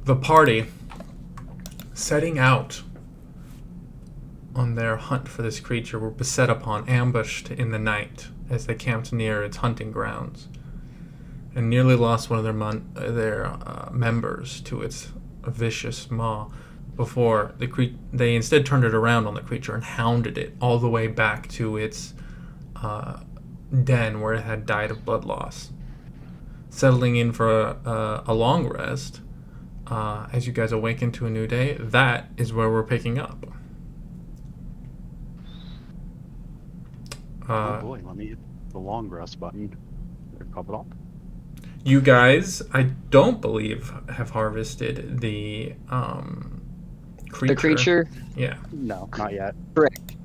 The party setting out on their hunt for this creature were beset upon, ambushed in the night as they camped near its hunting grounds, and nearly lost one of their members to its vicious maw. Before they instead turned it around on the creature and hounded it all the way back to its den where it had died of blood loss. Settling in for a long rest, as you guys awaken to a new day, that is where we're picking up. Oh boy, let me hit the long rest button. Pop it up. You guys, I don't believe, have harvested the creature. The creature? Yeah. No, not yet. Correct.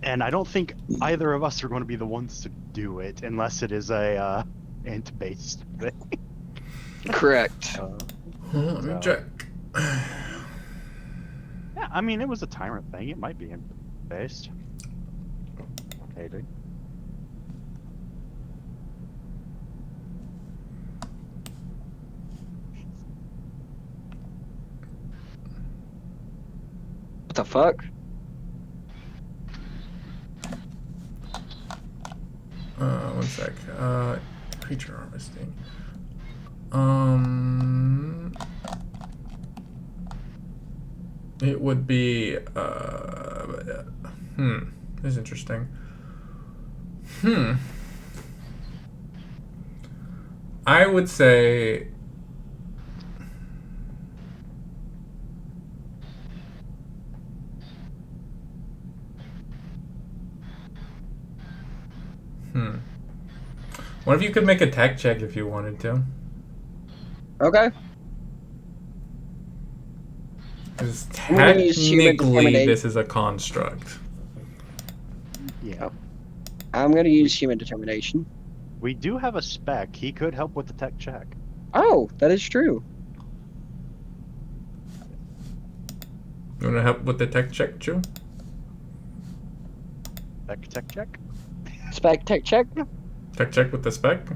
And I don't think either of us are going to be the ones to do it unless it is a int-based thing. Correct. Let me check. Yeah, I mean, it was a tyrant thing. It might be int-based. Okay, dude. What the fuck? One sec. Creature harvesting. It would be. This is interesting. I would say. What if you could make a tech check if you wanted to? Okay. Because I'm gonna use human technically, determination. this is a construct. Yeah. I'm gonna use human determination. We do have a spec. He could help with the tech check. Oh, that is true. You want to help with the tech check, Drew? Tech check? Spec tech check. Tech check with the spec?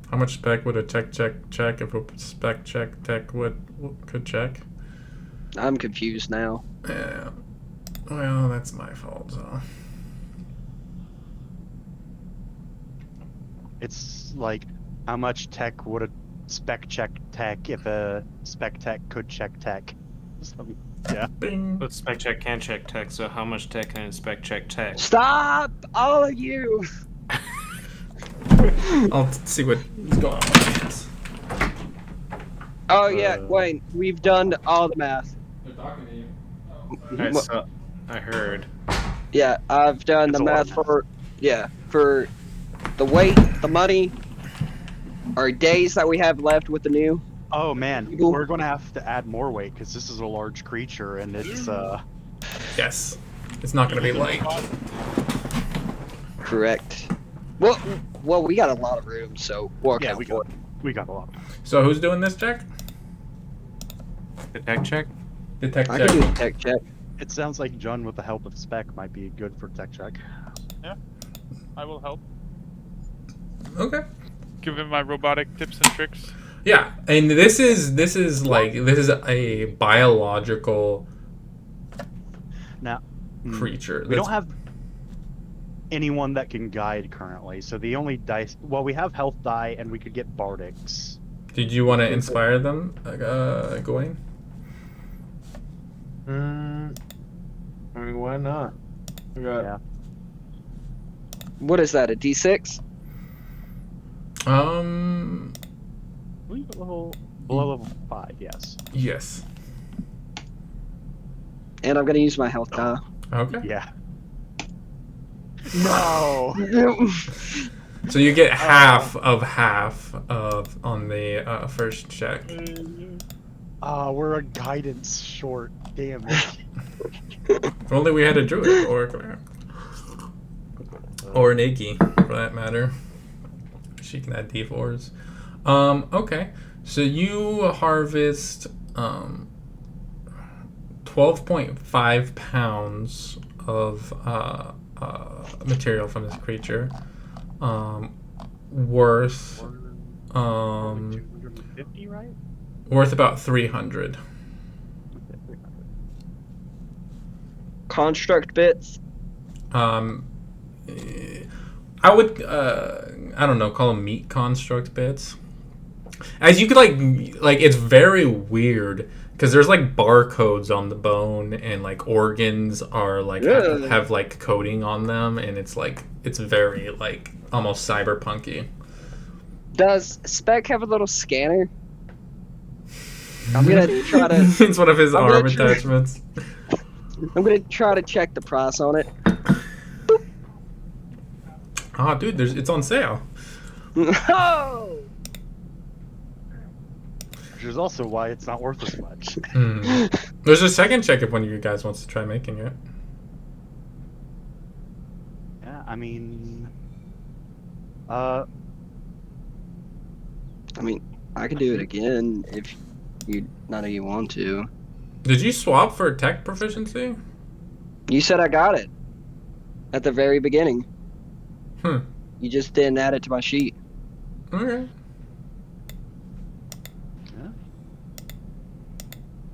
How much spec would a tech check if a spec check tech could check? I'm confused now. Yeah. Well, that's my fault, so. It's like, how much tech would a spec check tech if a spec tech could check tech? Yeah. Bing. But spec check can check tech, so how much tech can spec check tech? Stop, all of you. I'll see what's going on with this. Oh yeah, Wayne, we've done all the math. They're talking to you. Alright, so I heard. Yeah, I've done It's the a lot math of math. for the weight, the money, our days that we have left with the new. Oh man, People- we're going to have to add more weight because this is a large creature and it's Yes. It's not going to be light. Correct. Well, we got a lot of room, so we'll yeah, account for it. we got a lot. So who's doing this check? The tech check? The tech I check. can do a tech check. It sounds like John with the help of spec might be good for tech check. I will help. Okay. Give him my robotic tips and tricks. Yeah, and this is a biological Now, creature. we don't have anyone that can guide currently, so the only dice. Well, we have health die, and we could get bardics. Did you want to inspire them, Gawain? I mean, why not? We got Yeah. What is that? A D6? We level below level 5. Yes. Yes. And I'm gonna use my health die. Okay. Yeah. No. So you get half of on the first check. We're a guidance short. Damn it. If only we had a druid or an Iggy, for that matter. She can add D4s. Okay. So you harvest 12.5 pounds of material from this creature, worth 250, right? worth about 300. Construct bits. I would I don't know, call them meat construct bits. As you could like it's very weird because there's like barcodes on the bone and like organs are like have like coating on them, and it's very like almost cyberpunky. Does Spec have a little scanner? I'm gonna try to. It's one of his I'm arm gonna try- attachments. I'm gonna try to check the price on it. Ah, dude, it's on sale. Oh! Which is also why it's not worth as much. There's a second check if one of you guys wants to try making it. Yeah, I mean, I mean, I could do it again if none of you want to. Did you swap for tech proficiency? You said I got it at the very beginning. You just didn't add it to my sheet. Okay.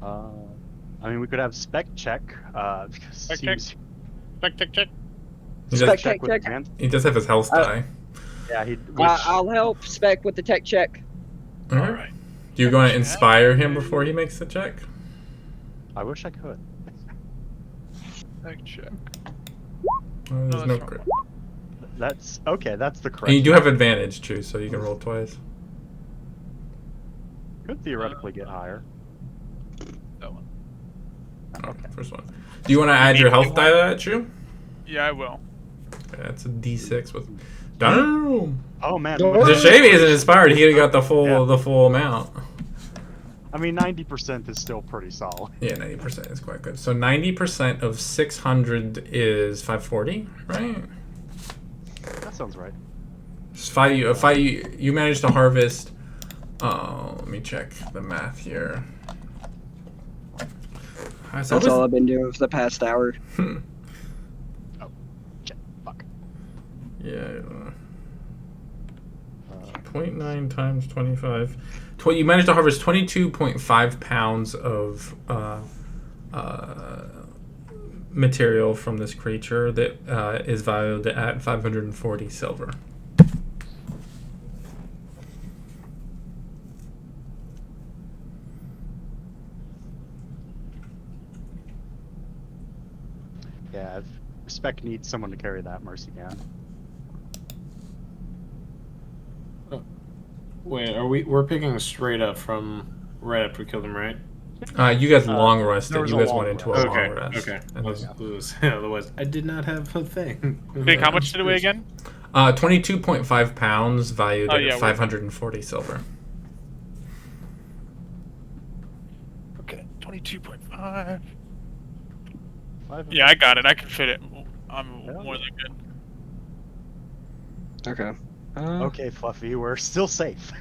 I mean, we could have spec check. Because Spec he check. was- Check. He Spec does, check. with advanced- he does have his health die. Yeah, he. I'll help Spec with the tech check. Okay. Alright. Do you want to inspire him before he makes the check? I wish I could. Check. There's that's no wrong. crit. That's okay. That's the correct. And you do have advantage too, so you can roll twice. Could theoretically get higher. That one. Okay, first one. Do you want to add your health die to that, Chu? Yeah, I will. Okay, that's a D6 with. Damn! Oh man. Don't It's a shame he isn't inspired. He would have got the full Yeah. the full amount. I mean, 90% is still pretty solid. Yeah, 90% is quite good. So 90% of 600 is 540, right? That sounds right. You managed to harvest. Let me check the math here. That's all I've been doing for the past hour. Oh, shit. Fuck. Yeah. 0.9 times 25. You managed to harvest 22.5 pounds of material from this creature that is valued at 540 silver. Yeah, if Spec needs someone to carry that, Mercy can. Wait, we're picking straight up from right after we killed him, right? You guys long rested. there was You a guys long went into a rest. long rest. Okay. And Otherwise, I did not have a thing. Vic, how much did it weigh again? 22.5 pounds, valued Oh, at yeah, 540 silver. Okay, 22.5. 500. Yeah, I got it. I can fit it. I'm Yeah. more than good. Okay. Okay, Fluffy, we're still safe.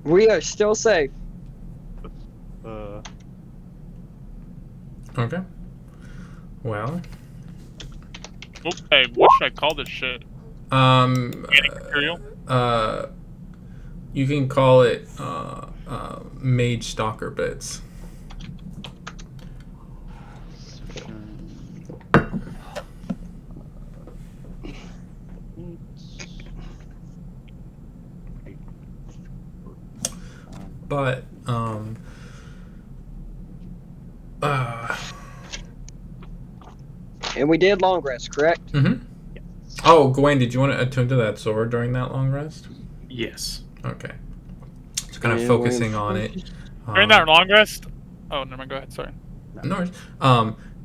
We are still safe. Okay. Well, Oops, hey, what should I call this shit? Organic material? You can call it mage stalker bits. But And we did long rest, correct? Mm-hmm. Oh, Gawain, did you want to attune to that sword during that long rest? Yes. Okay. So kind of Yeah, focusing we're- on it. During that long rest? Oh, never mind. Go ahead. Sorry. No worries.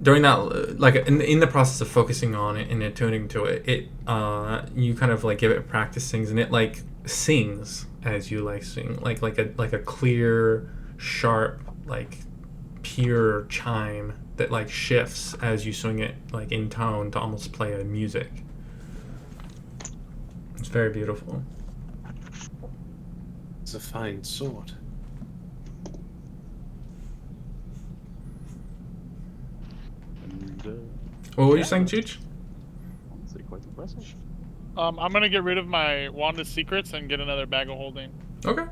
During that, like in the process of focusing on it and attuning to it, you kind of like give it practice things, and it like sings as you like sing, like a clear, sharp, like pure chime that like shifts as you swing it like in tone to almost play a music. It's very beautiful. It's a fine sword. And, What were you saying, Cheech? let's see. impressive. I'm gonna get rid of my Wand of Secrets and get another bag of holding. Okay.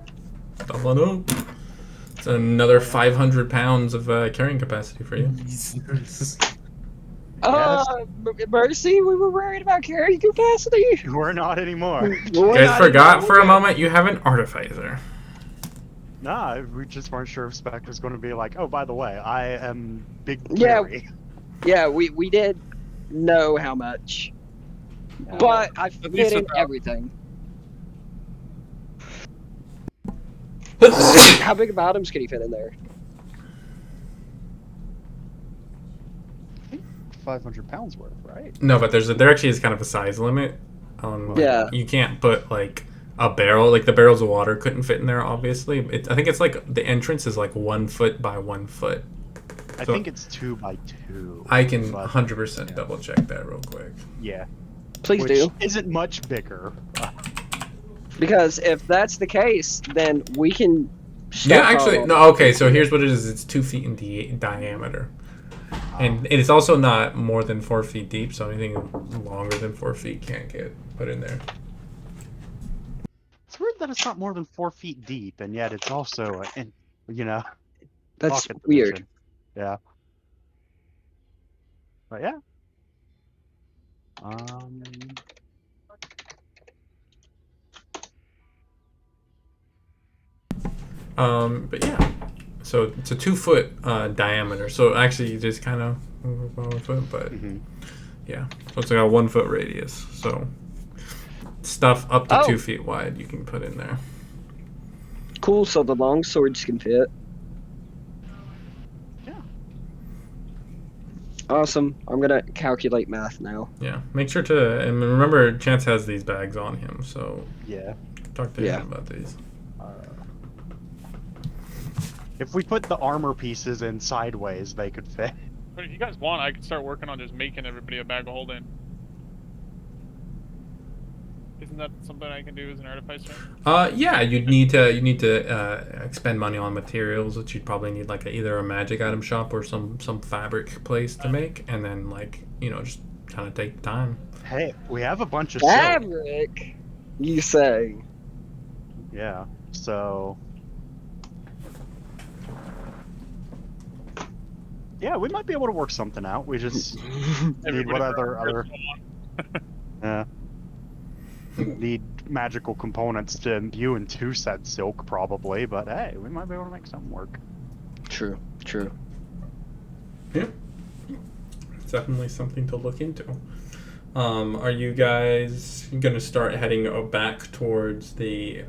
Doubling up. It's another 500 pounds of carrying capacity for you. Mercy, we were worried about carrying capacity. We're not anymore. You guys forgot for a moment you have an artificer. Nah, we just weren't sure if Spec was going to be like, oh, by the way, I am Big Yeah. Gary. Yeah, we did know how much, but I fit in everything. How big of items can you fit in there? 500 pounds worth, right? No, but there actually is kind of a size limit. Yeah. You can't put like a barrel, like the barrels of water couldn't fit in there. Obviously, I think it's like the entrance is like 1 foot by 1 foot. I think it's 2 by 2. I can 100% double check that real quick. Yeah. Please Which do. isn't much bigger. Because if that's the case, then we can. Yeah, actually, no. Okay, so here's what it is. It's 2 feet in diameter, and it's also not more than 4 feet deep. So anything longer than 4 feet can't get put in there. It's weird that it's not more than 4 feet deep, and yet it's also, That's pocket weird. dimension. Yeah. But yeah. But yeah, so it's a 2 foot diameter. So actually, you just kind of move about 1 foot, but yeah, so it's like a 1 foot radius. So stuff up to 2 feet wide you can put in there. Cool. So the long swords can fit. Yeah. Awesome. I'm gonna calculate math now. Yeah, make sure to, and remember, Chance has these bags on him, so Yeah. talk to him about these. If we put the armor pieces in sideways, they could fit. But if you guys want, I can start working on just making everybody a bag of holding. Isn't that something I can do as an artificer? Yeah, you need to expend money on materials, which you'd probably need like either a magic item shop or some fabric place to make, and then like just kind of take the time. Hey, we have a bunch of silk. Fabric, you say? Yeah. So. Yeah, we might be able to work something out. We just need what other yeah. Need magical components to imbue into said silk, probably, but hey, we might be able to make something work. True. Yeah, it's definitely something to look into. Are you guys gonna start heading back towards the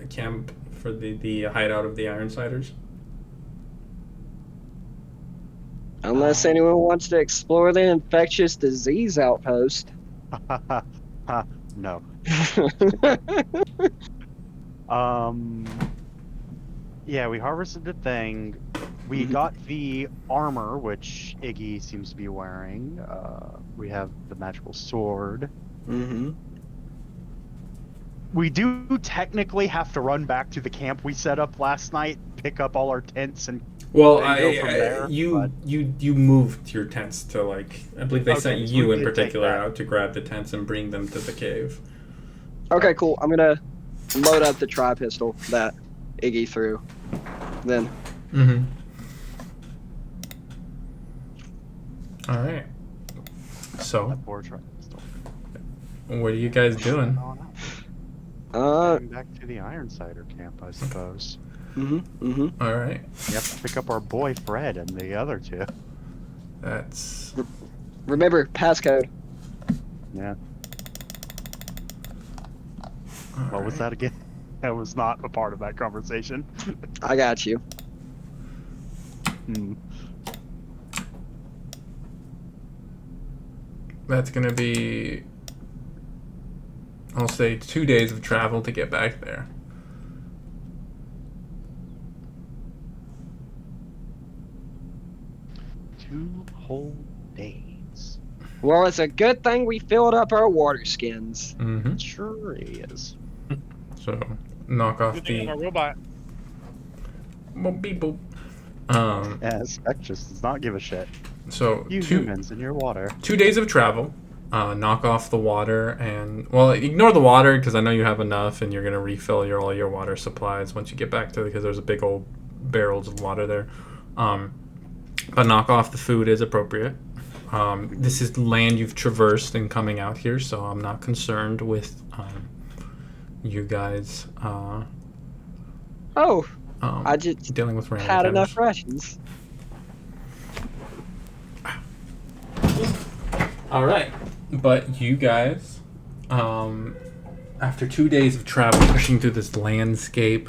camp for the hideout of the Ironsiders? Unless anyone wants to explore the infectious disease outpost. No. Yeah, we harvested the thing. We got the armor, which Iggy seems to be wearing. We have the magical sword. We do technically have to run back to the camp we set up last night, pick up all our tents, and go from there. You moved your tents to I believe they sent you in particular out to grab the tents and bring them to the cave. Okay, cool. I'm gonna load up the tri-pistol that Iggy threw. Then. All right. So. That poor tri-pistol. What are you guys doing? Going back to the Ironsider camp, I suppose. All right. Yep. Pick up our boy Fred and the other two. That's. Remember passcode. Yeah. What was that again? That was not a part of that conversation. I got you. That's gonna be, I'll say, 2 days of travel to get back there. Two whole days. Well, it's a good thing we filled up our water skins. Mm-hmm. Sure is. So, knock off Good thing the... I'm a robot. Boop, beep, boop. Yeah, Spec just does not give a shit. So, You humans in your water. 2 days of travel. knock off the water and, well, ignore the water because I know you have enough and you're going to refill all your water supplies once you get back to it because there's a big old barrels of water there. But knock off the food is appropriate. This is land you've traversed in coming out here, so I'm not concerned with you guys I just dealing with random had encounters. enough rations. All right, but you guys, after 2 days of travel, pushing through this landscape,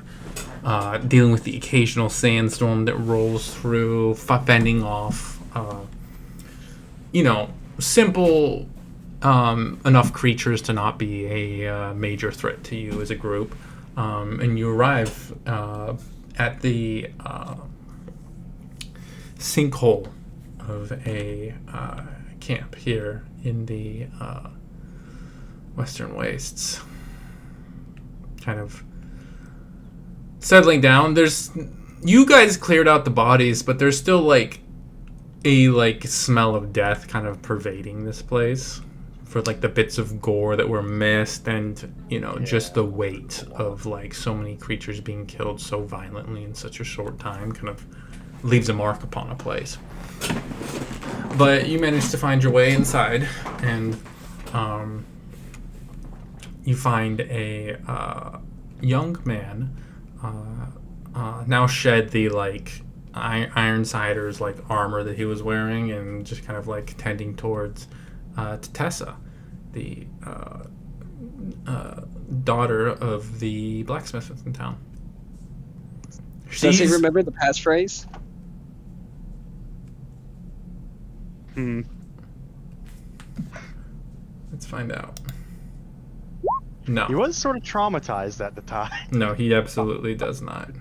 dealing with the occasional sandstorm that rolls through, fending off, simple enough creatures to not be a major threat to you as a group, and you arrive at the sinkhole of a camp here in the Western Wastes. Kind of settling down. You guys cleared out the bodies, but there's still like a smell of death kind of pervading this place for like the bits of gore that were missed and just the weight of like so many creatures being killed so violently in such a short time kind of leaves a mark upon a place. But you managed to find your way inside, and you find a young man, now shed the like Ironsider's like armor that he was wearing, and just kind of like tending towards Tessa, the daughter of the blacksmith in town. Does he remember the passphrase? Let's find out. No. He was sort of traumatized at the time. No, he absolutely does not.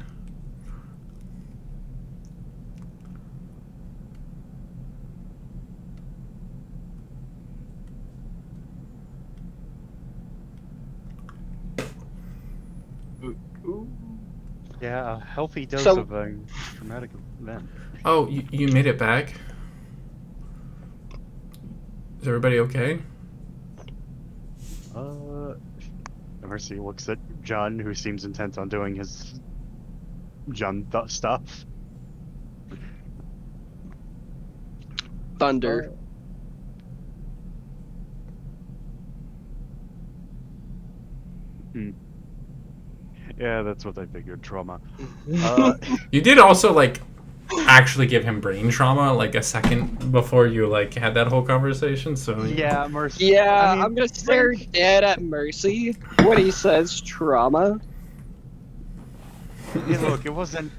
Yeah, a healthy dose of a traumatic event. Oh, you made it back? Is everybody okay? Mercy looks at John, who seems intent on doing his John stuff. Thunder. Yeah, that's what I figured. Trauma. You did also like actually give him brain trauma like a second before you like had that whole conversation. So yeah, Mercy. Yeah, I mean, I'm gonna stare dead at Mercy when he says trauma. Yeah, look, it wasn't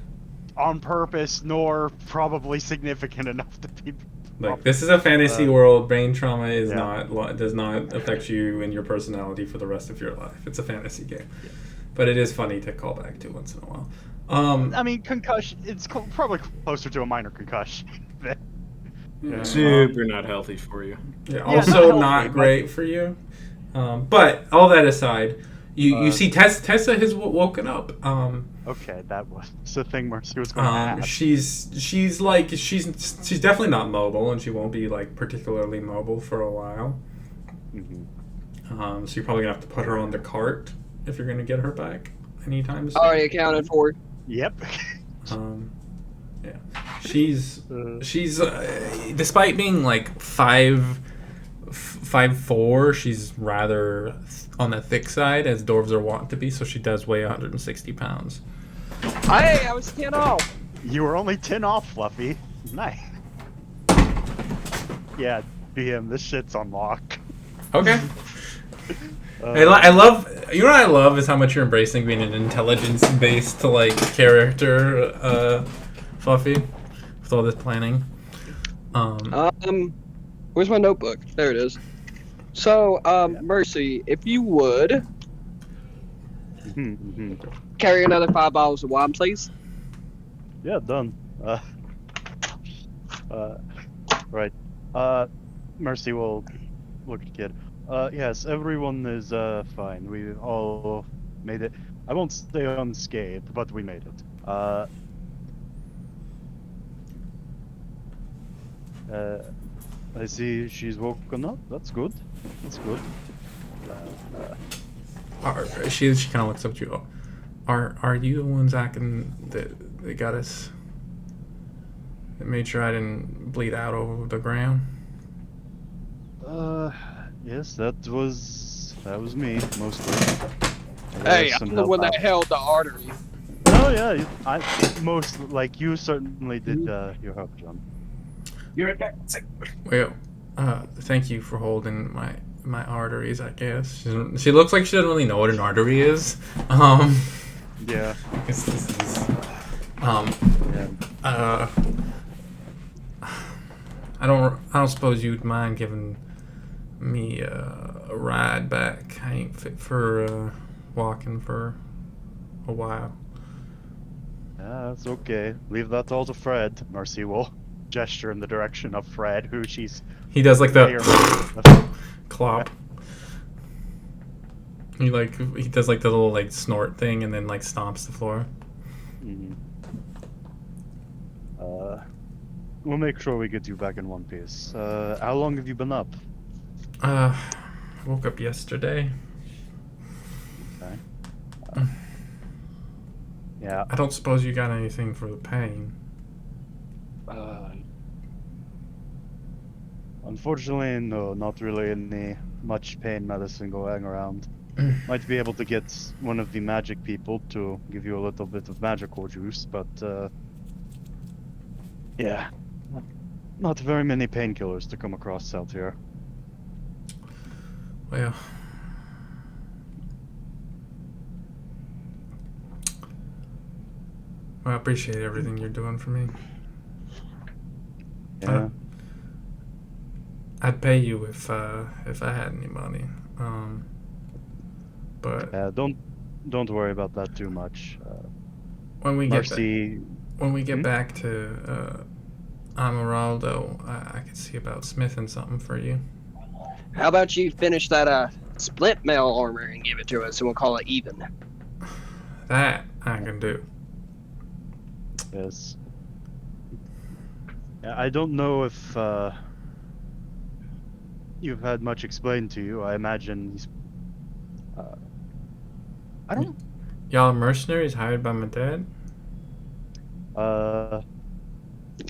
on purpose nor probably significant enough to be. Like, this is a fantasy world. Brain trauma is does not affect you and your personality for the rest of your life. It's a fantasy game. Yeah. But it is funny to call back to once in a while. I mean, concussion, it's probably closer to a minor concussion. Yeah. Super not healthy for you. Yeah, also not great for you. But all that aside, you see Tessa has woken up. Okay, that was the thing Mercy was going to ask. She's definitely not mobile, and she won't be like particularly mobile for a while. So you're probably gonna have to put her on the cart if you're gonna get her back anytime soon. Already accounted for. Yep. Yeah, she's despite being like 5'4", she's rather on the thick side, as dwarves are wont to be. So she does weigh 160 pounds. Hey, I was 10 off. You were only 10 off, Fluffy. Nice. Yeah, BM, this shit's on lock. Okay. I love, you know what I love is how much you're embracing being an intelligence-based like character, Fluffy, with all this planning. Where's my notebook? There it is. So, Mercy, if you would carry another 5 bottles of wine, please. Yeah, done. Right. Mercy will look at the kid. Yes, everyone is fine. We all made it. I won't stay unscathed, but we made it. I see she's woken up. That's good. That's good. She kind of looks up to you. Are you the ones acting that got us? That made sure I didn't bleed out over the ground. Yes, that was me mostly. Hey, Some I'm the help one out. that held the artery. Oh yeah, you certainly did your help, John. Well, thank you for holding my arteries. I guess she looks like she doesn't really know what an artery is. Yeah. This is, Yeah. I don't suppose you'd mind giving me a ride back. I ain't fit for walking for a while. Yeah, that's okay. Leave that all to Fred. Mercy will gesture in the direction of Fred, who she's He does like may or the clop. He does like the little like snort thing and then like stomps the floor. Mm-hmm. We'll make sure we get you back in one piece. How long have you been up? I woke up yesterday. Okay. Yeah. I don't suppose you got anything for the pain. Unfortunately, no, not really any much pain medicine going around. Might be able to get one of the magic people to give you a little bit of magical juice, but yeah, not very many painkillers to come across out here. Well, I appreciate everything you're doing for me. Yeah. I'd pay you if I had any money. But Yeah, don't worry about that too much. when we Mercy. get back to Amaraldo, I could see about smithing something for you. How about you finish that split mail armor and give it to us, and we'll call it even. That I can do. Yes. Yeah, I don't know if you've had much explained to you. I imagine he's. I don't. Y'all are mercenaries hired by my dad?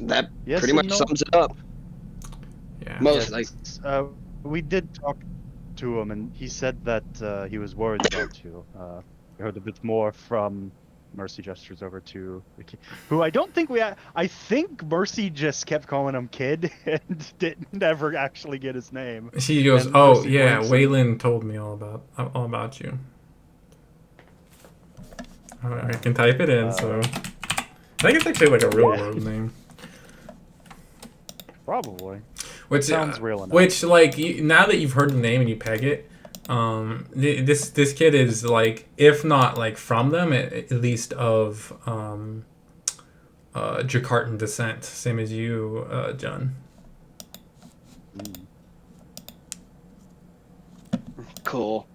That Yes pretty and much no. sums it up. Yeah. Mostly. Yes, we did talk to him, and he said that he was worried about you. We heard a bit more from Mercy gestures over to the kid, who I don't think I think Mercy just kept calling him kid and didn't ever actually get his name. She goes, And "Oh Mercy yeah, blinks and- Waylon told me all about you." I can type it in, so I think it's actually like a real world name. Probably. Which sounds real enough. Which like now that you've heard the name and you peg it, this kid is like, if not like from them, at least of Jakartan descent, same as you, John. Cool.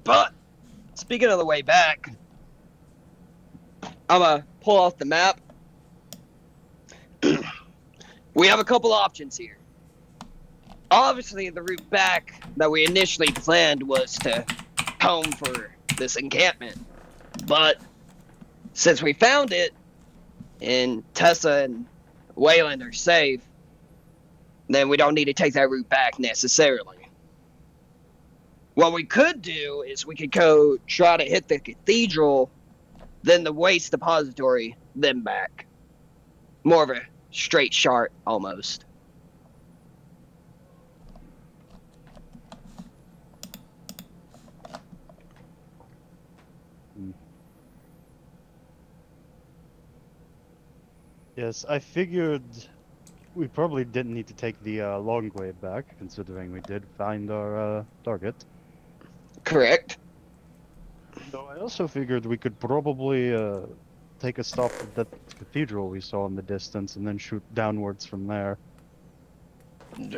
But speaking of the way back, I'm gonna pull off the map. We have a couple options here. Obviously, the route back that we initially planned was to home for this encampment. But since we found it, and Tessa and Wayland are safe, then we don't need to take that route back necessarily. What we could do is we could go try to hit the cathedral, then the waste depository, then back. More of a straight shot, almost. Yes, I figured we probably didn't need to take the long way back, considering we did find our target. Correct. Though I also figured we could probably take a stop at that cathedral we saw in the distance and then shoot downwards from there.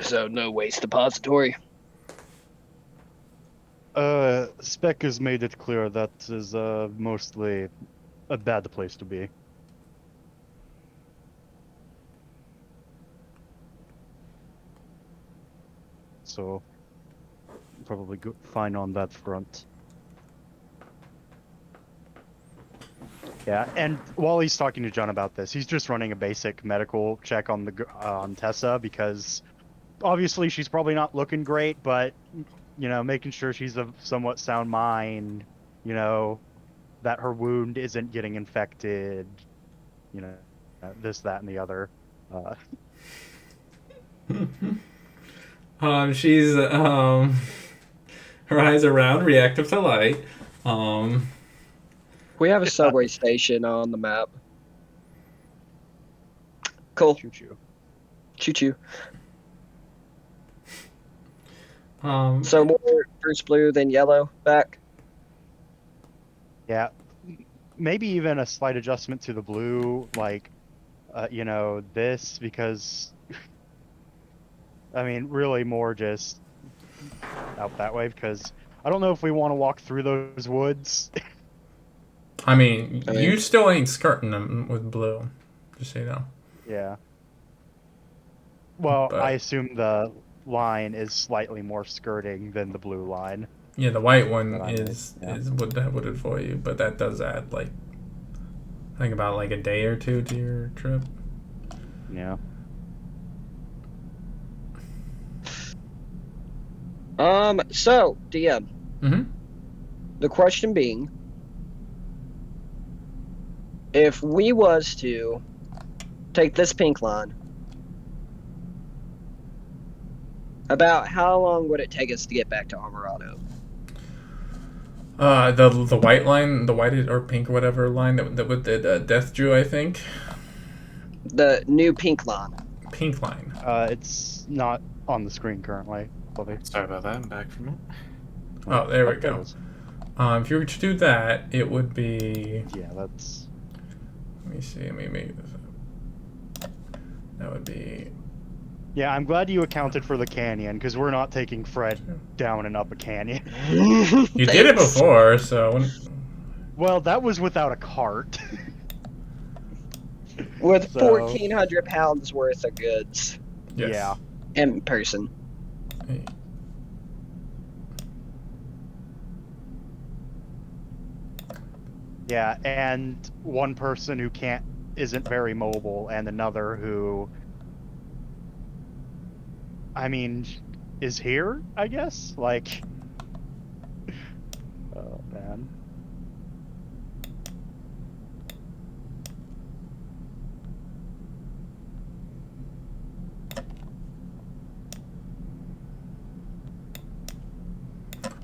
So no waste depository. Spec has made it clear that is mostly a bad place to be. so probably fine on that front. Yeah, and while he's talking to John about this, he's just running a basic medical check on on Tessa, because obviously she's probably not looking great, but making sure she's of somewhat sound mind, that her wound isn't getting infected, this, that, and the other. She's her eyes are round, reactive to light. We have a subway station on the map. Cool. Choo-choo. Choo-choo. Um, So more first blue, then yellow back. Yeah, maybe even a slight adjustment to the blue, like, this, because, I mean, really more just out that way, because I don't know if we want to walk through those woods. I mean, you still ain't skirting them with blue, just so you know. Yeah. Well, But- I assume the line is slightly more skirting than the blue line. Yeah, the white one That I is made, yeah. is wooded for you, but that does add like I think about like a day or two to your trip. Yeah. So DM. Mm-hmm. The question being, if we was to take this pink line, about how long would it take us to get back to Amaraldo? The white line, the white or pink or whatever line that with the death drew, I think. The new pink line. Pink line. It's not on the screen currently. Bobby. Sorry about that. I'm back from it. Oh, there we That go. is- If you were to do that, it would be. Yeah, that's. Let me see. Let me make this up. That would be. Yeah, I'm glad you accounted for the canyon, because we're not taking Fred down and up a canyon. You did it before, so. Well, that was without a cart. With So- 1,400 pounds worth of goods Yes. Yeah. in person. Yeah, and one person who isn't very mobile, and another who, I mean, is here, I guess? Like, oh, man.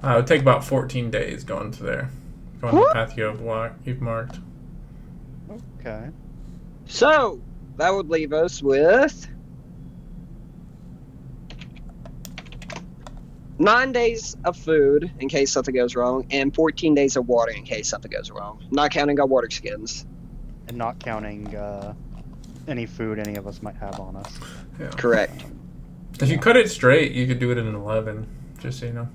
It would take about 14 days going to there. Going the path you've marked. Okay. So, that would leave us with 9 days of food in case something goes wrong, and 14 days of water in case something goes wrong. Not counting our water skins. And not counting any food any of us might have on us. Yeah. Correct. If you cut it straight, you could do it in 11. Just so you know.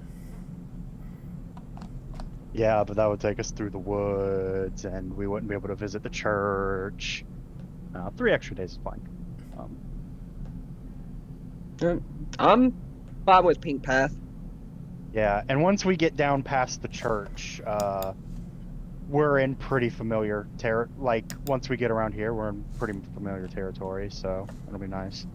Yeah, but that would take us through the woods, and we wouldn't be able to visit the church. 3 extra days is fine. I'm fine with Pink Path. Yeah, and once we get down past the church, we're in pretty familiar like, once we get around here, we're in pretty familiar territory, so it'll be nice.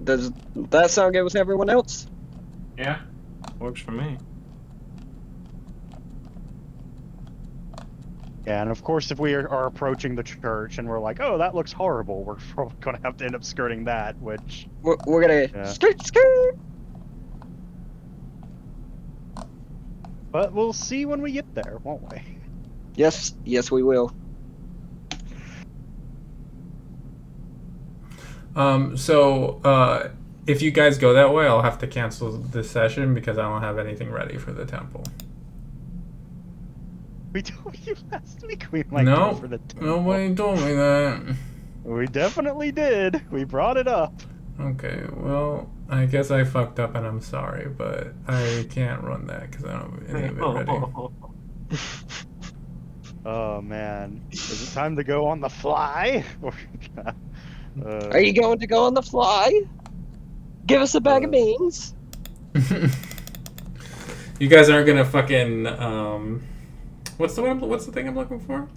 Does that sound good with everyone else? Yeah, works for me. Yeah, and of course, if we are approaching the church and we're like, oh, that looks horrible, we're probably going to have to end up skirting that, which... We're gonna Yeah. skirt. But we'll see when we get there, won't we? Yes, we will. So if you guys go that way, I'll have to cancel this session because I don't have anything ready for the temple. We told you last week we might No, go for the temple. nobody told me that. We definitely did. We brought it up. Okay, well, I guess I fucked up and I'm sorry, but I can't run that because I don't have any of it ready. Oh man, is it time to go on the fly? Are you going to go on the fly? Give us a bag of beans. You guys aren't gonna fucking what's the thing I'm looking for?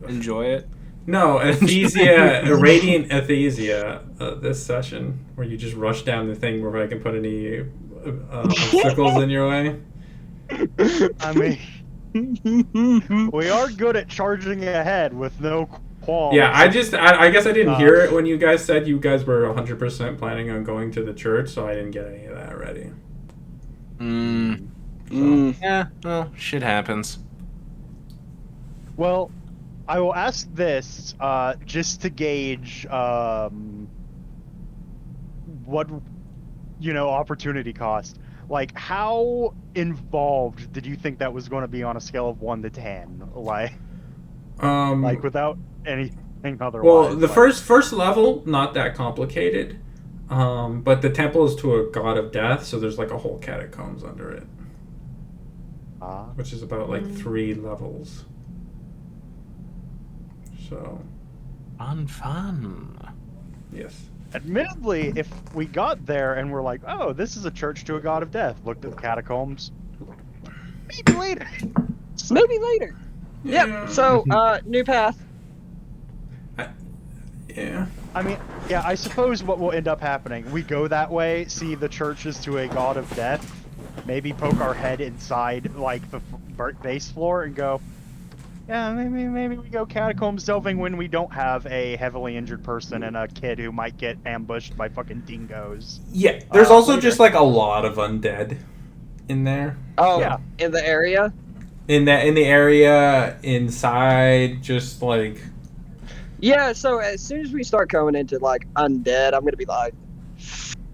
Enjoy it. No, Athesia, Radiant Athesia, this session, where you just rush down the thing where I can put any obstacles in your way. I mean, we are good at charging ahead with no qualms. Yeah, I guess I didn't hear it when you guys said you guys were 100% planning on going to the church, so I didn't get any of that ready. Yeah, well, shit happens. Well, I will ask this just to gauge what opportunity cost. Like, how involved did you think that was going to be on a scale of 1 to 10? Like without anything otherwise. Well, the first level, not that complicated, but the temple is to a god of death, so there's like a whole catacombs under it, which is about like 3 levels. So, fun. Yes. Admittedly, if we got there and we're like, oh, this is a church to a god of death, looked at the catacombs, maybe later. Maybe later. Yeah. Yep. So, new path. Yeah. I mean, yeah, I suppose what will end up happening, we go that way, see the churches to a god of death, maybe poke our head inside, like, the base floor and go, yeah, maybe we go catacombs delving when we don't have a heavily injured person and a kid who might get ambushed by fucking dingoes. Yeah, there's also later. just like a lot of undead in there. Oh, Yeah. In the area? In the area, inside, just like... Yeah, so as soon as we start coming into, like, undead, I'm gonna be like...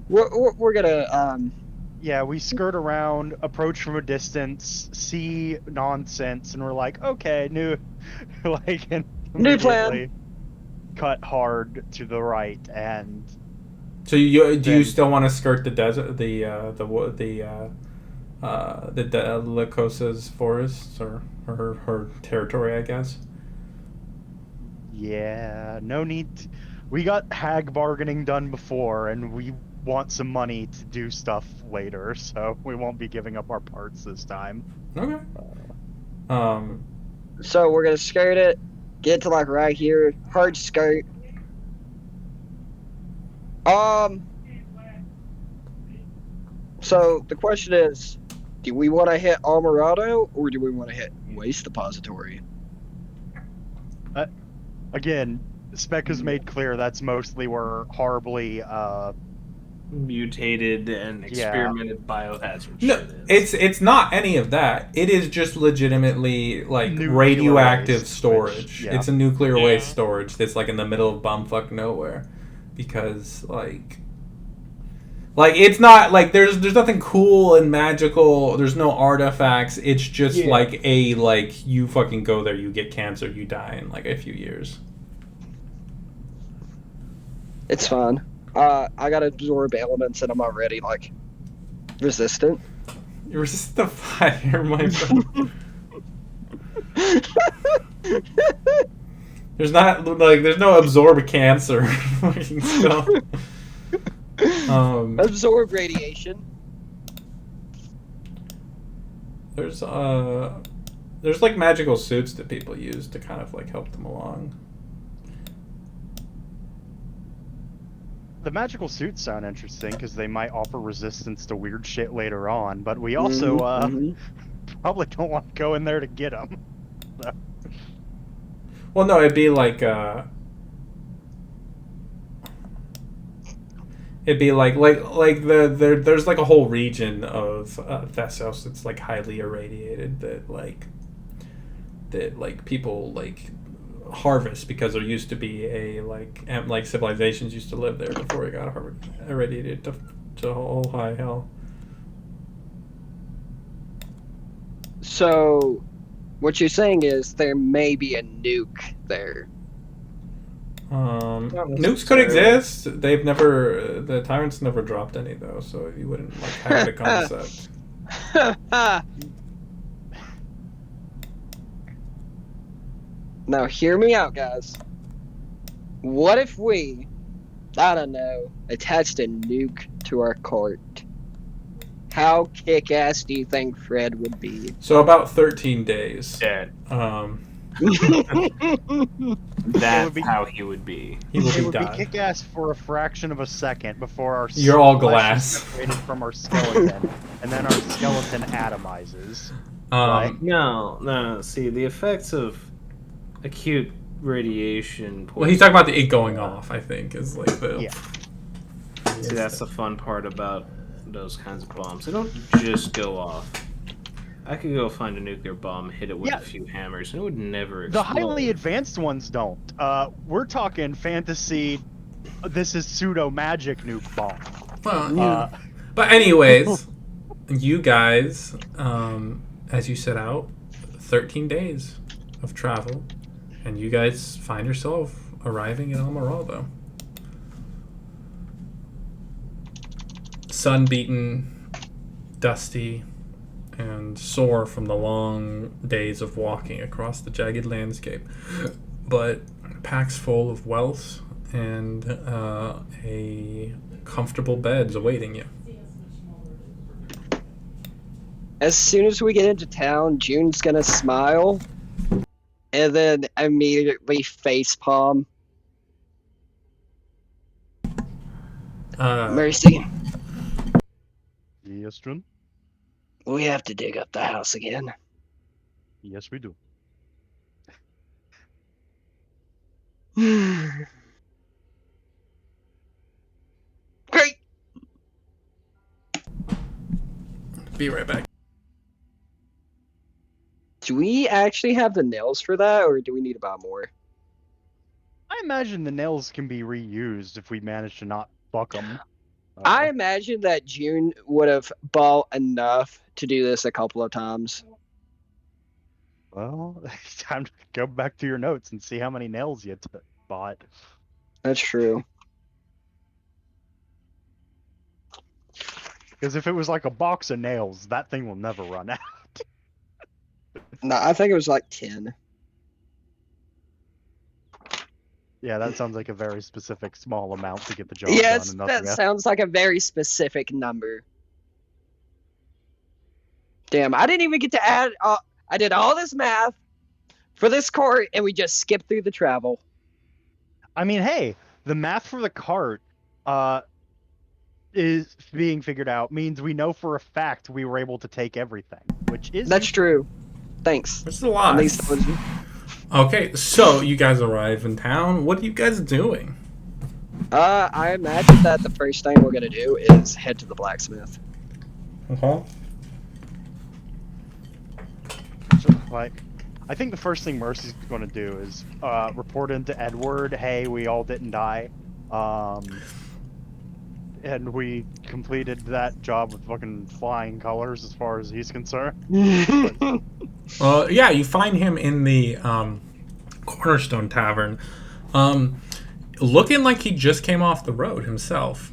We're gonna, Yeah, we skirt around, approach from a distance, see nonsense, and we're like, okay, new New plan. immediately cut hard to the right, and So you still want to skirt the desert, the Lycosa's forests or her territory, I guess. yeah, no need. We got hag bargaining done before, and we want some money to do stuff later, so we won't be giving up our parts this time. Okay. So we're gonna skirt it, get to, like, right here, hard skirt. So the question is, do we want to hit Amaraldo, or do we want to hit Waste Depository? Again, Spec has made clear that's mostly where horribly Mutated and experimented biohazard No, shit is. it's not any of that. It is just legitimately like Nuclear radioactive waste, storage. which, yeah. It's a nuclear waste storage that's like in the middle of bumfuck nowhere, because like it's not like there's nothing cool and magical. There's no artifacts. It's just like you fucking go there, you get cancer, you die in like a few years. It's fine. I got absorb elements and I'm already, like, resistant. You resist the fire, my friend. There's no absorb cancer fucking stuff. Absorb radiation. There's like magical suits that people use to kind of like help them along. The magical suits sound interesting because they might offer resistance to weird shit later on, but we also probably don't want to go in there to get them. So. Well, no, it'd be like there's like a whole region of Thessos that's like highly irradiated that people like harvest because there used to be a like civilizations used to live there before it got irradiated to whole high hell. So, what you're saying is there may be a nuke there. Nukes could exist. The tyrants never dropped any though, so you wouldn't like have the concept. Now, hear me out, guys. What if we, I don't know, attached a nuke to our cart? How kick-ass do you think Fred would be? So about 13 days. Dead. That's be- how he would be. He will It be would be died. kick-ass for a fraction of a second before our You're all flesh glass. is separated from our skeleton, and then our skeleton atomizes. Right? No. See, the effects of acute radiation. Well, he's talking about the it going off, I think, is like the... Yeah. See, that's the fun part about those kinds of bombs. They don't just go off. I could go find a nuclear bomb, hit it with Yeah. a few hammers, and it would never The explode. highly advanced ones don't. We're talking fantasy. This is pseudo magic nuke bomb. Well, but anyways, you guys, as you set out, 13 days of travel, and you guys find yourself arriving in Amaraldo. Sun-beaten, dusty, and sore from the long days of walking across the jagged landscape, but packs full of wealth and a comfortable bed's awaiting you. As soon as we get into town, June's gonna smile, and then immediately facepalm. Mercy, Yes, Jun? we have to dig up the house again. Yes, we do. Great. Be right back. Do we actually have the nails for that, or do we need to buy more? I imagine the nails can be reused if we manage to not fuck them. I imagine that June would have bought enough to do this a couple of times. Well, time to go back to your notes and see how many nails you bought. That's true. Because if it was like a box of nails, that thing will never run out. No, I think it was like 10. Yeah, that sounds like a very specific small amount to get the job Yes, done. And that nothing else. sounds like a very specific number. Damn, I didn't even get to add. I did all this math for this court, and we just skipped through the travel. I mean, hey, the math for the cart is being figured out means we know for a fact we were able to take everything, which is That's true. Thanks. That's a lot. At least it was. Okay, so you guys arrive in town. What are you guys doing? I imagine that the first thing we're gonna do is head to the blacksmith. like. I think the first thing Mercy's going to do is report into Edward. Hey, we all didn't die, and we completed that job with fucking flying colors, as far as he's concerned. Yeah, you find him in the Cornerstone Tavern, looking like he just came off the road himself.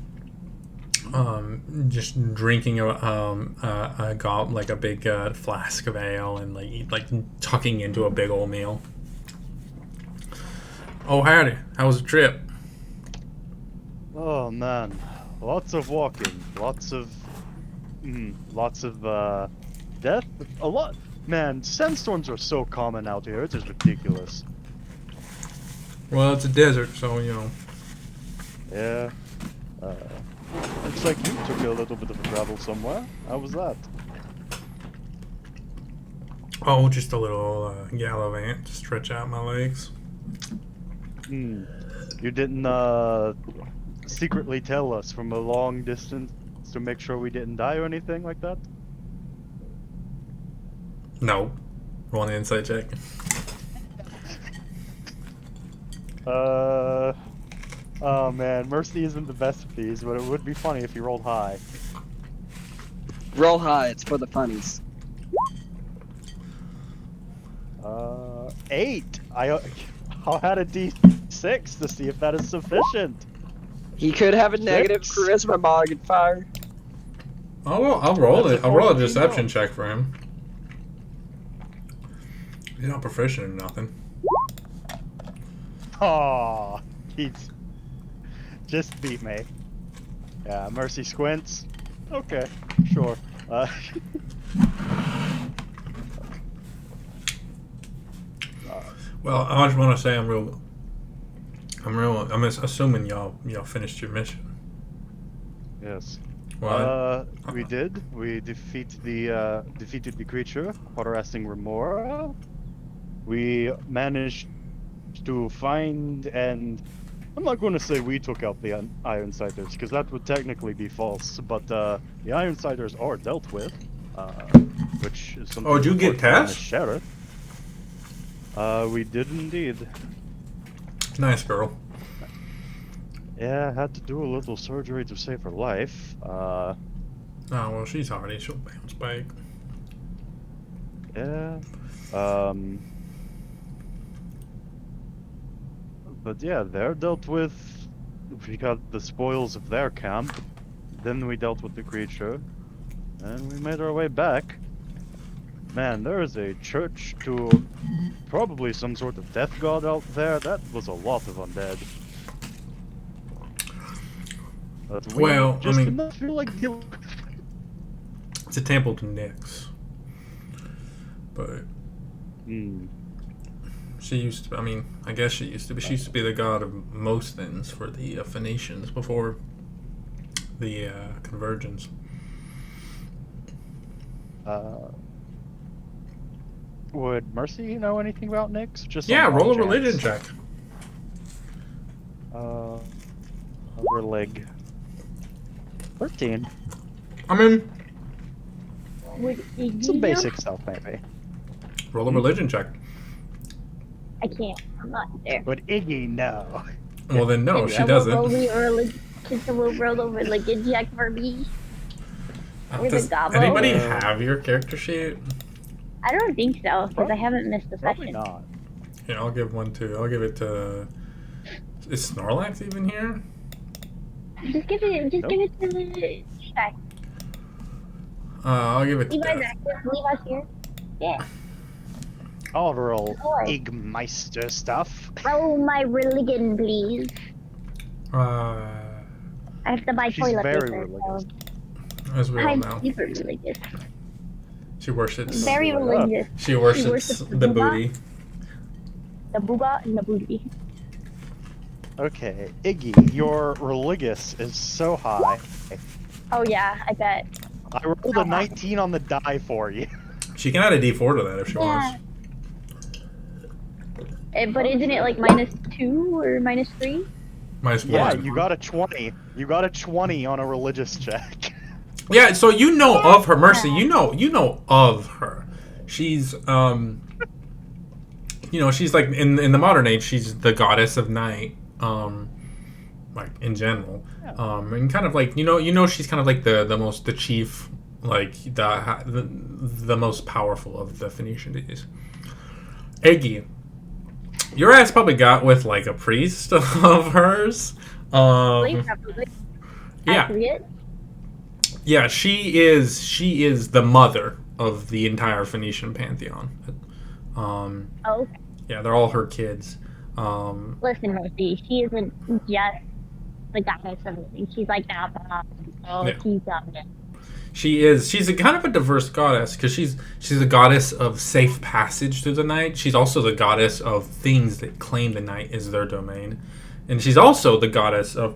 Just drinking a big flask of ale and like tucking into a big old meal. Oh, howdy! How was the trip? Oh man, lots of walking, lots of death. A lot, man. Sandstorms are so common out here. It is ridiculous. Well, it's a desert, so you know. Yeah. Looks like you took a little bit of a travel somewhere. How was that? Oh, just a little gallivant to stretch out my legs. You didn't secretly tell us from a long distance to make sure we didn't die or anything like that? No. Roll an insight check. Oh man, Mercy isn't the best of these, but it would be funny if you rolled high. Roll high, it's for the funnies. 8. I'll add a D6 to see if that is sufficient. He could have a negative 6. charisma modifier. I'll roll That's it. a I'll roll a 14 deception roll. check for him. He's not proficient in nothing. Oh, he's just beat me. Yeah, Mercy squints. Okay, sure. Well, I just want to say I'm assuming y'all finished your mission. Yes. Well, We did. We defeated the creature, harassing Remora. We managed to find, and I'm not going to say we took out the Ironsiders, because that would technically be false, but the Ironsiders are dealt with, which is something... Oh, did you get reported from the Tess? sheriff. We did indeed. nice girl. Yeah, I had to do a little surgery to save her life. Oh well, she's hardy. She'll bounce back. Yeah. But yeah, they're dealt with. We got the spoils of their camp. Then we dealt with the creature. And we made our way back. Man, there is a church to probably some sort of death god out there. That was a lot of undead. But we Well, just I did mean, not feel like dealing. it's a temple to Nyx. But she used to. I mean, I guess she used to be. She used to be the god of most things for the Phoenicians before the convergence. Would Mercy know anything about Nyx? Just Yeah, on roll a chance. religion check. Relig. 13. I mean, Some basic stuff, maybe. roll a religion check. I can't. I'm not there. Would Iggy know? Well, then no, she Can doesn't. someone roll over religion check for me? With Does a gobbo? anybody have your character sheet? I don't think so, because I haven't missed a Probably session. not. Here, I'll give one to. I'll give it to. Is Snorlax even here? Just give it to the check. I'll give it to. Levi's Death. active. Levi's here. Yeah. I'll roll Sure. Igmeister stuff. Roll my religion, please. I I have to buy She's toilet very paper. religious. as we all I'm know, super religious. she worships. Very religious. She worships worships the the booty. The booba and the booty. Okay, Iggy, your religious is so high. Oh yeah, I bet. I rolled a 19 on the die for you. She can add a D4 to that if she wants. But isn't it like -2 or -3? Minus Yeah, one. you got a 20. You got a 20 on a religious check. Yeah, so you know of her, Mercy. You know of her. She's she's like in the modern age, she's the goddess of night. Like in general, and kind of like she's kind of like the chief, like the most powerful of the Phoenician deities. Eggy, your ass probably got with like a priest of hers. Probably. Yeah. Accurate. Yeah, she is the mother of the entire Phoenician pantheon. Oh, okay. Yeah, they're all her kids. Listen, Mercy, she isn't just the goddess of everything. She's like Abba. Oh, Yeah. she's She's a kind of a diverse goddess because she's a goddess of safe passage through the night. She's also the goddess of things that claim the night is their domain, and she's also the goddess of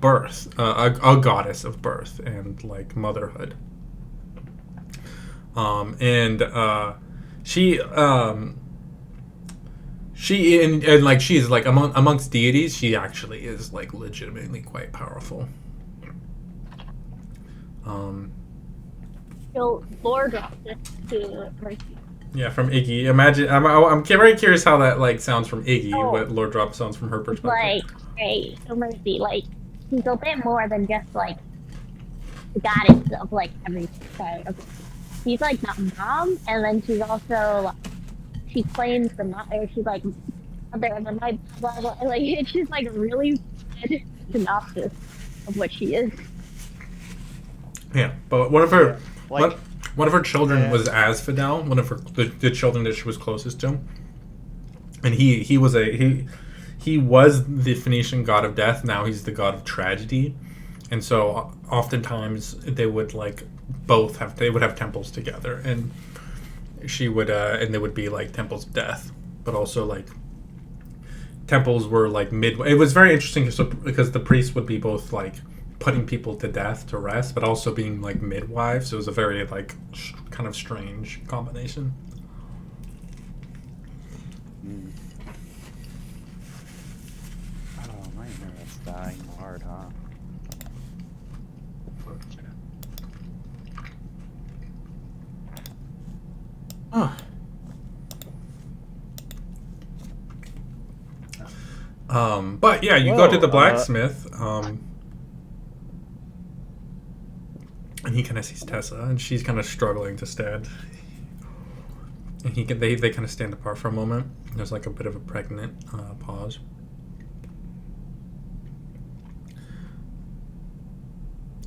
birth, a goddess of birth and like motherhood. She and like she's like amongst deities, she actually is like legitimately quite powerful. So Lord dropped this to Mercy. Yeah, from Iggy. Imagine, I'm very curious how that like sounds from Iggy. Oh. What Lord Drop sounds from her perspective. Like, hey, so Mercy, like, she's a bit more than just like the goddess of like everything. So she's like the mom, and then she's also like, she claims the mother. She's like mother of the night, blah blah. Like it's just like really good synopsis of what she is. Yeah, but one of her Like, one of her children Yeah. was Asphodel, one of her the children that she was closest to, and he he was the Phoenician god of death. Now he's the god of tragedy, and so oftentimes they would like both have temples together, and she would and they would be like temples of death, but also like temples were like mid. It was very interesting because the priests would be both like putting people to death to rest, but also being like midwives. So it was a very like kind of strange combination. Oh, my internet's dying hard, huh? But yeah, you go to the blacksmith, and he kind of sees Tessa, and she's kind of struggling to stand. And they kind of stand apart for a moment. There's like a bit of a pregnant pause.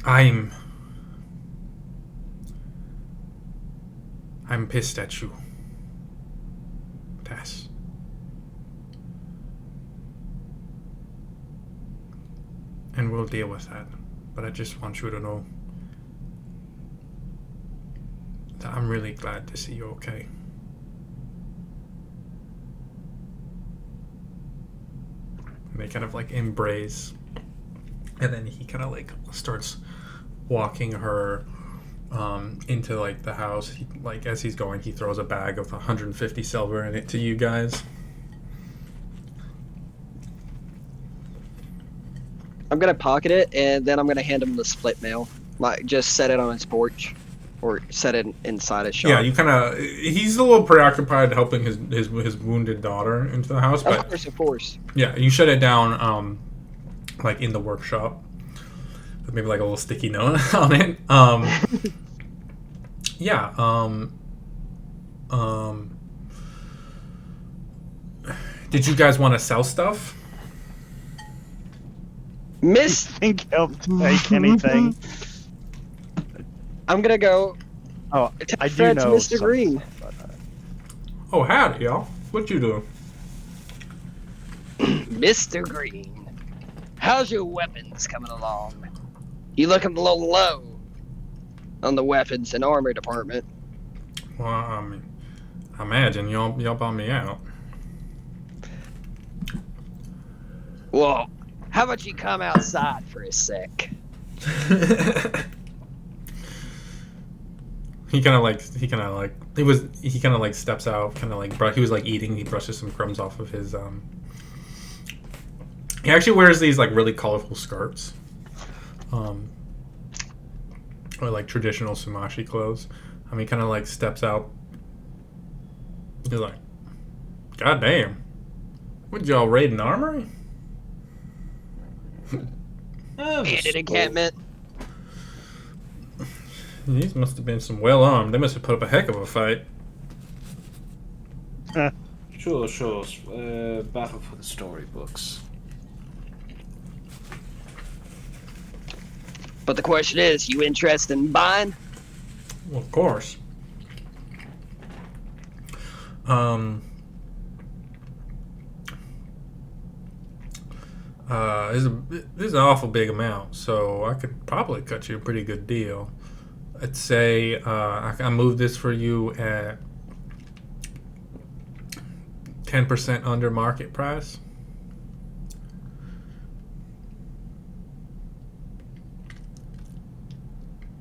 I'm pissed at you, Tess. And we'll deal with that. But I just want you to know that I'm really glad to see you okay. And they kind of like embrace. And then he kind of like starts walking her into like the house. Like as he's going, he throws a bag of 150 silver in it to you guys. I'm gonna pocket it, and then I'm gonna hand him the split mail. Like, just set it on his porch, or set it inside his shop. Yeah, you kind of. He's a little preoccupied helping his wounded daughter into the house, but Of course. yeah, you shut it down, like in the workshop, with maybe like a little sticky note on it. Yeah. Did you guys want to sell stuff? Miss, Think he'll take anything. I'm gonna go. Oh, I do Fred's know. Mr. Green. Oh, howdy, y'all. What you doing? Mr. Green, how's your weapons coming along? You looking a little low on the weapons and armor department. Well, I mean, I imagine y'all bought me out. Well, how about you come outside for a sec? He kind of like steps out, kind of like he was like eating. He brushes some crumbs off of his. He actually wears these like really colorful skirts, or like traditional Sumashi clothes. He kind of like steps out. He's like, "God damn, what y'all raid an armory?" Bandit encampment. These must have been some well armed. They must have put up a heck of a fight. Sure. Battle for the storybooks. But the question is, you interested in buying? Well, of course. This is an awful big amount, so I could probably cut you a pretty good deal. I'd say I can move this for you at 10% under market price.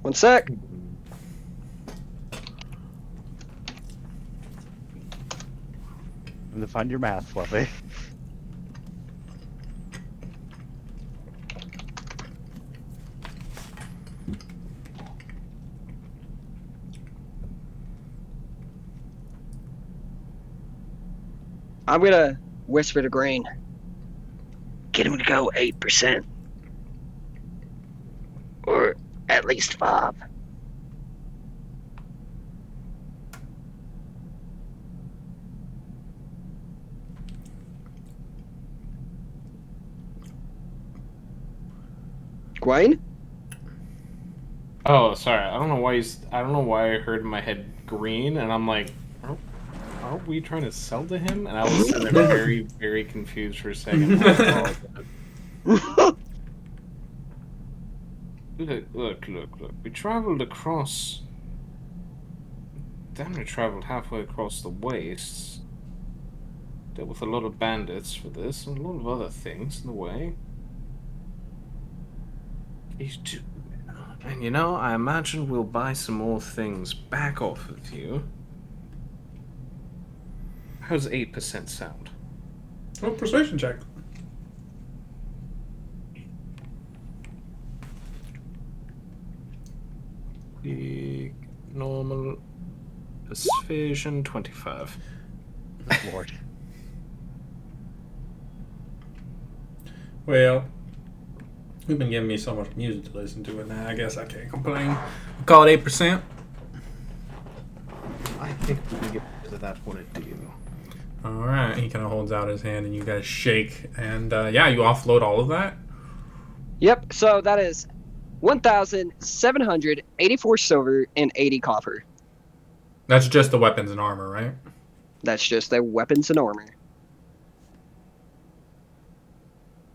One sec. To find your math, Fluffy. I'm gonna whisper to Green. Get him to go 8%. Or at least 5. Gwen? Oh, sorry. I don't know why I heard in my head green, and I'm like, are we trying to sell to him? And I was sitting there very, very confused for a second. I apologize. Look. We traveled across... Damn near traveled halfway across the wastes. Dealt with a lot of bandits for this, and a lot of other things in the way. And I imagine we'll buy some more things back off of you. How's 8% sound? Oh, persuasion check. The normal persuasion 25. Lord. Well, you've been giving me so much music to listen to, and I guess I can't complain. We'll call it 8%. I think we can get to that one a deal. All right. He kind of holds out his hand, and you guys shake, and you offload all of that. Yep. So that is 1,784 silver and 80 copper. That's just the weapons and armor, right? That's just their weapons and armor.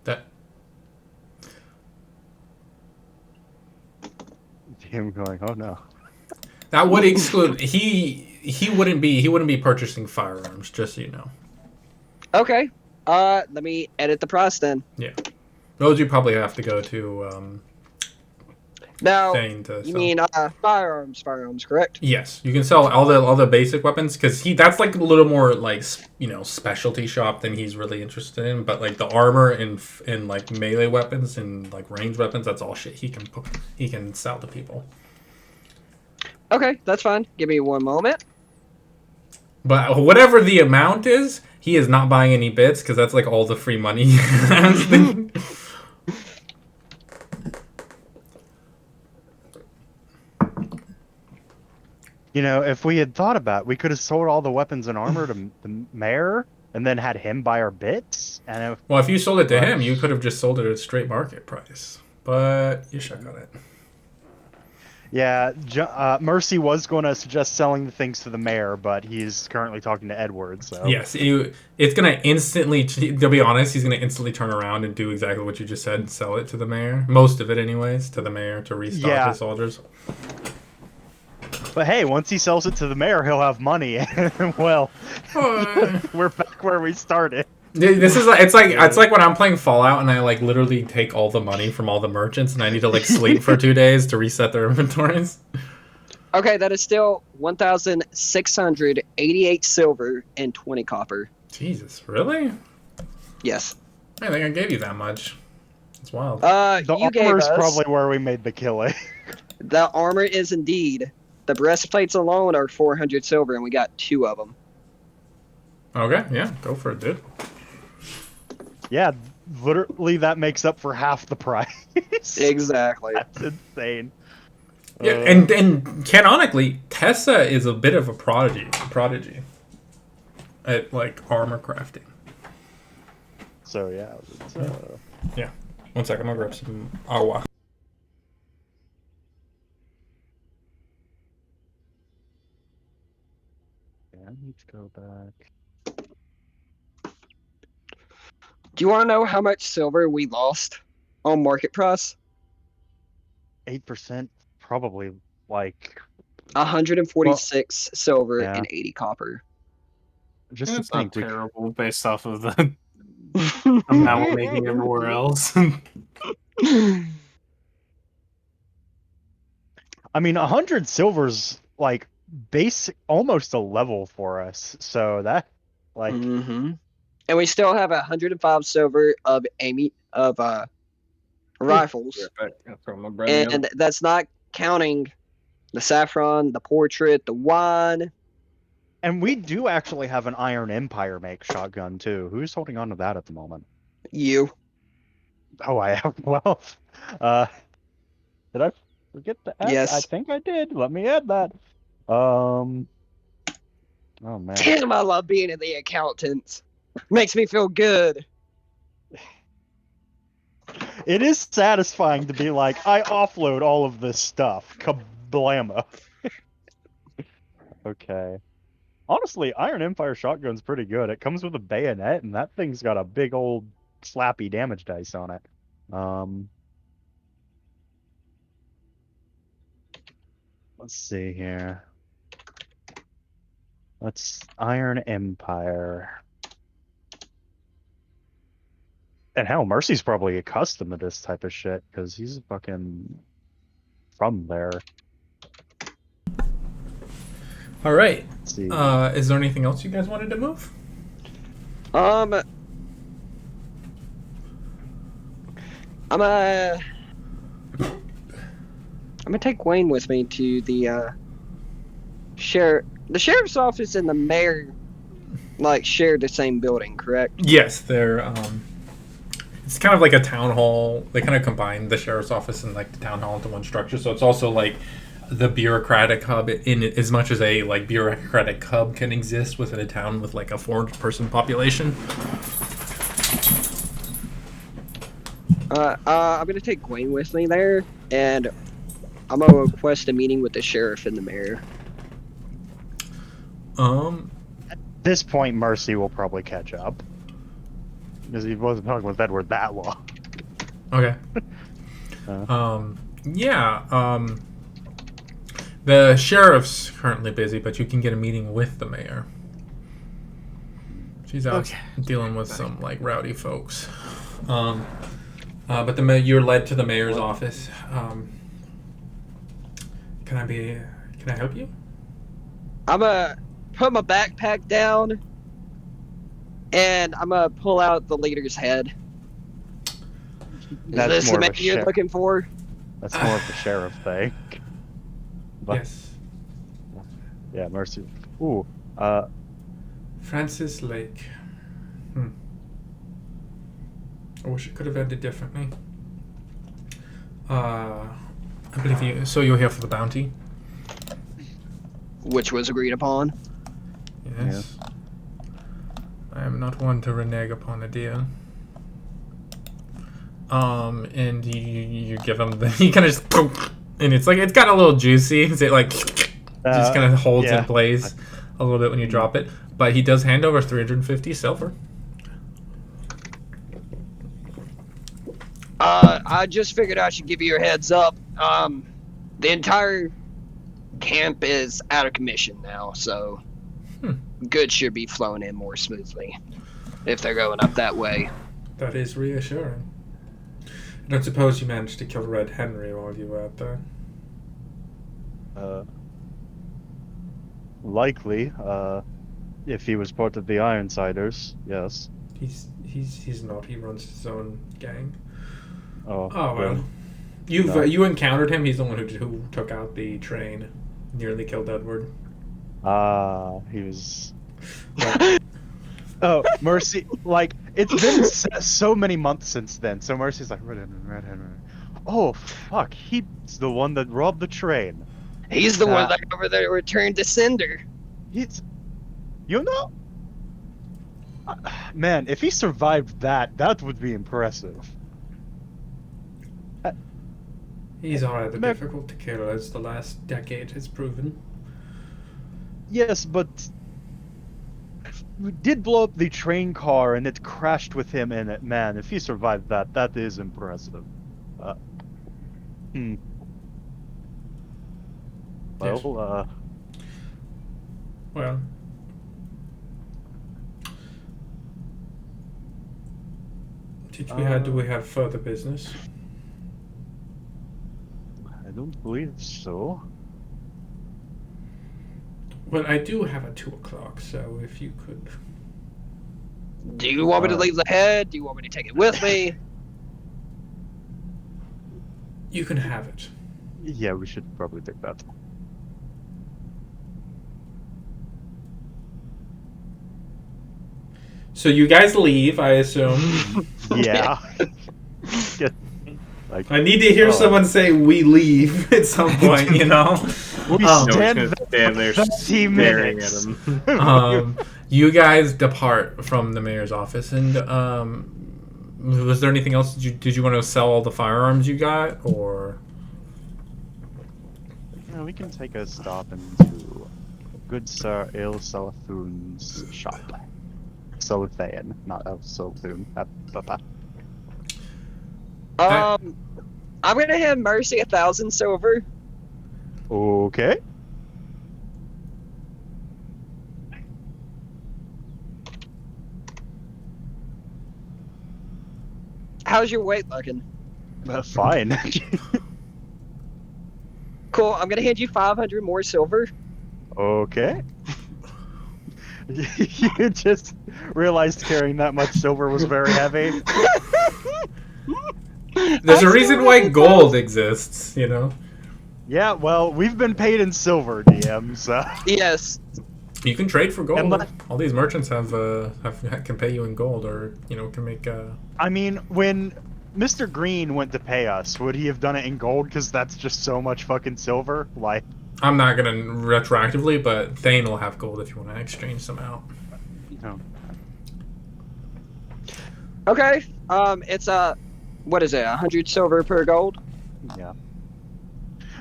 That. Him going, oh no. That would exclude he wouldn't be purchasing firearms, just so you know. Okay. Let me edit the price then. Yeah. Those you probably have to go to Now, thing to you sell. mean firearms, correct? Yes, you can sell all the basic weapons because that's like a little more like specialty shop than he's really interested in. But like the armor and like melee weapons and like range weapons, that's all shit he can sell to people. Okay, that's fine. Give me one moment. But whatever the amount is, he is not buying any bits because that's like all the free money he has. If we had thought about it, we could have sold all the weapons and armor to the mayor and then had him buy our bits. And if you sold it to him, you could have just sold it at straight market price. But you shook on it. Yeah, Mercy was going to suggest selling the things to the mayor, but he's currently talking to Edward, so... Yes, it's going to instantly... To be honest, he's going to instantly turn around and do exactly what you just said and sell it to the mayor. Most of it, anyways, to the mayor to restock his soldiers. But hey, once he sells it to the mayor, he'll have money, and well, we're back where we started. This is it's like when I'm playing Fallout and I like literally take all the money from all the merchants and I need to like sleep for 2 days to reset their inventories. Okay, that is still 1,688 silver and 20 copper. Jesus, really? Yes. I think I gave you that much. It's wild. The armor is probably where we made the killing. The armor is indeed. The breastplates alone are 400 silver, and we got 2 of them. Okay, yeah, go for it, dude. Yeah, literally that makes up for half the price. Exactly. That's insane. Yeah, and canonically, Tessa is a bit of a prodigy at like armor crafting. So yeah. Yeah. 1 second, I'm gonna grab some agua. I need to go back. Do you want to know how much silver we lost on market price? 8%, probably like 146 silver yeah. and 80 copper. Just It's to not think terrible based off of the amount we're making everywhere else. I mean, 100 silver's like basic, almost a level for us. So that, like, and we still have 105 silver of rifles, and that's not counting the saffron, the portrait, the wine. And we do actually have an Iron Empire make shotgun too. Who's holding on to that at the moment? You. Oh, I am. Well, did I forget to add? Yes. I think I did. Let me add that. Oh man. Damn, I love being in the accountants. Makes me feel good. It is satisfying to be like, I offload all of this stuff. Kablamo. Okay. Honestly, Iron Empire shotgun's pretty good. It comes with a bayonet, and that thing's got a big old slappy damage dice on it. Let's see here. Let's Iron Empire. And hell, Mercy's probably accustomed to this type of shit because he's fucking from there. All right. Let's see. Is there anything else you guys wanted to move? I'm gonna take Wayne with me to the the sheriff's office and the mayor share the same building, correct? Yes, they're it's kind of like a town hall. They kind of combine the sheriff's office and like the town hall into one structure. So it's also like the bureaucratic hub in as much as a like bureaucratic hub can exist within a town with like a 400-person population. I'm gonna take Wayne with me there, and I'm gonna request a meeting with the sheriff and the mayor. At this point, Mercy will probably catch up because he wasn't talking with Edward that long. Okay. The sheriff's currently busy, but you can get a meeting with the mayor. She's out dealing with some like rowdy folks. But you're led to the mayor's office. Can I help you? I'm gonna put my backpack down, and I'm gonna pull out the leader's head. Is this the man you're looking for? That's more of the sheriff thing. But, yes. Yeah, Mercy. Ooh. Francis Lake. I wish it could have ended differently. I believe you. So you're here for the bounty? Which was agreed upon. Yes. Yeah. I am not one to renege upon a deal. And you give him the. You kind of just. And it's like, it's got a little juicy. It like just kind of holds in place a little bit when you drop it. But he does hand over 350 silver. I just figured I should give you a heads up. The entire camp is out of commission now, so goods should be flowing in more smoothly if they're going up that way. That is reassuring. I don't suppose you managed to kill Red Henry while you were out there? Likely. If he was part of the Ironsiders, yes. He's not. He runs his own gang. Oh well. You encountered him. He's the one who took out the train, nearly killed Edward. He was. Oh, Mercy! Like it's been so many months since then. So Mercy's like Red Henry. Oh fuck! He's the one that robbed the train. He's the one that over there returned to Cinder. Man, if he survived that would be impressive. He's rather difficult to kill, as the last decade has proven. Yes, but we did blow up the train car and it crashed with him in it. Man, if he survived that is impressive. Well, Well. Do we have further business? I don't believe so. Well, I do have a 2 o'clock, so if you could... Do you want me to leave the head? Do you want me to take it with me? You can have it. Yeah, we should probably take that. So you guys leave, I assume. Yeah. I need to hear someone say "we leave" at some point, you know. We stand there 30 staring minutes. at him. You guys depart from the mayor's office, and was there anything else? Did you want to sell all the firearms you got, or? Yeah, we can take a stop into Good Sir Il Salathun's shop. Salathan, not El Salathun. I'm gonna hand Mercy 1,000 silver. Okay. How's your weight looking? Fine. Cool. I'm gonna hand you 500 more silver. Okay. You just realized carrying that much silver was very heavy. There's a reason why gold exists, you know? Yeah, well, we've been paid in silver, DM, so... Yes. You can trade for gold. And All these merchants can pay you in gold, or can make. I mean, when Mr. Green went to pay us, would he have done it in gold? Because that's just so much fucking silver. Like, I'm not gonna retroactively, but Thane will have gold if you want to exchange some out. no. Okay. It's what is it? 100 silver per gold. Yeah.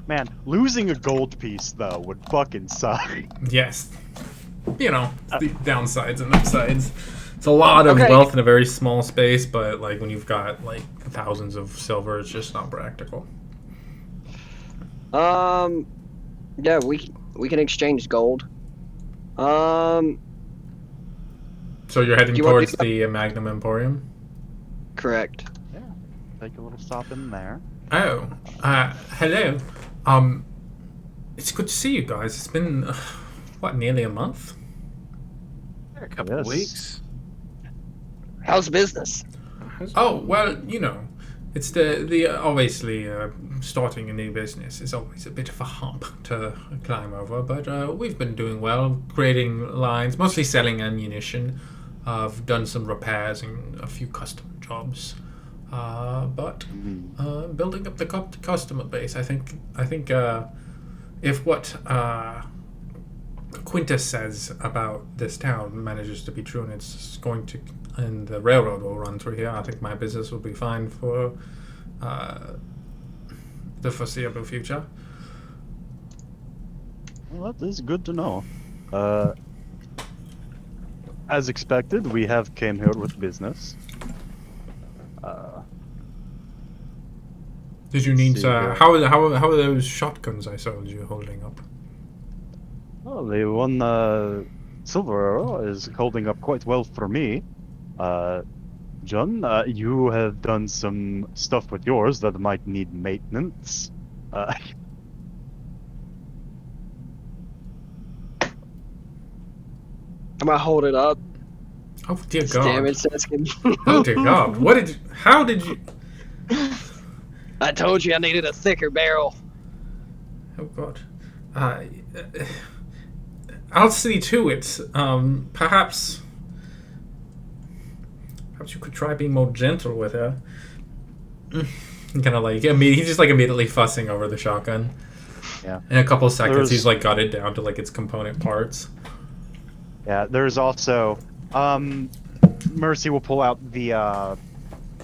Man, losing a gold piece though would fucking suck. Yes. The downsides and upsides. It's a lot of Okay. wealth in a very small space, but like when you've got like thousands of silver, it's just not practical. Yeah, we can exchange gold. So you're heading Do you want towards to- the Magnum Emporium? Correct. Yeah. Take a little stop in there. Oh, hello. It's good to see you guys. It's been nearly a month? A couple Yes. weeks. How's business? Oh, well, it's the obviously starting a new business is always a bit of a hump to climb over, but we've been doing well, creating lines, mostly selling ammunition. I've done some repairs and a few custom jobs, but building up the customer base. I think if what Quintus says about this town manages to be true, and it's going to, and the railroad will run through here, I think my business will be fine for the foreseeable future. Well, that is good to know. As expected, we have came here with business. Did you need See, how are those shotguns I sold you holding up? Oh, the one silver arrow is holding up quite well for me. John, you have done some stuff with yours that might need maintenance. I'm gonna hold it up. Oh dear It's God! damage Seskin. Oh dear God! How did you? I told you I needed a thicker barrel. Oh God! I'll see to it. Perhaps you could try being more gentle with her. Kind of like he's just like immediately fussing over the shotgun. Yeah. In a couple of seconds, There's- he's like got it down to like its component parts. Yeah, there's also Mercy will pull out the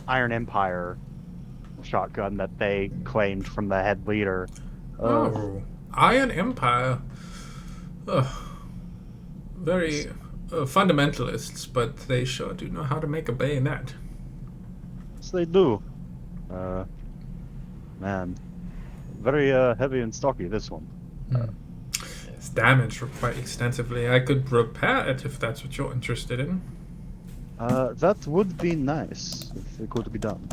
Iron Empire shotgun that they claimed from the head leader. Oh, Iron Empire. Very fundamentalists, but they sure do know how to make a bayonet. Yes, they do. Man, very heavy and stocky, this one. It's damaged quite extensively. I could repair it if that's what you're interested in. That would be nice if it could be done.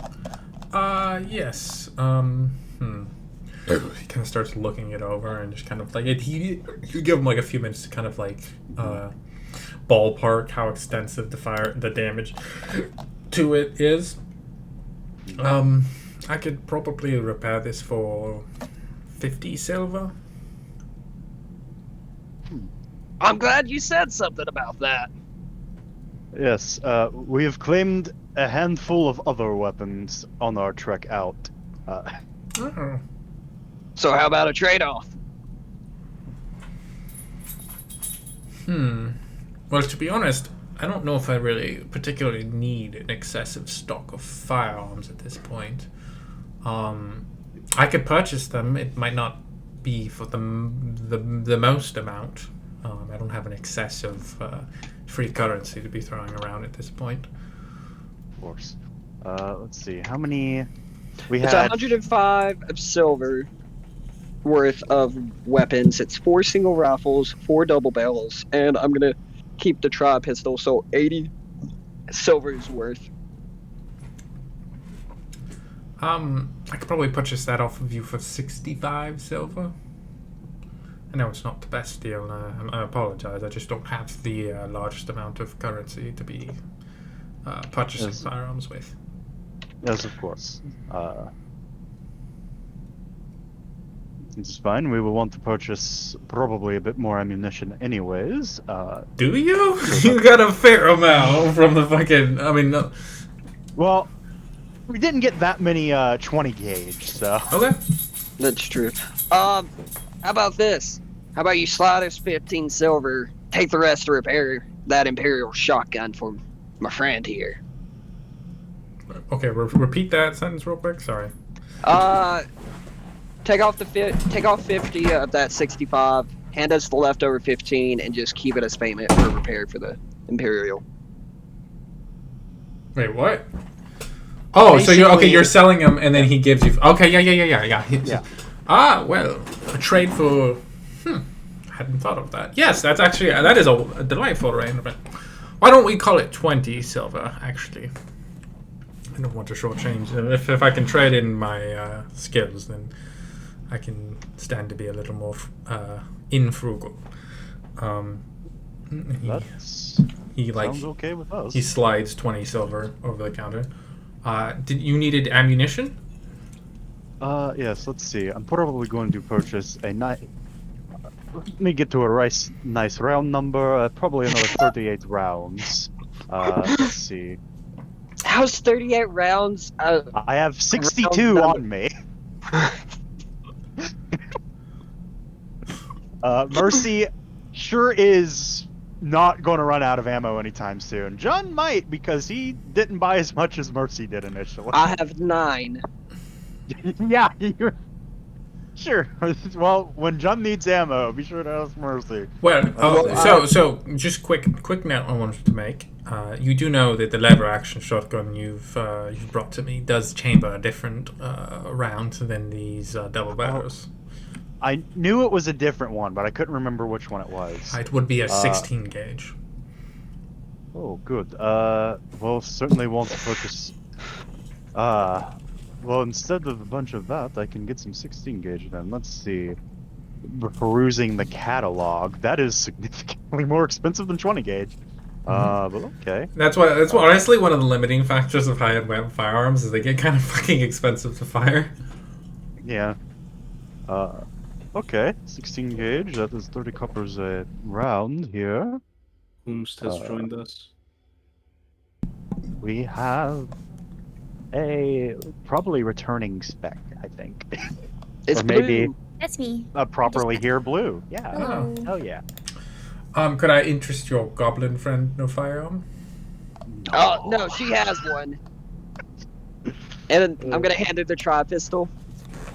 Yes. He kind of starts looking it over and just kind of like you give him like a few minutes to kind of like ballpark how extensive the damage to it is. I could probably repair this for 50 silver. I'm glad you said something about that. Yes, we have claimed a handful of other weapons on our trek out. Oh. So how about a trade-off? Well, to be honest, I don't know if I really particularly need an excessive stock of firearms at this point. I could purchase them. It might not be for the most amount. I don't have an excess of free currency to be throwing around at this point. Of course. Let's see. How many? We It's had 105 of silver worth of weapons. It's 4 single rifles, 4 double barrels, and I'm gonna keep the tri pistol, so 80 silver's worth. I could probably purchase that off of you for 65 silver. I know it's not the best deal, and I apologize. I just don't have the largest amount of currency to be purchasing firearms with. yes, of course. It's fine. We will want to purchase probably a bit more ammunition, anyways. Do you? You got a fair amount from the fucking. I mean, no. Well, we didn't get that many 20 gauge, so. Okay. That's true. How about this? How about you slide us 15 silver, take the rest to repair that Imperial shotgun for my friend here. Okay, repeat that sentence real quick. Sorry. Take off 50 of that 65, hand us the leftover 15, and just keep it as payment for repair for the Imperial. Wait, what? Oh, so Basically- you're selling him, and then he gives you. Okay, yeah. Yeah. Well, a trade for. I hadn't thought of that. Yes, that is a delightful arrangement. Why don't we call it 20 silver? Actually, I don't want to shortchange. If I can trade in my skills, then I can stand to be a little more infrugal. He Sounds okay with us. he slides 20 silver over the counter. Did you needed ammunition? Yes, let's see. I'm probably going to purchase a let me get to a nice round number. Probably another 38 rounds. Let's see. How's 38 rounds? I have 62 on me. Mercy sure is not going to run out of ammo anytime soon. John might, because he didn't buy as much as Mercy did initially. I have 9. Yeah, sure. Well, when John needs ammo, be sure to ask Mercy. Well, so just quick note I wanted to make. You do know that the lever action shotgun you've brought to me does chamber a different round than these double barrels. I knew it was a different one, but I couldn't remember which one it was. It would be a 16 gauge. Oh, good. Well, certainly won't focus. Well, instead of a bunch of that, I can get some 16 gauge then. Let's see. Perusing the catalog, that is significantly more expensive than 20 gauge. But okay. That's honestly one of the limiting factors of high-end web firearms is they get kind of fucking expensive to fire. Yeah. Okay. 16 gauge. That is 30 coppers a round here. Whomst has joined us. We have a probably returning spec, I think. It's or maybe blue. That's me. a properly here blue. Yeah. Oh. Oh yeah. Could I interest your goblin friend no firearm? Oh, no, she has one. And I'm gonna hand her the tri-pistol.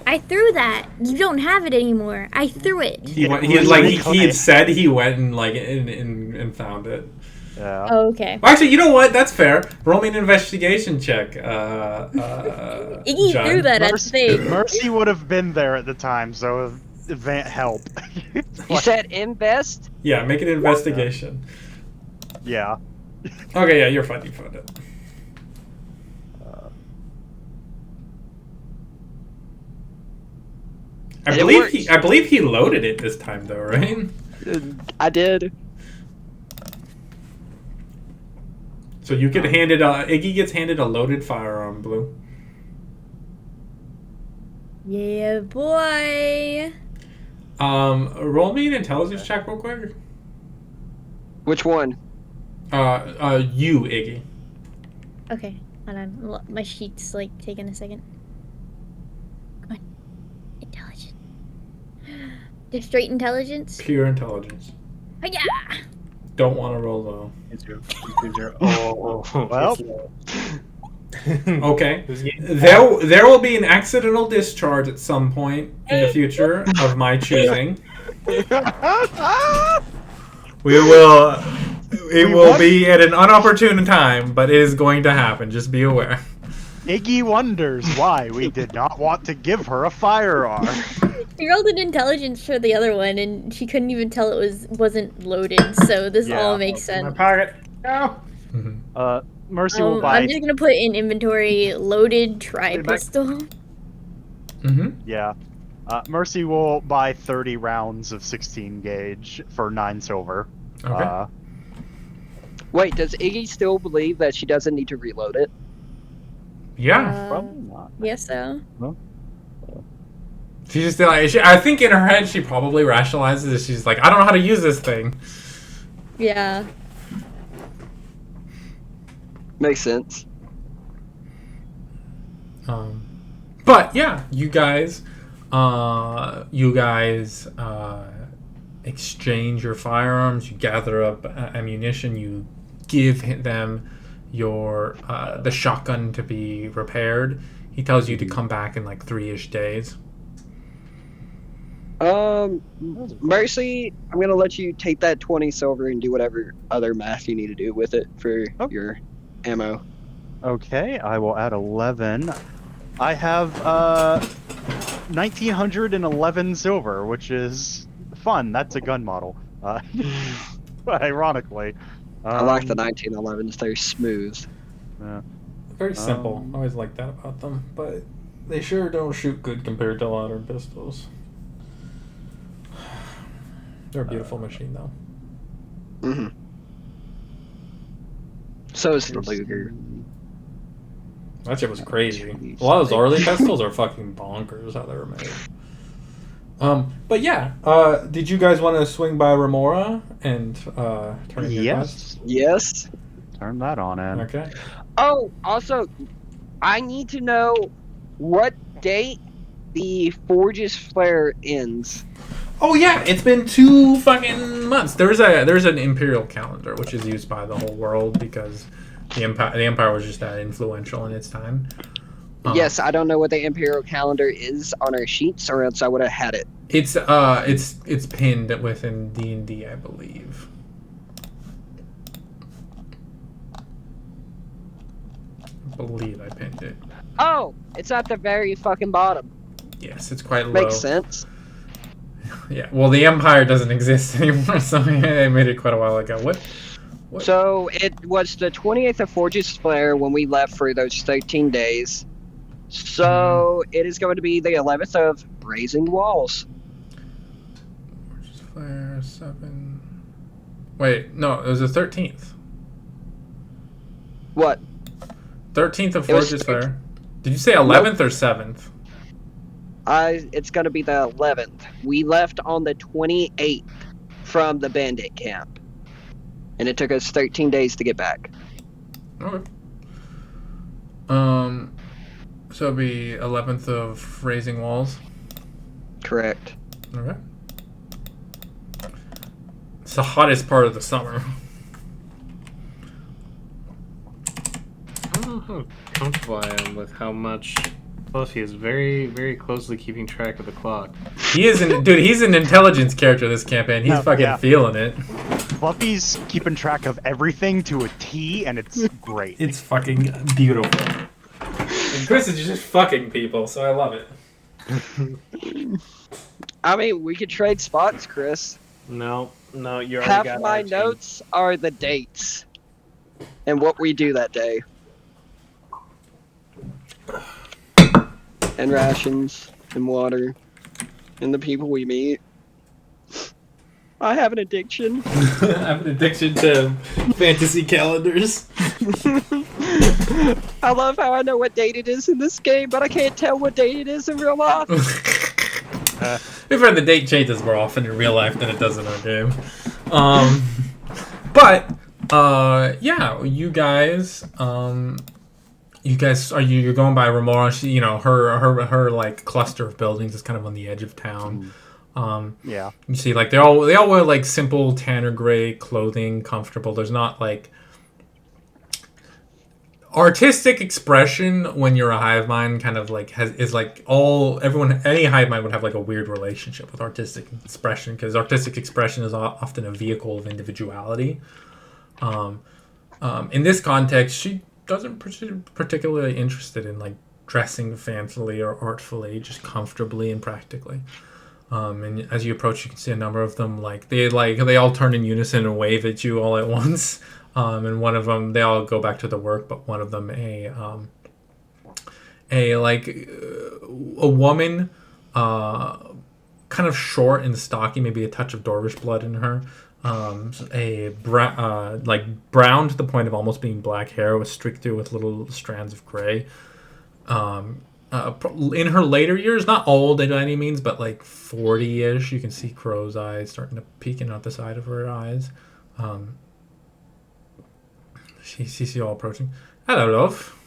I threw that. You don't have it anymore. I threw it. He had said he went and and found it. Yeah. Oh, okay. Well, actually, you know what? That's fair. Roll me an investigation check. Iggy John. threw that at the thing. Mercy would have been there at the time, so event help. You said invest? Yeah, make an investigation. Yeah. Okay, yeah, you're fine. You found it. And it works. I believe he loaded it this time, though, right? I did. So you get handed Iggy gets handed a loaded firearm, Blue. Yeah, boy. Roll me an intelligence check real quick. Which one? You, Iggy. Okay, hold on. My sheet's like taking a second. Come on. Intelligence. Just straight intelligence? Pure intelligence. Oh, yeah! Don't want to roll low. Well. Okay. There will be an accidental discharge at some point in the future of my choosing. We will. It will be at an unopportune time, but it is going to happen. Just be aware. Iggy wonders why we did not want to give her a firearm. We rolled an intelligence for the other one, and she couldn't even tell it wasn't loaded. So this all makes In my sense. pocket. No. Mercy will buy. I'm just gonna put in inventory loaded back. pistol. Yeah. Mercy will buy 30 rounds of 16 gauge for 9 silver. Okay. Wait, does Iggy still believe that she doesn't need to reload it? Yeah. Probably not. Yes, so. She's just like, I think in her head she probably rationalizes it. She's like, I don't know how to use this thing. Yeah. Makes sense. But yeah, you guys exchange your firearms. You gather up ammunition. You give them your the shotgun to be repaired. He tells you to come back in like 3-ish days. Mercy, I'm gonna let you take that 20 silver and do whatever other math you need to do with it for your ammo. Okay, I will add 11. I have 1911 silver, which is fun. That's a gun model. Ironically. I like the 1911s. They're smooth. Very simple. I always like that about them, but they sure don't shoot good compared to modern pistols. They're a beautiful machine, though. Mm-hmm. So is the Luger. That shit was crazy. A lot of those early pistols are fucking bonkers how they were made. But yeah, did you guys want to swing by Remora and turn in your quest? Yes. Turn that on in. Okay. Oh, also, I need to know what date the Forge's Flare ends. Oh yeah, it's been 2 fucking months. There's an imperial calendar which is used by the whole world because the empire was just that influential in its time. Yes, I don't know what the imperial calendar is on our sheets, or else I would have had it. It's pinned within D&D, I believe. I believe I pinned it. Oh, it's at the very fucking bottom. Yes, it's quite low. Makes sense. Yeah, well, the Empire doesn't exist anymore, so I made it quite a while ago. What? So, it was the 28th of Forge's Flare when we left for those 13 days. So, it is going to be the 11th of Raising Walls. Forge's Flare, 7... Wait, no, it was the 13th. What? 13th of Forge's Flare. Did you say 11th or 7th? It's going to be the 11th. We left on the 28th from the bandit camp. And it took us 13 days to get back. Okay. So it'll be 11th of Raising Walls? Correct. Okay. It's the hottest part of the summer. I don't know how comfortable I am with how much Fluffy is very, very closely keeping track of the clock. He's an intelligence character this campaign. He's fucking feeling it. Fluffy's keeping track of everything to a T, and it's great. It's fucking beautiful. And Chris is just fucking people, so I love it. I mean, we could trade spots, Chris. No, you already Half got my Archie. notes are the dates and what we do that day. And rations, and water, and the people we meet. I have an addiction. I have an addiction to fantasy calendars. I love how I know what date it is in this game, but I can't tell what date it is in real life. We've heard the date changes more often in real life than it does in our game. But yeah, you guys you're going by Remora. She, her like cluster of buildings is kind of on the edge of town. Yeah. You see, like they all wear like simple tanner gray clothing, comfortable. There's not like artistic expression when you're a hive mind kind of like any hive mind would have like a weird relationship with artistic expression, because artistic expression is often a vehicle of individuality. In this context, she doesn't particularly interested in like dressing fancily or artfully, just comfortably and practically. And as you approach, you can see a number of them. They all turn in unison and wave at you all at once. And one of them, they all go back to the work, but one of them, a woman, kind of short and stocky, maybe a touch of Dorish blood in her. Brown to the point of almost being black hair, was streaked through with little strands of gray. In her later years, not old by any means, but like 40-ish. You can see crow's eyes starting to peek in out the side of her eyes. She sees you all approaching. Hello, love.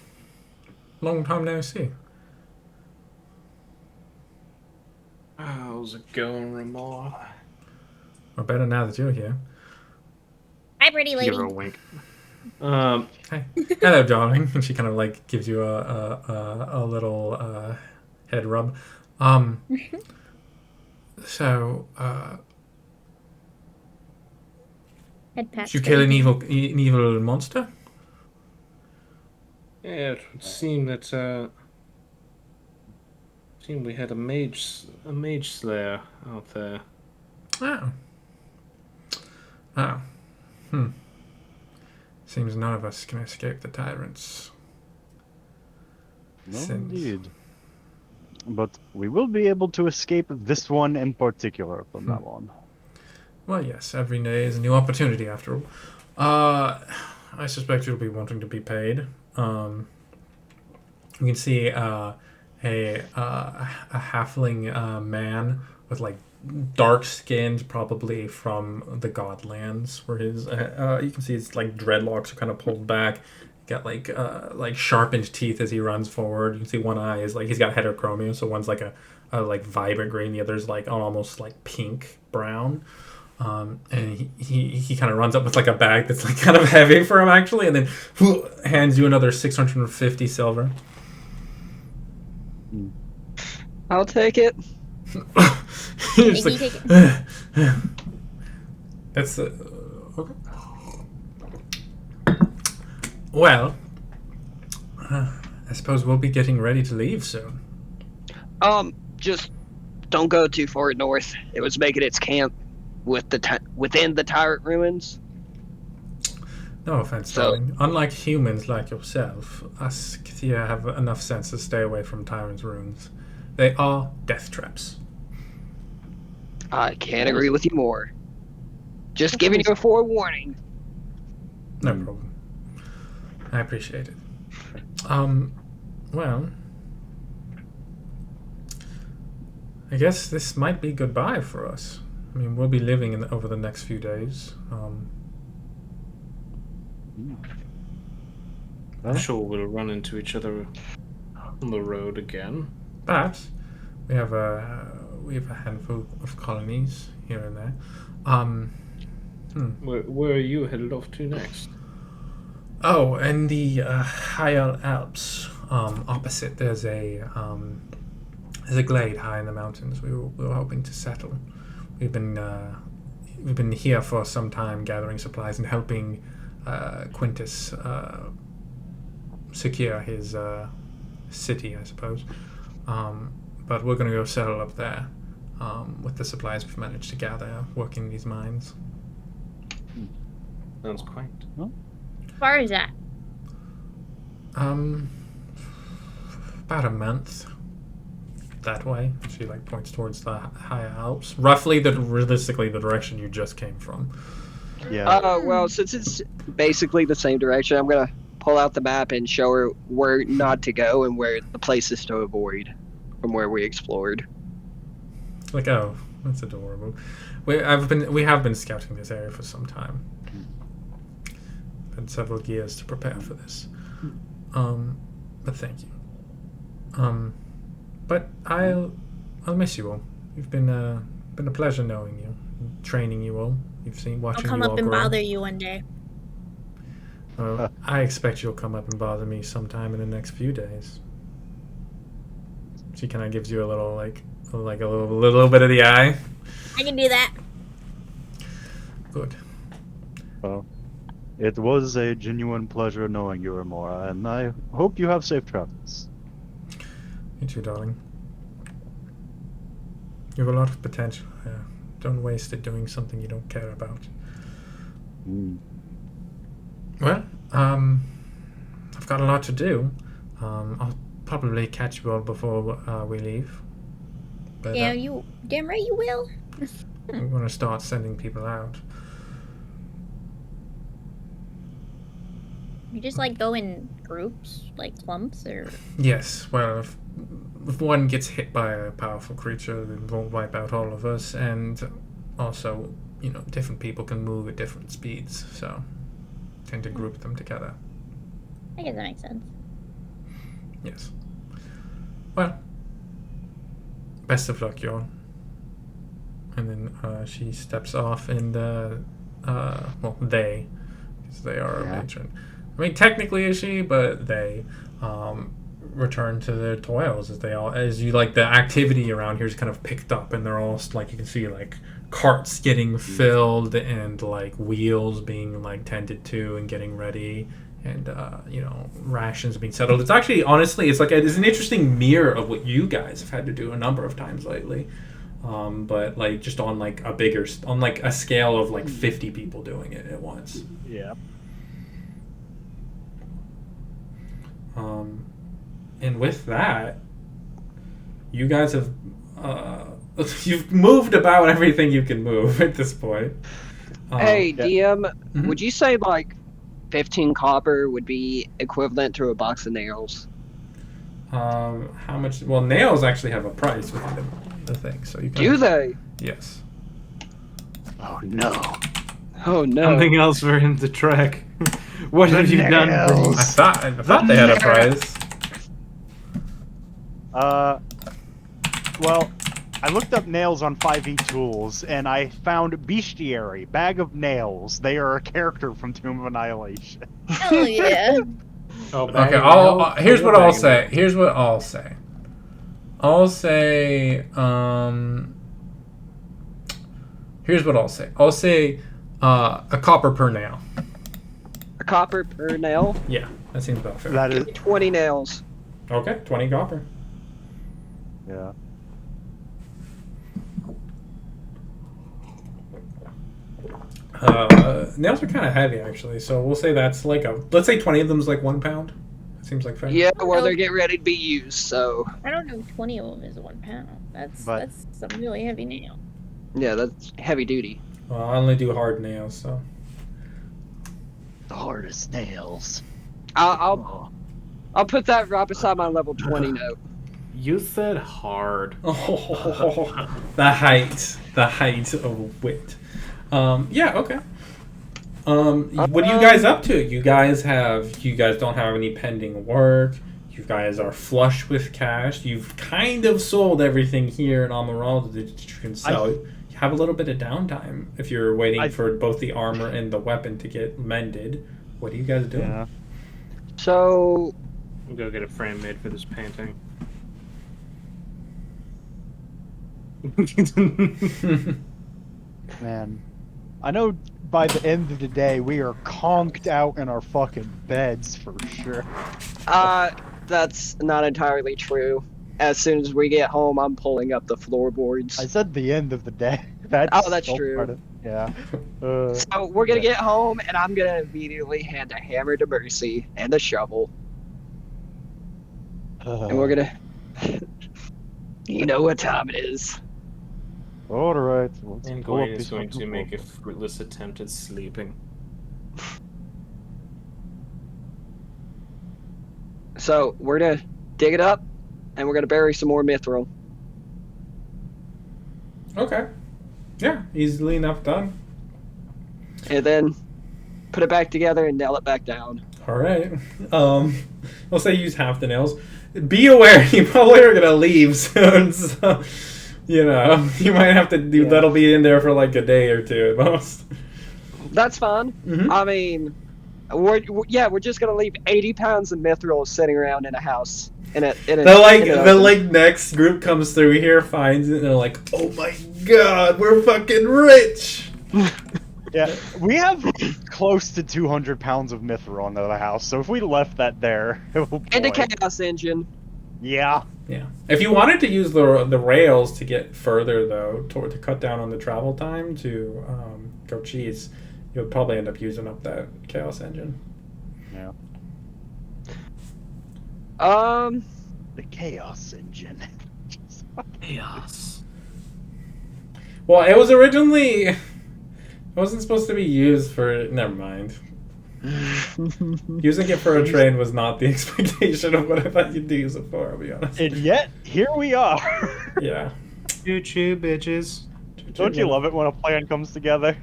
Long time no see. How's it going, Ramar? Or better now that you're here. Hi, pretty lady. Give her a wink. Hey. Hello, darling. And she kind of like gives you a little head rub. So, Head pat. did you kill an evil monster? Yeah, it would seem that we had a mage slayer out there. Oh. Seems none of us can escape the tyrants. No, Sins. indeed. But we will be able to escape this one in particular from now on. Well, yes, every day is a new opportunity after all. I suspect you'll be wanting to be paid. You can see a halfling man with like dark skinned, probably from the Godlands, where his you can see his like dreadlocks are kind of pulled back. Got like sharpened teeth as he runs forward. You can see one eye is like he's got heterochromia, so one's like a like vibrant green, the other's like almost like pink brown. And he kind of runs up with like a bag that's like kind of heavy for him actually, and then hands you another 650 silver. I'll take it. Just like, Take it. that's the okay. Well, I suppose we'll be getting ready to leave soon. Just don't go too far north. It was making its camp within the tyrant ruins. No offense, darling. Unlike humans like yourself, us Kithia have enough sense to stay away from tyrants' ruins. They are death traps. I can't agree with you more. Just giving you a forewarning. No problem. I appreciate it. Well, I guess this might be goodbye for us. I mean, we'll be living over the next few days. I'm sure we'll run into each other on the road again. Perhaps we have a handful of colonies here and there. Where are you headed off to next? Oh, in the higher Alps, opposite there's a glade high in the mountains. We were hoping to settle. We've been here for some time, gathering supplies and helping Quintus secure his city, I suppose. But we're going to go settle up there with the supplies we've managed to gather working these mines. Sounds quaint. How far is that? About a month that way. She like points towards the higher Alps, roughly realistically the direction you just came from. Yeah. Well, since it's basically the same direction, I'm gonna pull out the map and show her where not to go and where the places to avoid from where we explored. Like, oh, that's adorable. We have been scouting this area for some time. Been several years to prepare for this. But thank you. But I'll miss you all. You've been a pleasure knowing you, training you all. Watching I'll come you up all and grow. bother you one day. Well, I expect you'll come up and bother me sometime in the next few days. She kind of gives you a little, like a little bit of the eye. I can do that. Good. Well, it was a genuine pleasure knowing you, Amora, and I hope you have safe travels. You too, darling. You have a lot of potential. Don't waste it doing something you don't care about. Well, I've got a lot to do. I'll probably catch you all before we leave. But, Yeah, you damn right you will. I'm going to start sending people out. You just like go in groups, like clumps, or Yes, well, if one gets hit by a powerful creature, it won't wipe out all of us, and also, different people can move at different speeds, so tend to group them together. I guess that makes sense. Yes. Well, best of luck, y'all. And then she steps off, and they, because they are a matron. I mean, technically is she, but they return to their toils as you like the activity around here is kind of picked up, and they're all like you can see like carts getting filled and like wheels being like tended to and getting ready, and rations being settled. It's actually honestly it's an interesting mirror of what you guys have had to do a number of times lately, but like just on like a scale of like 50 people doing it at once. Yeah. And with that, you guys have you've moved about everything you can move at this point. Hey, DM, Mhm. would you say like 15 copper would be equivalent to a box of nails? How much? Well, nails actually have a price within the thing, so you can. Do they? Yes. Oh no. Oh no. Something else for him to track. What have you done? nails. I thought they had a price. Well, I looked up nails on 5e Tools, and I found Bestiary, Bag of Nails. They are a character from Tomb of Annihilation. Hell yeah. Oh, Okay, here's what I'll say. Here's what I'll say. Here's what I'll say. I'll say a copper per nail. A copper per nail? Yeah, that seems about fair. That is, 20 nails. Okay, 20 copper. yeah. Nails are kind of heavy, actually, so we'll say that's like let's say 20 of them is like 1 pound. That seems like fair. Yeah, well, they're getting ready to be used, so. I don't know if 20 of them is 1 pound. That's some really heavy nail. Yeah, that's heavy duty. Well, I only do hard nails, so. The hardest nails. I'll put that right beside my level 20 note. You said hard. Oh, the height of wit. Yeah, okay. What are you guys up to? You guys don't have any pending work. You guys are flush with cash. You've kind of sold everything here in Amaraldo that you can sell. You have a little bit of downtime if you're waiting for both the armor and the weapon to get mended. What are you guys doing? Yeah. So, We'll go get a frame made for this painting. Man. I know by the end of the day, we are conked out in our fucking beds for sure. that's not entirely true. As soon as we get home, I'm pulling up the floorboards. I said the end of the day. That's That's true. part of- yeah. So we're gonna get home, and I'm gonna immediately hand a hammer to Mercy and a shovel, and we're gonna. You know what time it is. All right. And Gwen is going to make a fruitless attempt at sleeping. So we're gonna dig it up, and we're gonna bury some more mithril. Okay. Yeah, easily enough done. And then put it back together and nail it back down. All right. I'll say use half the nails. Be aware, you probably are gonna leave soon, so you might have to do. That'll be in there for like a day or two at most. That's fine. Mhm. I mean, We're just gonna leave 80 pounds of mithril sitting around in a house. The next group comes through here, finds it, and they're like, "Oh my god, we're fucking rich!" Yeah, we have close to 200 pounds of mithril under the house, so if we left that there, oh boy. And a chaos engine. Yeah. Yeah. If you wanted to use the rails to get further, though, to cut down on the travel time to go cheese, you would probably end up using up that chaos engine. Yeah. The chaos engine. Chaos. Well, it was originally... It wasn't supposed to be used for... Never mind. Using it for a train was not the expectation of what I thought you'd use it for, I'll be honest. And yet, here we are. Yeah. Choo-choo, bitches. Don't you love it when a plan comes together?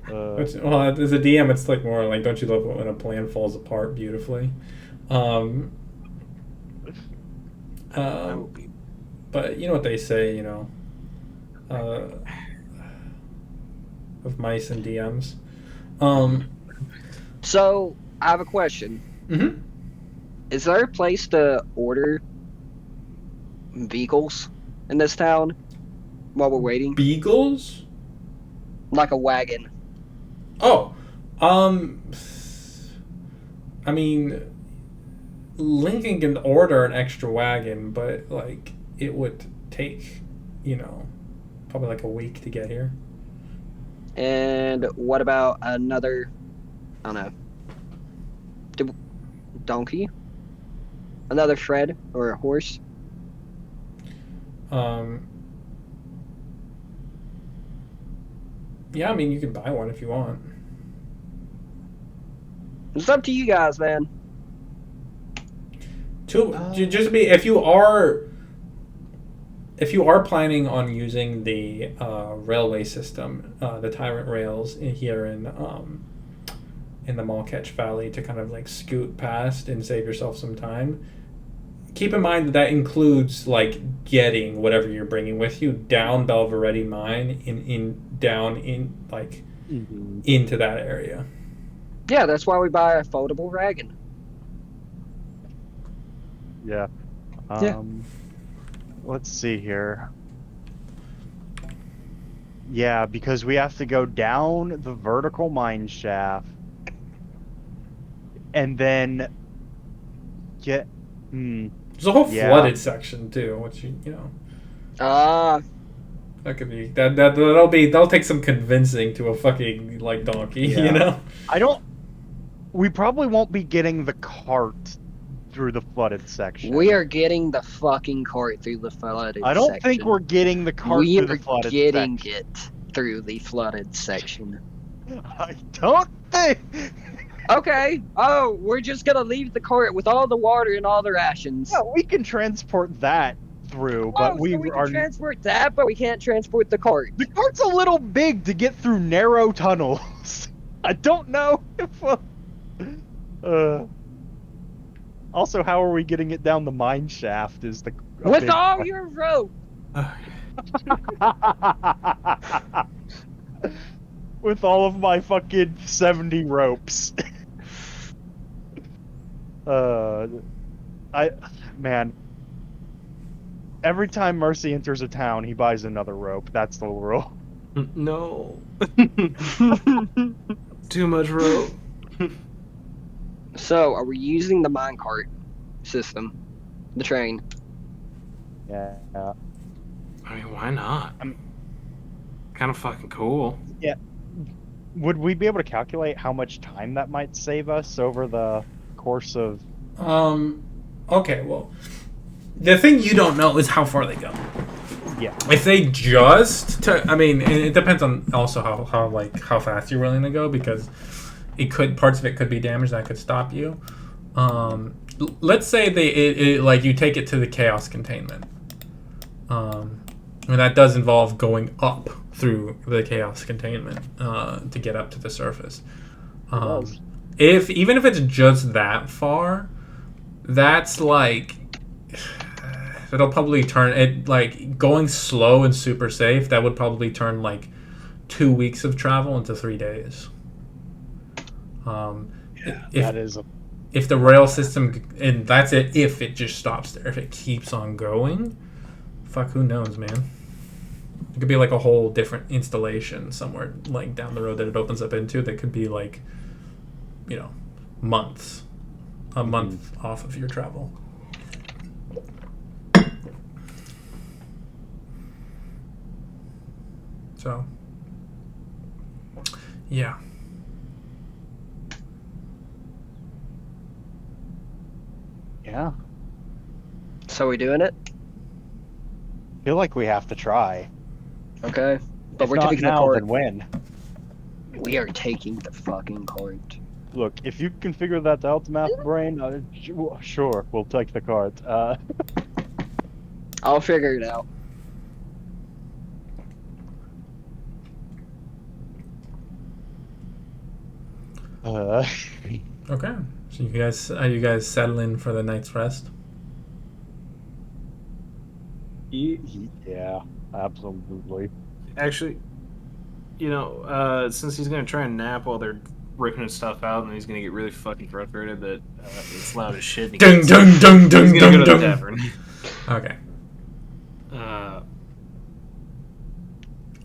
Well, as a DM, it's like more like, don't you love it when a plan falls apart beautifully? But you know what they say, you know, of mice and DMs. So, I have a question. Mm-hmm. Is there a place to order vehicles in this town while we're waiting? Beagles? Like a wagon. Oh, I mean, Lincoln can order an extra wagon, but like it would take, you know, probably like a week to get here. And what about another, I don't know, donkey? Another Fred or a horse? Yeah, I mean, you can buy one if you want. It's up to you guys, man. Just be if you are planning on using the railway system, the Tyrant rails here in the Malketch Valley to kind of like scoot past and save yourself some time, keep in mind that includes like getting whatever you're bringing with you down Belveretti Mine into that area. Yeah, that's why we buy a foldable wagon. Yeah. Let's see here. Yeah, because we have to go down the vertical mine shaft and then get... There's a whole flooded section too, which you know. That could be that'll take some convincing to a fucking like donkey, you know. We probably won't be getting the cart through the flooded section. We are getting the fucking cart through the flooded section. I don't think we're getting the cart through the flooded section. We are getting it through the flooded section. I don't think... Okay. Oh, we're just gonna leave the cart with all the water and all the rations. Yeah, we can transport that through, but we can transport that, but we can't transport the cart. The cart's a little big to get through narrow tunnels. I don't know if... Also, how are we getting it down the mine shaft is the... With all your rope! With all of my fucking 70 ropes. Man. Every time Mercy enters a town, he buys another rope. That's the rule. No. Too much rope. So, are we using the minecart system? The train? Yeah. I mean, why not? Kind of fucking cool. Yeah. Would we be able to calculate how much time that might save us over the course of... Okay, well... The thing you don't know is how far they go. Yeah. If they just... I mean, it depends on also how fast you're willing to go, because... parts of it could be damaged that could stop you. Let's say like you take it to the chaos containment. And that does involve going up through the chaos containment to get up to the surface. Even if it's just that far, that's like it'll probably turn it like going slow and super safe. That would probably turn like 2 weeks of travel into 3 days. That is a if the rail system, and that's it, if it just stops there, if it keeps on going, fuck, who knows, man. It could be like a whole different installation somewhere like down the road that it opens up into that could be like, you know, months, a month off of your travel. So, yeah. yeah. So we doing it? Feel like we have to try. Okay. But If we're not taking the now, court. then when? We are taking the fucking court. Look, if you can figure that out, math brain, sure, we'll take the cart. I'll figure it out. Okay. So are you guys settling for the night's rest? Yeah, absolutely. Actually, you know, since he's gonna try and nap while they're ripping his stuff out, and he's gonna get really fucking frustrated that it's loud as shit. Dung dung dung dung He's gonna dung go to the dung. tavern. Okay.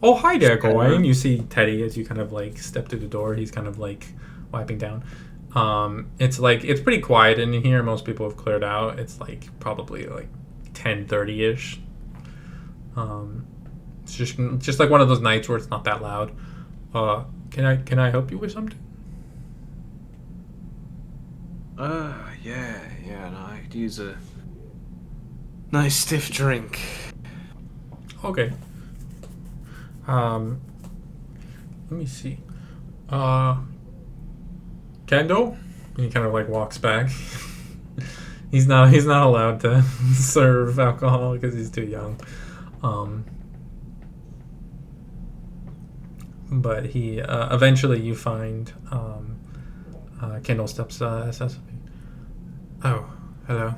Oh, hi there, Gawain. You see Teddy as you kind of like step through the door. He's kind of like wiping down. It's pretty quiet in here. Most people have cleared out. It's like probably like 10:30ish. It's just like one of those nights where it's not that loud. Can I help you with something? Yeah, no, I could use a nice stiff drink. Okay. Let me see. Kendo? He kind of like walks back. he's not allowed to serve alcohol because he's too young. But he eventually you find Kendall steps says, "Oh, hello.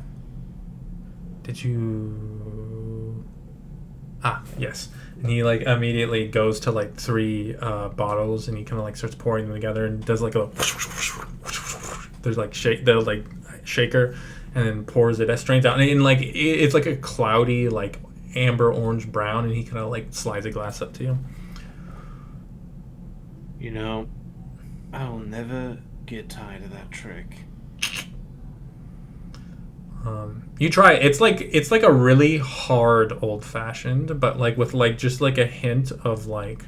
Did you?" Ah, yes. And he like immediately goes to like 3 bottles, and he kind of like starts pouring them together and does like a. There's like shaker, and then pours it. That strains out, and like it's like a cloudy like amber orange brown, and he kind of like slides a glass up to you. You know, I'll never get tired of that trick. You try it. It's like a really hard old fashioned, but like with like just like a hint of like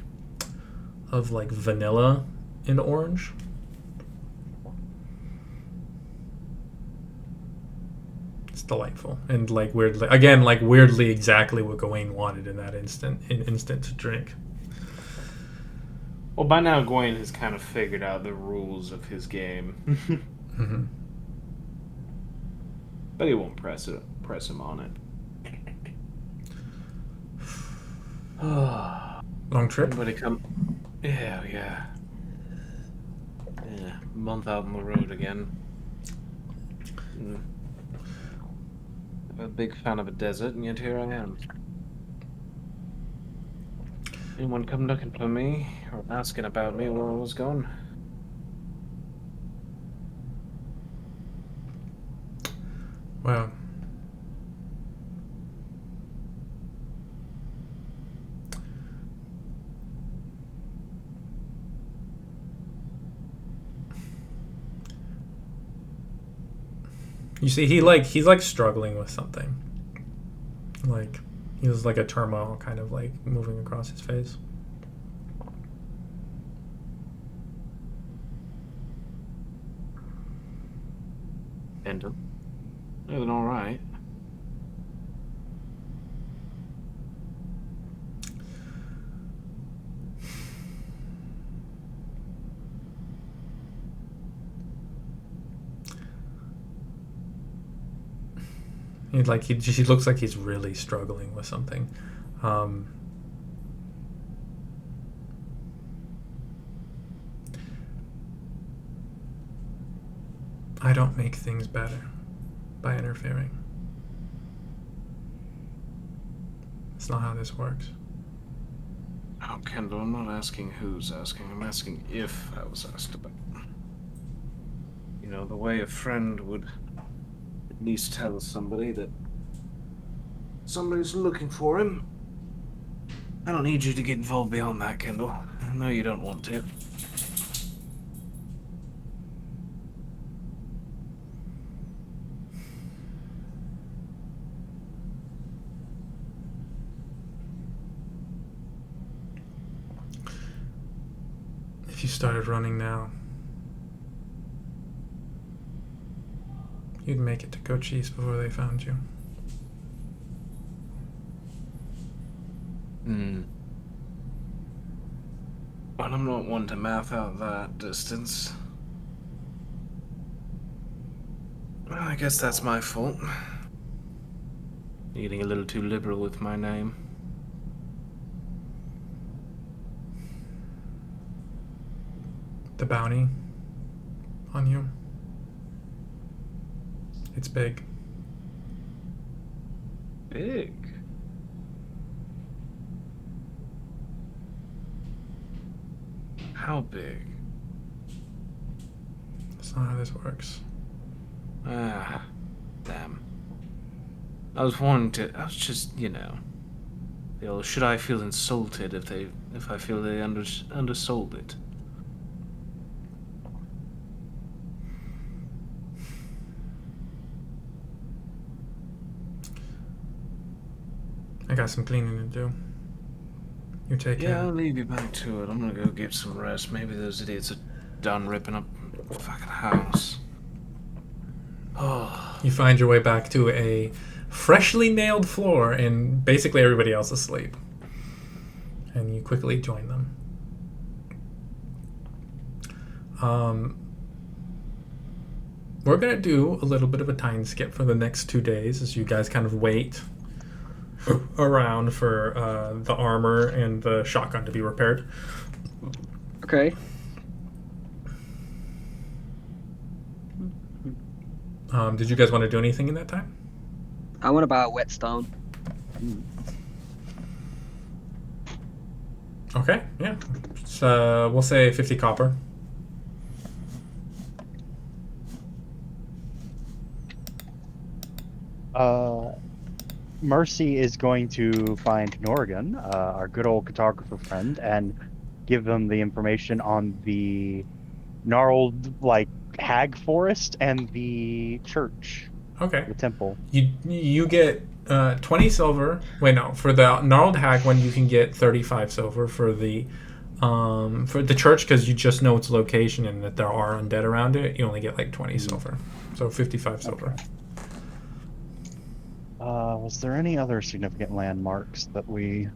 vanilla and orange. It's delightful and like weirdly exactly what Gawain wanted in that instant to drink. Well, by now Gawain has kind of figured out the rules of his game. Mm-hmm. But he won't press him on it. Long trip? Anybody come? Yeah. Month out on the road again. I'm a big fan of a desert, and yet here I am. Anyone come looking for me or asking about me while I was gone? Well, you see, he's like struggling with something. Like he was like a turmoil kind of like moving across his face. Endon? Doing all right. He looks like he's really struggling with something. I don't make things better by interfering. It's not how this works. Oh, Kendall, I'm not asking who's asking. I'm asking if I was asked about. you know, the way a friend would at least tell somebody that somebody's looking for him. I don't need you to get involved beyond that, Kendall. I know you don't want to. If you started running now, you'd make it to Cochise before they found you. But I'm not one to math out that distance. Well, I guess that's my fault. Getting a little too liberal with my name. The bounty on you. It's big. Big? How big? That's not how this works. Ah, damn. I was just, you know, should I feel insulted if I feel they undersold it? I got some cleaning to do. You take Yeah, care. I'll leave you back to it. I'm gonna go get some rest. Maybe those idiots are done ripping up the fucking house. Oh. You find your way back to a freshly nailed floor and basically everybody else asleep. And you quickly join them. We're going to do a little bit of a time skip for the next 2 days as you guys kind of wait around for the armor and the shotgun to be repaired. Okay. Did you guys want to do anything in that time? I want to buy a whetstone. Okay, yeah. So we'll say 50 copper. Mercy is going to find Norrigan, our good old cartographer friend, and give them the information on the gnarled, hag forest and the church. Okay. The temple. You get 20 silver. Wait, no. For the gnarled hag one, you can get 35 silver. For the church, because you just know its location and that there are undead around it, you only get like 20 silver. So 55 silver. Was there any other significant landmarks that we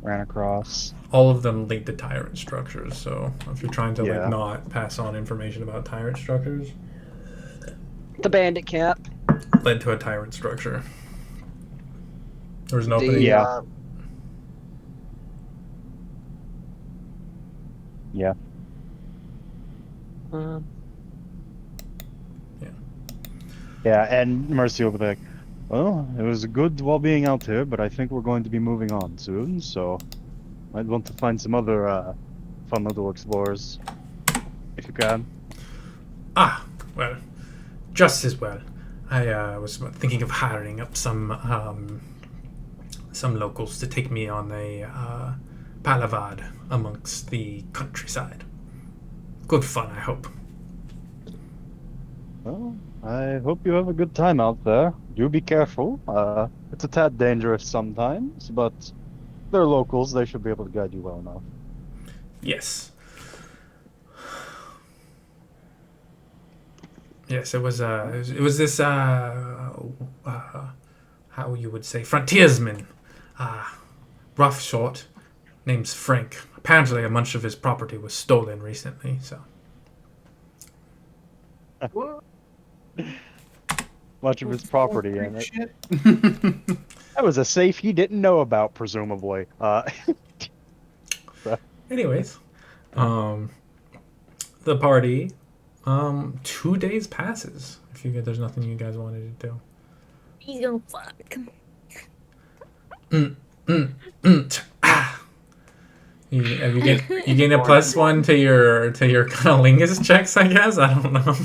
ran across? All of them lead to tyrant structures. So if you're trying to Yeah. not pass on information about tyrant structures, The bandit camp. led to a tyrant structure. There was an The, opening. Yeah. Yeah. Yeah, and Mercy will be like, well, it was good while being out here, but I think we're going to be moving on soon, so might want to find some other fun little explorers, if you can. Ah, well, just as well. I was thinking of hiring up some locals to take me on a palavad amongst the countryside. Good fun, I hope. Well, I hope you have a good time out there. Do be careful. It's a tad dangerous sometimes, but they're locals. They should be able to guide you well enough. Yes. Yes, it was this how you would say frontiersman, rough short, name's Frank. Apparently, a bunch of his property was stolen recently. So What? Much of his property in it. Shit. That was a safe he didn't know about, presumably. anyways, the party, 2 days passes. There's nothing you guys wanted to do. He's gonna fuck. You gain a +1 to your cunnilingus checks, I guess. I don't know.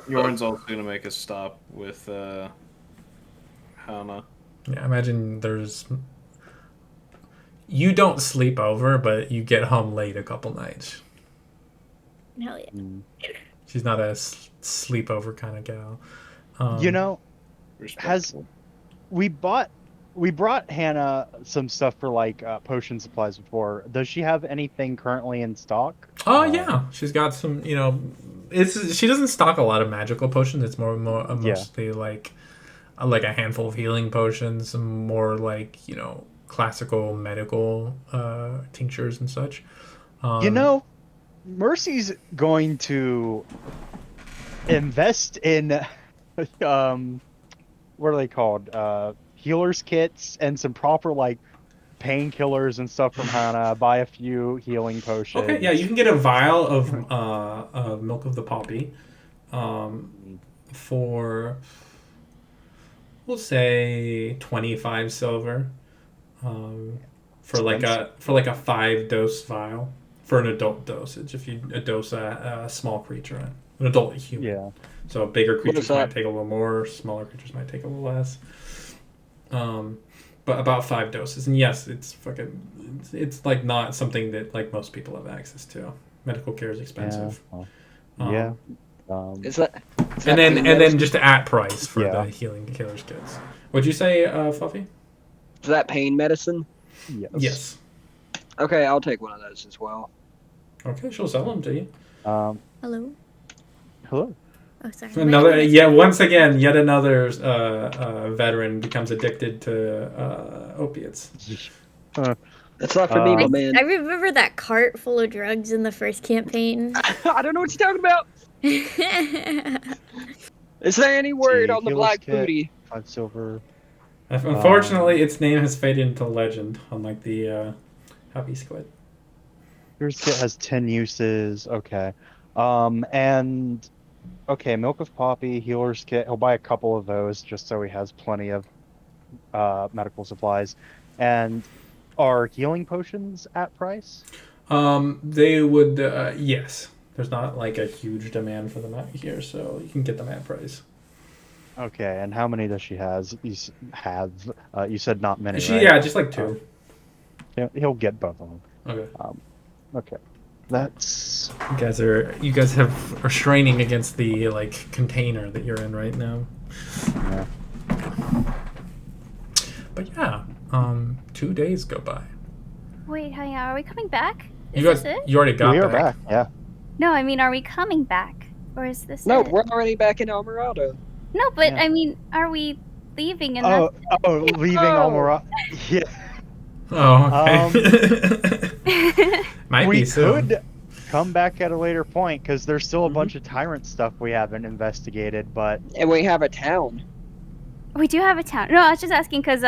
Yorn's also gonna make a stop with Hannah. Yeah, imagine you don't sleep over, but you get home late a couple nights. Hell yeah. She's not a sleepover kind of gal. You know, Respectful. we brought Hannah some stuff for like potion supplies before. Does she have anything currently in stock? Oh yeah, she's got some. You know, she doesn't stock a lot of magical potions. It's mostly like a handful of healing potions, some more like classical medical tinctures and such. Mercy's going to invest in what are they called? Healers kits and some proper like painkillers and stuff from Hana. Buy a few healing potions. Okay, yeah, you can get a vial of milk of the poppy for, we'll say, 25 silver for like a 5-dose vial for an adult dosage. If you dose a small creature, an adult human. Yeah. So bigger creatures might take a little more, smaller creatures might take a little less. But about 5 doses. And yes, it's like not something that like most people have access to. Medical care is expensive. Is that and then just at price for the healing killer's kits. What'd you say, Fluffy? Is that pain medicine? Yes. Okay, I'll take one of those as well. Okay, she'll sell them to you. Hello. Hello. Oh, sorry. Once again, yet another veteran becomes addicted to opiates. That's not for me, my man. I remember that cart full of drugs in the first campaign. I don't know what you're talking about. Is there any word on the black booty? 5 silver. Unfortunately, its name has faded into legend, unlike the happy squid. Here's kit has 10 uses. Okay. And okay, milk of poppy, healer's kit. He'll buy a couple of those just so he has plenty of medical supplies. And are healing potions at price? They would, yes. There's not like a huge demand for them out here, so you can get them at price. Okay, and how many does she has? You said not many, right? Yeah, just like 2. He'll get both of them. Okay. Okay. That's... You guys are straining against the like container that you're in right now. Yeah. But yeah, 2 days go by. Wait, hang on. Are we coming back? You already got we back. are back. Yeah. No, I mean, are we coming back, or is this? No, it? we're already back in Amaraldo. No, but Yeah. I mean, are we leaving? And leaving Amaraldo. Yeah. Oh, okay. Might we be soon. could come back at a later point because there's still a bunch of tyrant stuff we haven't investigated, but And we have a town. we do have a town. No, I was just asking because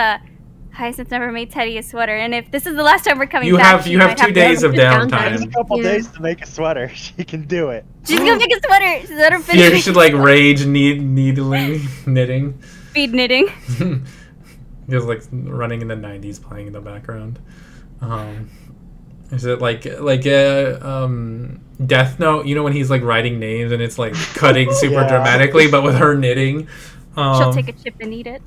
Hyacinth never made Teddy a sweater, and if this is the last time we're coming back, you have 2 days of there's downtime. a couple days to make a sweater. She can do it. She's gonna make a sweater. She's let her You finish. should like rage needling, knitting. Speed knitting. Just like running in the 90s playing in the background. Is it like Death Note? You know when he's like writing names and it's like cutting super dramatically, but with her knitting. She'll take a chip and eat it.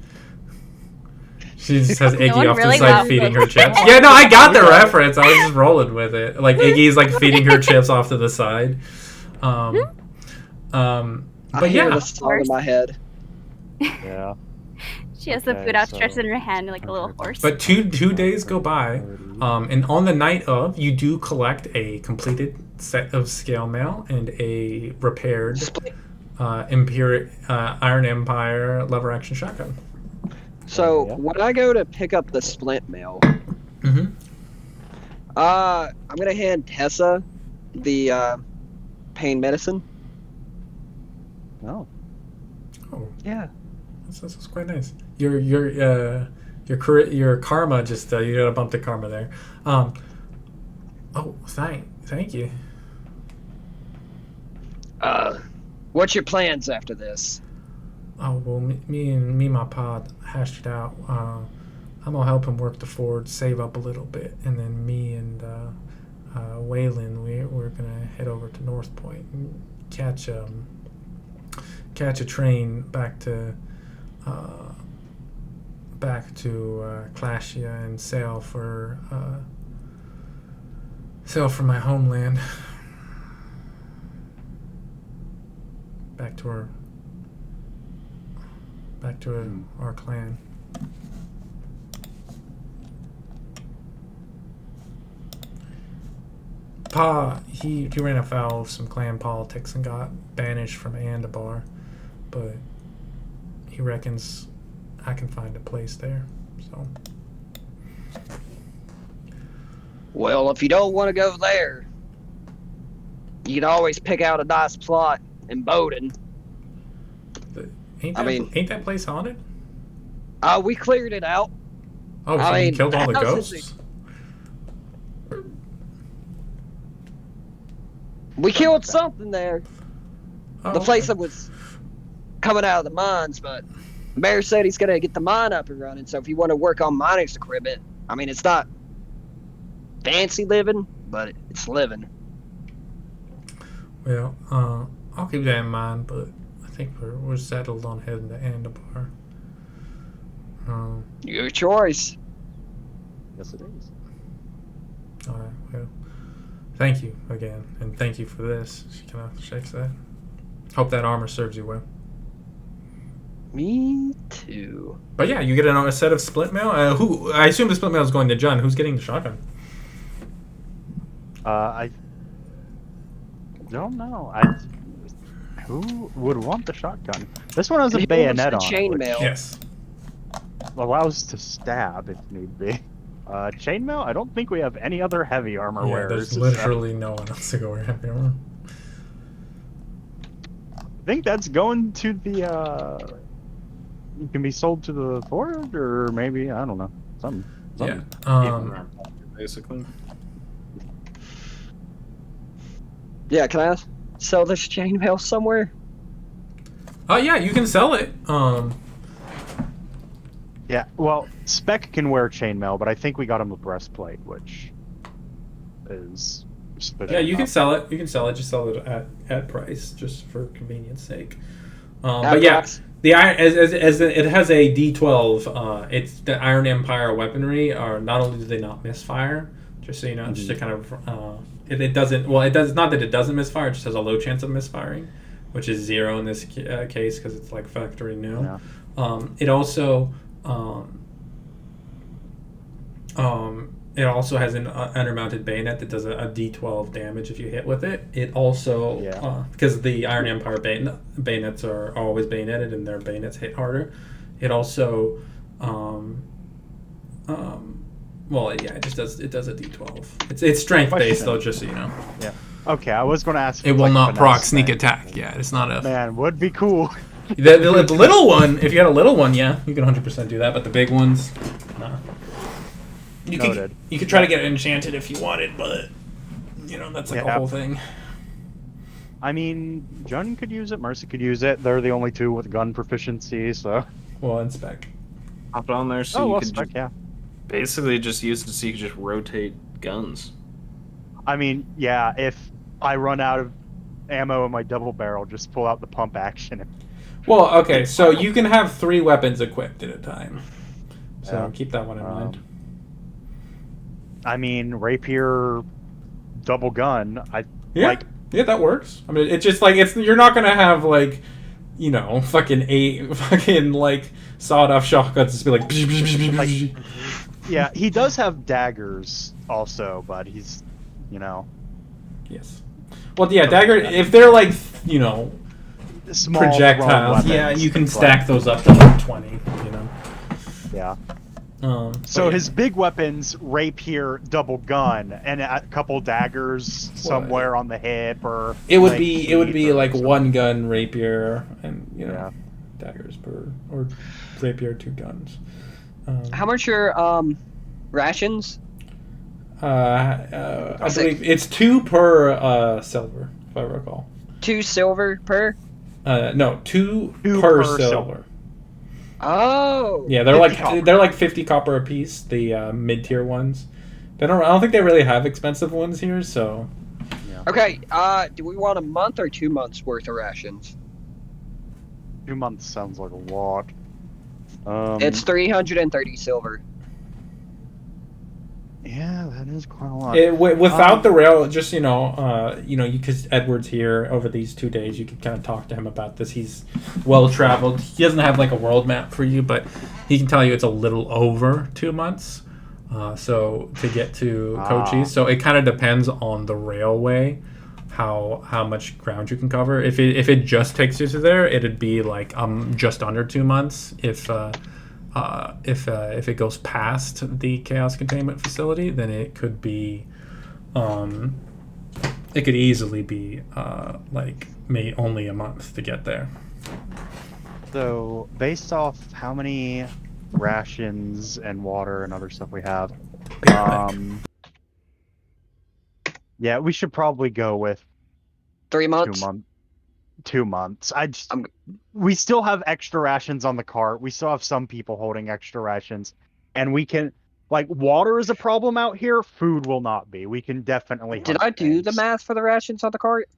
She just has Iggy off really the side well. feeding her chips. Yeah, no, I got the reference. I was just rolling with it. Like Iggy's like feeding her chips off to the side. But I hear the song in my head. Yeah. She has the food outstretched in her hand like a little horse. But two days go by, and on the night of, you do collect a completed set of scale mail and a repaired Iron Empire lever action shotgun. So when I go to pick up the splint mail, I'm gonna hand Tessa the pain medicine. Oh. Yeah. That's quite nice. Your karma just you got a bump to karma there. Thank you. What's your plans after this? Oh well, me and my pa hashed it out. I'm gonna help him work the forge, save up a little bit, and then me and Waylon we're gonna head over to North Point and catch a train back to Clashia and sail for my homeland, back to our clan. Pa, he ran afoul of some clan politics and got banished from Andabar, but he reckons I can find a place there. So, Well, if you don't want to go there, you can always pick out a nice plot in Bowden. ain't that place haunted? We cleared it out. Oh, so you killed all the houses ghosts? We killed something there. Oh, The place okay. that was coming out of the mines, but the mayor said he's going to get the mine up and running. So if you want to work on mining equipment, I mean, it's not fancy living, but it's living. Well, I'll keep that in mind, but I think we're settled on heading to Andabar. Your choice. Yes, it is. All right. Well, thank you again, and thank you for this. She kind of shakes that. Hope that armor serves you well. Me too. But yeah, you get a set of split mail. I assume the split mail is going to John. Who's getting the shotgun? I don't know. Who would want the shotgun? This one has a Who bayonet wants on the it, which chainmail? Yes. allows to stab if need be. Chainmail? I don't think we have any other heavy armor Yeah, wearers. there's literally no one else to go wear heavy armor. I think that's going to the. It can be sold to the forge, or maybe I don't know. Something. Yeah. Basically. Yeah, can I sell this chainmail somewhere? Yeah, you can sell it. Yeah. Well, Spec can wear chainmail, but I think we got him a breastplate, which is. Yeah, you can sell it. You can sell it. Just sell it at price, just for convenience sake. But yeah, the iron as it has a D12. It's the Iron Empire weaponry. Not only do they not misfire, just so you know, just to kind of it doesn't. Well, it does not that it doesn't misfire. It just has a low chance of misfiring, which is 0 in this case because it's like factory new. Yeah. It also it also has an undermounted bayonet that does a D12 damage if you hit with it. It also, because the Iron Empire bayonets are always bayoneted and their bayonets hit harder. It also, it does a D12. It's strength based though, just so you know. Yeah. Okay, I was going to ask. It will not proc sneak attack. Yeah, it's not a. Man, would be cool. The little one, if you got a little one, yeah, you can 100% do that. But the big ones, nah. You could try to get it enchanted if you wanted, but that's like a whole thing. I mean, Jun could use it, Mercy could use it. They're the only two with gun proficiency, so. Well, and Spec. Hop on there so you could Spec, basically just use it so you could just rotate guns. I mean, yeah, if I run out of ammo in my double barrel, just pull out the pump action. Well, okay, so you can have 3 weapons equipped at a time. So keep that one in mind. I mean, rapier, double gun. Yeah, that works. I mean, it's just like you're not gonna have like, fucking 8 fucking like sawed-off shotguns. Just be like, yeah, he does have daggers also, but he's, Yes. Well, yeah, dagger. If they're like, small projectiles, weapons, yeah, you can stack those up to like 20. Yeah. So his big weapons, rapier, double gun, and a couple daggers somewhere on the hip, or it would be like something. 1 gun rapier and daggers per, or rapier 2 guns. How much are rations? I believe it's 2 per silver, if I recall. 2 silver per? No, 2 per silver. Oh. Yeah, they're like 50 copper a piece. The mid-tier ones. I don't think they really have expensive ones here. So, Okay, do we want a month or 2 months worth of rations? 2 months sounds like a lot. It's 330 silver. Yeah, that is quite a lot. Without the rail, just because Edward's here over these 2 days, you could kind of talk to him about this. He's well traveled. He doesn't have like a world map for you, but he can tell you it's a little over 2 months. So to get to Cochise, so it kind of depends on the railway, how much ground you can cover. If it just takes you to there, it'd be like just under 2 months. If it goes past the chaos containment facility, then it could be, it could easily be only a month to get there. So, based off how many rations and water and other stuff we have, yeah, we should probably go with 3 months. 2 months. We still have extra rations on the cart. We still have some people holding extra rations, and we can, water is a problem out here. Food will not be. We can definitely. Did I do the math for the rations on the cart?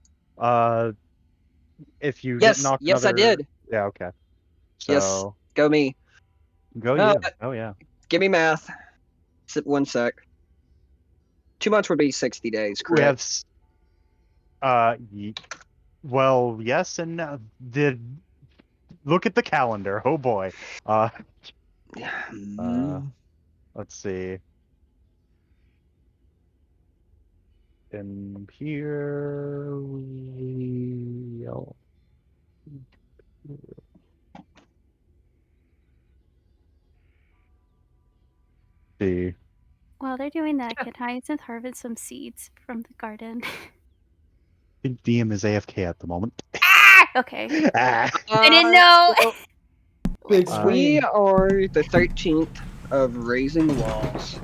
If you yes, get knocked yes, I did. Yeah, okay. So, yes, go me. Go you. Oh yeah. Give me math. 1 sec. 2 months would be 60 days, correct? We have. Well, yes, and look at the calendar. Oh boy. Let's see. In here see. While they're doing that, can Hyacinth harvest some seeds from the garden? I think DM is AFK at the moment. Okay. I didn't know. We are the 13th of raising walls.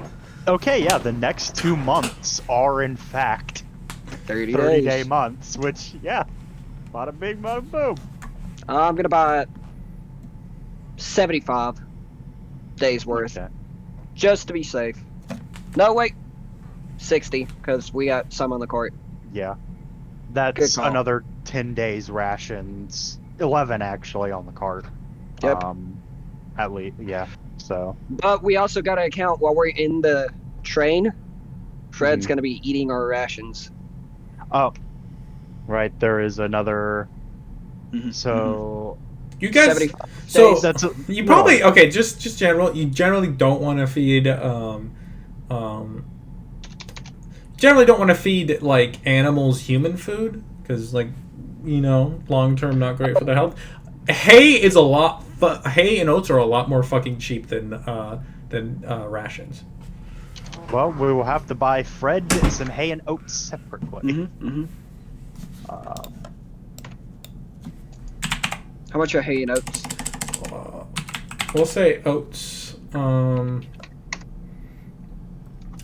Okay, yeah, the next 2 months are in fact 30-day months, which, yeah, bada bing, bada boom. I'm gonna buy 75 days worth, just to be safe. No, wait, 60, because we got some on the cart. Yeah, that's another 10 days rations, 11 actually on the cart. Yep. At least, yeah. So. But we also got to account while we're in the train. Fred's gonna be eating our rations. Oh, right. There is another. So. You guys. So you probably just general. You generally don't want to feed. Generally don't want to feed like animals human food because long term not great for their health. Hay is hay and oats are a lot more fucking cheap than rations. Well, we will have to buy Fred some hay and oats separately. How much are hay and oats? We'll say oats.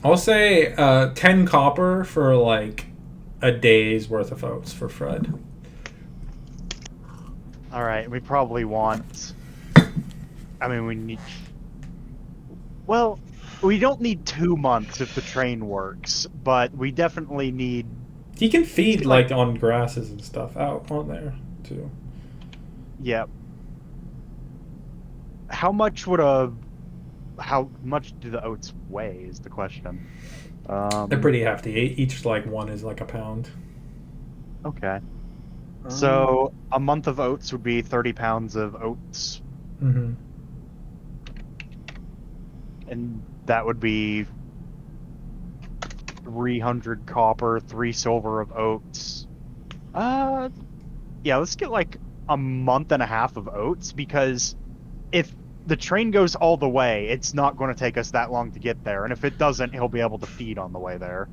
I'll say 10 copper for like a day's worth of oats for Fred. All right, we probably want. I mean, we need. Well, we don't need 2 months if the train works, but we definitely need. He can feed on grasses and stuff out on there too. Yep. How much do the oats weigh? Is the question. They're pretty hefty. Each one is like a pound. Okay. So a month of oats would be 30 pounds of oats. Mm-hmm. And that would be 300 copper, 3 silver of oats. Yeah, let's get a month and a half of oats, because if the train goes all the way, it's not going to take us that long to get there. And if it doesn't, he'll be able to feed on the way there.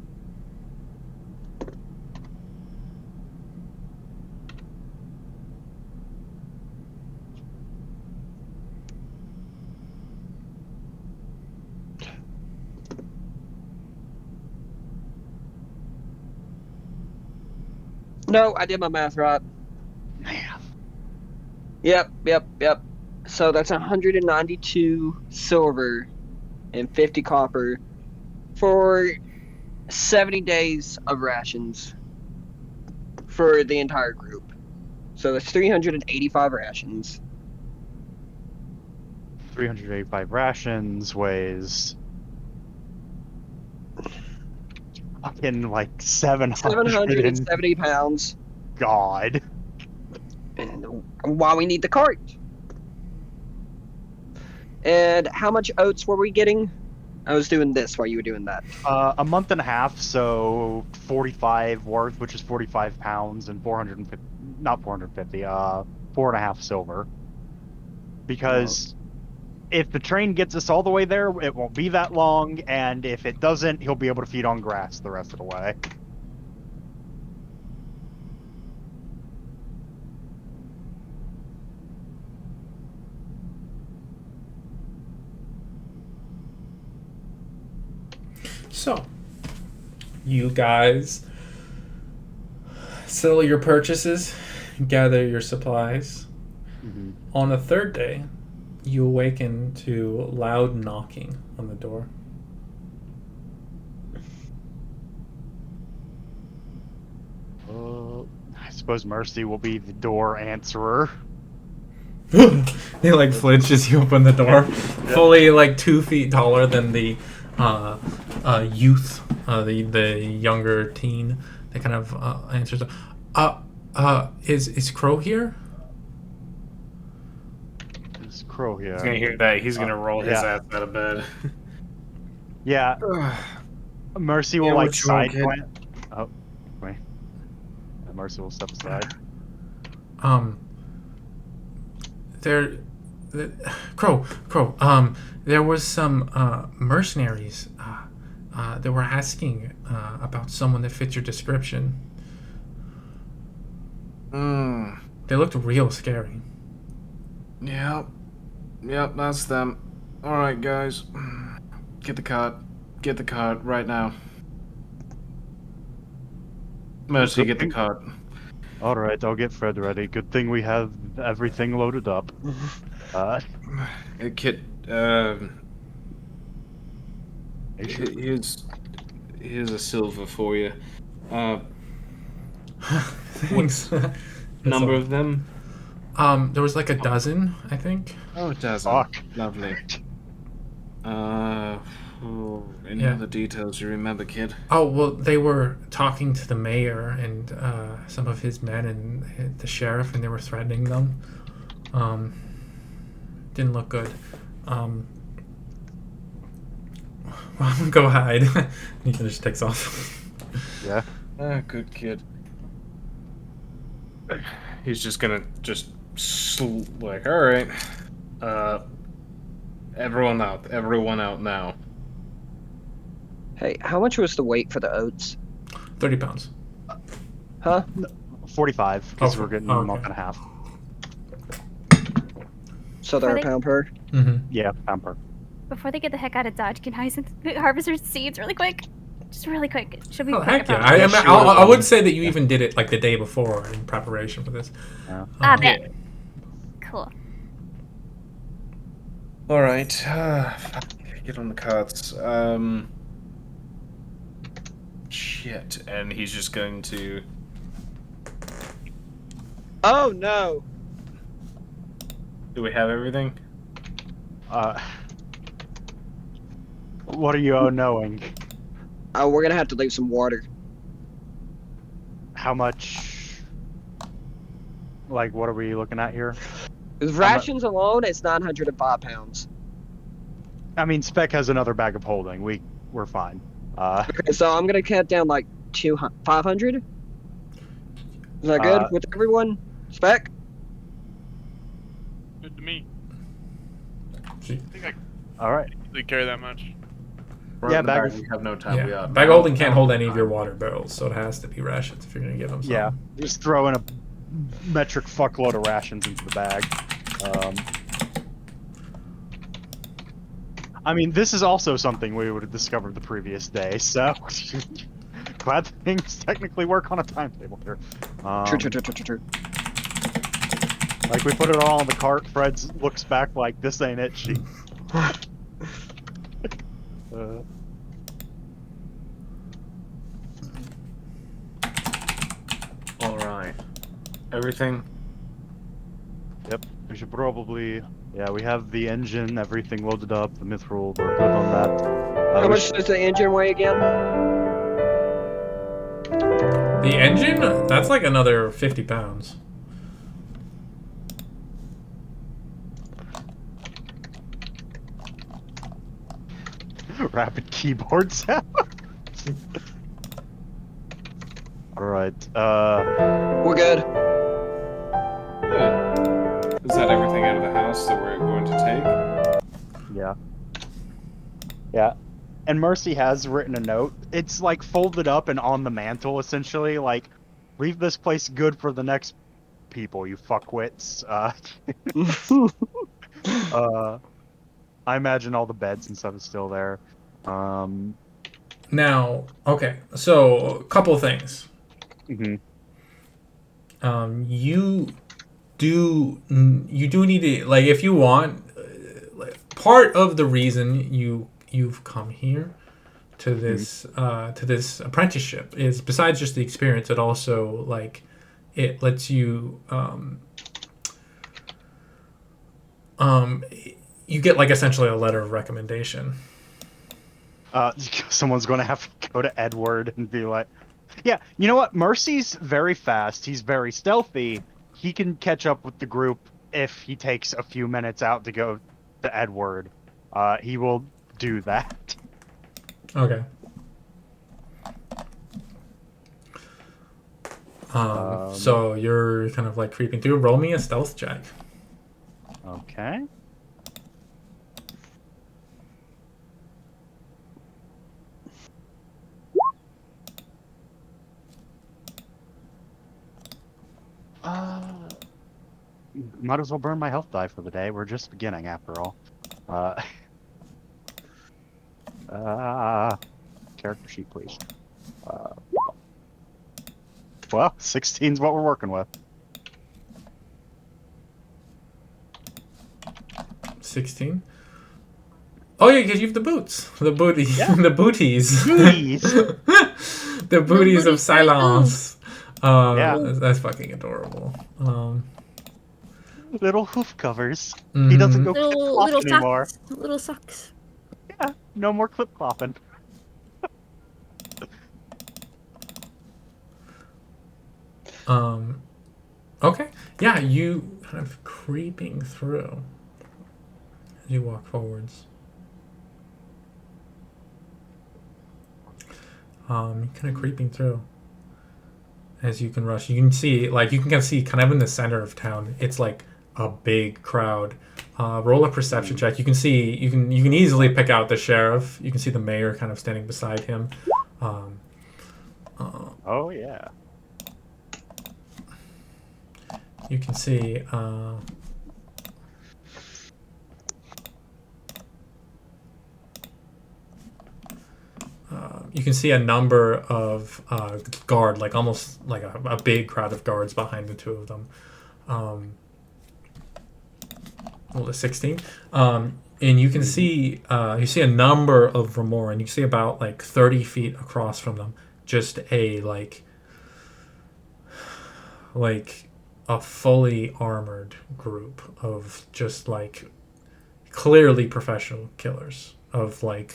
No, I did my math right. Man. Yep. So that's 192 silver and 50 copper for 70 days of rations. for the entire group. So it's 385 rations. 385 rations weighs fucking like 770 pounds. God. And why we need the cart. And how much oats were we getting? I was doing this while you were doing that. A month and a half, so 45 worth, which is 45 pounds, and 450, not 450, 4.5 silver. Because if the train gets us all the way there, it won't be that long, and if it doesn't, he'll be able to feed on grass the rest of the way. So, you guys settle your purchases, gather your supplies. Mm-hmm. On the third day, you awaken to loud knocking on the door. I suppose Mercy will be the door answerer. He like flinches. You open the door, fully like 2 feet taller than the youth, the younger teen. That kind of answers. Is Crow here? Is Crow here? He's gonna hear that. He's gonna roll his ass out of bed. Yeah. Mercy will Yeah, like what you want, side glance. Oh, wait. Mercy will step aside. Crow. There was some mercenaries. They were asking about someone that fits your description. They looked real scary. Yep, that's them. Alright, guys. Get the cart. Get the cart right now. Mercy, get the cart. Alright, I'll get Fred ready. Good thing we have everything loaded up. Kit, here's a silver for you. Thanks. Number of them? There was like a dozen, I think. Oh, a dozen. Fuck. Lovely. Any other details you remember, kid? Oh, well, they were talking to the mayor and some of his men and the sheriff, and they were threatening them. Didn't look good. Well, I'm gonna go hide. He just takes off. Yeah. Good kid. He's just gonna like, alright. Everyone out now. Hey, how much was the weight for the oats? 30 pounds. Huh? 45, because we're getting a month and a half. So they're a pound per? Mm-hmm. Yeah, pound per. Before they get the heck out of Dodge, can Hyacinth harvest her seeds really quick? Just really quick. Should we? Oh, heck yeah! I would say that you even did it like the day before in preparation for this. Bet. Cool. All right. Get on the carts. Shit. And he's just going to. Oh no! Do we have everything? What are you knowing? We're gonna have to leave some water. How much? Like, what are we looking at here? With rations alone, it's 905 pounds. I mean, Spec has another bag of holding. We're fine. Okay, so I'm gonna cut down like 500. Is that good with everyone? Spec? Good to me. I think I All right. can easily carry that much. Yeah, bag. We have no time. We Yeah. are. Bag holding can't hold any of your water barrels, so it has to be rations if you're gonna give them some. Yeah, just throw in a metric fuckload of rations into the bag. I mean, this is also something we would have discovered the previous day, so glad things technically work on a timetable here. True. Like, we put it all on the cart, Fred looks back like, this ain't it, she. All right. Everything. Yep. We should probably. Yeah, we have the engine, everything loaded up, the mithril, we're good on that. How we much should- does the engine weigh again? The engine? That's like another 50 pounds. Rapid keyboard sound. Alright, We're good. Good. Is that everything out of the house that we're going to take? yeah. Yeah. And Mercy has written a note. It's like folded up and on the mantle, essentially. Like, leave this place good for the next people, you fuckwits. I imagine all the beds and stuff is still there. Now, okay, so a couple of things. Mhm. You do need to, like, if you want, part of the reason you've come here to this apprenticeship is, besides just the experience, it also, like, it lets you you get, like, essentially a letter of recommendation. Someone's going to have to go to Edward and be like, yeah, you know what? Mercy's very fast. He's very stealthy. He can catch up with the group if he takes a few minutes out to go to Edward. He will do that. Okay. So you're kind of like creeping through. Roll me a stealth check. Okay. Might as well burn my health die for the day. We're just beginning, after all. Character sheet, please. Well, 16's what we're working with. 16. Oh yeah, because you have the boots, the booty, Yeah. the booties, Booties. the booties of silence. Yeah. That's fucking adorable. Little hoof covers. He doesn't go Little clip-clop anymore. socks. Little socks. Yeah, no more clip clopping. Okay. Yeah, you kind of creeping through as you walk forwards. Kind of creeping through as you can rush. You can see, like, you can kind of see kind of in the center of town. It's like a big crowd. Roll a perception check. You can see, you can easily pick out the sheriff. You can see the mayor kind of standing beside him. Oh yeah. You can see you can see a number of guard, like almost like a big crowd of guards behind the two of them. Well, the 16. And you can see you see a number of Remora, and you can see about like 30 feet across from them, just a like a fully armored group of just like clearly professional killers of like.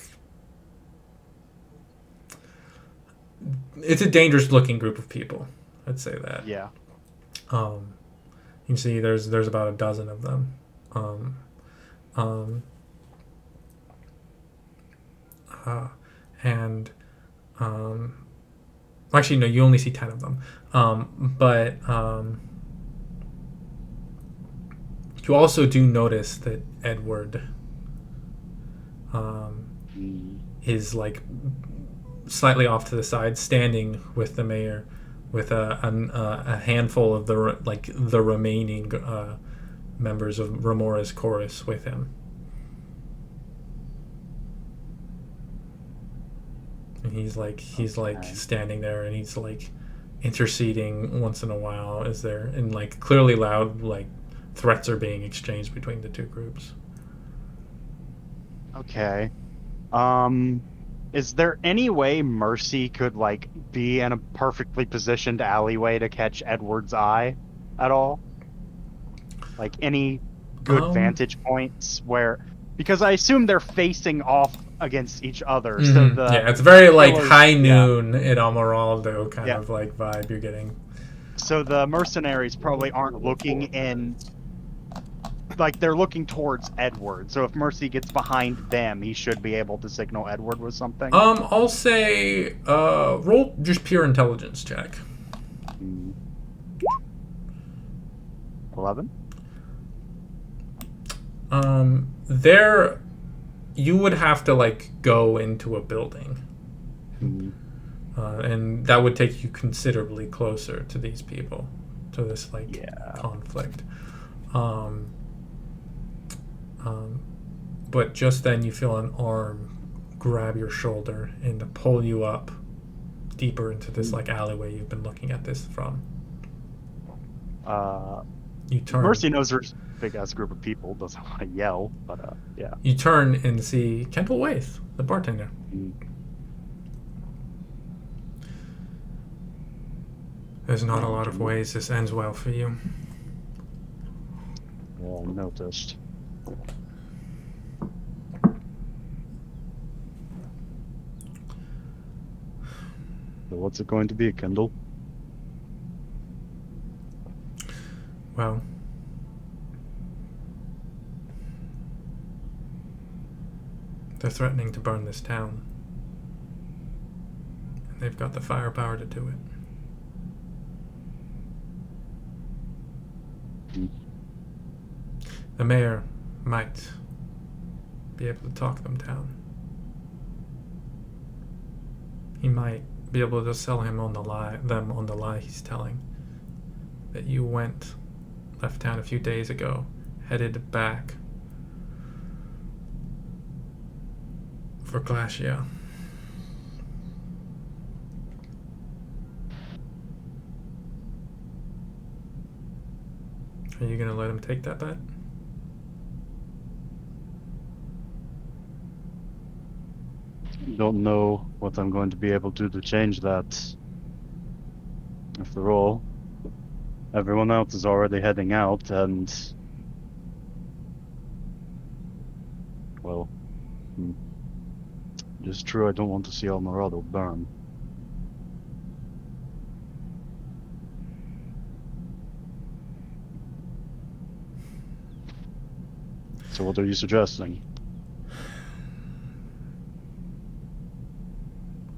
It's a dangerous looking group of people. I'd say that. Yeah. You can see there's about a dozen of them. Actually no, you only see 10 of them. But you also do notice that Edward is like slightly off to the side, standing with the mayor, with a handful of the remaining members of Remora's chorus with him. And he's like standing there, and he's like interceding once in a while as they're, and like clearly loud like threats are being exchanged between the two groups. Okay. Is there any way Mercy could like be in a perfectly positioned alleyway to catch Edward's eye? at all? Like any good Um, vantage points where, because I assume they're facing off against each other, so the yeah, it's very like killers- high yeah. noon at Amaraldo kind Yeah. of like vibe you're getting. So the mercenaries probably aren't looking in, like they're looking towards Edward. So if Mercy gets behind them, he should be able to signal Edward with something. I'll say roll just pure intelligence check. 11? There you would have to like go into a building. And that would take you considerably closer to these people, to this like conflict. But just then you feel an arm grab your shoulder and pull you up deeper into this like alleyway you've been looking at this from. You turn. Mercy knows there's a big ass group of people, doesn't want to yell, but yeah. You turn and see Kendall Waith, the bartender. There's not a lot of ways this ends well for you. Yeah, I noticed. So what's it going to be, Kendall? Well, they're threatening to burn this town. And they've got the firepower to do it. The mayor might be able to talk them down. He might be able to sell them on the lie he's telling. That you left town a few days ago, headed back for Glacia. Are you gonna let him take that bet? Don't know what I'm going to be able to do to change that. After all, everyone else is already heading out, and well, it's true I don't want to see Amaraldo burn. So what are you suggesting?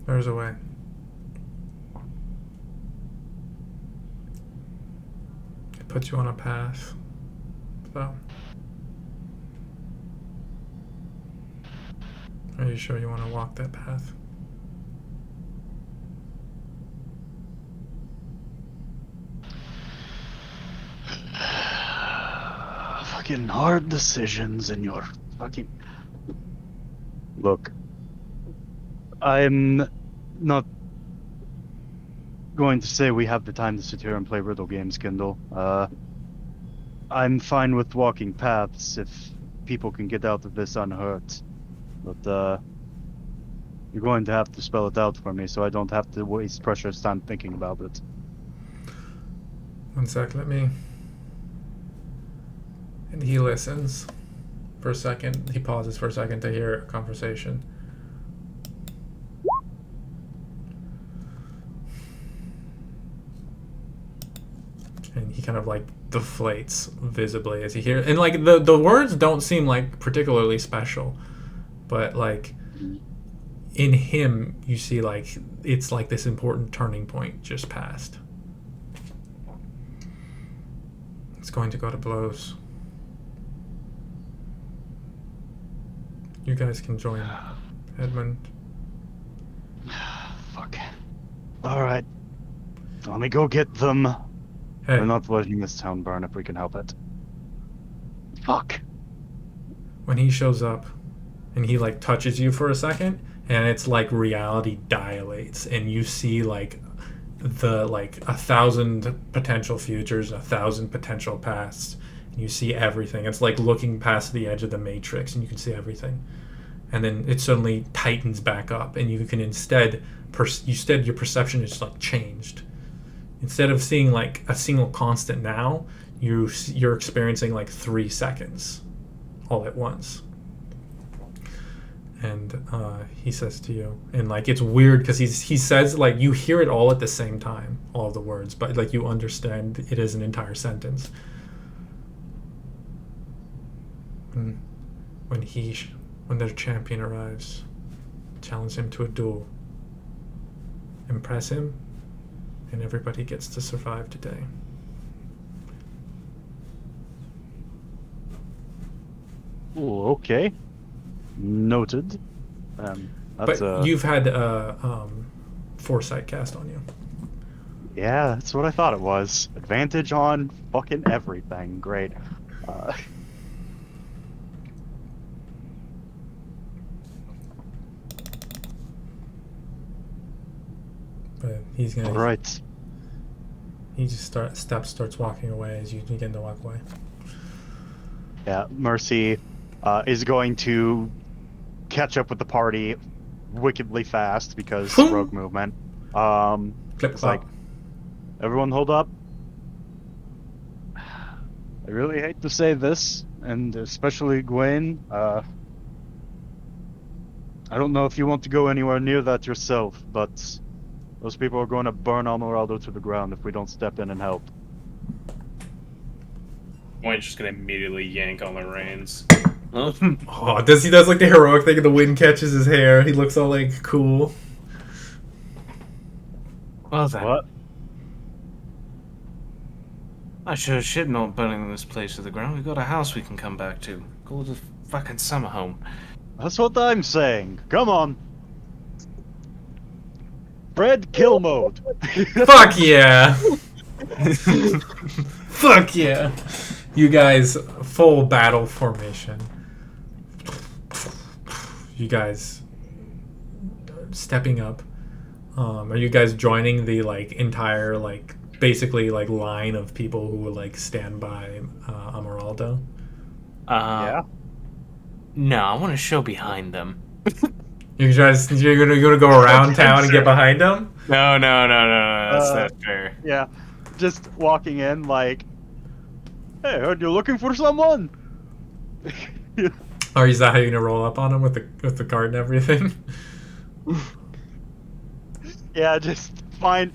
There's a way. It puts you on a path. So, are you sure you want to walk that path? Fucking hard decisions in your fucking... Look, I'm not going to say we have the time to sit here and play riddle games, Kindle. I'm fine with walking paths if people can get out of this unhurt. But, you're going to have to spell it out for me so I don't have to waste precious time thinking about it. One sec, let me... And he listens for a second. He pauses for a second to hear a conversation. And he kind of like deflates visibly as he hears, and like the words don't seem like particularly special, but like in him you see like it's like this important turning point just passed. It's going to go to blows. You guys can join Edmund. Fuck. Alright. Let me go get them. Hey. We're not letting this town burn if we can help it. Fuck. When he shows up and he like touches you for a second, and it's like reality dilates and you see like the like 1,000 potential futures, 1,000 potential pasts, and you see everything. It's like looking past the edge of the matrix and you can see everything. And then it suddenly tightens back up and you can instead your perception is like changed. instead of seeing like a single constant now, you're experiencing like 3 seconds all at once. And he says to you, and like it's weird because he says like you hear it all at the same time, all of the words, but like you understand it is an entire sentence. When their champion arrives, challenge him to a duel. Impress him, and everybody gets to survive today. Ooh, okay. Noted. That's But you've had foresight cast on you. Yeah, that's what I thought it was. Advantage on fucking everything. Great. But he's gonna. All right. He just starts walking away as you begin to walk away. Yeah, Mercy is going to catch up with the party wickedly fast because rogue movement. It's like, everyone hold up. I really hate to say this, and especially Gwen. I don't know if you want to go anywhere near that yourself, but those people are going to burn Amaraldo to the ground if we don't step in and help. Wayne's just gonna immediately yank on the reins. Oh, he does like the heroic thing, and the wind catches his hair. He looks all like cool. Well then. What? I sure as shit not burning this place to the ground. We've got a house we can come back to. Go to the fucking summer home. That's what I'm saying. Come on. Fred, kill mode. Fuck yeah. Fuck yeah. You guys, full battle formation. You guys stepping up. Are you guys joining the like entire like basically like line of people who will like stand by Amaraldo? Yeah. No, I want to show behind them. You're gonna go around town and get behind them? No. That's not fair. Yeah. Just walking in like, hey, heard you're looking for someone. Or is that how you're gonna roll up on him with the card and everything? Yeah, just fine.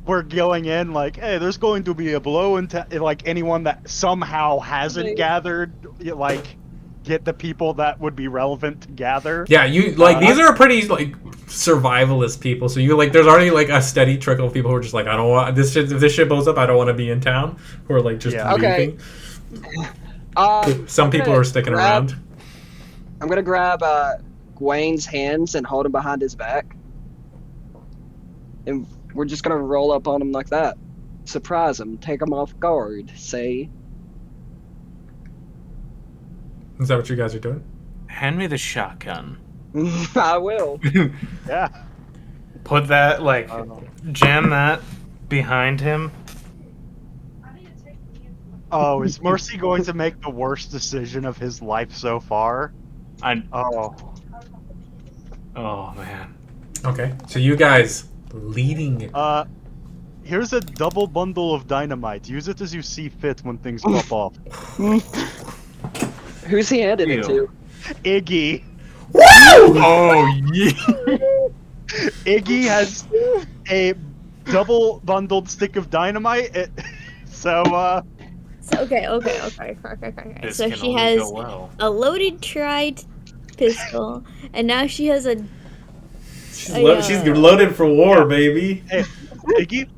We're going in like, hey, there's going to be a blow into like anyone that somehow hasn't gathered. Like, get the people that would be relevant to gather. Yeah, you like these are pretty like survivalist people. So you like, there's already like a steady trickle of people who are just like, I don't want this shit. If this shit blows up, I don't want to be in town. Who are like just leaving. Some people are sticking around. I'm gonna grab Gwane's hands and hold him behind his back, and we're just gonna roll up on him like that, surprise him, take him off guard. Say, is that what you guys are doing? Hand me the shotgun. I will. Yeah. Put that like jam that behind him. Oh, is Mercy going to make the worst decision of his life so far? Oh man. Okay, so you guys leading. Here's a double bundle of dynamite. Use it as you see fit when things pop off. Who's he handed it to? Iggy. Woo! Oh yeah. Iggy has a double bundled stick of dynamite. Okay. This So can she only has go well. a loaded pistol, and now she has a. She's loaded for war, baby. Hey, Iggy,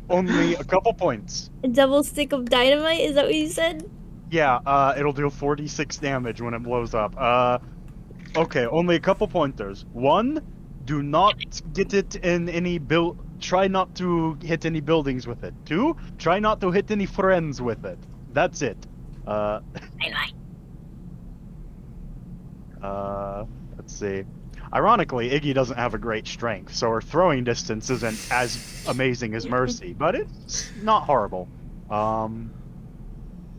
only a couple points. A double stick of dynamite? Is that what you said? Yeah, it'll do 46 damage when it blows up. Okay, only a couple pointers. 1, do not get it in any try not to hit any buildings with it. 2, try not to hit any friends with it. That's it. Let's see. Ironically, Iggy doesn't have a great strength, so her throwing distance isn't as amazing as Mercy, but it's not horrible.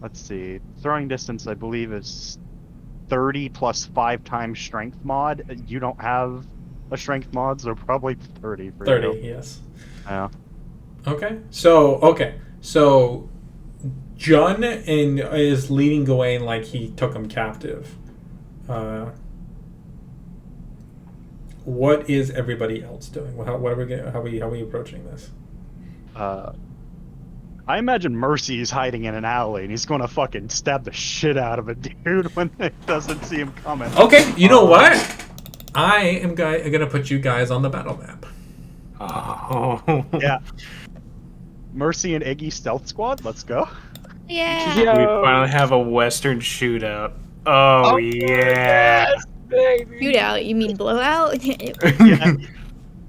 Let's see. Throwing distance, I believe, is 30 plus 5 times strength mod. You don't have a strength mod, so probably 30 for 30, you. yes. Yeah. Okay. So Jun is leading Gawain like he took him captive. What is everybody else doing? How are we approaching this? I imagine Mercy is hiding in an alley, and he's going to fucking stab the shit out of a dude when he doesn't see him coming. Okay, you know what? I am gonna put you guys on the battle map. Oh. Yeah. Mercy and Iggy stealth squad. Let's go. Yeah. We finally have a Western shootout. Oh, yeah. Yes, baby. Shootout? You mean blowout? Yeah.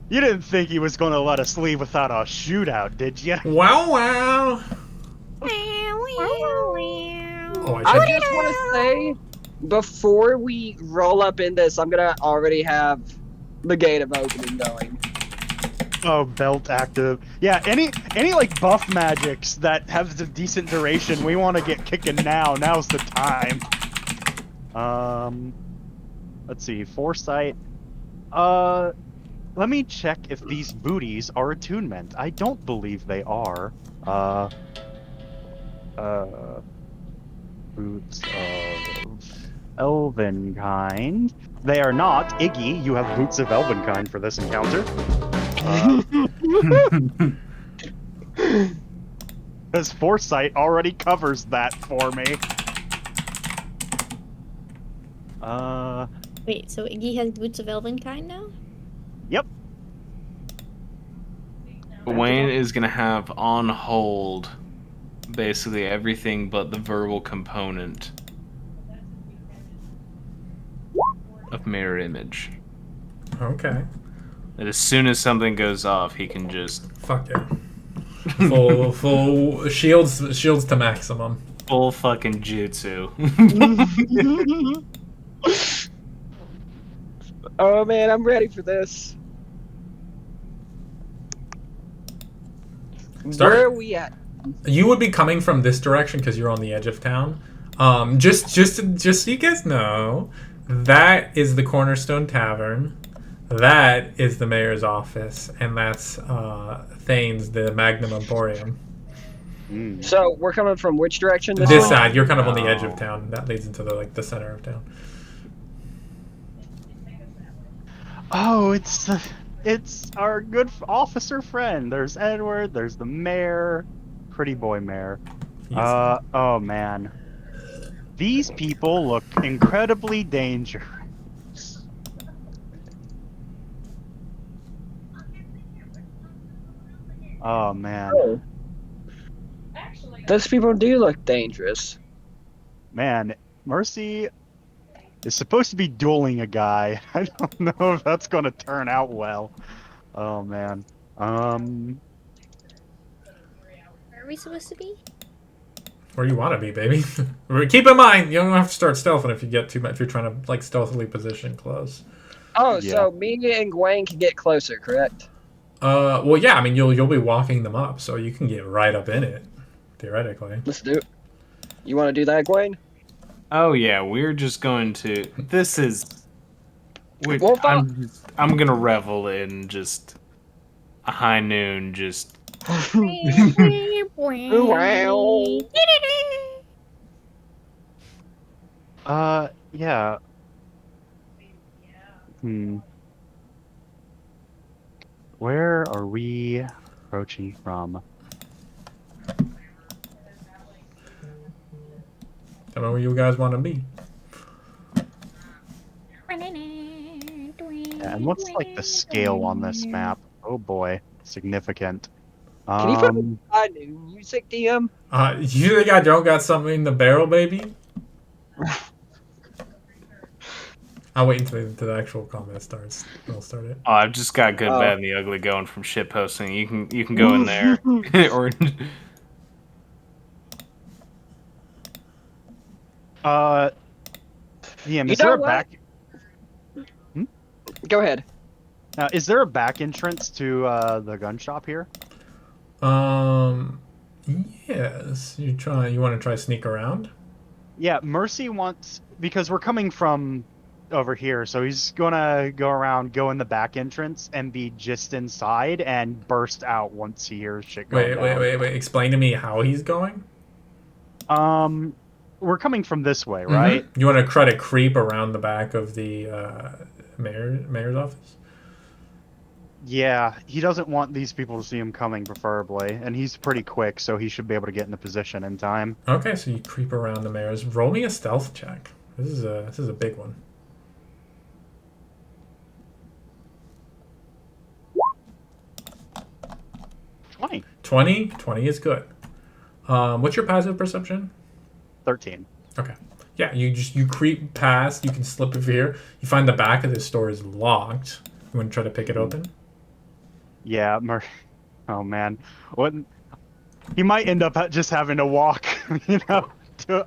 You didn't think he was going to let us leave without a shootout, did you? Wow! Oh, I just want to say, before we roll up in this, I'm gonna already have the gate of opening going. Oh, belt active. Yeah, any like buff magics that have a decent duration, we want to get kicking now. Now's the time. Let's see, foresight. Let me check if these booties are attunement. I don't believe they are. Boots of Elvenkind. They are not. Iggy, you have boots of Elvenkind for this encounter. Because foresight already covers that for me. Wait, so Iggy has boots of Elvenkind now? Yep. Wayne is going to have on hold basically everything but the verbal component of mirror image. Okay. And as soon as something goes off, he can just... Fuck yeah. Full shields to maximum. Full fucking jutsu. Oh man, I'm ready for this. Where are we at? You would be coming from this direction because you're on the edge of town. Just so you guys know, that is the Cornerstone Tavern. That is the mayor's office, and that's Thane's, the Magnum Emporium. So we're coming from which direction? This way? side, you're kind of on the edge of town. That leads into the center of town. Oh, it's our good officer friend. There's Edward. There's the mayor, pretty boy mayor. Oh man, these people look incredibly dangerous. Oh man. Oh. Those people do look dangerous. Man, Mercy is supposed to be dueling a guy. I don't know if that's going to turn out well. Oh man. Where are we supposed to be? Where you want to be, baby. Keep in mind, you don't have to start stealthing if you get too much. If you're trying to like stealthily position close. Oh, Yeah. so me and Gwen can get closer, correct? Well, yeah. I mean, you'll be walking them up, so you can get right up in it, theoretically. Let's do it. You want to do that, Gwen? Oh yeah, we're just going to... This is... Well, I'm gonna revel in just a high noon, just... Yeah. Where are we approaching from? Tell me where you guys want to be. Yeah, and what's like the scale on this map? Oh boy, significant. Can you put new music, DM? You think I don't got something in the barrel, baby? I'll wait until the actual combat starts. We'll start it. Oh, I've just got good, bad, and the ugly going from shit posting. You can go in there. Or DM, You is there know a what? back? Go ahead. Is there a back entrance to the gun shop here? Yes. You want to try sneak around? Yeah, Mercy wants, because we're coming from over here, so he's gonna go around, go in the back entrance, and be just inside and burst out once he hears shit going down. Wait. Explain to me how he's going. We're coming from this way, right? You want to try to creep around the back of the mayor's office? Yeah, he doesn't want these people to see him coming, preferably, and he's pretty quick, so he should be able to get into position in time. Okay, so you creep around the mayor's. Roll me a stealth check. This is a big one. 20 is good. What's your passive perception? 13. Okay. Yeah, you creep past. You can slip over here. You find the back of this store is locked. You want to try to pick it open? Yeah, oh man, he might end up just having to walk,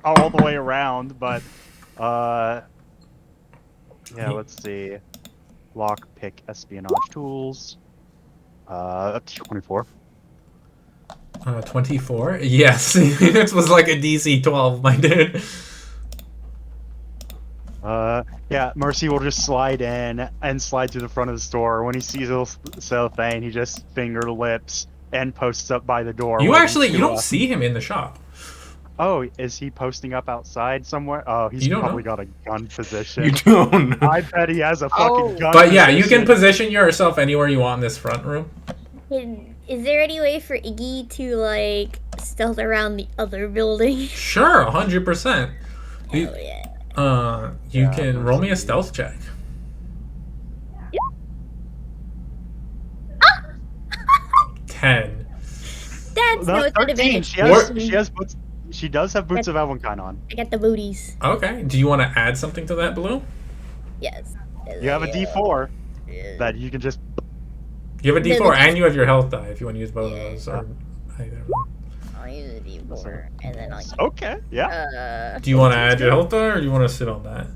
all the way around. But yeah, let's see. Lock, pick, espionage tools. 24. 24? Yes. It was like a DC 12, my dude. Yeah, Mercy will just slide in and slide through the front of the store. When he sees little cellophane, he just finger lips and posts up by the door. You don't see him in the shop. Oh, is he posting up outside somewhere? Oh, he's probably got a gun position. You don't know. I bet he has a fucking gun But yeah, position. you can position yourself anywhere you want in this front room. Is there any way for Iggy to, like, stealth around the other building? Sure, 100%. Hell yeah. You can roll me a stealth check. Yep. 10. That's no, it's an 13. advantage. She has boots. She does have boots of Elvenkind on. I got the booties. Okay. Do you want to add something to that, Blue? Yes. You have a D4 that you can just. You have a D4 and you have your health die if you want to use both of those. Or either. I'll use a D4 and then I'll use... Okay, yeah. Do you want to add your health die or do you want to sit on that?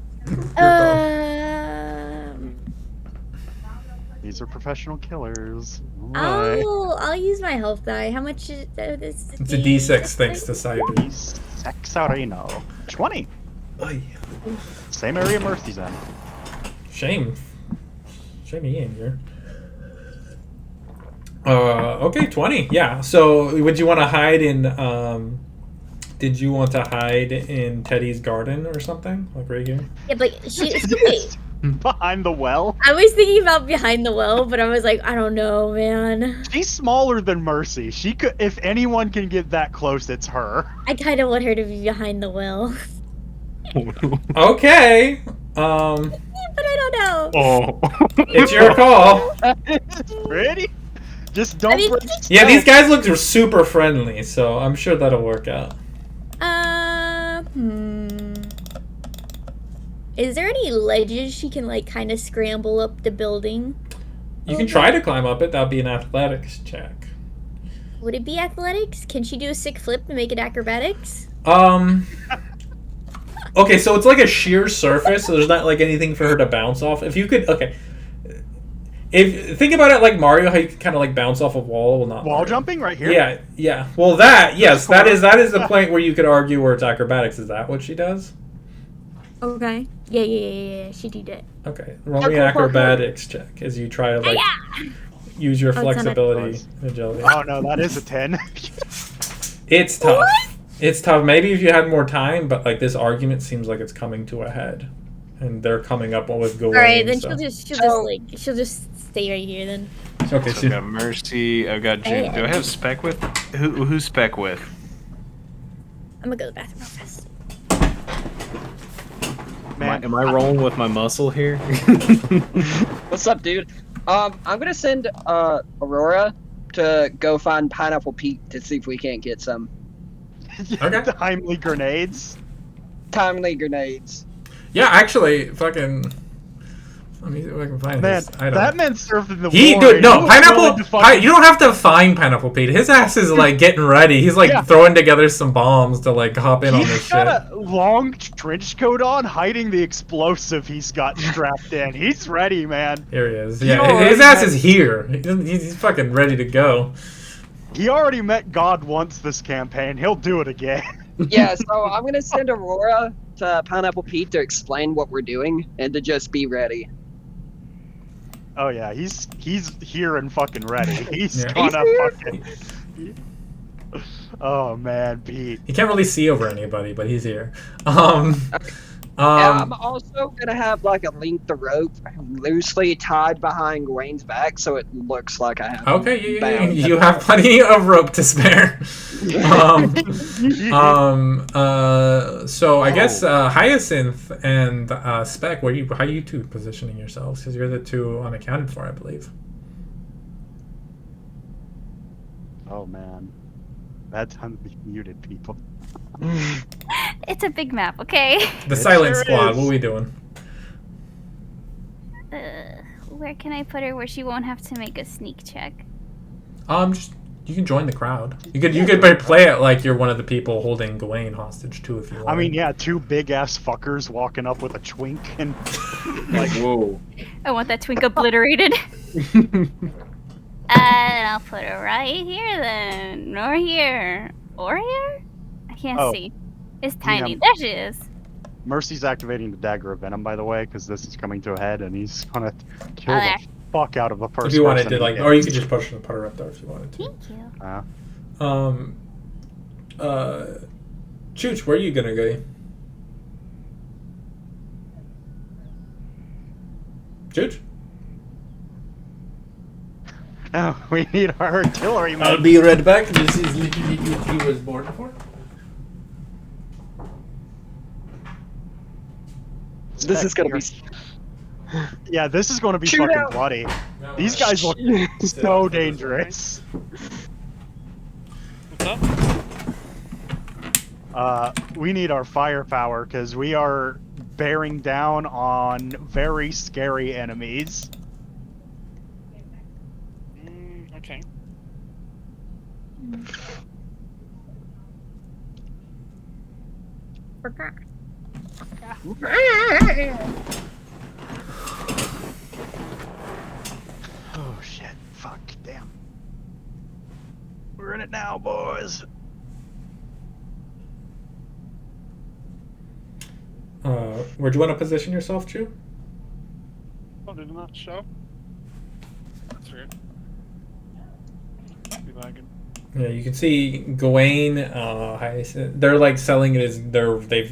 These are professional killers. I'll use my health die. How much is this? It's a D6 thanks to Cyber. Sexarino. 20. Oy. Same area Mercy's in. Shame he ain't here. Okay, 20. Yeah. So, would you want to hide in? Did you want to hide in Teddy's garden or something, like right here? Yeah, but wait. Behind the well. I was thinking about behind the well, but I was like, I don't know, man. She's smaller than Mercy. She could, if anyone can get that close, it's her. I kind of want her to be behind the well. Okay. But I don't know. Oh, it's your call. Ready? Just don't. Yeah, these guys look super friendly, so I'm sure that'll work out. Is there any ledges she can, like, kind of scramble up the building? You can try to climb up it. That'd be an athletics check. Would it be athletics? Can she do a sick flip to make it acrobatics? Okay, so it's like a sheer surface, so there's not, like, anything for her to bounce off. If you could, okay. Think about it like Mario, how you can kind of, like, bounce off a wall. Well, not wall Mario. Jumping right here? Yeah. Well, yes, that is the point where you could argue where it's acrobatics. Is that what she does? Okay. Yeah. She did it. Okay. Roll me an acrobatics check as you try to, like, use your flexibility and agility. Oh, no, that is a 10. It's tough. What? It's tough. Maybe if you had more time, but, like, this argument seems like it's coming to a head. And they're coming up with Gawain. Alright, then she'll just stay right here then. Okay, so I've got Mercy, I've got Jim. Do I have Spec with? Who's Spec with? I'm gonna go to the bathroom real fast. Am I rolling with my muscle here? What's up, dude? I'm gonna send Aurora to go find Pineapple Pete to see if we can't get some. Okay. Timely grenades. Yeah, actually, fucking. Let me see if I can find his item. That man served in the war. Dude, no, Pineapple. You don't have to find Pineapple Pete. His ass is like getting ready. He's like throwing together some bombs to like hop in on this shit. He's got a long trench coat on, hiding the explosive he's got strapped in. He's ready, man. Here he is. Yeah, his ass is here. He's fucking ready to go. He already met God once this campaign. He'll do it again. Yeah, so I'm gonna send Aurora to Pineapple Pete to explain what we're doing and to just be ready. Oh yeah, he's here and fucking ready. He's Yeah. gonna He's here? fucking. Oh man, Pete. He can't really see over anybody, but he's here. Yeah, I'm also gonna have like a length of rope loosely tied behind Gawain's back, so it looks like I have. Okay, him bound. you have plenty of rope to spare. So I guess Hyacinth and Spec, how are you two positioning yourselves? Because you're the two unaccounted for, I believe. Oh man, that's unmuted people. It's a big map, okay? The Silent sure Squad. is. What are we doing? Where can I put her where she won't have to make a sneak check? Just you can join the crowd. You could play it like you're one of the people holding Gawain hostage too, if you want. I mean, yeah, two big ass fuckers walking up with a twink and like, Whoa. I want that twink obliterated. And I'll put her right here then, or here, or here. I can't Oh. see. It's tiny. Yeah. There she is. Mercy's activating the dagger of venom, by the way, because this is coming to a head, and he's gonna kill Oh, the there. fuck out of the person. if you wanted to, like, or you could just push and put her up there if you wanted to. Thank you. Chooch, where are you gonna go? Chooch? Oh, we need our artillery man. I'll be right back. This is literally what he was born for. This is gonna be. Yeah, this is gonna be Shoot fucking out. bloody. These guys look so dangerous. What's up? We need our firepower because we are bearing down on very scary enemies. Okay. Oh shit! Fuck! Damn! We're in it now, boys. Where do you want to position yourself, Chew? Oh, did it not show? That's weird. Be lagging. Yeah, you can see Gawain. They're like selling it as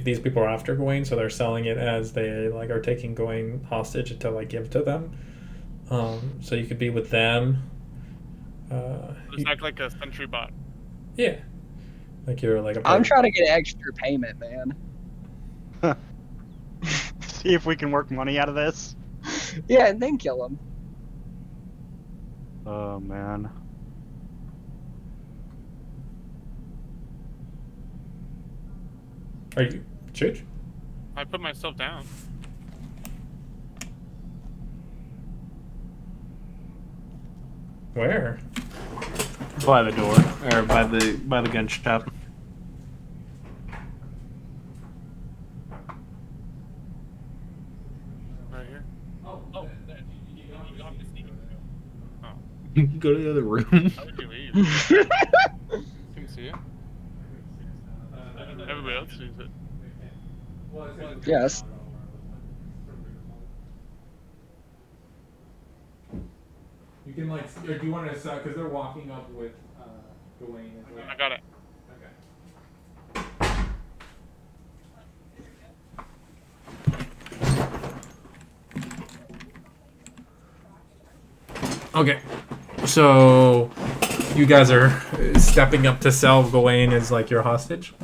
these people are after Gawain, so they're selling it as they like are taking Gawain hostage to like give to them. So you could be with them. Just act like a sentry bot. Yeah, like you're like a. I'm trying to get extra payment, man. See if we can work money out of this. Yeah, and then kill him. Oh man. Are you Chooch? I put myself down. Where? By the door, or by the gun shop. Right here. Oh, there. You have to see me. Oh. You can go to the other room. How would you leave? Can you see it? Everybody else sees it. Yes. You can like, or do you want to, because they're walking up with Gawain. I got it. Okay, so you guys are stepping up to sell Gawain as like your hostage.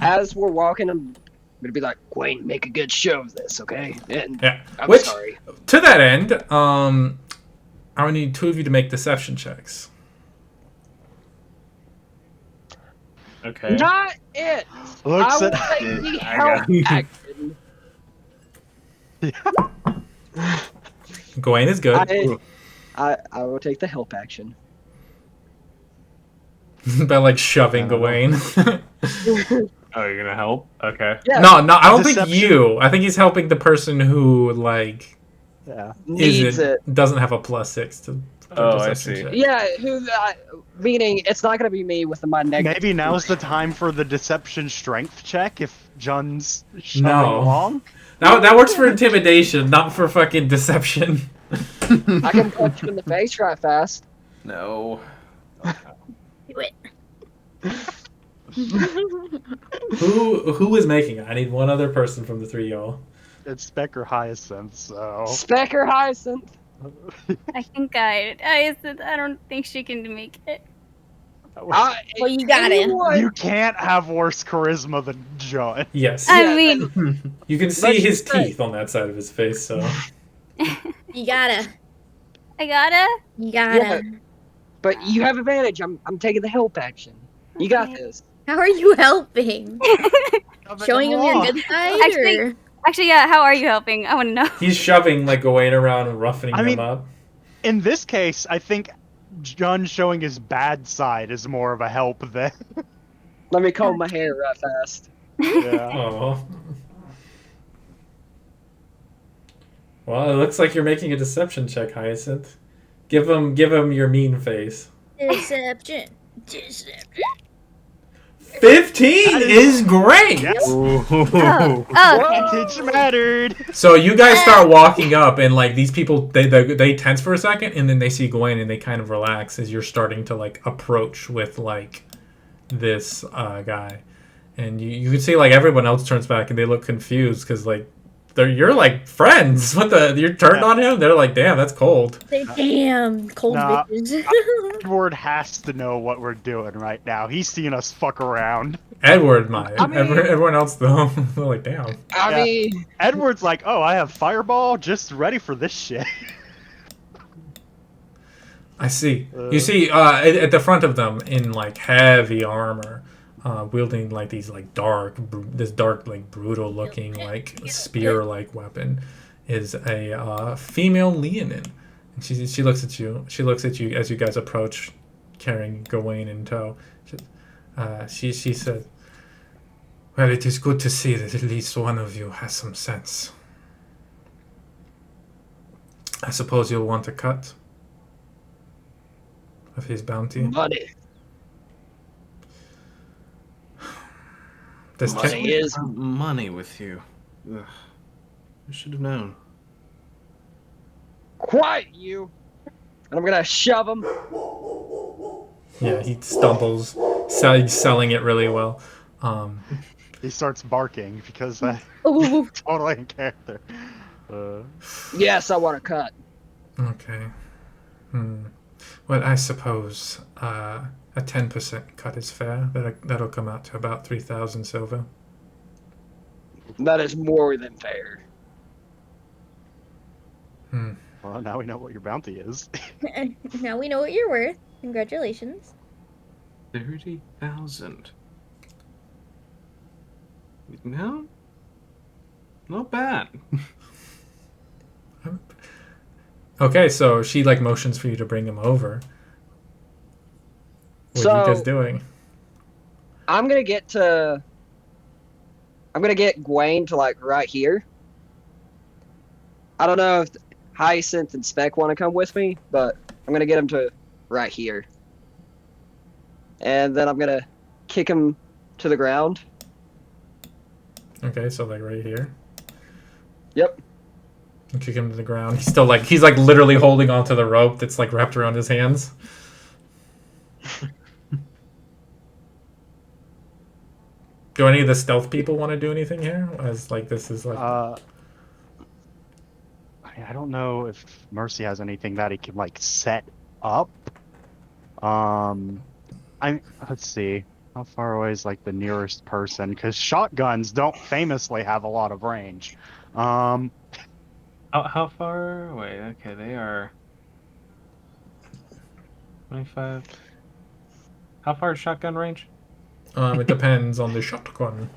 As we're walking, I'm gonna be like, Gawain, make a good show of this, okay? And Yeah. I'm Which, sorry. to that end, I would need two of you to make deception checks. Okay. Not it. Looks I will at- take the I help got action. Gawain is good. I will take the help action. By like shoving I don't Gawain. Oh, you're gonna help? Okay. Yeah. No, I don't think Deception. you. I think he's helping the person who like Yeah. Needs isn't it. doesn't have a +6 to Oh, I deception see. check. Yeah, meaning it's not gonna be me with my negative. Maybe now's the time for the deception strength check if John's shoving No. along. That works for intimidation, not for fucking deception. I can punch you in the face right fast. No. Do it. Who is making it? I need one other person from the three y'all. It's Speck or Hyacinth, so. Speck or Hyacinth? I can guide. I don't think she can make it. Well, you got it. You can't have worse charisma than John. Yes. I mean, You can see his teeth on that side of his face, so. You gotta. I gotta. You gotta. Yeah, but you have advantage. I'm taking the help action. You got this. How are you helping? Showing him your good side? Actually, yeah. How are you helping? I want to know. He's shoving like Gawain around and roughening him up. In this case, I think John showing his bad side is more of a help than. Let me comb my hair right fast. Yeah. Oh. Well, it looks like you're making a deception check, Hyacinth. Give him your mean face. Deception. 15 is great. Yes. It mattered. So you guys start walking up, and like these people, they tense for a second, and then they see Gawain, and they kind of relax as you're starting to like approach with like this guy, and you can see like everyone else turns back, and they look confused because like you're like friends. You're turned on him. They're like, damn, that's cold. Damn, cold bitches. Edward has to know what we're doing right now. He's seen us fuck around. Edward might. Everyone else though, they're like, damn. I mean, Edward's like, oh, I have fireball, just ready for this shit. I see. You see, at the front of them, in like heavy armor, wielding like these like this dark like brutal looking like spear like weapon, is a female Leonin, and she looks at you. She looks at you as you guys approach, carrying Gawain in tow. She said, "Well, it is good to see that at least one of you has some sense. I suppose you'll want a cut of his bounty." Money. This Money is money with you. Ugh. I should have known. Quiet, you. And I'm gonna shove him. Yeah, he stumbles, selling it really well. He starts barking because totally in character. Yes, I want a cut. Okay. Well, I suppose a 10% cut is fair. That'll come out to about 3,000 silver. That is more than fair. Well, now we know what your bounty is. Now we know what you're worth. Congratulations. 30,000. No, not bad. Okay, so she like motions for you to bring him over. What are you guys doing? I'm gonna get Gawain to like right here. I don't know if Hyacinth and Speck want to come with me, but I'm gonna get him to right here. And then I'm gonna kick him to the ground. Okay, so like right here. Yep. And kick him to the ground. He's like literally holding onto the rope that's like wrapped around his hands. Do any of the stealth people want to do anything here? As like this is like. I don't know if Mercy has anything that he can like set up. Let's see. How far away is like the nearest person? Because shotguns don't famously have a lot of range. How far away? Okay, they are 25. How far is shotgun range? It depends on the shotgun.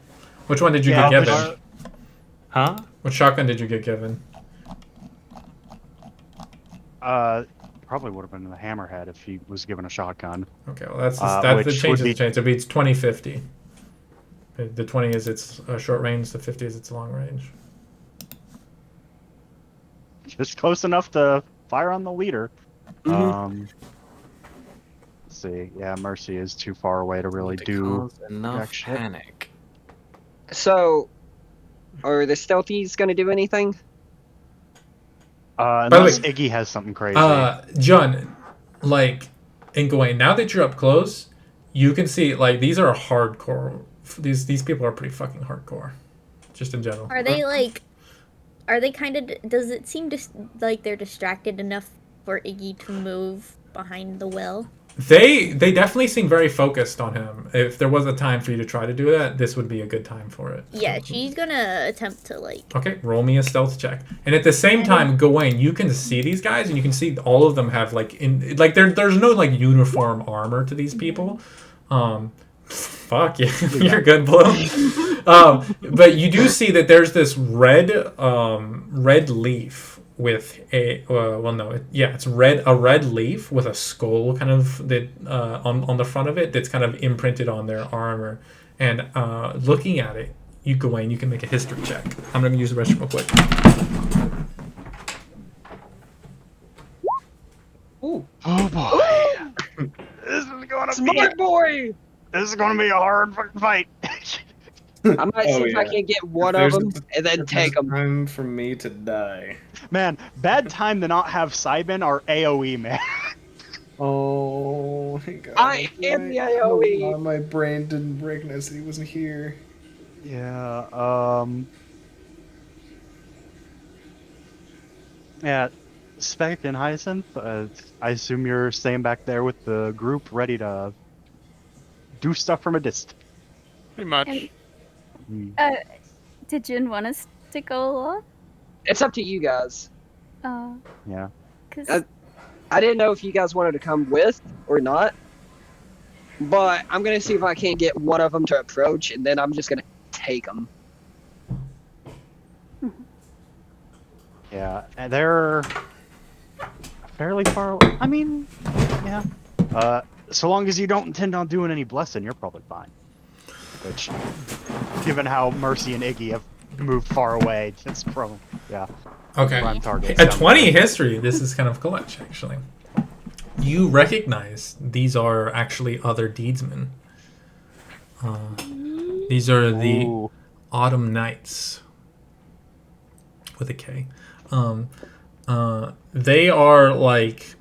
Which one did you get given? Huh? What shotgun did you get given? Probably would have been the hammerhead if he was given a shotgun. Okay, well that's the change. It beats 20-50. The 20 is its short range. The 50 is its long range. Just close enough to fire on the leader. Let's see. Yeah, Mercy is too far away to really do enough jack shit. panic. So, are the stealthies gonna do anything? Unless Iggy has something crazy. John, like, and Gawain, now that you're up close, you can see, like, these are hardcore. These people are pretty fucking hardcore, just in general. Are they like? Are they kind of? Does it seem like they're distracted enough for Iggy to move behind the well? They definitely seem very focused on him. If there was a time for you to try to do that, this would be a good time for it. Yeah, she's gonna attempt to like. Okay, roll me a stealth check. And at the same time, Gawain, you can see these guys, and you can see all of them have like there's no like uniform armor to these people. Fuck yeah, you're good, Blue. But you do see that there's this red leaf with a it's a red leaf with a skull kind of that on the front of it that's kind of imprinted on their armor. And looking at it, Gawain, you can make a history check. I'm gonna use the restroom real quick. Ooh. Oh boy. This is gonna Smart boy. This is gonna be a hard fucking fight. I might see if I can get one of them and then take them. Time for me to die. Man, bad time to not have Simon or AOE, man. Oh my god. I am the AOE. My brain didn't recognize that he wasn't here. Yeah, yeah, Spec and Hyacinth, I assume you're staying back there with the group ready to do stuff from a distance. Pretty much. Did Jin want us to go along? It's up to you guys. Yeah. Cause I didn't know if you guys wanted to come with or not, but I'm gonna see if I can't get one of them to approach, and then I'm just gonna take them. Yeah, and they're fairly far away. I mean, yeah. So long as you don't intend on doing any blessing, you're probably fine. Which, given how Mercy and Iggy have moved far away, that's probably, yeah. Okay. A 20 history. This is kind of clutch, actually. You recognize these are actually other deedsmen. These are the Autumn Knights. With a K. They are like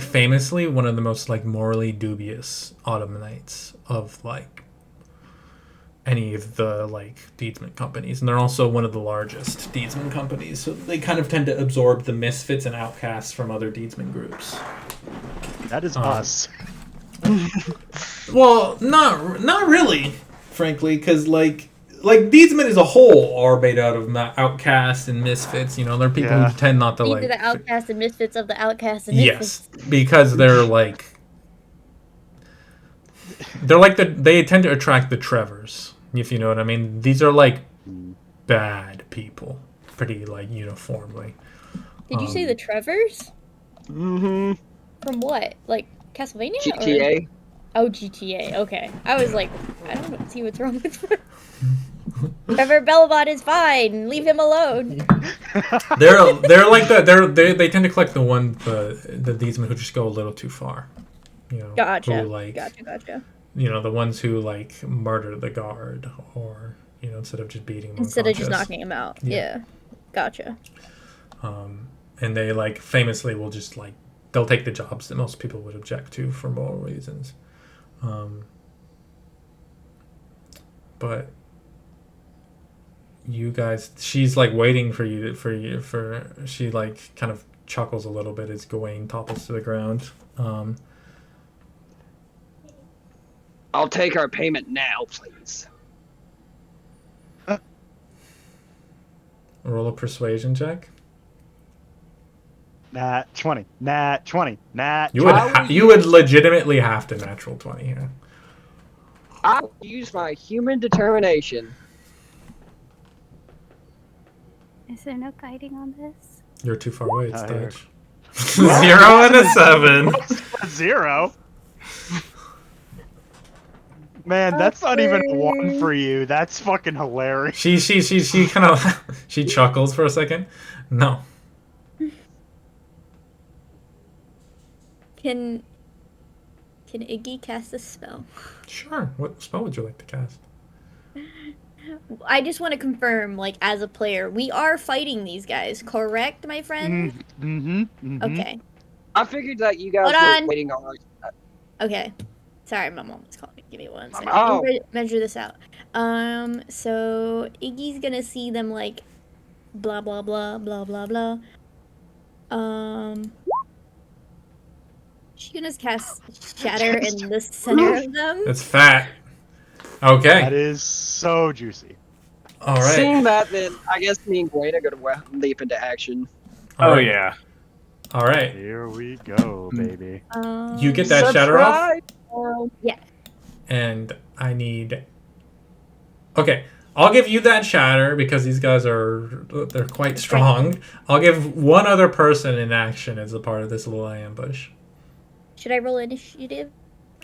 famously one of the most like morally dubious Autumn Knights of like any of the like deedsman companies, and they're also one of the largest deedsman companies, so they kind of tend to absorb the misfits and outcasts from other deedsman groups. That is us. Well, not really, frankly, because like deedsmen as a whole are made out of outcasts and misfits. You know, they're people who tend not to These like. are the outcasts and misfits of the outcasts and misfits. Yes, because they're like they tend to attract the Trevors, if you know what I mean. These are like bad people, pretty like uniformly. Did you say the Trevors? Mm-hmm. From what? Like Castlevania? GTA. Oh, GTA. Okay. I was like, I don't see what's wrong with Trevor Belmont is fine. Leave him alone. They're like they tend to collect the deedsmen who just go a little too far. You know, Gotcha. Who, like, Gotcha. You know, the ones who like murder the guard, or you know, instead of just beating him. Instead of just knocking him out. Yeah. Gotcha. And they like famously will just like they'll take the jobs that most people would object to for moral reasons. But you guys, she's like waiting for she like kind of chuckles a little bit as Gawain topples to the ground. I'll take our payment now, please. Roll a persuasion check. Nat 20. Nat 20. Nat 20. You would legitimately have to natural 20 here. I'll use my human determination. Is there no guiding on this? You're too far away. It's Dutch. 0 and a 7. 0. Man, that's not even 1 for you. That's fucking hilarious. She kind of she chuckles for a second. No. Can Iggy cast a spell? Sure. What spell would you like to cast? I just want to confirm, like, as a player, we are fighting these guys, correct, my friend? Okay. I figured that you guys Hold were on. waiting on. Okay. Sorry, my mom was calling me. Give me one second. Oh. Let me measure this out. So Iggy's gonna see them like blah blah blah blah blah blah. She's gonna cast Shatter in the center of them. It's fat. Okay. That is so juicy. All right. Seeing that, then I guess me and Gwen are gonna leap into action. Oh yeah. All right. Here we go, baby. You get that shatter off, Yeah. and I need. Okay, I'll give you that shatter because these guys they're quite strong. I'll give one other person in action as a part of this little ambush. Should I roll initiative?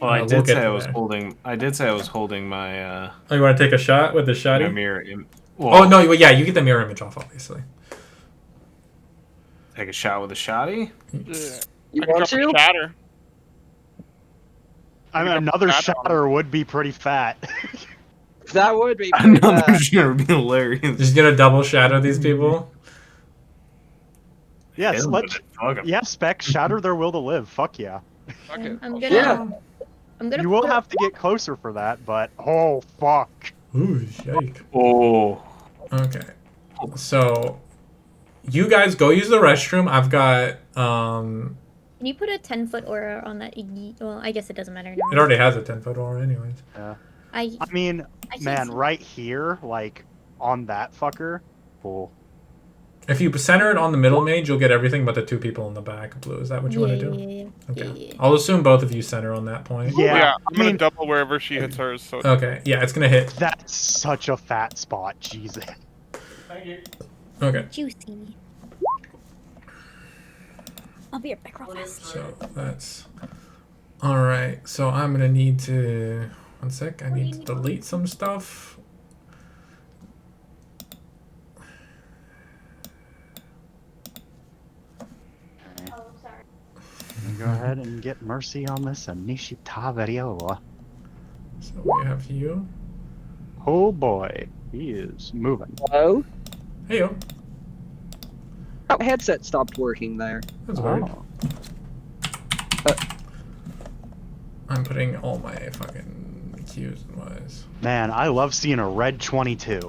Well, I we'll did get say to I was there. holding. I did say I was holding my. Oh, you want to take a shot with the My shotty? mirror. Oh no! Well, yeah, you get the mirror image off, obviously. Take a shot with a shotty. You I can want drop a to? shatter. I mean, another shatter would be pretty fat. That would be. pretty Another bad. shatter would be hilarious. Just gonna double shadow these people. Yes, Hell, let's. fuck 'em. Yeah, Spec, shatter their will to live. Fuck yeah. Fuck it. I'm I'll gonna. Yeah. I'm gonna. You will put- have to get closer for that, but oh fuck. Ooh, yike. Oh. Okay, so you guys go use the restroom. I've got Can you put a 10-foot aura on that Iggy? Well, I guess it doesn't matter. It already has a 10-foot aura, anyways. Yeah. I mean, can't man, see. right here, like on that fucker. Cool. If you center it on the middle mage, you'll get everything but the two people in the back. Blue, is that what you want to do? Yeah. Okay. Yeah. I'll assume both of you center on that point. Yeah, I'm gonna double wherever she hits hers. So Okay. Yeah, it's gonna hit. That's such a fat spot. Jesus. Okay. Juicy. I'll be right back real fast. So that's all right. So I'm gonna need to. One sec. I need to delete some stuff. Go ahead and get mercy on this Nishita video. So we have you. Oh boy, he is moving. Hello? Hey yo. Oh, headset stopped working there. That's weird. Oh. I'm putting all my fucking Q's and Y's. Man, I love seeing a red 22.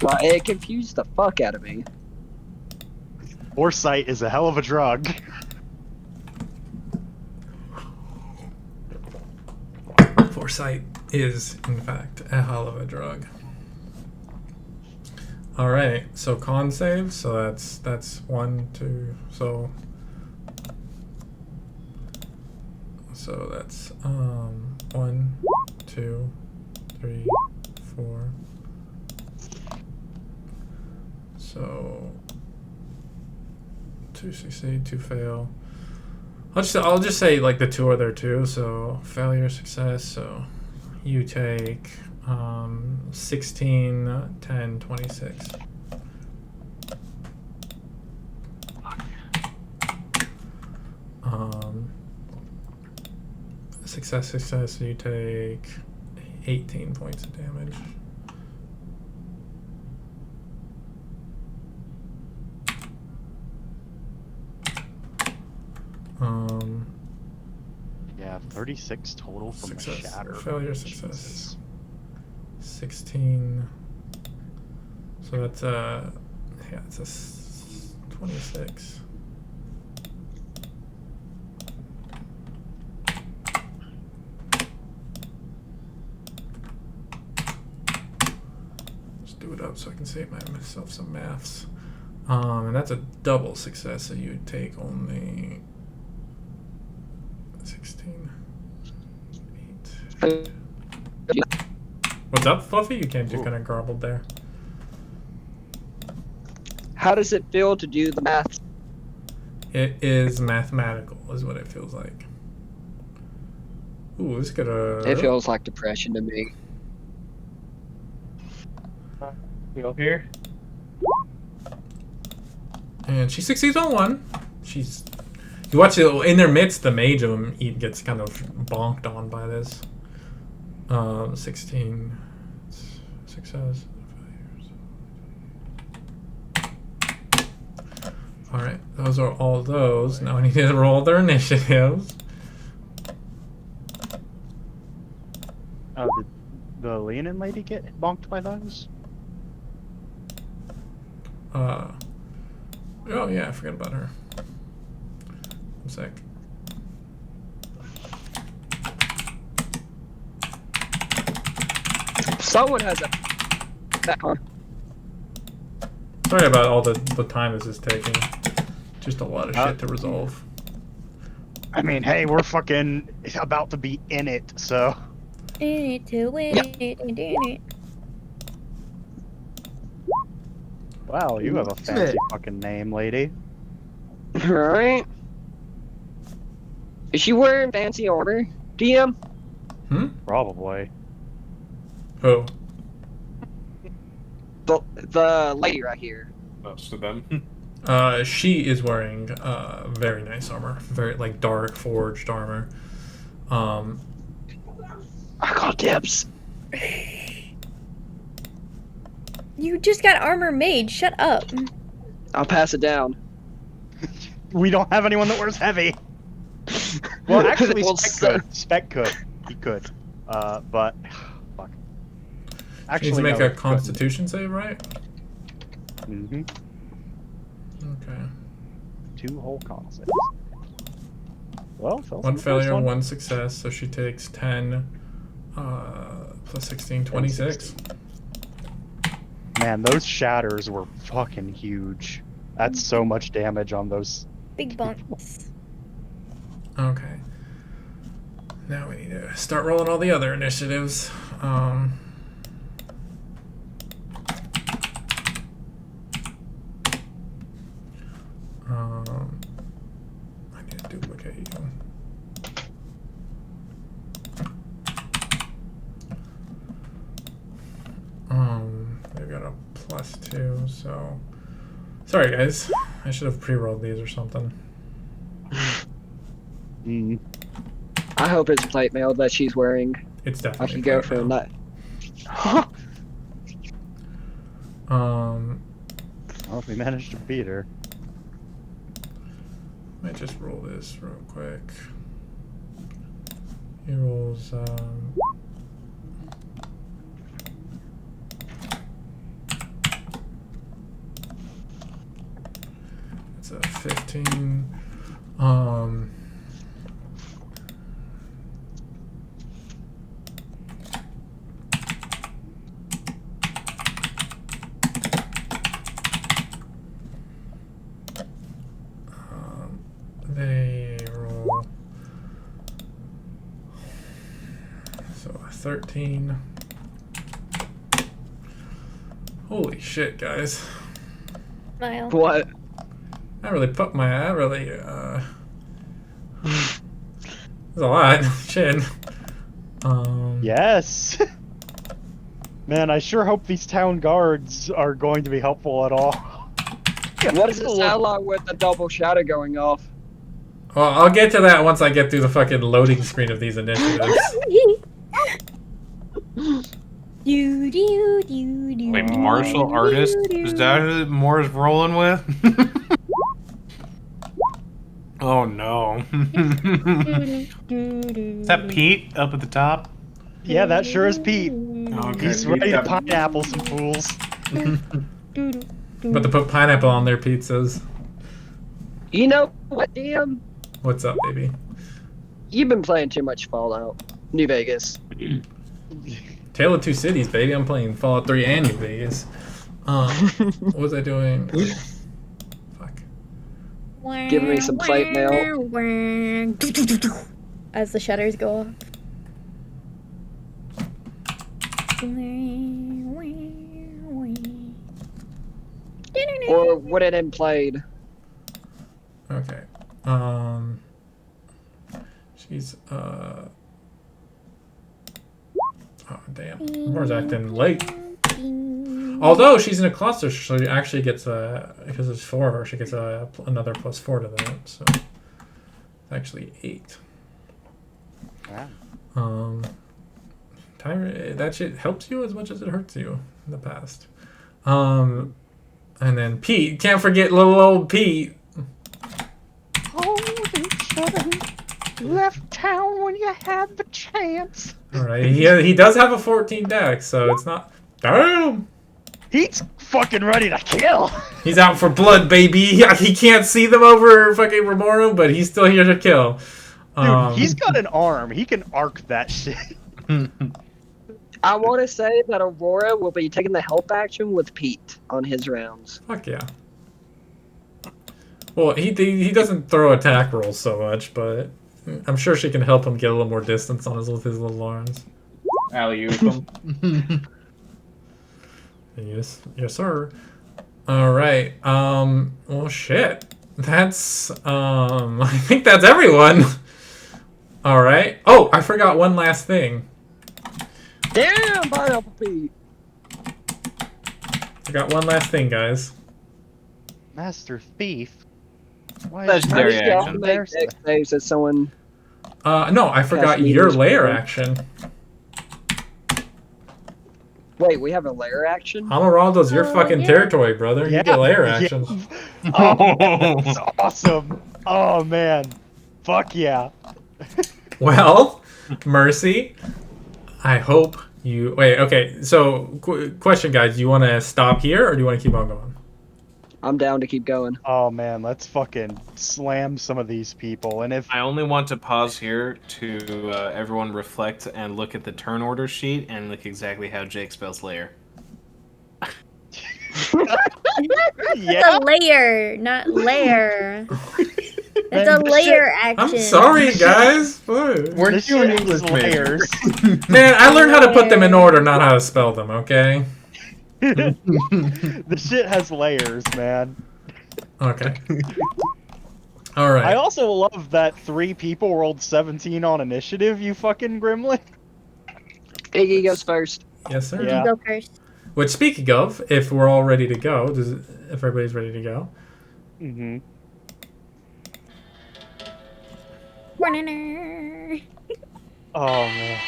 Well, it confused the fuck out of me. Foresight is a hell of a drug. Foresight is, in fact, a hell of a drug. All right, so con save. So that's 1, 2. So that's 1, 2, 3, 4. So 2 succeed, 2 fail. I'll just say like the 2 are there too. So failure, success. So you take 16, 10, 26. Success. You take 18 points of damage. Yeah, 36 total from the Success. shatter. Failure, success. Jesus. 16. So that's yeah, it's a 26. Just do it up so I can save myself some maths. And that's a double success, so you take only 16. 8. What's up, Fluffy? You came too kind of garbled there. How does it feel to do the math? It is mathematical, is what it feels like. Ooh, this could It feels like depression to me. Feel here? And she succeeds on 1. You watch it in their midst. The mage of them gets kind of bonked on by this. 16 success. All right, those are all those. Now I need to roll their initiatives. Oh, did the Leonin lady get bonked by those? Oh yeah, I forgot about her. One sec. Someone has a. Sorry about all the time this is taking. Just a lot of shit to resolve. I mean, hey, we're fucking about to be in it, so. In it to win it, in it. Wow, you have a fancy fucking name, lady. Right? Is she wearing fancy armor, DM? Probably. Who? The lady right here. Most of them. She is wearing very nice armor, very like dark forged armor. I got dibs. You just got armor made. Shut up. I'll pass it down. We don't have anyone that wears heavy. Well, actually, Well, Spec could. He could. But fuck. Actually, needs to make a Constitution save, right? Mm-hmm. Okay. 2 whole con saves. Well, one failure, one success, so she takes 10 plus 16, 26. Man, those shatters were fucking huge. That's so much damage on those. Big bumps. Okay. Now we need to start rolling all the other initiatives. I need to duplicate you. They've got a +2, so sorry guys. I should have pre-rolled these or something. I hope it's plate mail that she's wearing. It's definitely. I could go for a nut. Well, if we managed to beat her. Might just roll this real quick. He rolls. It's a 15. They roll. So a 13. Holy shit, guys. Smile. What? I really put my. There's a lot. Shit. Yes. Man, I sure hope these town guards are going to be helpful at all. What does it sound like with the double shadow going off? Well, I'll get to that once I get through the fucking loading screen of these initiatives. Wait, martial artist? Is that who Moore's rolling with? Oh no. Is that Pete up at the top? Yeah, that sure is Pete. Okay, He's ready to pineapple some fools. But to put pineapple on their pizzas. You know what, DM? What's up, baby? You've been playing too much Fallout. New Vegas. Tale of Two Cities, baby. I'm playing Fallout 3 and New Vegas. What was I doing? Fuck. Giving me some plate mail. As the shutters go off. Or what it implied. Okay. She's oh damn. Moore's acting late. Although she's in a cluster, she actually gets because it's 4 of her, she gets another +4 to that. So Actually 8. Wow. That shit helps you as much as it hurts you in the past. And then Pete, can't forget little old Pete. Oh, you should have left town when you had the chance. All right, he does have a 14 dex, so it's not. Damn. He's fucking ready to kill. He's out for blood, baby. He can't see them over fucking Remoro, but he's still here to kill. Dude, he's got an arm. He can arc that shit. I want to say that Aurora will be taking the help action with Pete on his rounds. Fuck yeah. Well, he doesn't throw attack rolls so much, but I'm sure she can help him get a little more distance on with his little arms. Alley-oop him. Yes, sir. All right. Well, shit. That's I think that's everyone. All right. Oh, I forgot one last thing. Damn, Pineapple Pete. I got one last thing, guys. Master Thief. Why Legendary I just action. make dex saves as someone. No, I forgot me your this lair one. action. Wait, we have a lair action? Amaraldo's your fucking territory, brother. You get lair action. Oh, that's awesome. Oh, man. Fuck yeah. Well, Mercy, I hope you... Wait, okay, so, question, guys. Do you want to stop here, or do you want to keep on going? I'm down to keep going. Oh, man, let's fucking slam some of these people. And if... I only want to pause here to everyone reflect and look at the turn order sheet and look exactly how Jake spells layer. It's a layer, not layer. It's a layer action. I'm sorry, guys. We're This doing shit English has major. layers. Man, I learned how to put them in order, not how to spell them, okay? The shit has layers, man. Okay. All right. I also love that 3 people rolled 17 on initiative, you fucking gremlin. Iggy goes first. Yes, sir. Yeah. You go first. Which, speaking of, if we're all ready to go, if everybody's ready to go. Mm-hmm. Oh, man.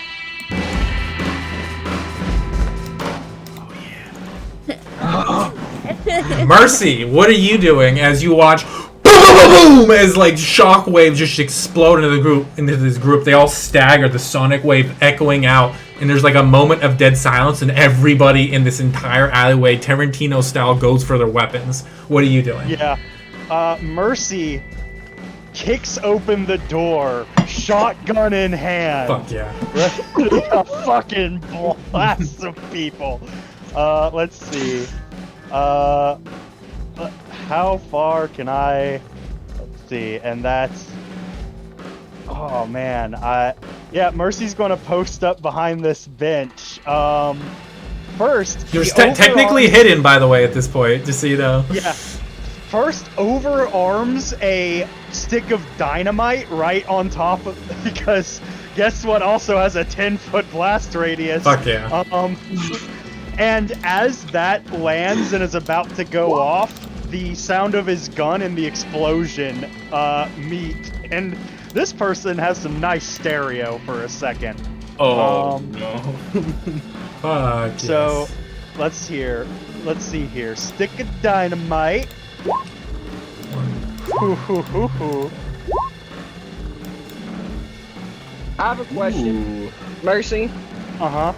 Mercy, what are you doing as you watch boom, boom, boom, boom, as like shockwaves just explode into this group? They all stagger, the sonic wave echoing out, and there's like a moment of dead silence, and everybody in this entire alleyway, Tarantino style, goes for their weapons. What are you doing? Yeah. Mercy kicks open the door, shotgun in hand. Fuck yeah. A fucking blast of people. Let's see. How far can I... Let's see, and that's... Oh, man. Yeah, Mercy's gonna post up behind this bench. First... You're technically hidden, by the way, at this point, just so you know. Yeah. First, overarms a stick of dynamite right on top of... Because guess what also has a 10-foot blast radius? Fuck yeah. And as that lands and is about to go off, the sound of his gun and the explosion meet. And this person has some nice stereo for a second. Oh, no. Fuck So, yes. let's see here. Stick of dynamite. Hoo, hoo, hoo, hoo. I have a question. Ooh. Mercy, Uh-huh.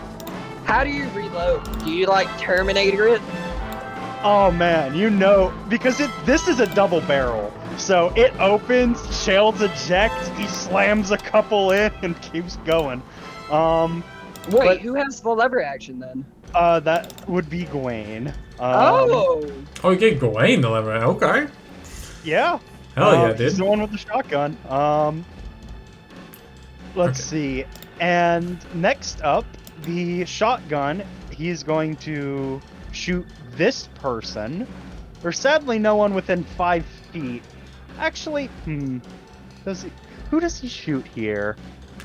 how do you reload? Do you like Terminator it? Oh man, you know, because this is a double barrel. So it opens, shells eject, he slams a couple in and keeps going. Wait, who has the lever action then? That would be Gawain. Oh! Oh, you get Gawain the lever. Okay. Yeah. Hell yeah, He's dude. the one with the shotgun. Let's see. And next up, the shotgun, he's going to shoot this person. There's sadly no one within 5 feet. Actually, who does he shoot here?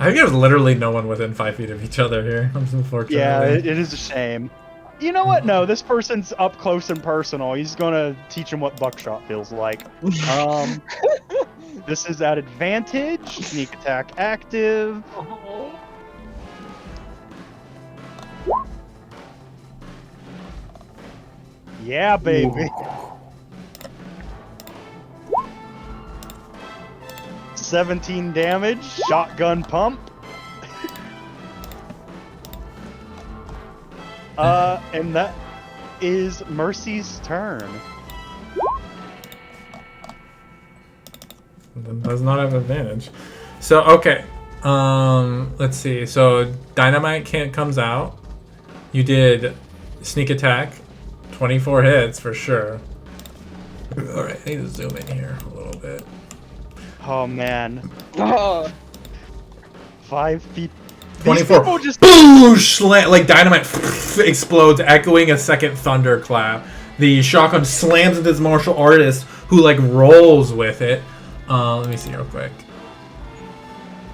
I think there's literally no one within 5 feet of each other here. Unfortunately. Yeah, it is a shame. You know what? No, this person's up close and personal. He's gonna teach him what buckshot feels like. This is at advantage. Sneak attack active. Yeah, baby. 17 damage. Shotgun pump. And that is Mercy's turn. Does not have advantage. So okay, let's see. So dynamite can't comes out. You did sneak attack, 24 hits for sure. All right, I need to zoom in here a little bit. Oh man. Oh, 5 feet. 24. Just boosh! Like dynamite explodes, echoing a second thunderclap. The shotgun slams into this martial artist, who like rolls with it. Let me see real quick.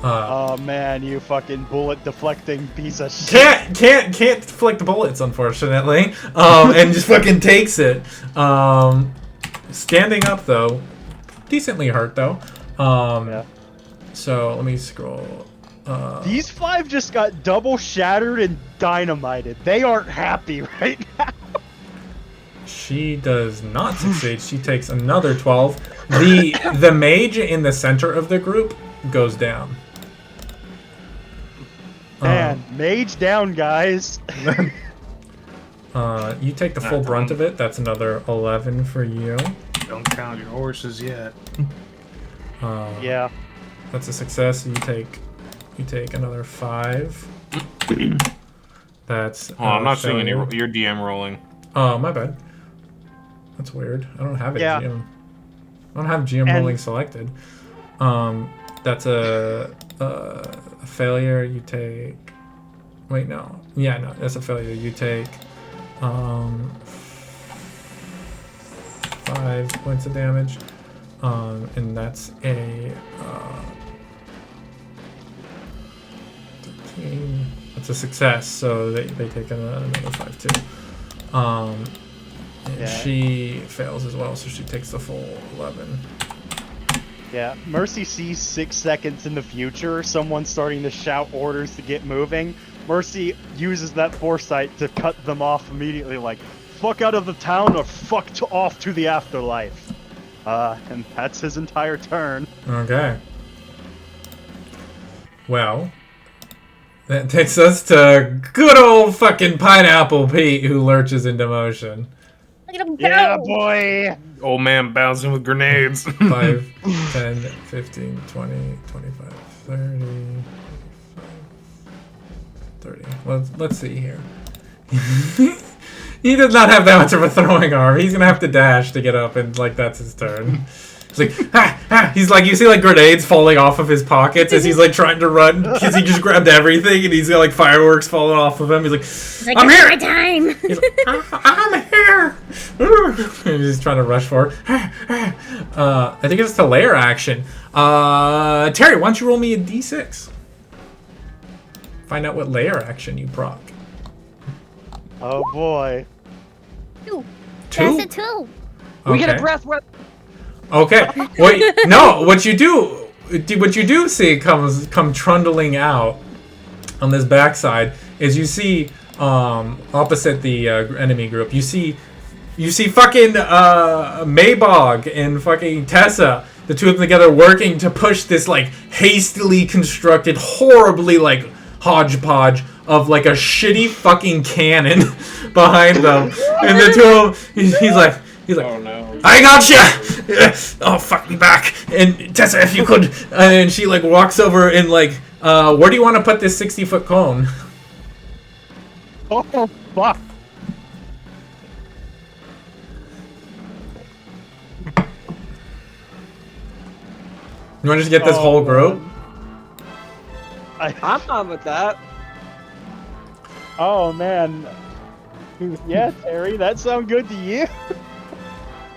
Oh man, you fucking bullet deflecting piece of shit. Can't deflect the bullets, unfortunately. And just fucking takes it. Standing up though, decently hurt though. Yeah. So let me scroll. These 5 just got double shattered and dynamited. They aren't happy right now. She does not succeed. She takes another 12. The mage in the center of the group goes down. Man, mage down, guys. You take the full brunt of it. That's another 11 for you. Don't count your horses yet. Yeah. That's a success. You take another 5. That's. Oh, I'm not seeing any. Your DM rolling. Oh, my bad. That's weird. I don't have a Yeah. GM. I don't have GM rolling selected. That's a failure. You take. Wait, no. Yeah, no. That's a failure. You take 5 points of damage. And that's a 13. That's a success. So they take another 5 too. And she fails as well, so she takes the full 11. Yeah, Mercy sees 6 seconds in the future, someone starting to shout orders to get moving. Mercy uses that foresight to cut them off immediately, like, fuck out of the town or fuck off to the afterlife. And that's his entire turn. Okay. Well, that takes us to good old fucking Pineapple Pete, who lurches into motion. Look at him go! Yeah, boy! Old man bouncing with grenades. 5, 10, 15, 20, 25, 30. Well, let's see here. He does not have that much of a throwing arm. He's gonna have to dash to get up, and like that's his turn. He's like, ha, ha. He's like, you see like grenades falling off of his pockets as he's like trying to run because he just grabbed everything, and he's got like fireworks falling off of him. He's like, I'm here. My time. He's like, I'm here. And he's trying to rush forward. I think it's to layer action. Terry, why don't you roll me a d6? Find out what layer action you proc. Oh boy. 2. 2? That's a 2. we get a breath weapon. Okay. Wait. No. What you do see come trundling out on this backside is you see opposite the enemy group. You see fucking Maybog and fucking Tessa, the two of them together working to push this like hastily constructed, horribly like hodgepodge of like a shitty fucking cannon behind them, and the two of them, he's like, oh no, I got you. Oh fuck me back. And Tessa, if you could, and she like walks over and like, where do you want to put this 60-foot cone? Oh fuck. You want to just get this whole group? I'm fine with that. Oh man. Yeah, Terry, that sound good to you?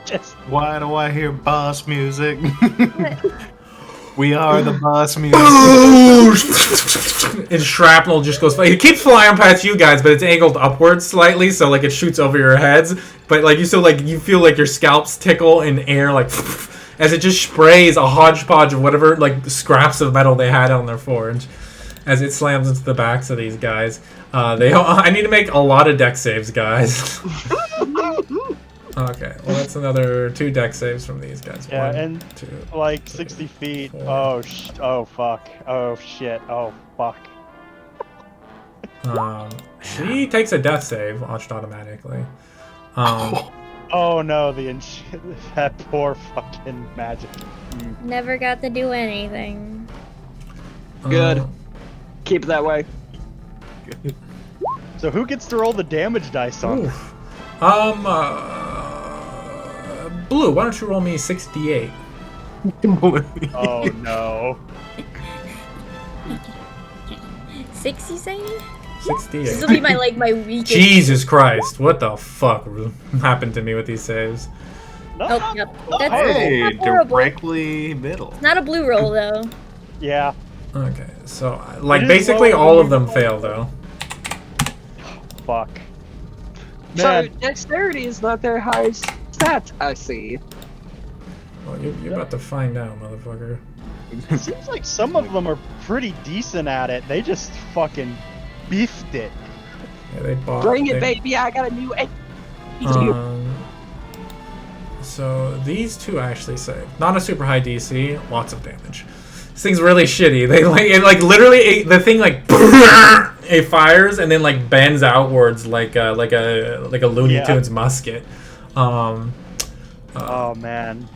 Just Why do I hear boss music? We are the boss music. And shrapnel just goes. It keeps flying past you guys, but it's angled upwards slightly, so like it shoots over your heads. But like you still like you feel like your scalps tickle in air, like, as it just sprays a hodgepodge of whatever like scraps of metal they had on their forge. As it slams into the backs of these guys, I need to make a lot of deck saves, guys. Okay, well that's another 2 deck saves from these guys. Yeah, 1, and 2, like 60 feet. 4. Oh fuck. Oh shit. Oh fuck. She takes a death save, watched automatically. Oh no, that poor fucking magic. Never got to do anything. Good. Keep it that way. So who gets to roll the damage dice on? Oof. Blue, why don't you roll me 68? Oh no. 6, you say? 68. This will be my weakest. Jesus Christ, what the fuck happened to me with these saves? Oh, yep. That's Hey, not horrible. directly middle. It's not a blue roll though. Yeah. Okay, so like basically all of them fail though. Fuck. So Man. dexterity is not their highest stat, I see. Well, you're about to find out, motherfucker. It seems like some of them are pretty decent at it. They just fucking beefed it. Yeah, they bought. Bring it, baby! I got a new. So these 2 actually save. Not a super high DC, lots of damage. This thing's really shitty. They like literally the thing like it fires and then like bends outwards like a Looney Tunes musket. Oh man.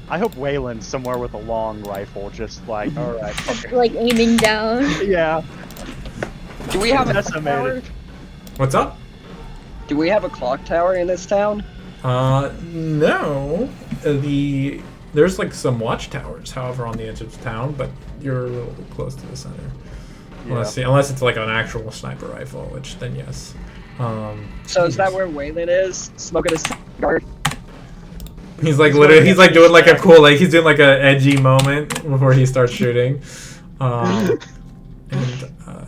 I hope Wayland's somewhere with a long rifle, just like, alright, fuck it. Like aiming down. Yeah. Do we have a clock Decimated. tower? What's up? Do we have a clock tower in this town? No. There's like some watchtowers, however, on the edge of town, but you're a little bit close to the center. Yeah. Unless it's like an actual sniper rifle, which then yes. So is that where Wayland is? Smoking a cigar? He's like literally, he's like doing like a cool, like he's doing like a edgy moment before he starts shooting. And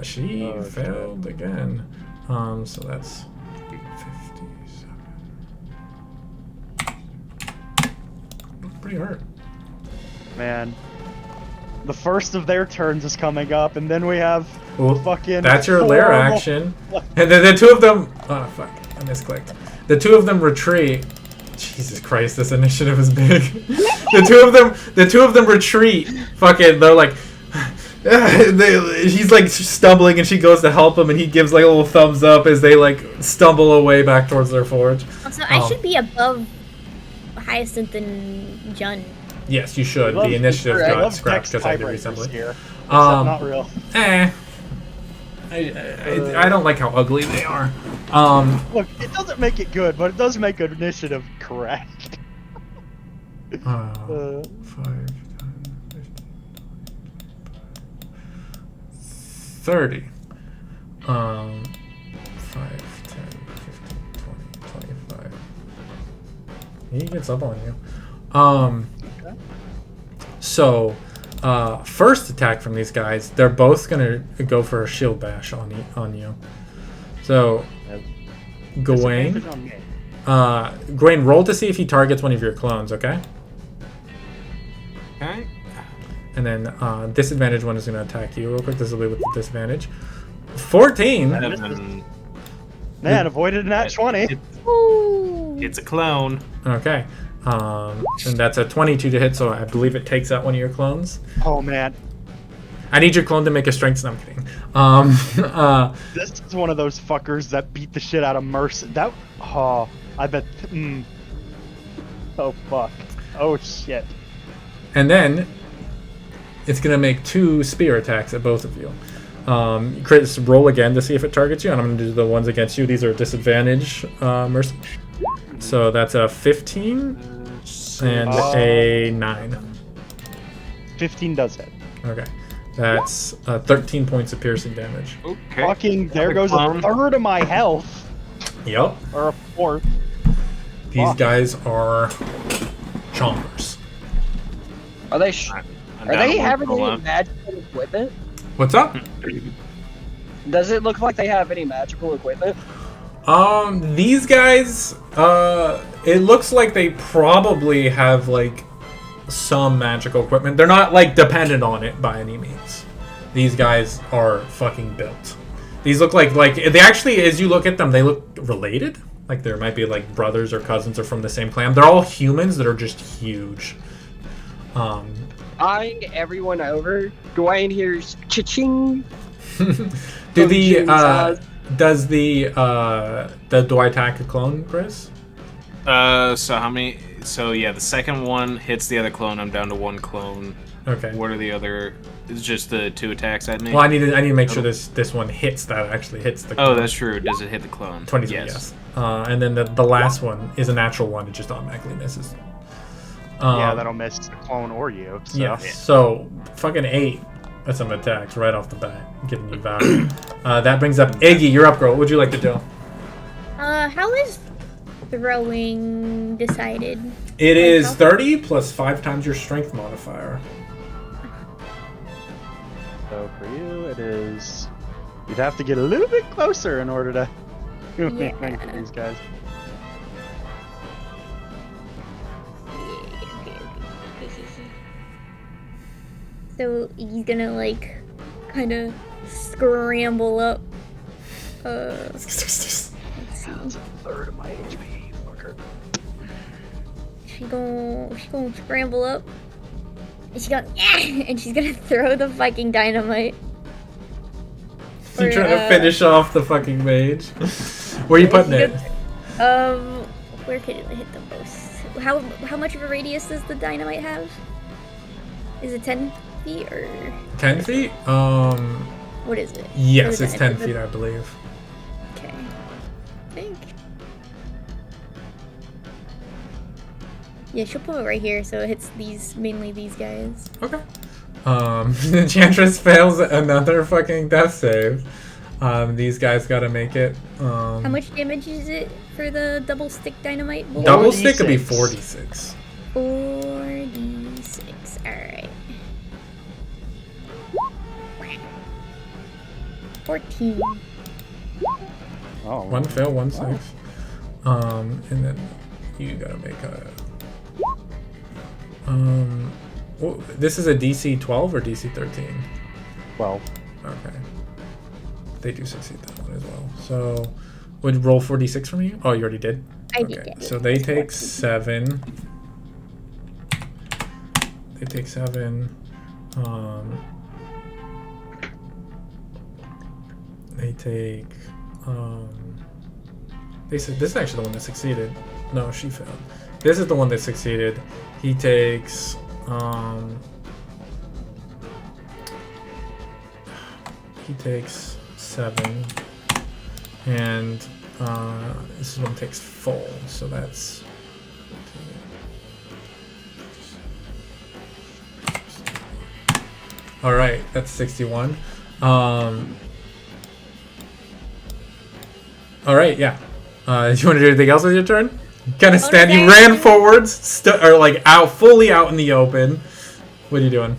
she failed again. So that's 57. Pretty hurt. Man. The first of their turns is coming up, and then we have fucking. That's your lair action. And then the 2 of them. Oh fuck! I misclicked. The 2 of them retreat. Jesus Christ! This initiative is big. The two of them retreat. Fucking, they're like. He's like stumbling, and she goes to help him, and he gives like a little thumbs up as they like stumble away back towards their forge. Also, I should be above Hyacinth than Jun. Yes, you should. The initiative got scrapped because I did recently. Here. Not real. I don't like how ugly they are. Look, it doesn't make it good, but it does make an initiative correct. 5, 10, 30. 5, 10, 15, 20, 25. He gets up on you. So, first attack from these guys, they're both gonna go for a shield bash on you. So, Gawain, roll to see if he targets one of your clones. Okay. Okay. And then disadvantage one is gonna attack you real quick. This will be with the disadvantage. 14. Man, avoided nat 20. It's a clone. Okay. And that's a 22 to hit, so I believe it takes out one of your clones. Oh man. I need your clone to make a strength. No, I'm kidding. This is one of those fuckers that beat the shit out of Mercy. I bet. Oh fuck. Oh shit. And then it's gonna make 2 spear attacks at both of you. Chris, roll again to see if it targets you, and I'm gonna do the ones against you. These are disadvantage, Mercy. So that's a 15 and a 9. 15 does hit. Okay. That's 13 points of piercing damage. Okay. Fucking, there goes a third of my health. Yep. Or a fourth. These guys are chompers. Are they having any magical equipment? What's up? Does it look like they have any magical equipment? These guys, It looks like they probably have like some magical equipment. They're not like dependent on it by any means. These guys are fucking built. These look like they actually, as you look at them, they look related. Like there might be like brothers or cousins or from the same clan. They're all humans that are just huge. Eyeing everyone over, Dwayne hears cha-ching. Do I attack a clone, Chris? So how many? So yeah, the second one hits the other clone. I'm down to 1 clone. Okay. What are the other? It's just the 2 attacks at me. Well, I need to make sure this one hits that actually hits the. Oh, that's true. Does it hit the clone? 23, yes. And then the last one is a natural one. It just automatically misses. Yeah, that'll miss the clone or you. So. Yeah. So fucking 8. That's some attacks right off the bat, giving you value. That brings up Iggy. You're up, girl. What would you like to do? How is throwing decided? It is 30 plus 5 times your strength modifier. So for you, it is. You'd have to get a little bit closer in order to do anything for these guys. So he's gonna like kind of scramble up. Let's see. Third of my HP, fucker. She's gonna scramble up. And she's gonna throw the fucking dynamite. You trying to finish off the fucking mage? Where are you putting it? Where could it hit the most? How much of a radius does the dynamite have? Is it 10 feet or 10 feet? What is it? Yes, it's 10 feet, I believe. Okay. I think. Yeah, she'll put it right here, so it hits mainly these guys. Okay. The Enchantress fails another fucking death save. These guys gotta make it. How much damage is it for the double stick dynamite? Double stick could be 46. 46. Alright. 14. Oh. 1 fail, 1 6. And then you gotta make a. Well, this is a DC 12 or DC 13? 12. Okay. They do succeed that one as well. So, would roll 46 for me? Oh, you already did? I did. Yeah. So they take 7. They take 7. They take. They said this is actually the one that succeeded. No, she failed. This is the one that succeeded. He takes. He takes 7, and this one takes full, so that's. All right, that's 61. All right, yeah. Do you want to do anything else with your turn? Kind of stand. You ran forwards, or like out, fully out in the open. What are you doing?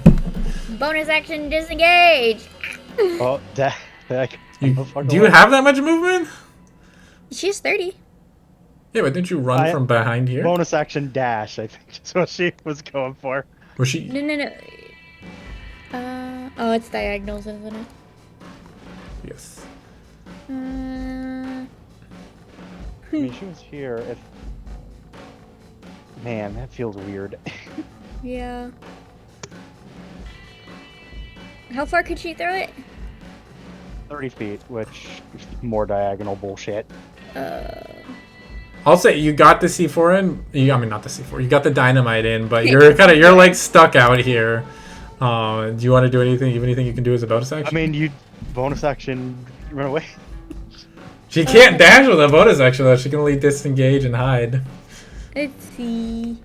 Bonus action, disengage. Oh, do you have that much movement? She's 30. Yeah, but didn't you run from behind here? Bonus action dash, I think is what she was going for. Was she? No. Oh, it's diagonals, isn't it? Yes. I mean, she was here. If man, that feels weird. Yeah. How far could she throw it? 30 feet, which is more diagonal bullshit. I'll say you got the C4 in. I mean, not the C4. You got the dynamite in, but you're like stuck out here. Do you want to do anything? You have anything you can do as a bonus action? I mean, you bonus action run away. She can't dash with a bonus action though. She can only disengage and hide. Let's see.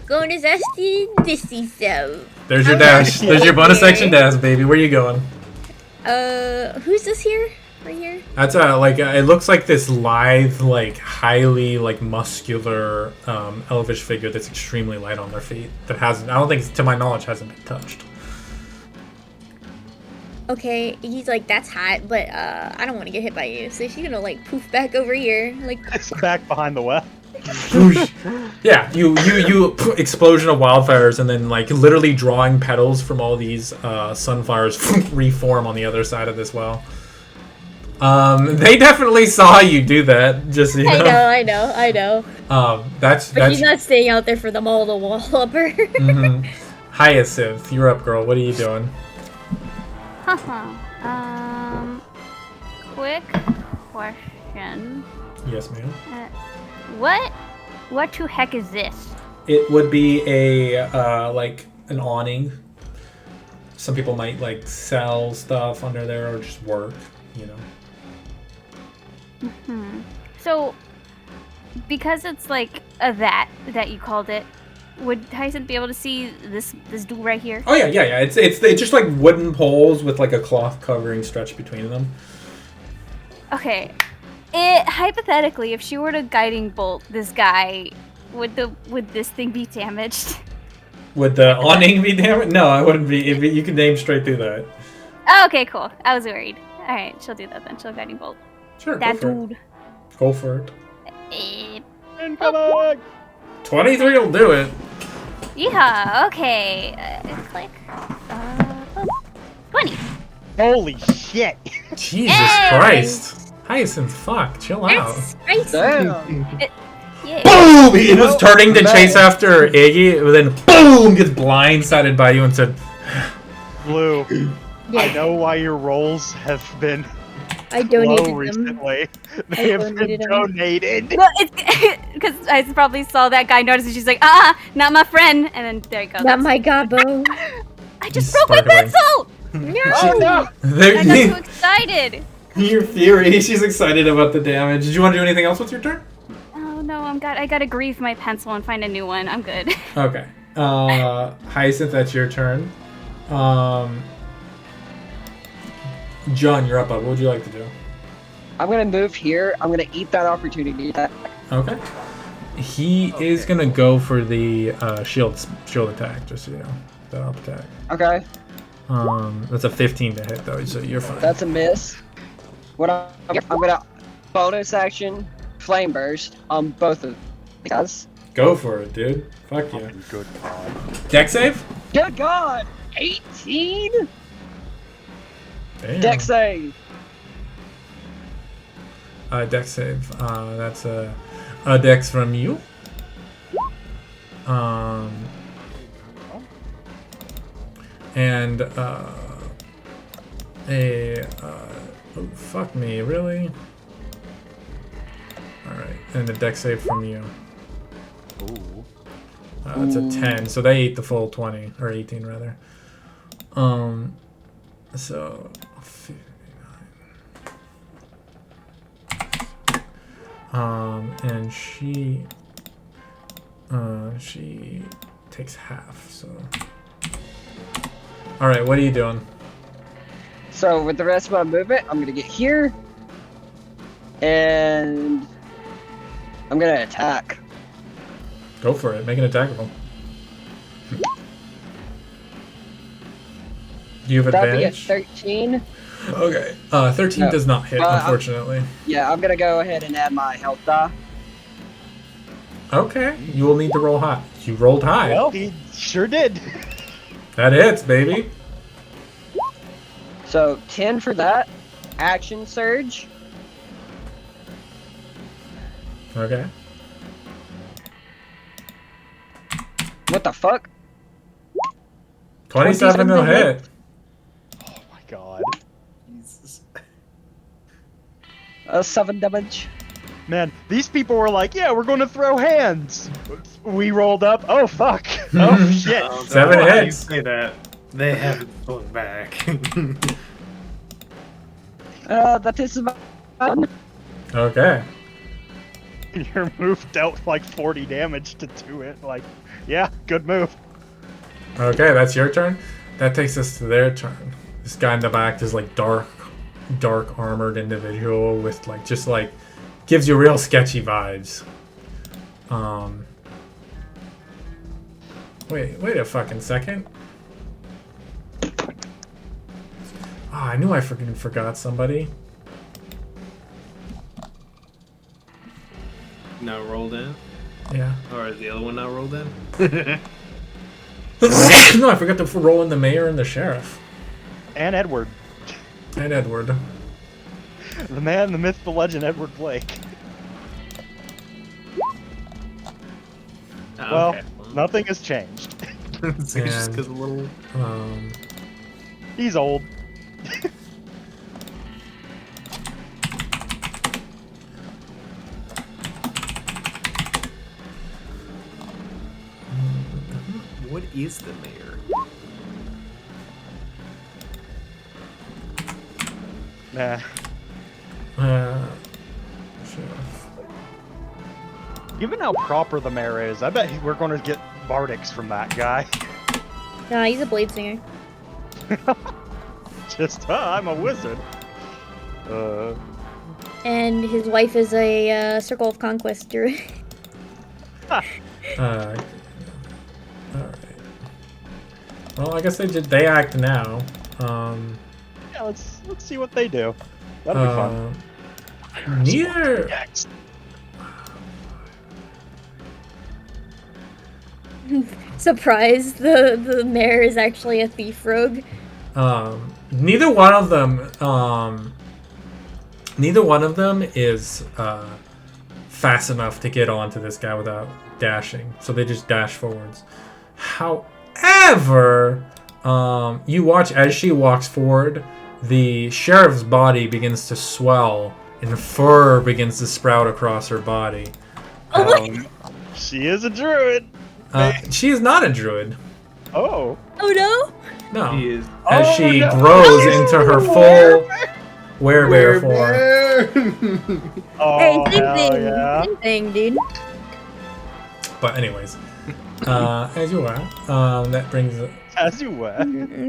Bonus action, this is so. There's your dash. There's your bonus action dash, baby. Where you going? Who's this here? Right here? That's it looks like this lithe, like highly like muscular elvish figure that's extremely light on their feet. That hasn't, I don't think, to my knowledge, hasn't been touched. Okay, he's like, that's hot, but I don't want to get hit by you. So she's gonna like poof back over here, like. It's back behind the well. Yeah, you explosion of wildfires, and then like literally drawing petals from all these sunflowers reform on the other side of this well. They definitely saw you do that. Just so you know. I know. That's But she's not staying out there for them all to wall up her. Mm-hmm. Hyacinth, you're up, girl. What are you doing? Quick question. Yes, ma'am. What to heck is this? It would be a like an awning. Some people might like sell stuff under there or just work, you know. So, because it's like a that you called it, would Hyacinth be able to see this dude right here? Oh yeah. It's just like wooden poles with like a cloth covering stretched between them. Okay. Hypothetically, if she were to guiding bolt this guy, would this thing be damaged? Would the awning be damaged? No, it wouldn't be. You can aim straight through that. Oh, okay, cool. I was worried. All right, she'll do that then. She'll guiding bolt. Sure. That dude. Go for it. Incoming! 23 will do it. Yeehaw. Okay. Click. 20. Holy shit! Jesus Christ. Hyacinth, fuck. Chill out. Damn. Yeah. Boom! He was turning to chase after Iggy, and then boom! Gets blindsided by you and said, Blue, I know why your rolls have been I donated low them. recently. They have been donated. Well, it's because I probably saw that guy notice, and she's like, not my friend. And then there you go. Not my gobbo. I just broke my pencil! No! Oh no! I got too excited. Your fury. She's excited about the damage. Did you want to do anything else with your turn? Oh no, I gotta grieve my pencil and find a new one. I'm good. Okay. Hyacinth, that's your turn. John, you're up. What would you like to do? I'm gonna move here. I'm gonna eat that opportunity. Okay. He is gonna go for the shield attack, just so you know. That up attack. Okay. That's a 15 to hit though, so you're fine. That's a miss. What I'm gonna bonus action flame burst on both of you guys. Go for it, dude. Fuck yeah. Good God. Deck save? Good God! 18. Damn. Deck save. Deck save. That's a dex from you. And oh, fuck me, really? Alright, and a deck save from you. Ooh. It's a 10, so they ate the full 20, or 18 rather. So 59. And she takes half, so. Alright, what are you doing? So with the rest of my movement, I'm gonna get here, and I'm gonna attack. Go for it. Make an attack roll. Do you have That'd be a advantage? 13. Okay. 13 No. does not hit, unfortunately. Yeah, I'm gonna go ahead and add my health die. Okay. You will need to roll high. You rolled high. Well, he sure did. That hits, baby. So 10 for that. Action surge. Okay. What the fuck? 27 will hit. Oh my God. Jesus. 7 damage. Man, these people were like, yeah, we're going to throw hands. We rolled up. Oh, fuck. Oh, shit. Oh, 7 why you hits. say that? They haven't pulled back. That is fun. Okay. Your move dealt like 40 damage to do it. Like, yeah, good move. Okay, that's your turn. That takes us to their turn. This guy in the back is like dark armored individual with like just like gives you real sketchy vibes. Wait a fucking second. I knew I freaking forgot somebody. Not rolled in? Yeah. Or is the other one not rolled in? No, I forgot to roll in the mayor and the sheriff. And Edward. And Edward. The man, the myth, the legend, Edward Blake. Well, Okay. nothing has changed. It's just 'cause a little. He's old. What is the mayor? Nah. Sheriff. Given how proper the mayor is, I bet we're going to get Bardix from that guy. Nah, he's a blade singer. Just, I'm a wizard. And his wife is a Circle of Conquest druid. Alright. Well, I guess they act now. Yeah, let's see what they do. That'll be fun. Neither. Surprise! The mayor is actually a thief rogue. Neither one of them is fast enough to get onto this guy without dashing, so they just dash forwards. However, you watch as she walks forward, the sheriff's body begins to swell and fur begins to sprout across her body. She is a druid. She is not a druid. Oh. Oh no! No. He is. As she no. grows into her full werebear form. Oh, Hey, same hell thing. yeah. Same thing, dude. But anyways, as you are, that brings it. As you were.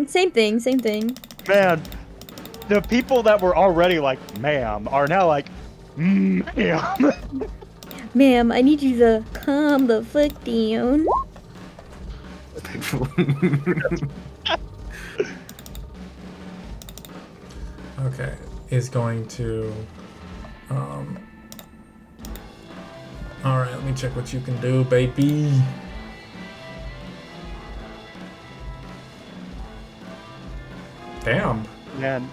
Same thing. Same thing. Man, the people that were already like, ma'am, are now like, ma'am. Ma'am, I need you to calm the fuck down. Okay, is going to. All right, let me check what you can do, baby. Damn. Man,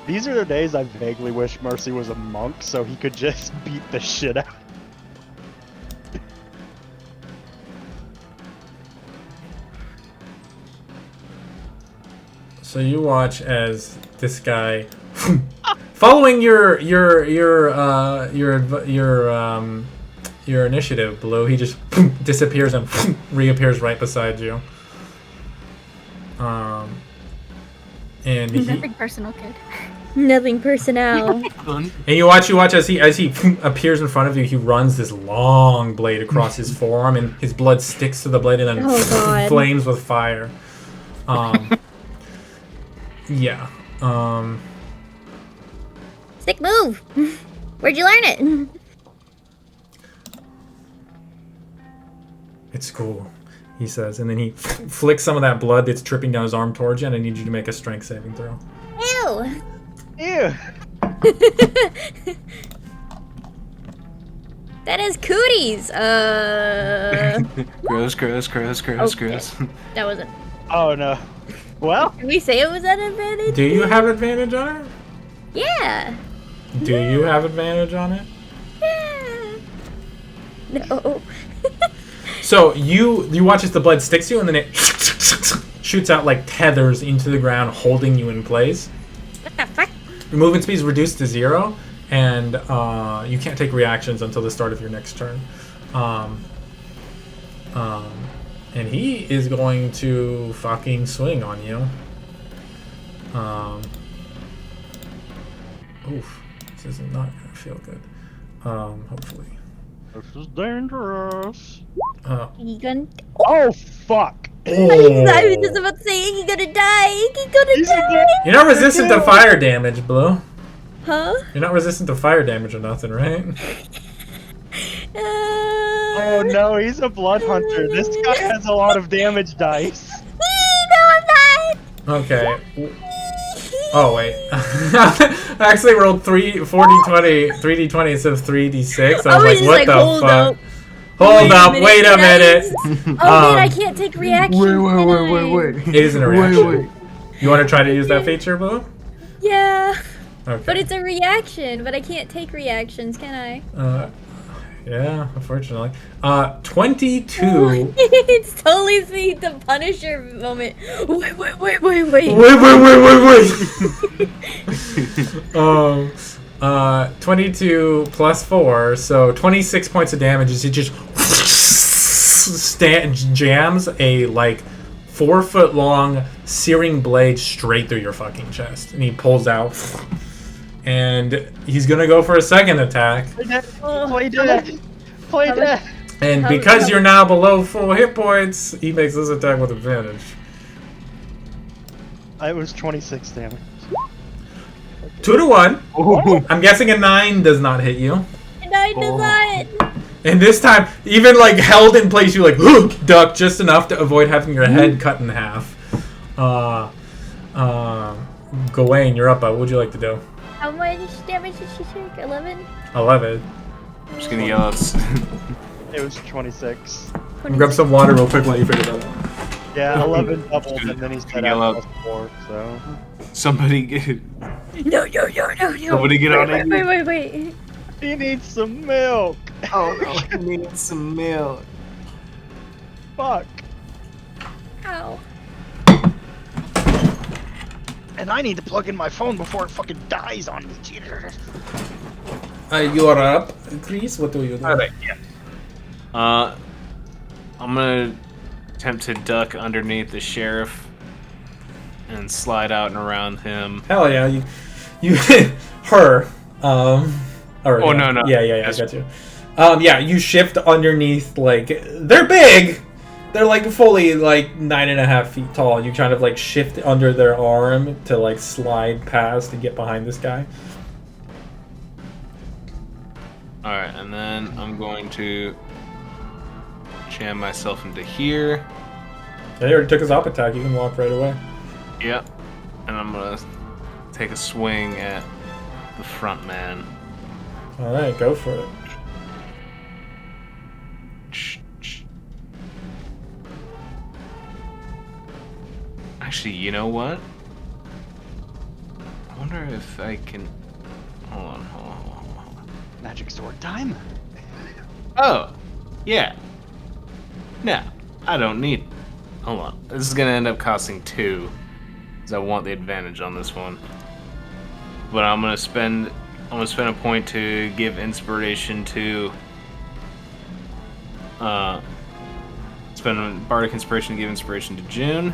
these are the days I vaguely wish Mercy was a monk so he could just beat the shit out. So you watch as this guy, following your initiative, Blue, he just disappears and reappears right beside you. And Nothing personal, kid. Nothing personnel. and you watch as he appears in front of you. He runs this long blade across his forearm, and his blood sticks to the blade and then flames with fire. Yeah. Sick move. Where'd you learn it? It's cool, he says, and then he flicks some of that blood that's dripping down his arm towards you, and I need you to make a strength saving throw. Ew. Ew. That is cooties. Gross. That wasn't. Oh no. Well, Did we say it was an advantage? Do you have advantage on it? Yeah. Do you have advantage on it? Yeah. No. So you watch as the blood sticks you, and then it shoots out like tethers into the ground, holding you in place. What the fuck? Your movement speed is reduced to 0, and you can't take reactions until the start of your next turn. And he is going to fucking swing on you. Oof, this is not gonna feel good. Hopefully. this is dangerous. He gonna. Oh fuck. I was just about to say he's gonna die. He's gonna die. You're not resistant to fire damage, Blue. Huh? You're not resistant to fire damage or nothing, right? Oh no, he's a blood hunter. This guy has a lot of damage dice. No, I'm not. Okay. Oh wait, I actually rolled 3d20 instead of 3d6. I was like, what the fuck? Hold up, wait a minute. Oh man, I can't take reactions. Wait. It isn't a reaction. You want to try to use that feature, Blue? Yeah. Okay. But it's a reaction, but I can't take reactions, can I? Yeah, unfortunately. 22. It's totally the Punisher moment. Wait. 22 plus 4, so 26 points of damage as he just jams a, like, 4-foot-long searing blade straight through your fucking chest. And he pulls out. And he's gonna go for a second attack. Play dead. And because you're now below full hit points, he makes this attack with advantage. It was 26 damage. 2 to 1. I'm guessing a 9 does not hit you. 9 does not. And this time, even like held in place, you like duck just enough to avoid having your head cut in half. Gawain, you're up. What would you like to do? How much damage did she take? 11? 11. I'm just gonna yell out. It was 26. Grab some water real quick while you figure that out. Yeah, 11 doubled, and then he's dead out plus 4, so... Somebody get... No. Somebody get on it. Wait. He needs some milk! Oh no, he needs some milk. Fuck. Ow. And I need to plug in my phone before it fucking dies on me, cheater. You are up, Chris. What do you do? Alright, yeah. I'm gonna attempt to duck underneath the sheriff and slide out and around him. Hell yeah, you hit her. No. Yeah, I got you. Yeah, you shift underneath, like, they're big! They're, like, fully, like, 9.5 feet tall. You kind of, like, shift under their arm to, like, slide past and get behind this guy. Alright, and then I'm going to jam myself into here. Yeah, he already took his op attack. You can walk right away. Yep. And I'm gonna take a swing at the front man. Alright, go for it. Actually, you know what? I wonder if I can... Hold on. Magic sword time? Oh! Yeah. No, I don't need... Hold on. This is gonna end up costing 2. Because I want the advantage on this one. But I'm gonna spend a point to give inspiration to... spend Bardic Inspiration to give inspiration to June.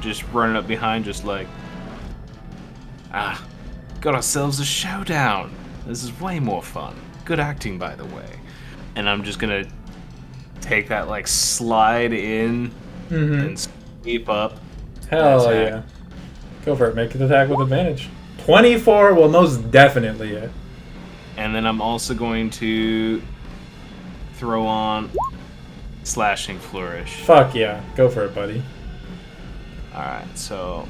Just running up behind, just like... got ourselves a showdown! This is way more fun. Good acting, by the way. And I'm just gonna take that, like, slide in and sweep up. Hell yeah. Go for it. Make an attack with advantage. 24 will most definitely hit. And then I'm also going to throw on Slashing Flourish. Fuck yeah. Go for it, buddy. Alright, so...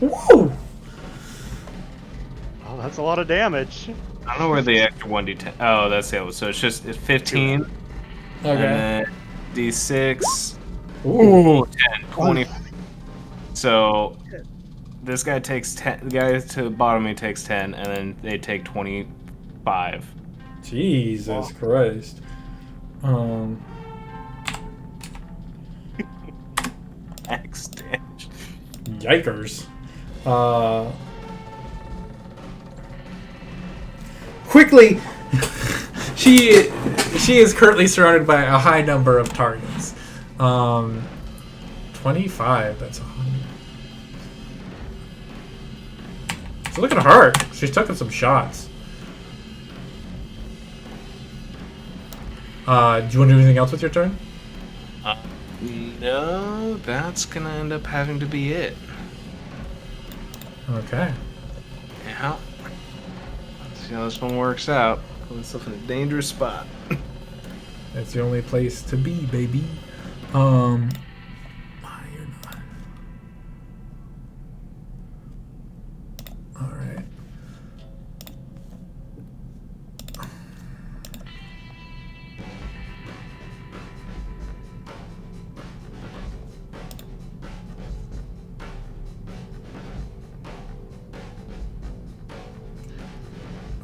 Woo! Oh, that's a lot of damage. I don't know where the extra 1d10... Oh, that's the other. So it's 15. Okay. And then d6. Ooh. 10. 20. So this guy takes 10. The guy to the bottom of me takes 10, and then they take 25. Jesus Christ. X damage. Yikers. Quickly, she is currently surrounded by a high number of targets. 25. That's 100. So look at her. She's taking some shots. Do you want to do anything else with your turn? No, that's gonna end up having to be it. Okay. Yeah. Let's see how this one works out. Put myself in a dangerous spot. That's the only place to be, baby. You're not.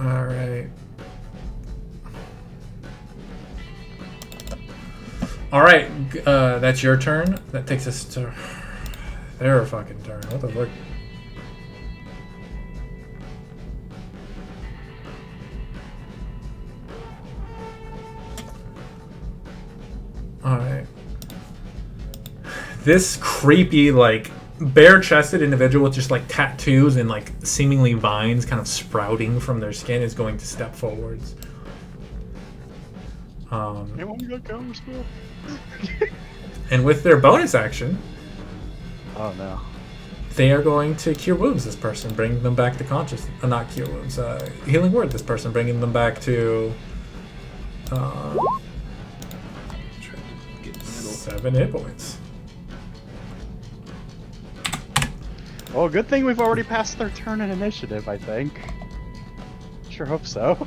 Alright. Alright, that's your turn. That takes us to their fucking turn. What the fuck? Alright. This creepy, like, bare-chested individual with just, like, tattoos and, like, seemingly vines kind of sprouting from their skin is going to step forwards. Anyone got counter spell? And with their bonus action, Oh no. they are going to Cure Wounds this person, bringing them back to consciousness. Not Cure Wounds, Healing Word this person, bringing them back to 7 hit points. Well, good thing we've already passed their turn in initiative, I think. Sure hope so.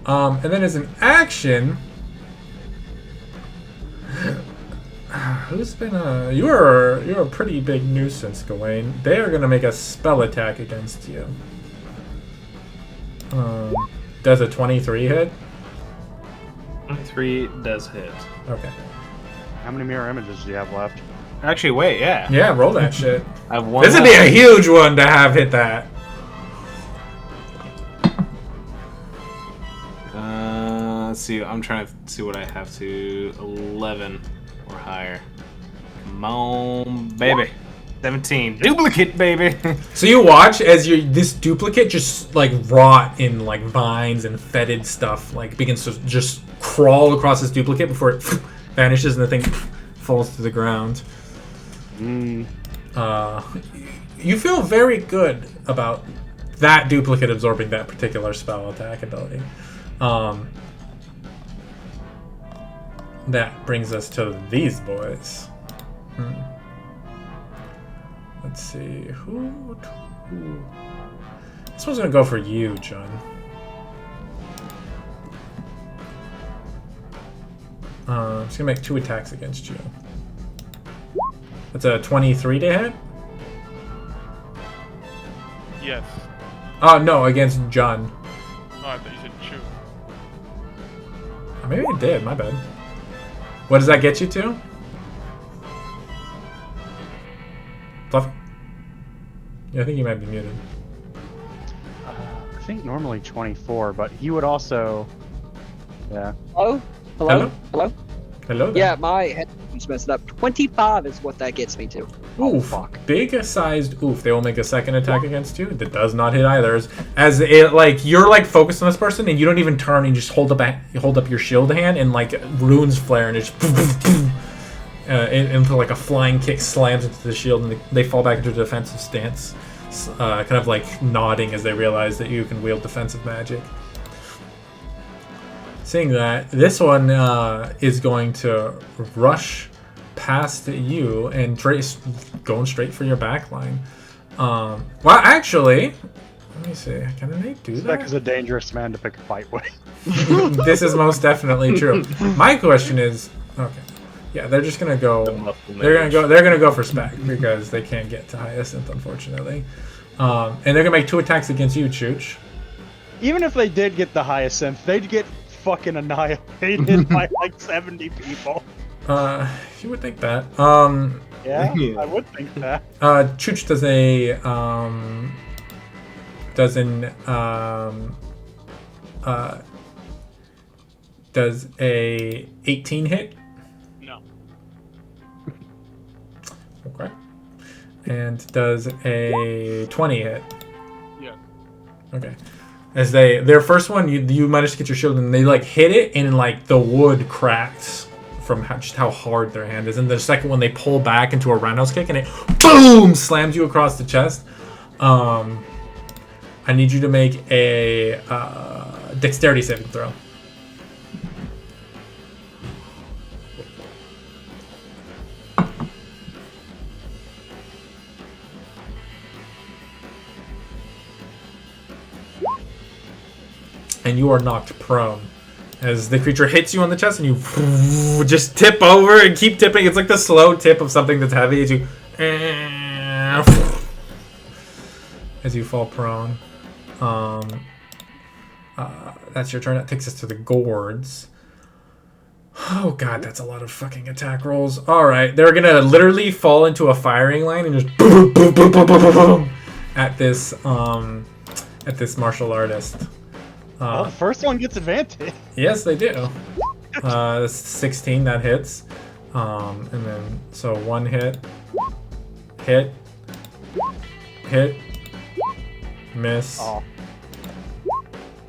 And then as an action, who's been you're a pretty big nuisance, Gawain. They are gonna make a spell attack against you. Does a 23 hit? 23 does hit. Okay. How many mirror images do you have left? Actually, wait, yeah. Yeah, roll that shit. I have one. This would be a huge one to have hit that. Let's see. I'm trying to see what I have to. 11 or higher. Come on, baby. 17. Duplicate, baby. So you watch as this duplicate just like rot in like vines and fetid stuff like begins to just crawl across this duplicate before it vanishes and the thing falls to the ground. You feel very good about that duplicate absorbing that particular spell attack ability. That brings us to these boys. Let's see, who? This one's gonna go for you, John. It's gonna make 2 attacks against you. That's a 23 to hit? Yes. Oh, no, against John. Oh, I thought you said shoot. Maybe I did, my bad. What does that get you to? Fluffy? Yeah, I think you might be muted. I think normally 24, but he would also... Yeah. Hello? Hello? Hello? Hello? Hello there. Yeah, my headphones messed up. 25 is what that gets me to. Oof. fuck. Big-sized oof. They will make a second attack against you. That does not hit either. As it, like, you're, like, focused on this person, and you don't even turn, and you just hold up your shield hand, and, like, runes flare, and it just... into, like, a flying kick slams into the shield, and they fall back into a defensive stance. Kind of, like, nodding as they realize that you can wield defensive magic. Seeing that, this one is going to rush past you and going straight for your back line. Well, actually, let me see. Can they do that? Spec is a dangerous man to pick a fight with. This is most definitely true. My question is, okay, yeah, they're just gonna go. They're gonna go for Spec because they can't get to Hyacinth, unfortunately. And they're gonna make 2 attacks against you, Chooch. Even if they did get the Hyacinth, they'd get fucking annihilated by like 70 people. You would think that. Yeah, I would think that. Chooch does a does a 18 hit? No. Okay. And does a 20 hit? Yeah. Okay. As their first one, you managed to get your shield, and they like hit it, and like the wood cracks from just how hard their hand is. And the second one, they pull back into a roundhouse kick, and it boom slams you across the chest. I need you to make a dexterity saving throw. And you are knocked prone as the creature hits you on the chest, and you just tip over and keep tipping. It's like the slow tip of something that's heavy as as you fall prone. That's your turn. That takes us to the gourds. Oh god, that's a lot of fucking attack rolls. Alright, they're gonna literally fall into a firing line and just boom, boom, boom, boom, boom, boom, boom, at this martial artist. Well, the first one gets advantage. Yes, they do. 16, that hits. And then, so one hit, hit, miss,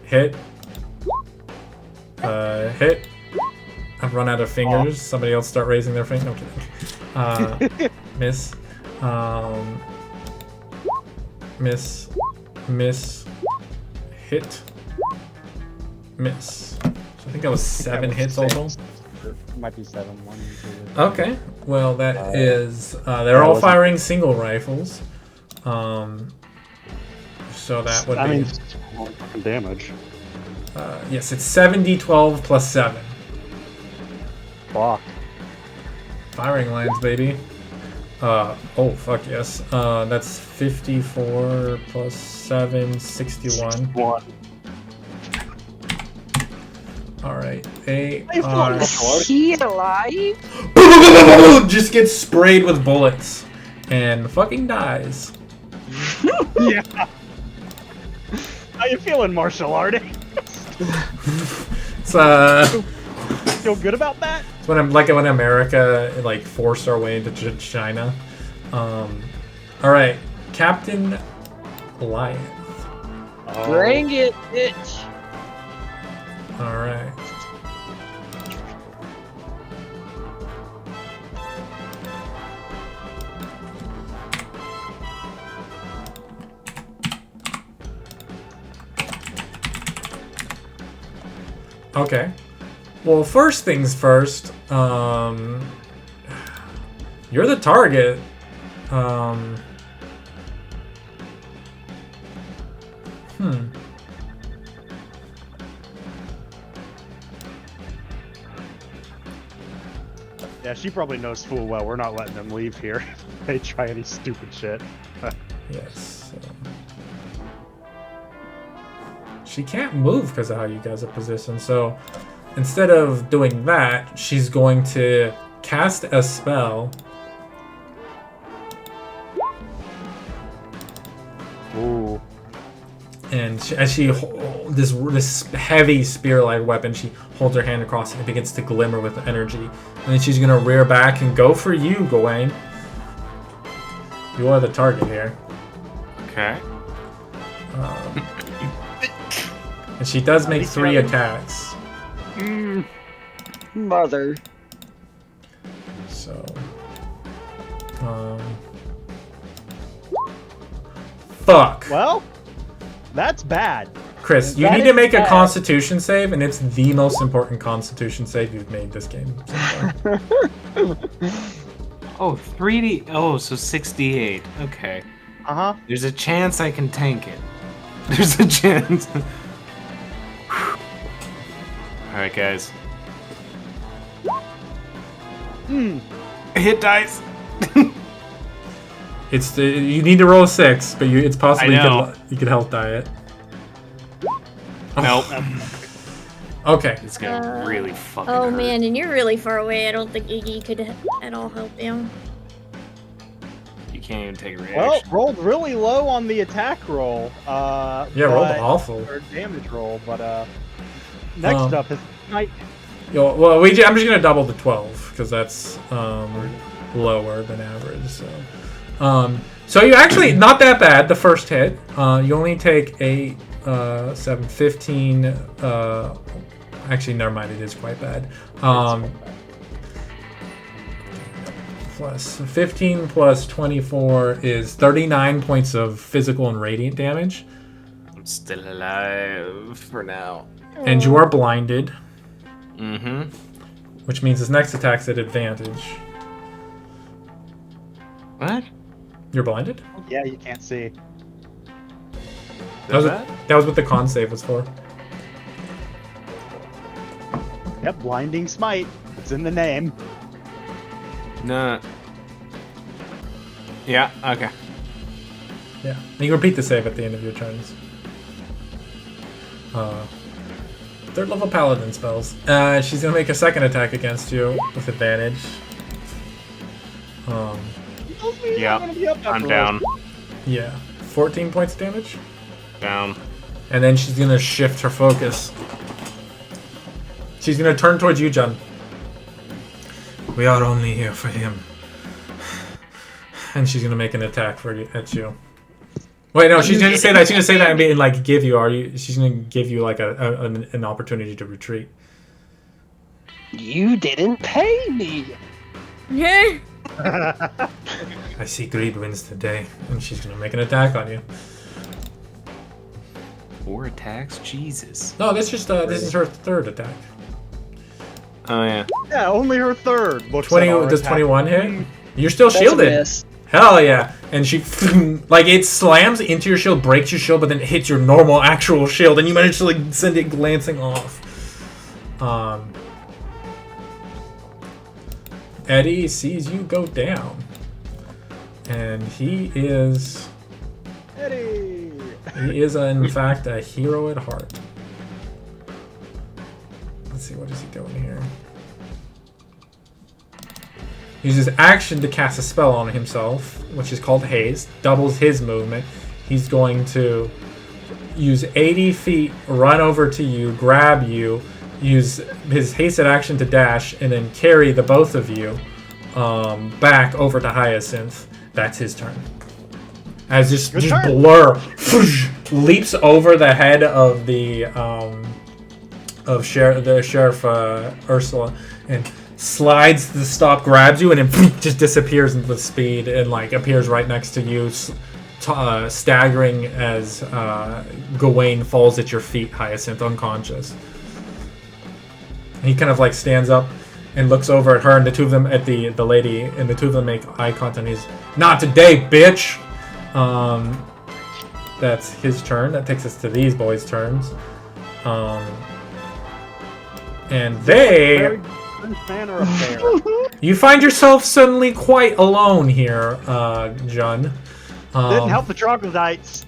hit, hit. I've run out of fingers. Somebody else start raising their finger. No, kidding. Miss, miss, miss, hit, miss. So I think that was 7 hits total. It might be 7. 1, 2, 3. Okay, well that is they're all firing single rifles. So that would be damage. Yes, it's 7d12 plus 7. Fuck. Firing lines, baby. Oh fuck yes. That's 54 plus 7, 61. Alright, they are... Is he alive? just gets sprayed with bullets and fucking dies. Yeah. How you feeling, martial artist? It's Feel good about that? It's when when America like forced our way into China. Alright, Captain Goliath. Bring it, bitch. Alright. Okay. Well, first things first, you're the target. Yeah, she probably knows full well we're not letting them leave here. They try any stupid shit. Yes. She can't move because of how you guys are positioned, so instead of doing that, she's going to cast a spell. Ooh. And as she this heavy spear-like weapon, she holds her hand across it and it begins to glimmer with energy. And then she's gonna rear back and go for you, Gawain. You are the target here. Okay. And she does make 3 attacks. Mother. So, fuck. Well, that's bad. Chris, you need to make a Constitution save, and it's the most important Constitution save you've made this game so far. Oh, 3D. Oh, so 68. Okay. Uh-huh. There's a chance I can tank it. There's a chance. Alright, guys. Hit dice. It's you need to roll a 6, but it's possible I you could health die it. Nope. Okay. It's gonna really fucking Oh hurt. man, and you're really far away. I don't think Iggy could at all help you. You can't even take a reaction. Well, rolled really low on the attack roll. Yeah, rolled awful. Or damage roll, but next up is Knight. Well, I'm just gonna double the 12 because that's lower than average. So you actually not that bad. The first hit, you only take 8, 7, 15. Actually, never mind. It is quite bad. Plus 15 plus 24 is 39 points of physical and radiant damage. I'm still alive for now. And you are blinded. Mm-hmm. Which means his next attack's at advantage. What? You're blinded? Yeah, you can't see. That was what the con save was for. Yep, blinding smite. It's in the name. No. Yeah, okay. Yeah. And you can repeat the save at the end of your turns. Third level paladin spells. She's gonna make a second attack against you with advantage. Yeah, I'm down. Yeah. 14 points of damage? Down. And then she's gonna shift her focus. She's gonna turn towards you, John. We are only here for him. And she's gonna make an attack at you. Wait, no, she's gonna say that. She's gonna say that and be like, give you. She's gonna give you like an opportunity to retreat. You didn't pay me. I see greed wins the day, and she's gonna make an attack on you. 4 attacks, Jesus. No, this is her third attack. Oh yeah. Yeah, only her third. Looks 20. at our Does attack. 21 hit? You're still That's a shielded. miss. Hell yeah! And she like it slams into your shield, breaks your shield, but then hits your normal actual shield, and you manage to like send it glancing off. Eddie sees you go down, and he is Eddie. in fact a hero at heart. Let's see, what is he doing here? Uses action to cast a spell on himself, which is called Haste. Doubles his movement. He's going to use 80 feet, run over to you, grab you, use his hasted action to dash, and then carry the both of you back over to Hyacinth. That's his turn. As just blur leaps over the head of the Sheriff Ursula and slides to the stop, grabs you, and then just disappears with speed and like appears right next to you, staggering as Gawain falls at your feet, Hyacinth, unconscious. He kind of like stands up and looks over at her, and the two of them at the lady, and the two of them make eye contact. And he's, "Not today, bitch." That's his turn. That takes us to these boys' turns. And they. You find yourself suddenly quite alone here, Jun. Didn't help the troglodytes.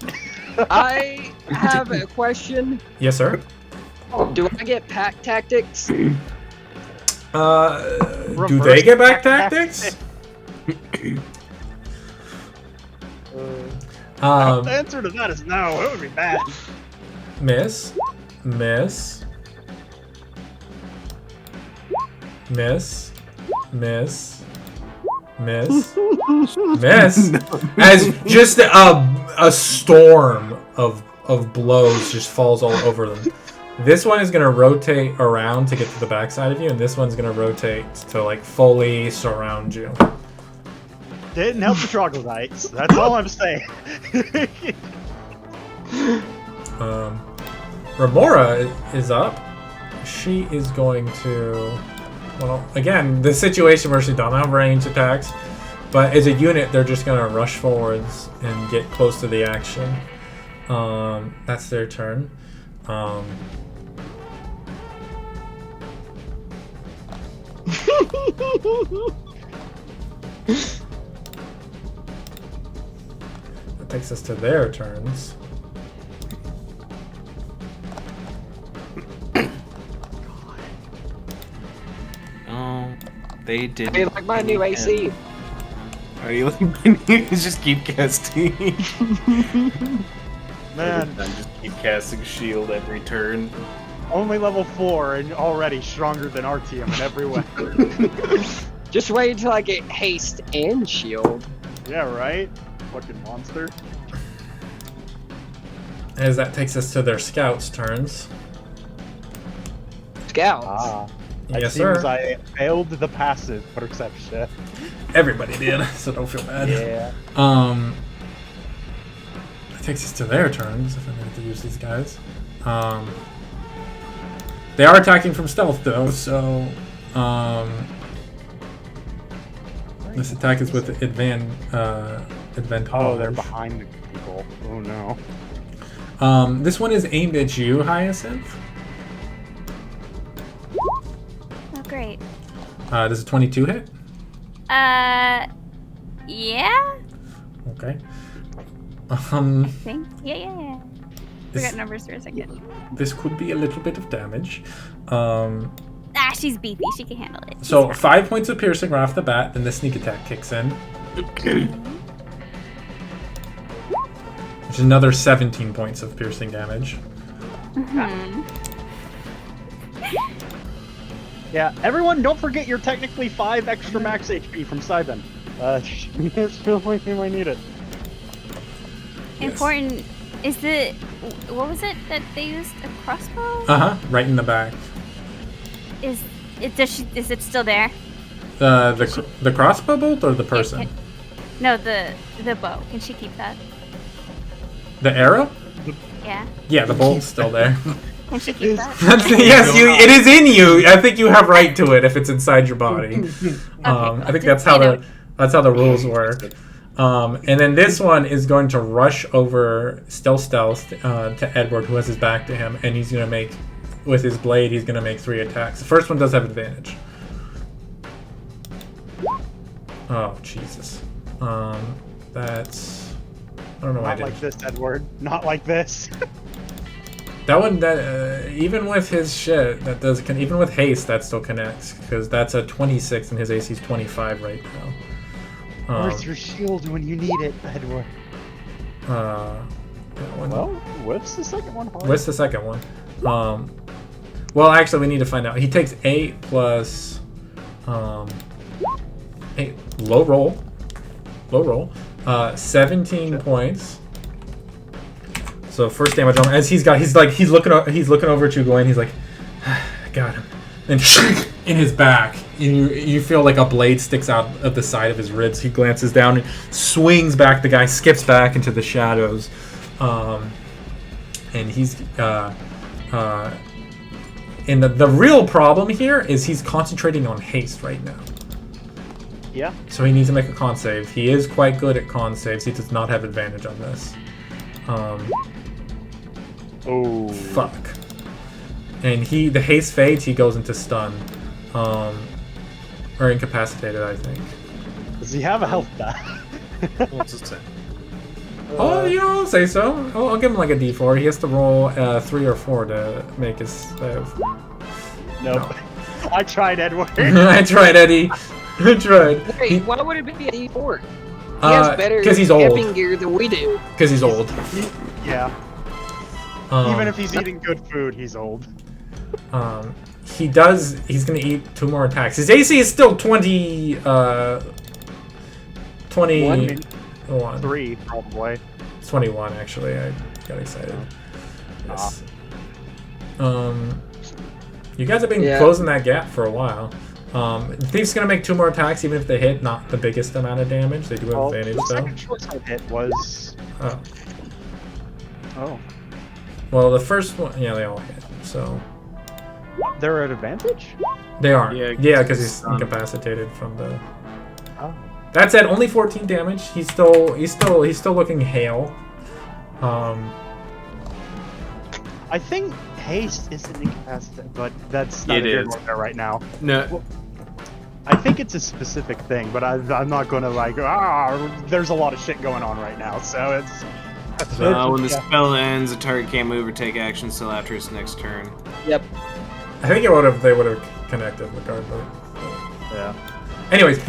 I have a question. Yes, sir. Do I get pack tactics? Do they get back tactics? The answer to that is no. It would be bad. Miss. As just a storm of blows just falls all over them. This one is going to rotate around to get to the backside of you, and this one's going to rotate to like fully surround you. Didn't help the troglodytes. That's all I'm saying. Remora is up. She is going to... Well, again, the situation where she don't have range attacks, but as a unit, they're just going to rush forwards and get close to the action. That's their turn. That takes us to their turns. They did. Hey, like my new AC. Are you looking? Just keep casting. Man, just keep casting shield every turn. Only level 4 and already stronger than Artyom in every way. Just wait until I get haste and shield. Yeah, right? Fucking monster. As that takes us to their scouts' turns. Scouts? Ah. Yes, it seems sir. I failed the passive perception. Everybody did, so don't feel bad. Yeah. That takes us to their turns, if I need to use these guys. They are attacking from stealth, though, so... this attack is with advantage. Oh, they're behind the people. Oh, no. This one is aimed at you, Hyacinth. Oh, great. Does a 22 hit? Yeah? Okay. I think. Yeah. Forgot numbers for a second. This could be a little bit of damage. She's beefy. She can handle it. So 5 points of piercing right off the bat, then the sneak attack kicks in. Which is another 17 points of piercing damage. Yeah, everyone, don't forget you're technically 5 extra max HP from Saiben. It's feels like you might need it. Important is what was it that they used? A crossbow? Right in the back. Is it still there? The crossbow bolt or the person? No, the bow. Can she keep that? The arrow? Yeah. Yeah, the bolt's still there. Can she keep that? Yes, it is in you. I think you have right to it if it's inside your body. I think that's how the rules work. And then this one is going to rush over stealth to Edward, who has his back to him, and he's going to make, with his blade, he's going to make 3 attacks. The first one does have advantage. Oh, Jesus. That's... I don't know why I Not did. like this, Edward. Not like this. That one, even with his shit, even with haste, that still connects, because that's a 26 and his AC is 25 right now. Where's your shield when you need it, Edward? Well, what's the second one? What's the second one? Well, actually, we need to find out. He takes 8 plus 8 low roll, 17 points. So first damage on him, as he's looking over at you, going, he's like, got him. And in his back, you feel like a blade sticks out of the side of his ribs. He glances down and swings back. The guy skips back into the shadows, and he's and the real problem here is he's concentrating on haste right now. Yeah. So he needs to make a con save. He is quite good at con saves. He does not have advantage on this. Oh. Fuck. And the haste fades, he goes into stun. Or incapacitated, I think. Does he have a health die? What's it say? Oh, you know, I'll say so. I'll give him like a d4. He has to roll 3 or 4 to make his save. Nope. No. I tried, Edward. I tried, Eddie. I tried. Wait, why would it be a D4? He has better he's old. camping gear than we do. Because he's old. Yeah. Even if he's eating good food, he's old. He's gonna eat 2 more attacks. His AC is still 21. 3, probably. 21, actually. I got excited. Yes. You guys have been closing that gap for a while. Thief's gonna make 2 more attacks, even if they hit not the biggest amount of damage. They do have advantage, the though. second choice I hit was... Oh. Well, the first one... Yeah, they all hit, so... They're at advantage? They are. Yeah, because he's incapacitated from the... Oh. That said, only 14 damage. He's still looking hale. I think haste isn't incapacitated, but that's not a good one there right now. No. Well, I think it's a specific thing, but I'm not gonna there's a lot of shit going on right now, so it's... when the spell ends, the target can't move or take action until after its next turn. Yep. I think they would have connected regardless. Yeah. Anyways,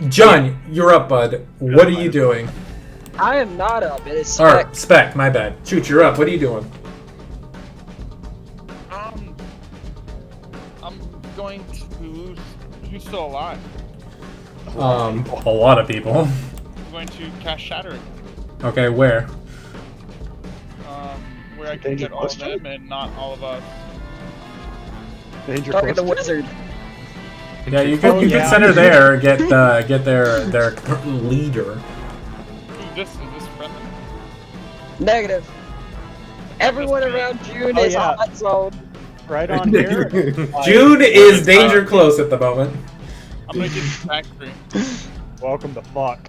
John, you're up, bud. What are you doing? I am not up. It is Spec. Spec. Spec, my bad. Shoot, you're up. What are you doing? I'm going to... Who's still alive? A lot of people. I'm going to cast Shatter. Okay, where? Where I can get all of them and not all of us. Target the wizard. Yeah, you could send her there. Get their leader. Is this friendly? Negative. Everyone around June is hot zone. Right on here. June is danger close at the moment. I'm gonna get the back screen. Welcome to fuck.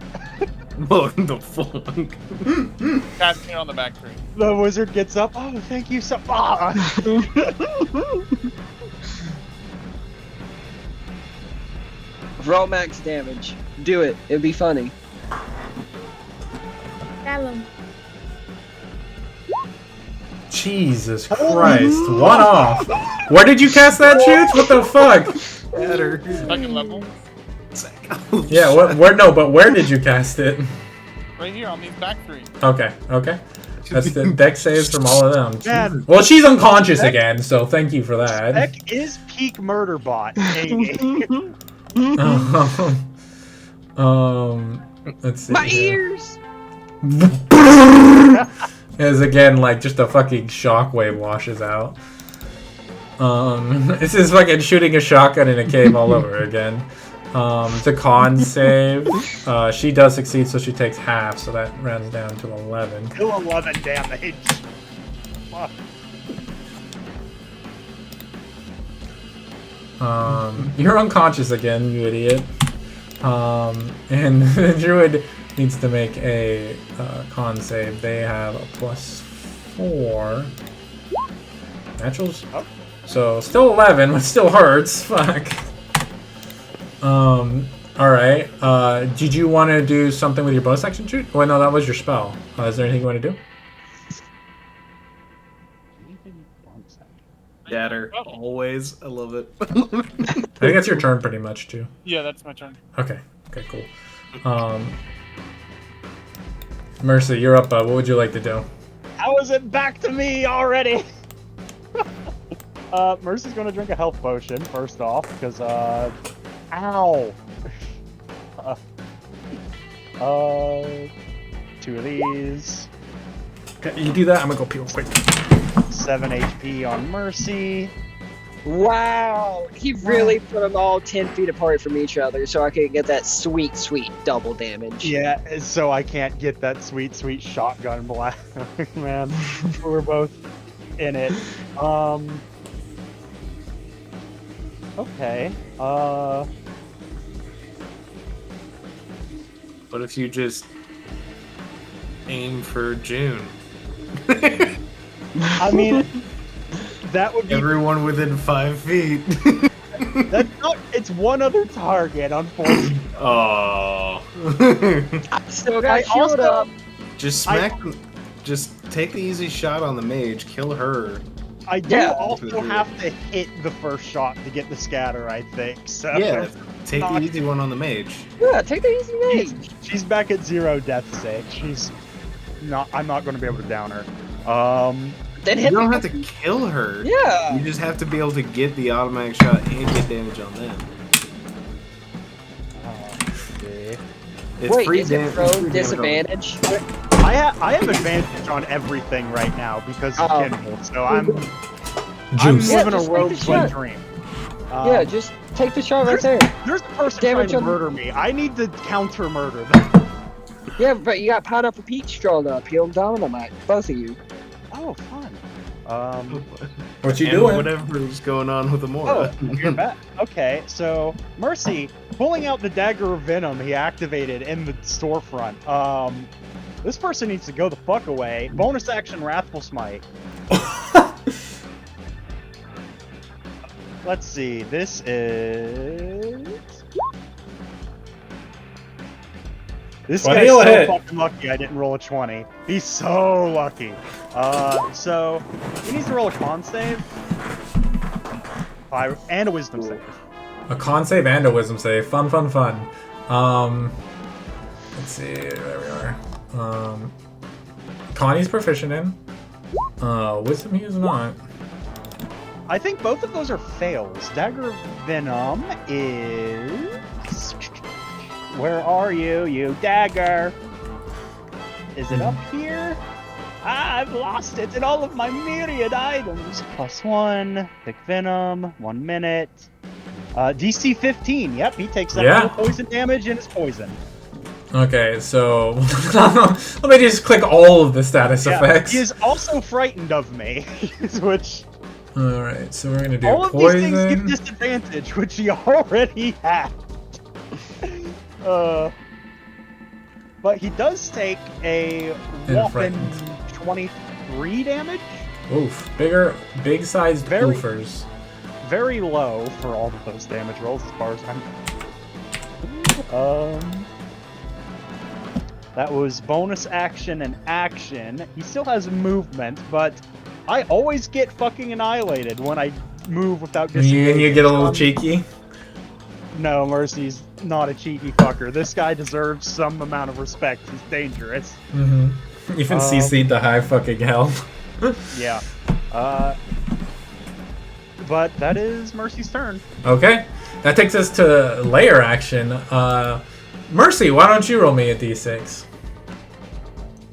Welcome to fuck. Casting it on the back screen. The wizard gets up. Oh, thank you so much. Roll max damage. Do it. It'd be funny. Grab him. Jesus Christ. One off. Where did you cast that, Shoots? What the fuck? Second level. Yeah, where did you cast it? Right here on these back three. Okay. That's the deck saves from all of them. Man. Well, she's unconscious again, so thank you for that. Beck is peak murder bot. Let's see. My here. ears. As again, like just a fucking shockwave washes out. This is fucking shooting a shotgun in a cave all over again. It's a con save. She does succeed, so she takes half, so that rounds down to 11. Kill 11 damage. Fuck. You're unconscious again, you idiot. And the druid needs to make a con save. They have a +4. Naturals? Oh. So still 11, but still hurts. Fuck. Alright. Did you want to do something with your bonus action shoot? Oh, no, that was your spell. Is there anything you want to do? Datter, always. I love it. I think that's your turn pretty much, too. Yeah, that's my turn. Okay, cool. Mercy, you're up, bud. What would you like to do? How is it back to me already? Mercy's gonna drink a health potion, first off, because, ow! 2 of these. Okay, you do that, I'm gonna go peel quick. 7 HP on Mercy. Wow, he really put them all 10 feet apart from each other so I could get that sweet, sweet double damage. Yeah, so I can't get that sweet, sweet shotgun blast. Man, we're both in it. Okay. What if you just aim for June? I mean, that would be everyone within 5 feet. That's not. It's one other target, unfortunately. Oh. I still got healed up. Just smack. Just take the easy shot on the mage. Kill her. I do also have to hit the first shot to get the scatter, I think. So yeah, take the easy one on the mage. Yeah, take the easy mage. She's back at 0 death save. She's not. I'm not going to be able to down her. Then you don't have to kill her. Yeah. You just have to be able to get the automatic shot and get damage on them. It's Wait, free is it pro disadvantage? I have advantage on everything right now because of Kindle, so I'm living a roguelike dream. Yeah, just take the shot right there. There's a person trying to murder me. I need to counter murder them. Yeah, but you got Pineapple Peach strong up. He'll dynamite, both of you. Oh, fun. What you doing? Whatever's going on with Amora. Oh, you're back. Okay, so Mercy pulling out the dagger of venom he activated in the storefront. This person needs to go the fuck away. Bonus action Wrathful Smite. Let's see. This is. This guy's so fucking lucky I didn't roll a 20. He's so lucky. So he needs to roll a con save. And a wisdom save. A con save and a wisdom save. Fun. Let's see where we are. Connie's proficient in. Wisdom he is not. I think both of those are fails. Dagger of Venom is... Where are you, you dagger? Is it up here? Ah, I've lost it in all of my myriad items. +1, pick Venom, 1 minute. DC 15, yep, he takes that poison damage and is poisoned. Okay, so let me just click all of the status effects. He is also frightened of me, which... Alright, so we're gonna do all poison. Of these things give disadvantage, which he already had. But he does take a whopping 23 damage. Oof, big-sized woofers. Very low for all of those damage rolls, as far as I'm. That was bonus action and action. He still has movement, but I always get fucking annihilated when I move without And disengaging. you get a little cheeky. No, Mercy's not a cheeky fucker. This guy deserves some amount of respect. He's dangerous. Mm-hmm. Even CC'd the high fucking hell. Yeah. But that is Mercy's turn. Okay. That takes us to layer action. Mercy, why don't you roll me a d6?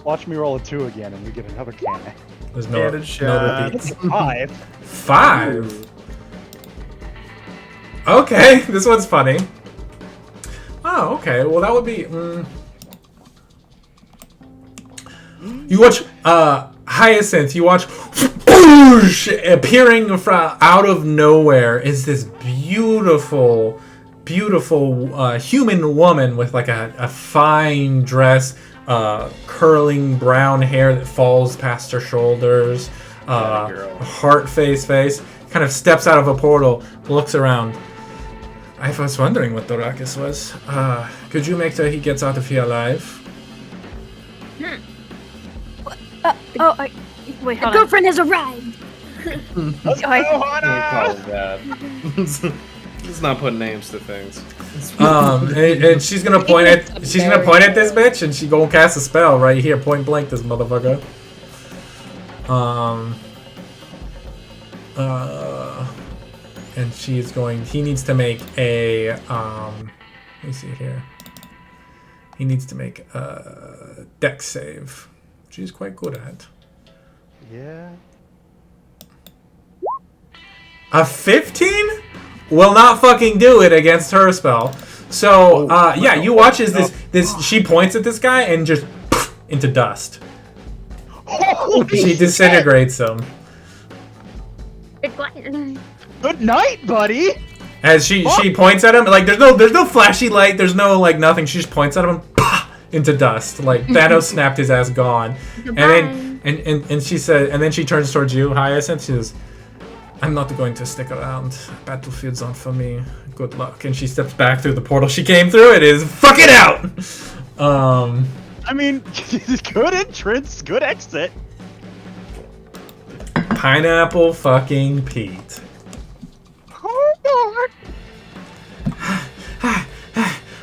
Watch me roll a 2 again and we get another cannon. There's no repeats. 5. 5? Okay, this one's funny. Oh, okay. Well, that would be... You watch Hyacinth, you watch appearing from out of nowhere is this beautiful human woman with like a fine dress, curling brown hair that falls past her shoulders, heart face, kind of steps out of a portal, looks around. I was wondering what the ruckus was. Could you make sure he gets out of here alive? Wait, My hold on. girlfriend has arrived. Let's go, Hana! Let's not put names to things. And she's gonna point at this bitch, and she gonna cast a spell right here, point blank. This motherfucker. And she's going. He needs to make a. Let me see here. He needs to make a dex save. She's quite good at. Yeah. A 15 will not fucking do it against her spell. So, yeah, you watch as this she points at this guy and just into dust. She disintegrates him. Good night, buddy. As she points at him, like there's no flashy light, there's no like nothing. She just points at him into dust. Like Thanos snapped his ass gone. And then and she said, and then she turns towards you, Hyacinth. She says, "I'm not going to stick around. Battlefield's on for me. Good luck." And she steps back through the portal she came through. It is fuck it out. I mean, good entrance, good exit. Pineapple fucking Pete. Oh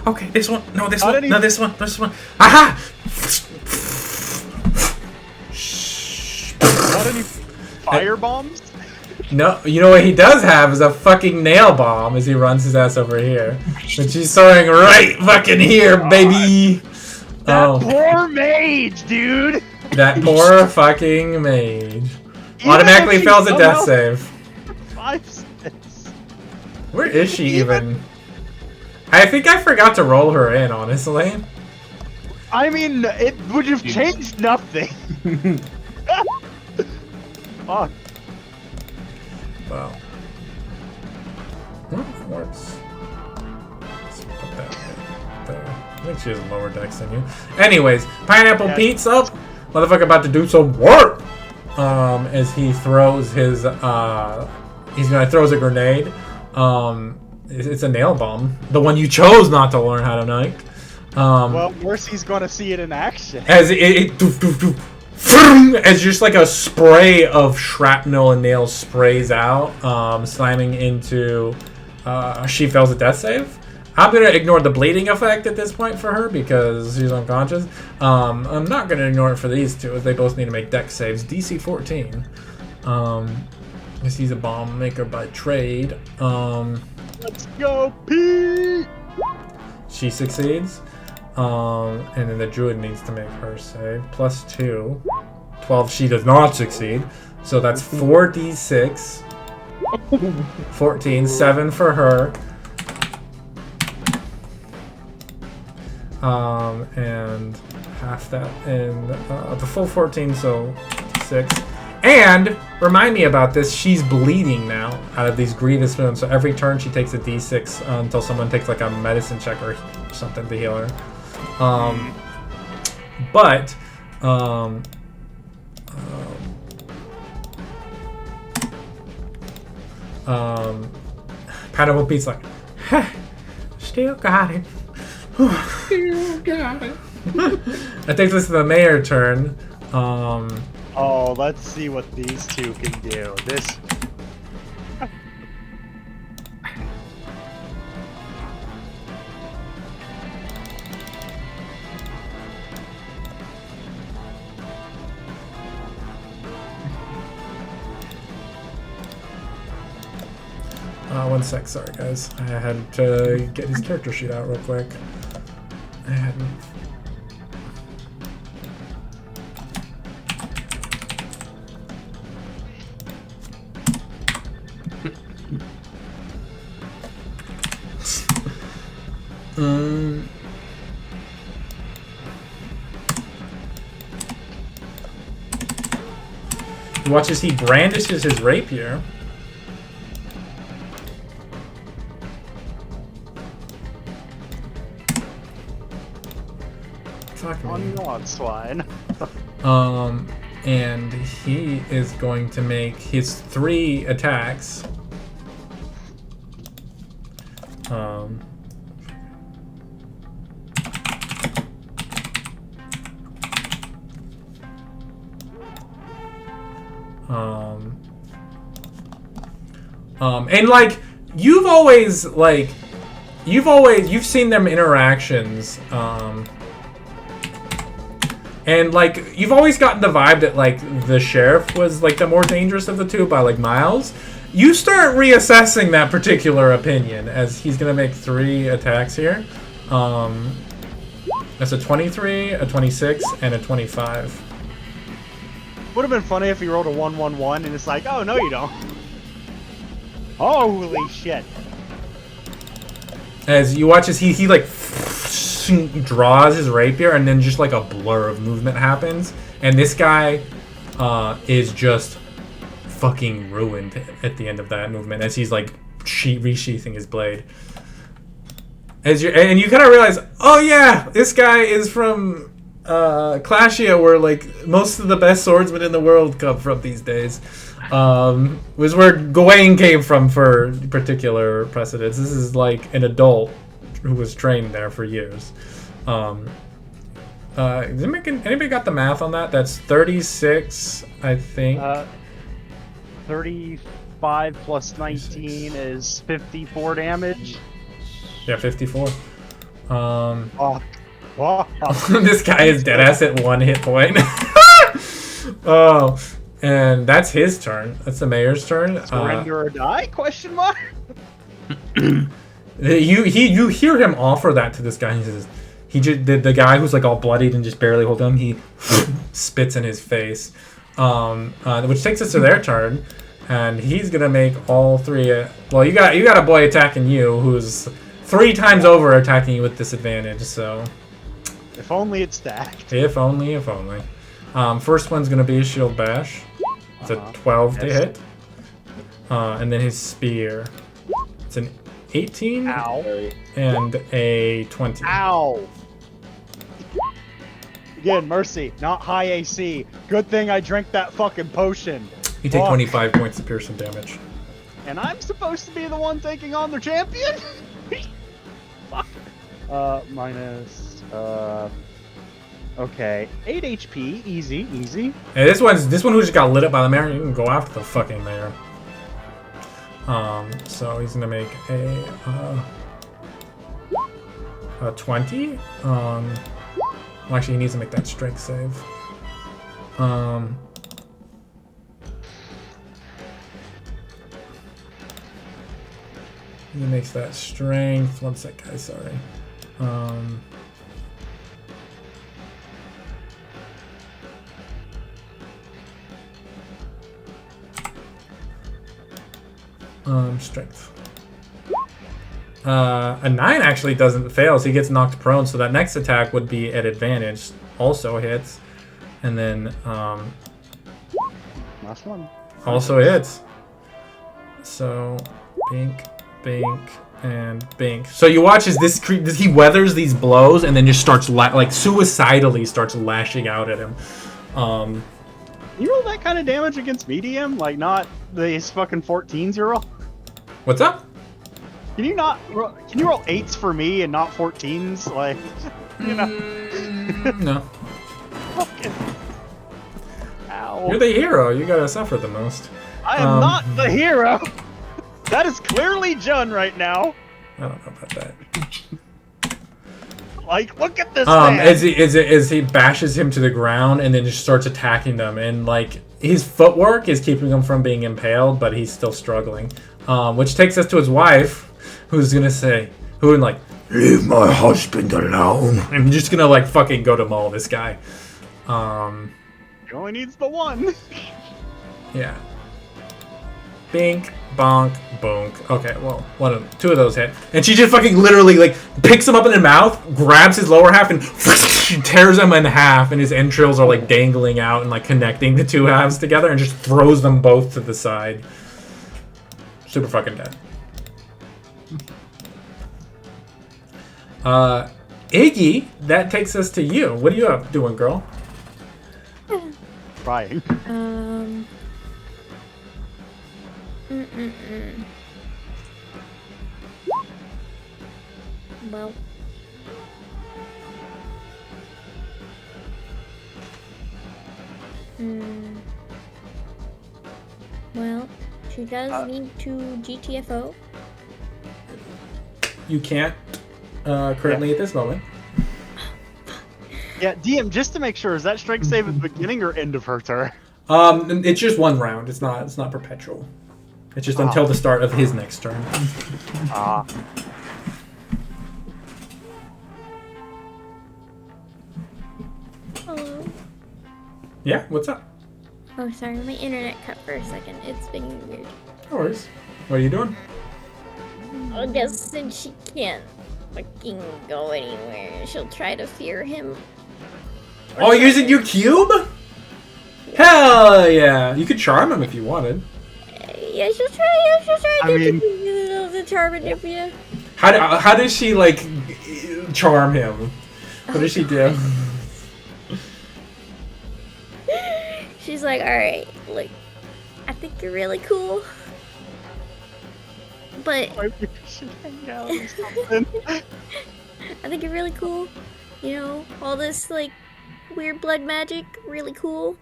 Okay, this one. No, this Not one. any- No, this one. This one. Aha! Got any fire bombs? No, you know what he does have is a fucking nail bomb as he runs his ass over here. And she's throwing right fucking here, baby. That poor mage, dude. That poor fucking mage. Automatically fails a death save. 5, 6. Where is she even? I think I forgot to roll her in, honestly. I mean, it would have changed nothing. Fuck. Wow. Works. Let's put that there. I think she has a lower dex than you. Anyways, Pineapple Pete's up. Motherfucker about to do some work. As he throws his he's gonna throws a grenade. It's a nail bomb. The one you chose not to learn how to make. Well, Mercy's gonna see it in action. As as just like a spray of shrapnel and nails sprays out, slamming into. She fails a death save. I'm gonna ignore the bleeding effect at this point for her because she's unconscious. I'm not gonna ignore it for these two, as they both need to make dex saves. DC 14. Because he's a bomb maker by trade. Let's go, Pete! She succeeds. And then the druid needs to make her save. +2. 12, she does not succeed. So that's 4d6. 14, 7 for her. And half that in the full 14, so 6. And remind me about this, she's bleeding now out of these grievous wounds. So every turn she takes a d6 until someone takes like a medicine check or something to heal her. Pineapple Pete's like, still got it. That takes us to the mayor turn. Oh, let's see what these two can do. This. One sec, sorry guys. I had to get his character sheet out real quick. I hadn't. Watch as he brandishes his rapier. On God, swine. And he is going to make his 3 attacks. And like you've seen them interactions, and like you've always gotten the vibe that like the sheriff was like the more dangerous of the two by like miles. You start reassessing that particular opinion as he's gonna make 3 attacks here. That's a 23, a 26, and a 25. Would have been funny if he rolled a 1-1-1 and it's like, oh no you don't. Holy shit. As you watch as he like draws his rapier and then just like a blur of movement happens, and this guy is just fucking ruined at the end of that movement as he's like resheathing his blade. And you kind of realize, oh yeah, this guy is from Clashia, where like most of the best swordsmen in the world come from these days. Was where Gawain came from for particular precedents. This is like an adult who was trained there for years. Anybody got the math on that? That's 36, I think. 35 plus 19 is 54 damage. Yeah, 54. Oh. This guy is deadass at 1 hit point. Oh. And that's his turn. That's the mayor's turn. Surrender or die? Question mark. You hear him offer that to this guy. He says, the guy who's like all bloodied and just barely holding him. He spits in his face, which takes us to their turn, and he's gonna make all 3. Well, you got a boy attacking you who's 3 times over attacking you with disadvantage. So if only it's stacked. If only. First one's gonna be a shield bash. It's a 12 to hit. And then his spear. It's an 18. Ow. And a 20. Ow. Again, mercy, not high AC. Good thing I drank that fucking potion. You take 25 points of piercing damage. And I'm supposed to be the one taking on their champion? Fuck. Minus, okay, 8 HP, easy. Hey, this one who just got lit up by the mayor, you can go after the fucking mayor. So he's gonna make a 20. Well, actually, he needs to make that strength save. He makes that strength. One sec, guys. Sorry. Strength. A 9 actually doesn't fail, so he gets knocked prone. So that next attack would be at advantage. Also hits, and then last one also hits. So bink, and bink. So you watch as he weathers these blows and then just starts like suicidally starts lashing out at him. You roll that kind of damage against medium, like not these fucking 14s you roll. What's up? Can you roll 8s for me and not 14s? Like, you know. No. Fucking. Ow. hero. You're the hero. You gotta suffer the most. I am not the hero. That is clearly Jun right now. I don't know about that. Like, look at this man. As he bashes him to the ground and then just starts attacking them, and like his footwork is keeping him from being impaled, but he's still struggling. Which takes us to his wife, who's gonna say, leave my husband alone. I'm just gonna like fucking go to maul this guy. He only needs the one. Yeah. Bink, bonk, bonk. Okay, well, two of those hit. And she just fucking literally, like, picks him up in the mouth, grabs his lower half, and tears him in half, and his entrails are, like, dangling out and, like, connecting the two halves together, and just throws them both to the side. Super fucking dead. Iggy, that takes us to you. What are you up doing, girl? Crying. Well. Well, she does need to GTFO. You can't currently at this moment. Yeah, DM, just to make sure, is that strength save at the beginning or end of her turn? It's just one round. It's not perpetual. It's just until the start of his next turn. Hello. Yeah, what's up? Oh, sorry, my internet cut for a second. It's been weird. No worries. What are you doing? I guess since she can't fucking go anywhere, she'll try to fear him. Oh, you're using your cube? Hell yeah! You could charm him if you wanted. Yeah, she'll try I to charm him, yeah. How does she, like, charm him? What does she do? She's like, alright, like, I think you're really cool. But I think you're really cool. You know, all this, like, weird blood magic, really cool.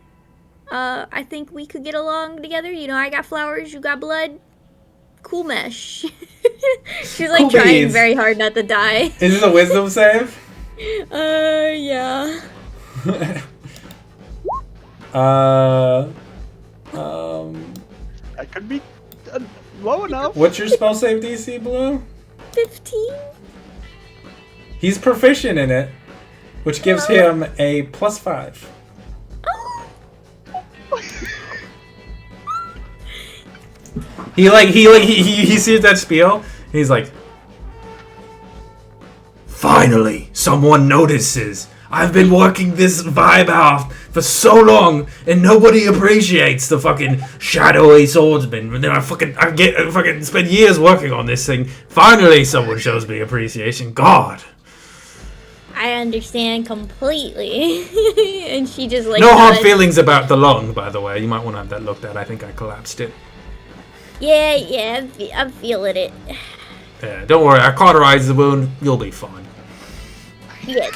I think we could get along together. You know, I got flowers, you got blood. Cool mesh. She's like Cool trying beans. very hard not to die. Is this a wisdom save? Yeah. That could be low enough. What's your spell save DC, Blue? 15? He's proficient in it, which gives him a +5. He sees that spiel, and he's like, finally, someone notices. I've been working this vibe out for so long, and nobody appreciates the fucking shadowy swordsman. And then I fucking spend years working on this thing. Finally, someone shows me appreciation. God. I understand completely. And she just like No hard feelings about the lung, by the way. You might want to have that looked at. I think I collapsed it. Yeah, I'm feeling it. Yeah, don't worry. I cauterized the wound. You'll be fine. Yeah,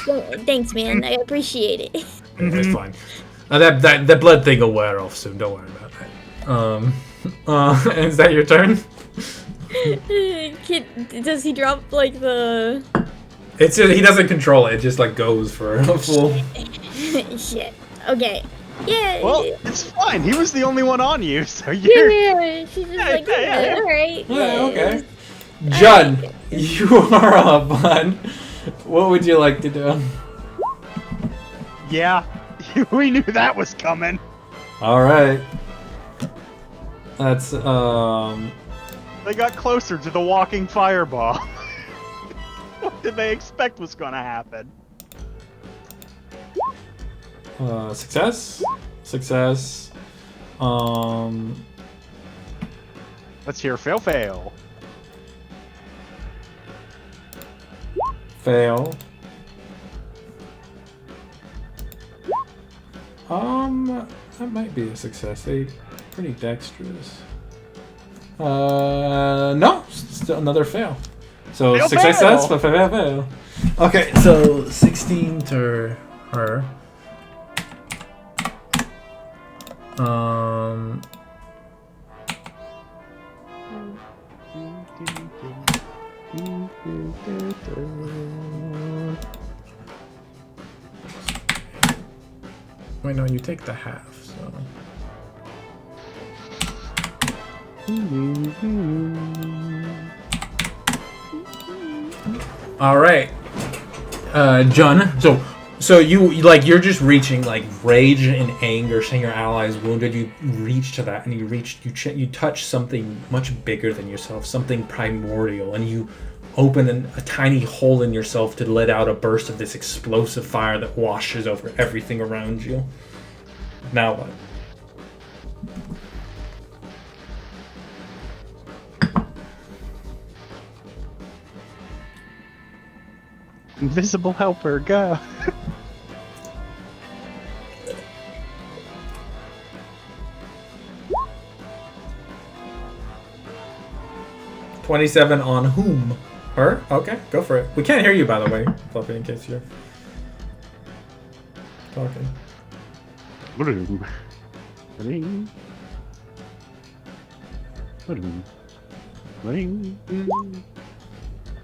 thanks, man. I appreciate it. It's fine. That blood thing will wear off soon. Don't worry about that. Is that your turn? Does he drop like the? He doesn't control it. It just like goes for a full. Shit. Okay. Yeah. Well, it's fine. He was the only one on you, so you're. Yeah. She's just like, yeah, all right. Yeah, okay. Jun, you are up, bud. What would you like to do? Yeah, we knew that was coming. All right. That's They got closer to the walking fireball. What did they expect was gonna happen? Success. Success. Let's hear fail. Fail. That might be a success. They pretty dexterous. No, still another fail. So Fail, success, fail. but fail. Okay, so 16 to her. Wait, no, you take the half, so. All right, Jun. So you're just reaching like rage and anger, seeing your allies wounded. You reach to that, and you touch something much bigger than yourself, something primordial, and you open a tiny hole in yourself to let out a burst of this explosive fire that washes over everything around you. Now what? Invisible helper, go. $27 on whom? Her? Okay, go for it. We can't hear you, by the way, Fluffy, in case you're talking.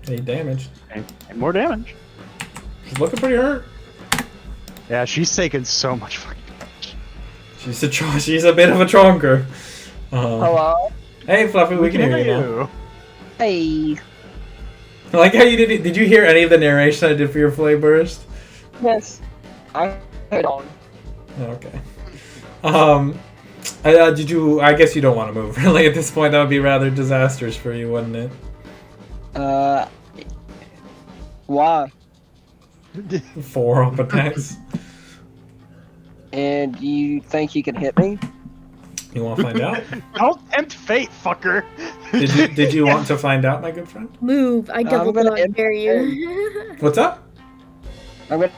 Eight damage. And more damage. She's looking pretty hurt. Yeah, she's taking so much fucking damage. She's a bit of a tronker. Hello? Hey, Fluffy, we can hear you now. Hey. I like how you did you hear any of the narration I did for your flame burst? Yes. I heard on. Okay. Did you? I guess you don't want to move. Really, at this point, that would be rather disastrous for you, wouldn't it? Why? 4 up attacks. And you think you can hit me? You want to find out? Don't tempt fate, fucker. Did you want to find out, my good friend? Move! I double dog dare you. What's up? I'm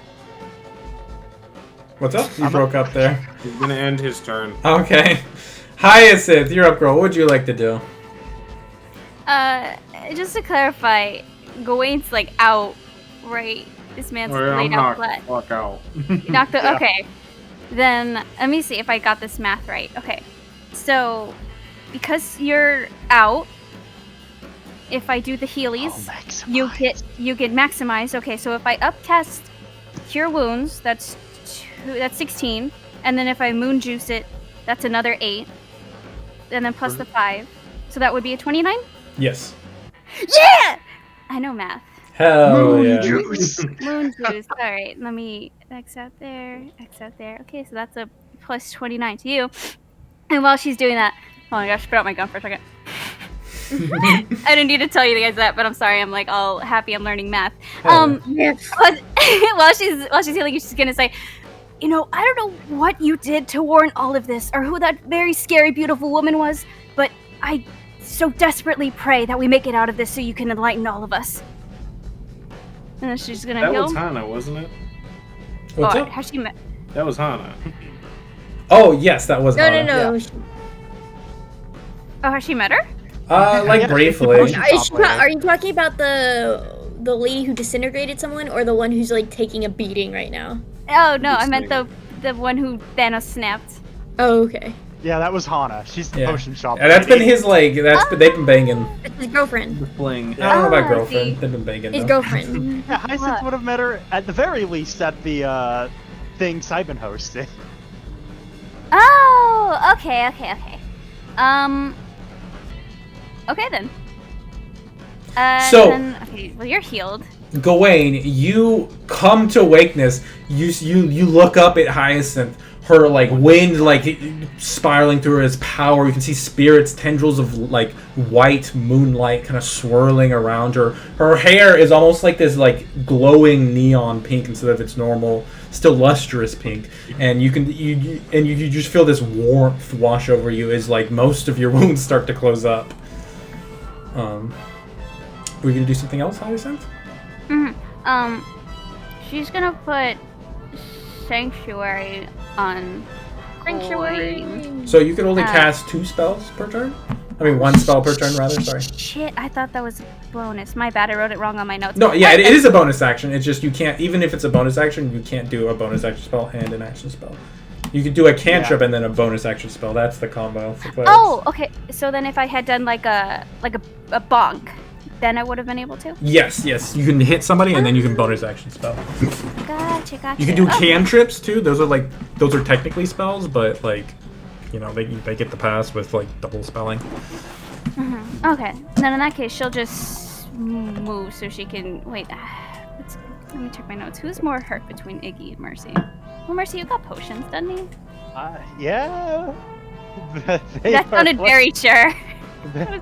What's up? You broke up there. He's gonna end his turn. Okay. Hyacinth, you're up, girl. What would you like to do? Just to clarify, Gawain's like out, right? This man's laid out flat. Fuck out. Okay. Then let me see if I got this math right. Okay. So, because you're out, if I do the Healies, you get maximized. Okay, so if I upcast Cure Wounds, that's 16, and then if I Moon Juice it, that's another 8, and then plus the 5, so that would be a 29. Yes. Yeah, I know math. Hell yeah. Moon Juice. All right, let me X out there, X out there. Okay, so that's a plus 29 to you. And while she's doing that, oh my gosh, put out my gun for a second. I didn't need to tell you guys that, but I'm sorry. I'm like all happy. I'm learning math. While she's healing, she's gonna say, you know, I don't know what you did to warrant all of this, or who that very scary, beautiful woman was, but I so desperately pray that we make it out of this so you can enlighten all of us. And then she's gonna heal. That was Hana, wasn't it? What's up? Has she met? That was Hana. Oh yes, that was Hana. No. Yeah. Oh, has she met her? Like briefly. Are you talking about the lady who disintegrated someone, or the one who's like taking a beating right now? Oh no, I meant the one who Thanos snapped. Oh, okay. Yeah, that was Hana. She's the potion shop. And that's been his like. They've been banging. It's his girlfriend. Bling. I don't know about girlfriend. They've been banging. His though. girlfriend. Yeah, Hyacinth would have met her at the very least at the thing Simon hosted. Oh, okay. Okay then. Okay, well you're healed. Gawain, you come to awakeness. You look up at Hyacinth. Her like wind like spiraling through her as power. You can see spirits, tendrils of like white moonlight kind of swirling around her. Her hair is almost like this like glowing neon pink instead of its normal, still lustrous pink. And you just feel this warmth wash over you as like most of your wounds start to close up. We're gonna do something else, Hyacinth? She's gonna put Sanctuary on Gawain. So you can only cast 2 spells per turn? I mean 1 spell per turn rather, sorry. Shit, I thought that was a bonus. My bad, I wrote it wrong on my notes. No, yeah, it is a bonus action. It's just you can't, even if it's a bonus action, you can't do a bonus action spell and an action spell. You could do a cantrip and then a bonus action spell. That's the combo for players. Oh, okay. So then if I had done like a bonk, then I would have been able to? Yes. You can hit somebody and then you can bonus action spell. Gotcha. You can do cantrips too. Those are technically spells, but like, you know, they get the pass with like double spelling. Mm-hmm. Okay. Then in that case, she'll just move so she can wait. Let me check my notes. Who's more hurt between Iggy and Mercy? Well, Mercy, you got potions, doesn't he? Yeah. That sounded very sure.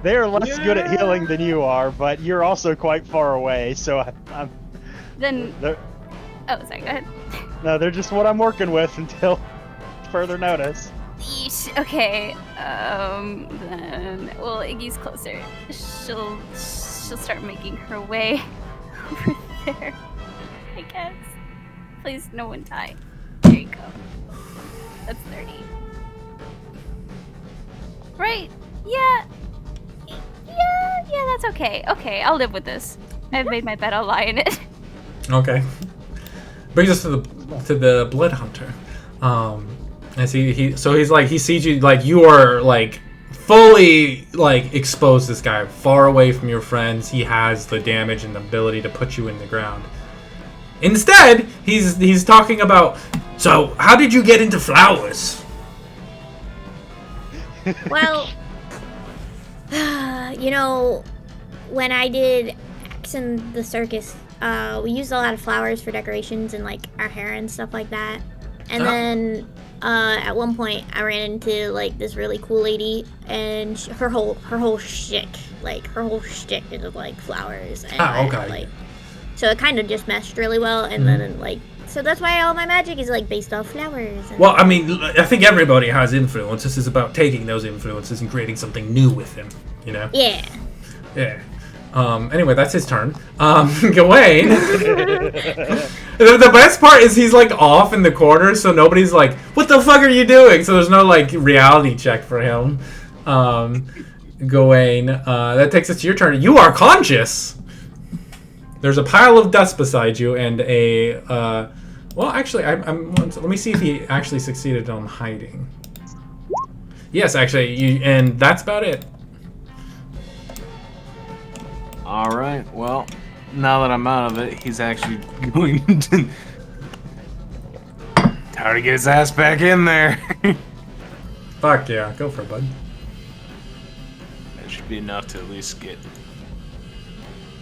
They are less good at healing than you are, but you're also quite far away, so I'm. Then. Oh, sorry. Go ahead. No, they're just what I'm working with until further notice. Yeesh. Okay. Then. Well, Iggy's closer. She'll start making her way over there. I guess. Please, no one die. There you go. That's 30. Right. Yeah, that's okay. Okay, I'll live with this. I've made my bed, I'll lie in it. Okay. Brings us to the Blood Hunter. And he sees you, like, you are, like, fully, like, exposed this guy, far away from your friends. He has the damage and the ability to put you in the ground. Instead, he's talking about, so, how did you get into flowers? Well, you know, when I did acts in the circus, we used a lot of flowers for decorations and like our hair and stuff like that. And then at one point, I ran into like this really cool lady, and her whole shtick is like flowers. And okay. Like, so it kind of just meshed really well, and then like. So that's why all my magic is like based off flowers. Well, I mean, I think everybody has influence. This is about taking those influences and creating something new with them, you know? Yeah. Yeah. Anyway, that's his turn. Gawain. The best part is he's like off in the corner, so nobody's like, what the fuck are you doing? So there's no like reality check for him. Gawain, that takes us to your turn. You are conscious. There's a pile of dust beside you and a, well, actually, let me see if he actually succeeded on hiding. Yes, actually, and that's about it. Alright, well, now that I'm out of it, he's actually going to... Time to get his ass back in there. Fuck yeah, go for it, bud. That should be enough to at least get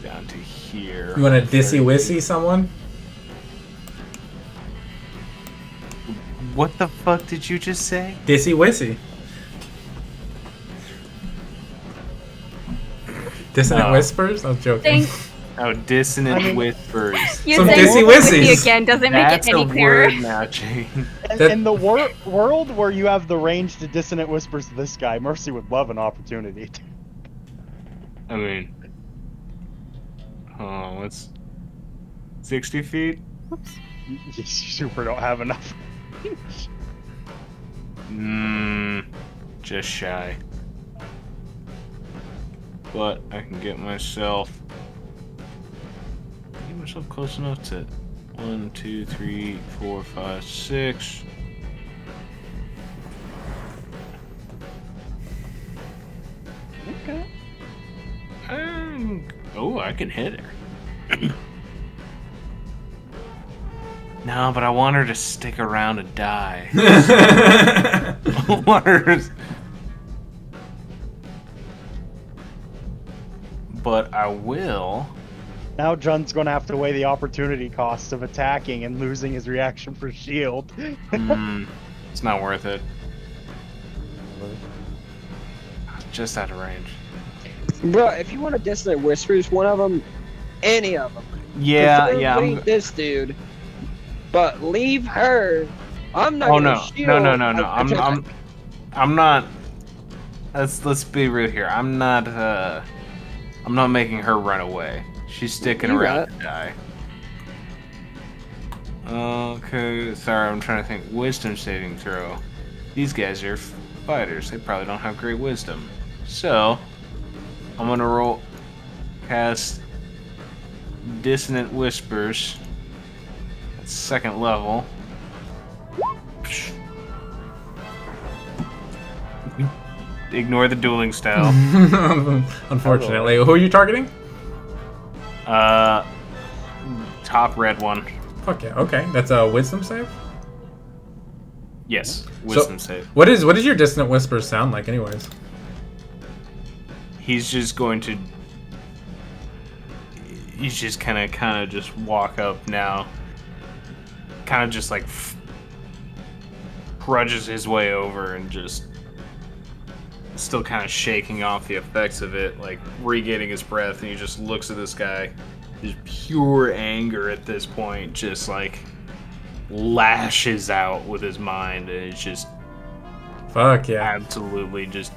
down to here. You want to dissy-wissy someone? What the fuck did you just say? Dissy-wissy. Dissonant whispers? I was joking. Oh, dissonant whispers. You some dissy-wissies again doesn't make it any clearer. That's a word now, Jane. In the world where you have the range to dissonant whispers to this guy, Mercy would love an opportunity. I mean... Oh, what's... 60 feet? Whoops. You super don't have enough. Just shy. But I can get myself close enough to 1, 2, 3, 4, 5, 6. Okay. Oh, I can hit her. No, but I want her to stick around and die. I want her to... But I will. Now John's gonna have to weigh the opportunity cost of attacking and losing his reaction for shield. It's not worth it. Just out of range. Bro, if you want to dissonant whispers, one of them, any of them. Yeah. This dude, but leave her. I'm not. Oh gonna no, shield no. I'm not. Let's be real here. I'm not making her run away. She's sticking around to die. Okay, sorry, I'm trying to think. Wisdom saving throw. These guys are fighters. They probably don't have great wisdom. So, I'm gonna cast Dissonant Whispers at 2nd level. ignore the dueling style. Unfortunately. Who are you targeting? Top red one. Fuck yeah, okay. That's a wisdom save? Yes, wisdom save. What does your dissonant whisper sound like anyways? He's just going to... He's just kind of just walk up now. Kind of just like... Trudges his way over and just... Still kind of shaking off the effects of it, like regaining his breath, and he just looks at this guy. Just pure anger at this point, just like lashes out with his mind, and it's just... Fuck yeah. Absolutely just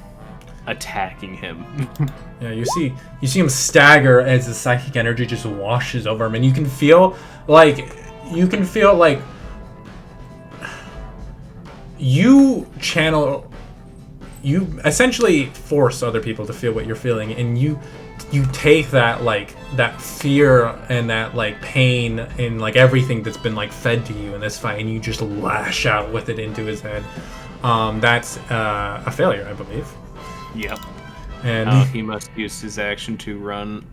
attacking him. Yeah, you see him stagger as the psychic energy just washes over him, and you can feel like you essentially force other people to feel what you're feeling, and you take that that fear and that pain and everything that's been fed to you in this fight, and you just lash out with it into his head. That's a failure, I believe. Yep. And he must use his action to run.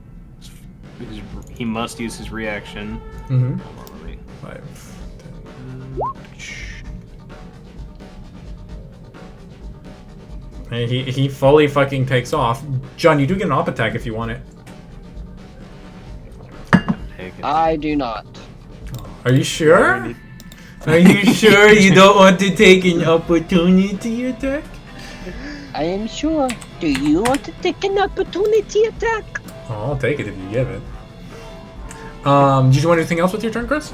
He must use his reaction. Mm-hmm. 5, 10. He fully fucking takes off. John, you do get an op attack if you want it. I do not. Are you sure? Are you sure you don't want to take an opportunity attack? I am sure. Do you want to take an opportunity attack? Oh, I'll take it if you give it. Did you want anything else with your turn, Chris?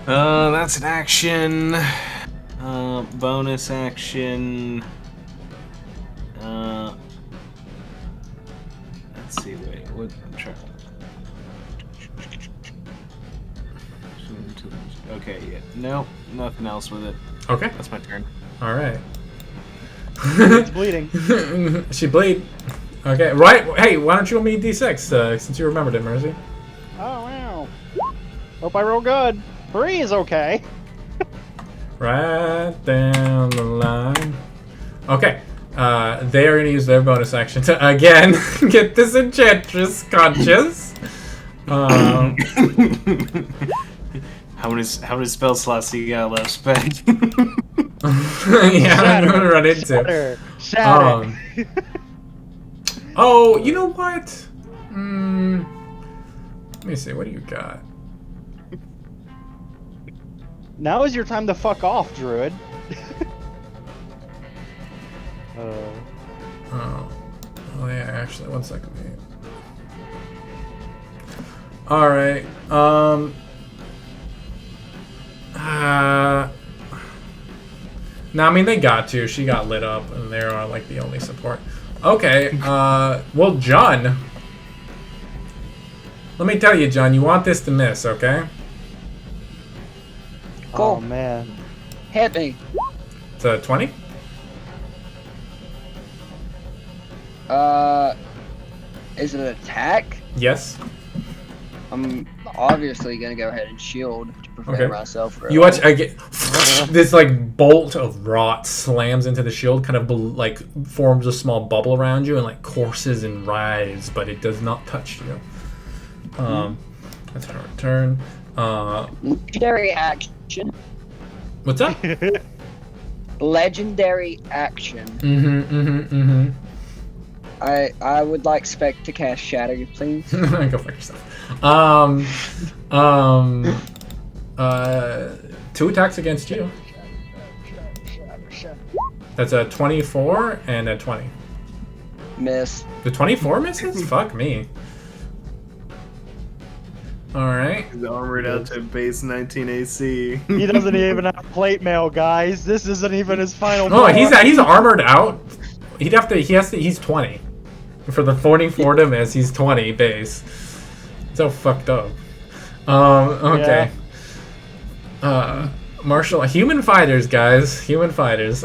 That's an action. Bonus action. Let's see. Wait. What? Try. Okay. Yeah. No. Nothing else with it. Okay. That's my turn. All right. It's bleeding. She bleed. Okay. Right. Hey, why don't you roll me a d6 since you remembered it, Mercy? Oh wow. Hope I roll good. 3 is okay. Right down the line. Okay. They are going to use their bonus action to again get this enchantress conscious. How many spell slots do you got left, Spec? Yeah, I'm going to run into. Shatter. Oh, you know what? Let me see. What do you got? Now is your time to fuck off, Druid. Oh yeah, actually, 1 second. All right. No, I mean they got to. She got lit up, and they are the only support. Okay. Well, John. Let me tell you, John. You want this to miss, okay? Cool. Oh man. Hit me. It's a 20. Is it an attack? Yes. I'm obviously gonna go ahead and shield to prepare myself for it. You watch. I get this bolt of rot slams into the shield, kind of forms a small bubble around you and courses and writhes, but it does not touch you. That's our turn. Legendary action. What's up? Legendary action. I would like Spec to cast Shatter, please. Go fuck yourself. 2 attacks against you. That's a 24 and a 20. Miss. The 24 misses? Fuck me. Alright. He's armored out to base 19 AC. He doesn't even have plate mail, guys. This isn't even his final. No, he's armored out. He's 20. For the 44 to miss, he's 20 base. So fucked up. Okay. Marshall, human fighters, guys. Human fighters.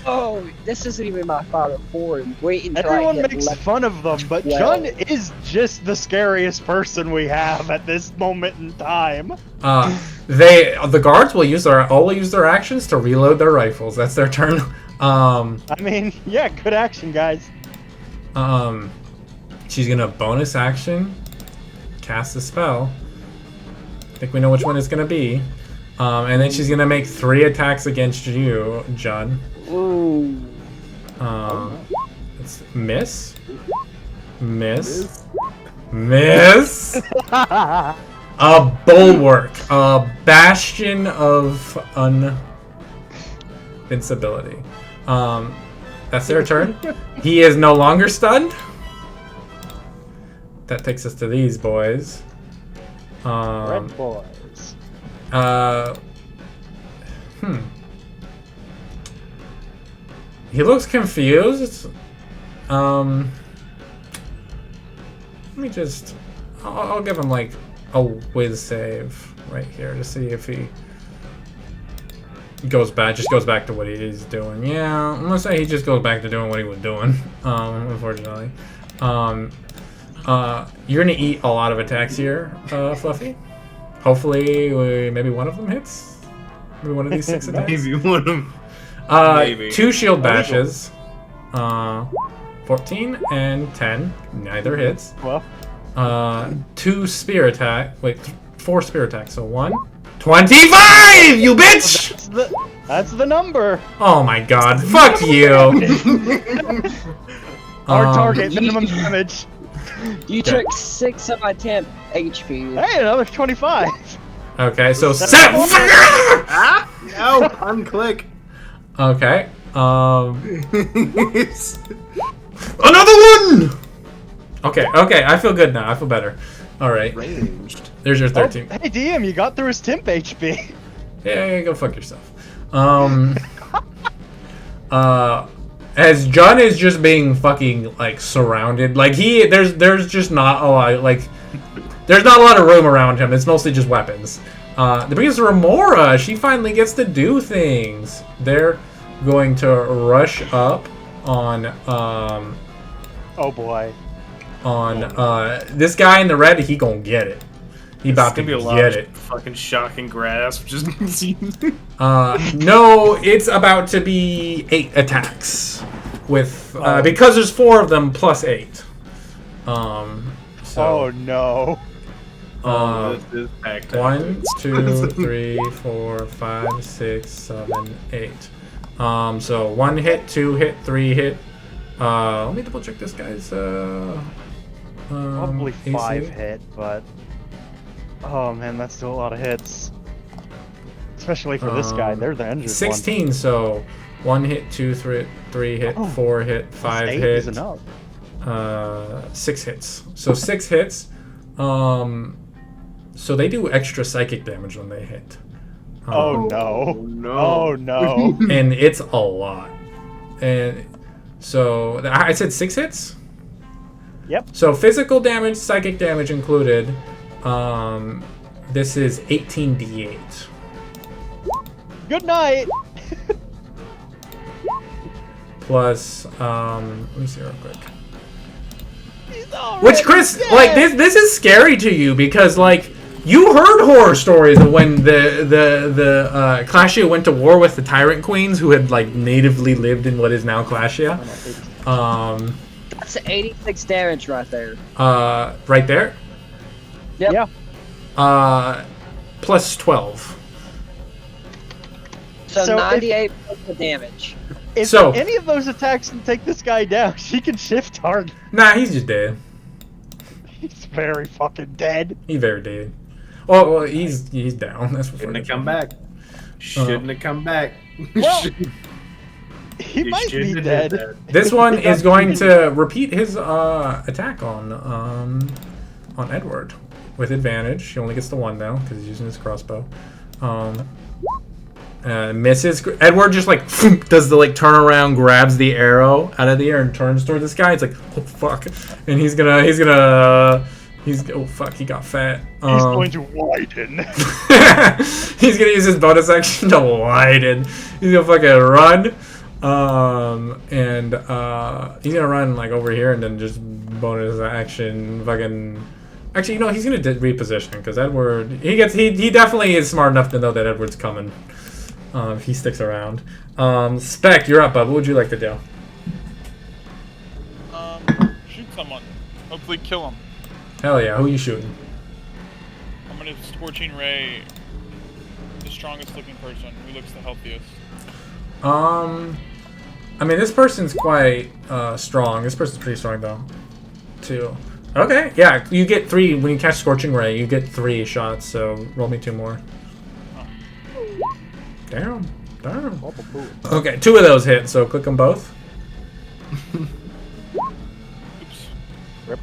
Oh, this isn't even my final form. Wait until Everyone I get makes fun of them, but Jun is just the scariest person we have at this moment in time. The guards will use their actions to reload their rifles. That's their turn. I mean, yeah, good action, guys. She's gonna bonus action, cast a spell. I think we know which one it's gonna be. And then she's gonna make 3 attacks against you, Judd. Ooh. It's miss. A bulwark, a bastion of invincibility. That's their turn. He is no longer stunned. That takes us to these boys. Red boys. He looks confused. Let me just... I'll give him, like, a whiz save right here to see if he goes back to what he's doing. Yeah, I'm gonna say he just goes back to doing what he was doing, unfortunately. You're gonna eat a lot of attacks here, Fluffy. Hopefully, maybe one of them hits? Maybe one of these 6 attacks? Maybe one of them. Maybe. 2 shield bashes. 14 and 10. Neither hits. Well. 2 spear attack. Wait, 4 spear attacks. So 1. 25! You bitch! That's the number. Oh my god. Fuck you. Our target minimum damage. You took 6 of my temp HP. Hey, another 25. Okay, so 7. No, unclick. Okay. Another one. Okay, I feel good now. I feel better. All right. Ranged. There's your 13. Oh, hey, DM, you got through his temp HP. Yeah, go fuck yourself. As John is just being fucking like surrounded, like there's just not a lot, like there's not a lot of room around him. It's mostly just weapons. The brings Remora. She finally gets to do things. They're going to rush up on oh boy. On this guy in the red. He gonna get it. He about to get it. Fucking shocking grasp. Just no, it's about to be 8 attacks with because there's 4 of them plus 8. So, oh no. 1, 2, 3, 4, 5, 6, 7, 8. So 1 hit, 2 hit, 3 hit. Let me double check this guy's probably 5 AC. hit, but oh man, that's still a lot of hits. Especially for this guy, they're the injured 16, one. so 1 hit, 2, 3 hit, 4 hit, 5 8 hit. is enough. 6 hits. So 6 hits. So they do extra psychic damage when they hit. Oh no. Oh no. And it's a lot. And so I said 6 hits? Yep. So physical damage, psychic damage included. This is 18d8. Good night. Plus, let me see real quick. Which, Chris, like this is scary to you because like you heard horror stories of when the Clashia went to war with the Tyrant Queens who had like natively lived in what is now Clashia. That's 86 damage right there. Right there. Yep. Yeah. Plus 12. So 98 points of damage. If any of those attacks can take this guy down, she can shift target. Nah, he's just dead. He's very fucking dead. He's very dead. Oh, well, he's down. That's Shouldn't have come back. Shouldn't have come back. Well, he might be dead. This one is going to repeat his attack on Edward with advantage. He only gets the 1 now because he's using his crossbow. Misses. Edward just like does the like turn around, grabs the arrow out of the air and turns toward this guy. It's like, oh fuck, and he's oh fuck, he got fat. He's going to widen. He's gonna use his bonus action to widen. He's gonna fucking run. He's gonna run like over here and then just bonus action fucking. Actually, you know, he's gonna reposition because Edward. He definitely is smart enough to know that Edward's coming. If he sticks around. Spec, you're up, bud. What would you like to do? Shoot someone. Hopefully kill him. Hell yeah. Who are you shooting? I'm gonna Scorching Ray the strongest looking person who looks the healthiest. I mean, this person's quite strong. This person's pretty strong, though, too. Okay, yeah, you get 3. When you catch Scorching Ray, you get 3 shots, so roll me 2 more. Oh. Damn. Okay, 2 of those hit, so click them both. Oops. Rip.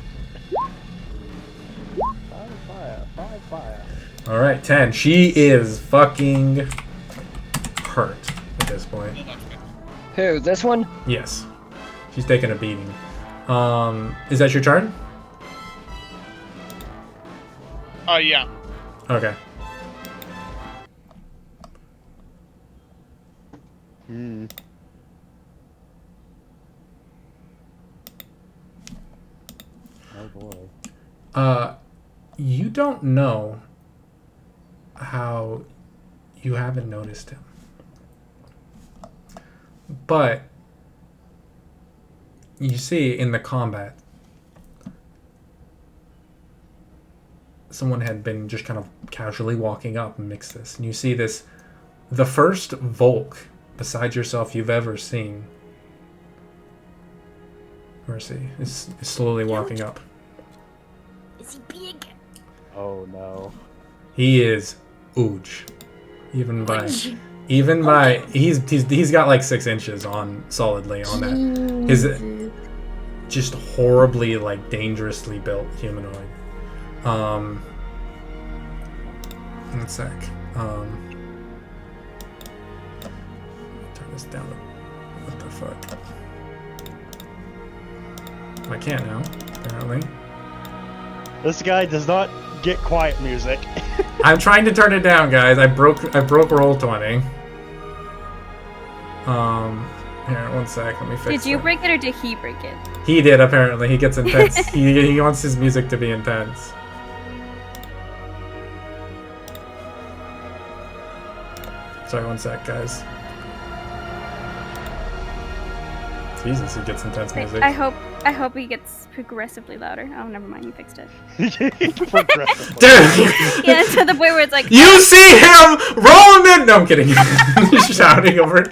Fire. Alright, 10. She is fucking hurt at this point. Who? This one? Yes. She's taking a beating. Is that your turn? Yeah. Okay. Oh boy. You don't know how you haven't noticed him. But you see in the combat, someone had been just kind of casually walking up and mixed this. And you see this, the first Volk besides yourself you've ever seen. Mercy is slowly walking up. Is he big? Oh no. He is Ooge. Even by he's got like 6 inches on solidly on that. His just horribly like dangerously built humanoid. One sec. Turn this down. What the fuck? I can't now, apparently. This guy does not get quiet music. I'm trying to turn it down, guys. I broke roll 20. Here, one sec. Let me fix it. Did you break it or did he break it? He did, apparently. He gets intense. he wants his music to be intense. Sorry, one sec, guys. Jesus, he gets intense music. I hope he gets progressively louder. Oh, never mind. You fixed it. Progressively. Dude! Yeah, to the point where it's like... You see him roll him in! No, I'm kidding. He's shouting over it.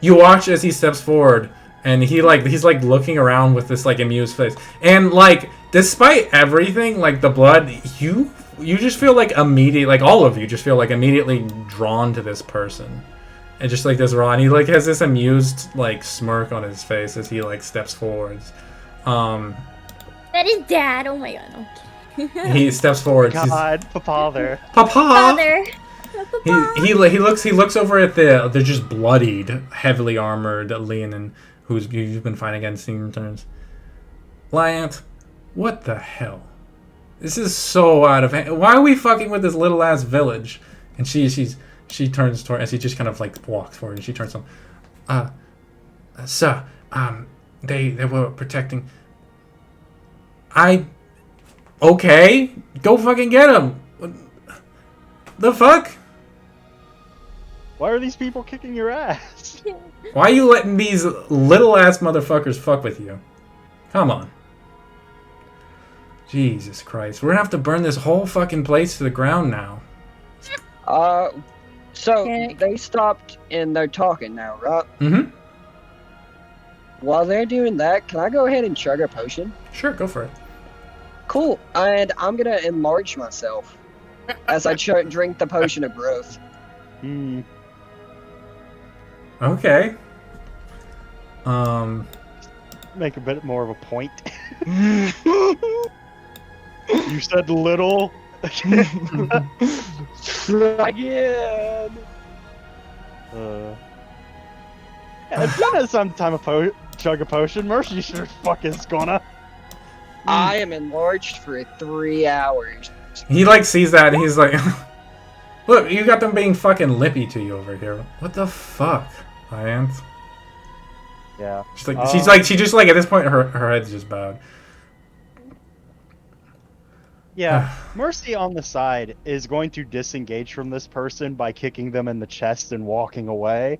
You watch as he steps forward, and he's like looking around with this like amused face. And like, despite everything, like the blood, you just feel like like all of you just feel like immediately drawn to this person. And just like this Ron, he like has this amused like smirk on his face as he like steps forwards. That is Dad. Oh my God. Okay. He steps forward. God, Papa there. Papa. Father. He looks over at the just bloodied, heavily armored Leonin, who's you've been fighting against. He returns. Lyant, what the hell? This is so out of hand. Why are we fucking with this little ass village? And she turns toward as he just kind of like walks forward, and she turns on. Sir, they were protecting. Okay, go fucking get him. The fuck? Why are these people kicking your ass? Why are you letting these little ass motherfuckers fuck with you? Come on. Jesus Christ, we're gonna have to burn this whole fucking place to the ground now. So they stopped and they're talking now, right? Mm-hmm. While they're doing that, can I go ahead and chug a potion? Sure, go for it. Cool, and I'm gonna enlarge myself as I drink the potion of growth. Okay. Make a bit more of a point. You said little. Again. If you had some time of chug a potion, Mercy sure fucking gonna. I am enlarged for 3 hours. He like sees that and he's like, look, you got them being fucking lippy to you over here. What the fuck, Iant? Yeah. She just like at this point her head's just bowed. Yeah, Mercy on the side is going to disengage from this person by kicking them in the chest and walking away.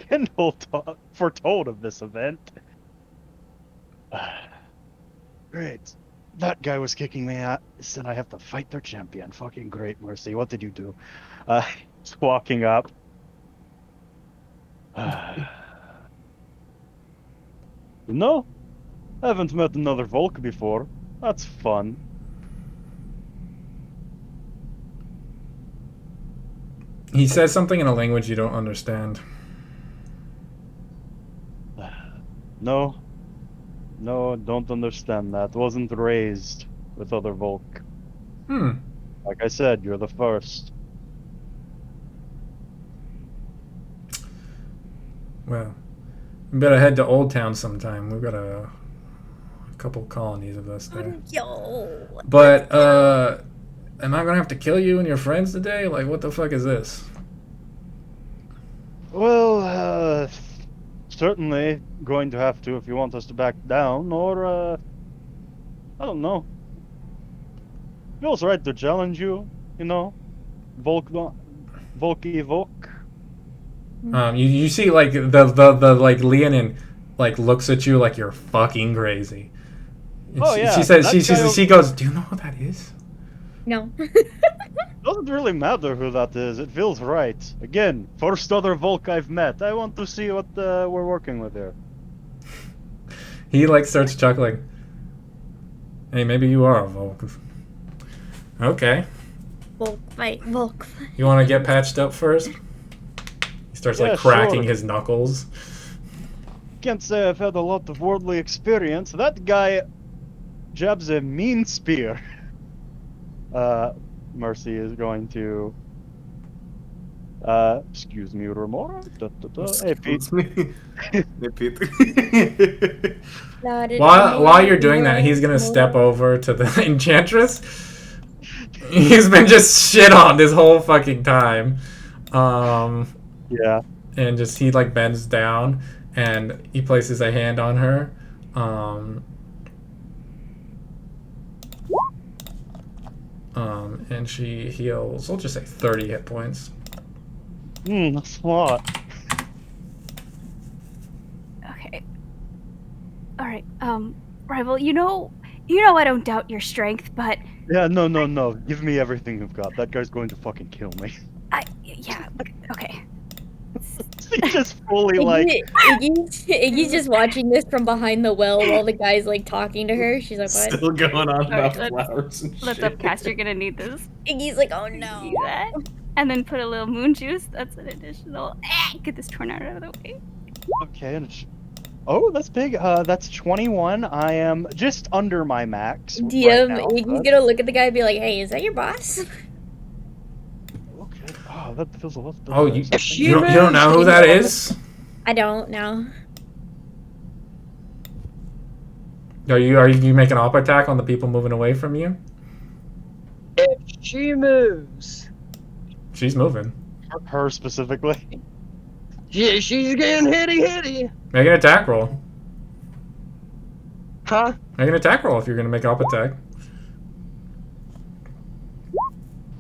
Kendall foretold of this event. Great. That guy was kicking me out. Said I have to fight their champion. Fucking great, Mercy. What did you do? Just walking up. No, haven't met another Volk before. That's fun. He says something in a language you don't understand. No, don't understand that. Wasn't raised with other Volk. Like I said, you're the first. Well, we better head to Old Town sometime. We've got a couple colonies of us there. Yo. But, am I gonna have to kill you and your friends today? Like, what the fuck is this? Well, certainly going to have to if you want us to back down, or, I don't know. Feels right to challenge you, you know? Volky Volk. You see, like, the like, Leonin, like, looks at you like you're fucking crazy. And Yeah. She says, she goes, do you know who that is? No. Doesn't really matter who that is. It feels right. Again, first other Volk I've met. I want to see what we're working with here. He, like, starts chuckling. Hey, maybe you are a Volk. Okay. Volk fight. You want to get patched up first? He starts, like, cracking his knuckles. Can't say I've had a lot of worldly experience. That guy jabs a mean spear. Mercy is going to... excuse me, Remora? Hey, Pete. Hey, Pete. While you're doing that, he's gonna step over to the Enchantress. He's been just shit on this whole fucking time. Yeah. And just, he, like, bends down, and he places a hand on her. And she heals, we'll just say 30 hit points. That's a lot. Okay. Alright, Rival, you know I don't doubt your strength, but... Yeah, no. Give me everything you've got. That guy's going to fucking kill me. Yeah, okay. He just fully, like... Iggy's just watching this from behind the well while the guy's, like, talking to her. She's like, what? Still going on about Alright, flowers and let's shit. upcast, you're gonna need this. Iggy's like, oh no. Use that. And then put a little moon juice, that's an additional... Get this tornado out of the way. Okay, and oh, that's big. That's 21. I am just under my max. DM, right now, Iggy's gonna look at the guy and be like, hey, is that your boss? Okay. Oh, that feels a lot better. Oh, you don't know who that is? I don't know. Are you making an op attack on the people moving away from you? If she moves. She's moving. Her specifically. Yeah, she's getting hitty. Make an attack roll. Huh? Make an attack roll if you're gonna make an op attack.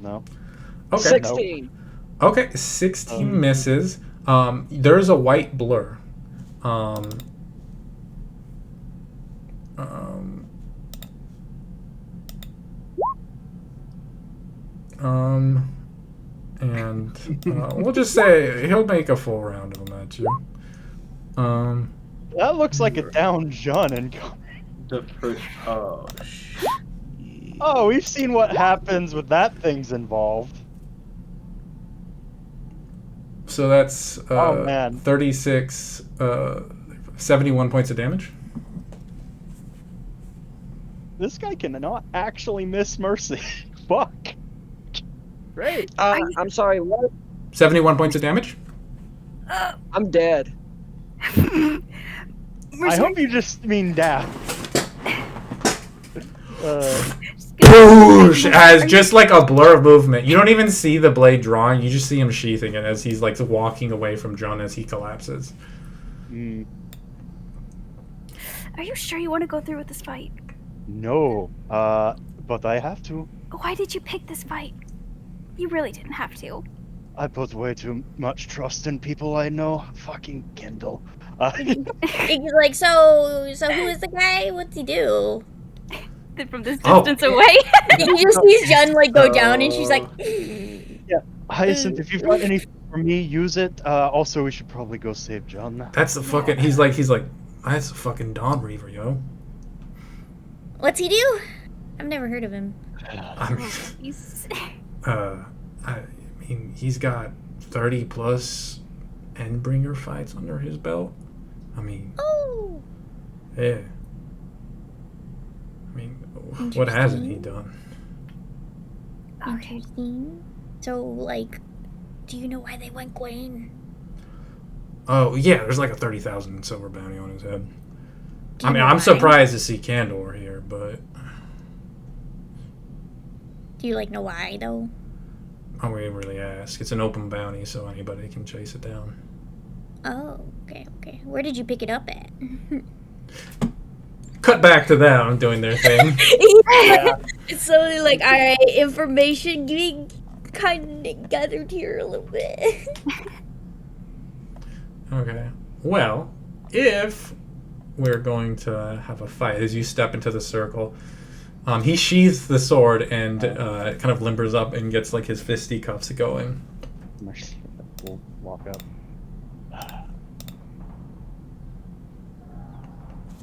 No. Okay. 16. Okay, 16 misses. There's a white blur. And we'll just say he'll make a full round of them at you. That looks like a down Jun incoming. Oh, shit. Oh, we've seen what happens with that thing's involved. So that's oh, man. 36, 71 points of damage. This guy cannot actually miss Mercy. Fuck. Great. I'm sorry, what? 71 points of damage? I'm dead. I hope you just mean death. Whoosh! As just like a blur of movement. You don't even see the blade drawing, you just see him sheathing it as he's like walking away from John as he collapses. Are you sure you want to go through with this fight? No, but I have to. Why did you pick this fight? You really didn't have to. I put way too much trust in people I know. Fucking Kendall. He's like, so who is the guy? What's he do? From this distance away. You just sees Jen like go down, and she's like, yeah, Hyacinth, if you've got anything for me, use it. Also, we should probably go save John. That's the fucking. He's like, that's the fucking Dawn Reaver, yo. what's he do? I've never heard of him. I mean, he's got 30 plus Endbringer fights under his belt. I mean, yeah. I mean, what hasn't he done? Interesting. So, like, do you know why they went Gwen? Oh yeah, there's like a 30,000 silver bounty on his head. Do you I mean, know I'm why? surprised to see Candor here, but Do you like know why though? I wouldn't really ask. It's an open bounty, so anybody can chase it down. Oh, okay. Where did you pick it up at? Cut back to them doing their thing. Yeah. It's slowly like, all right, information getting kind of gathered here a little bit. Okay. Well, if we're going to have a fight, as you step into the circle, he sheathes the sword and kind of limbers up and gets like his fisticuffs going. We'll walk up.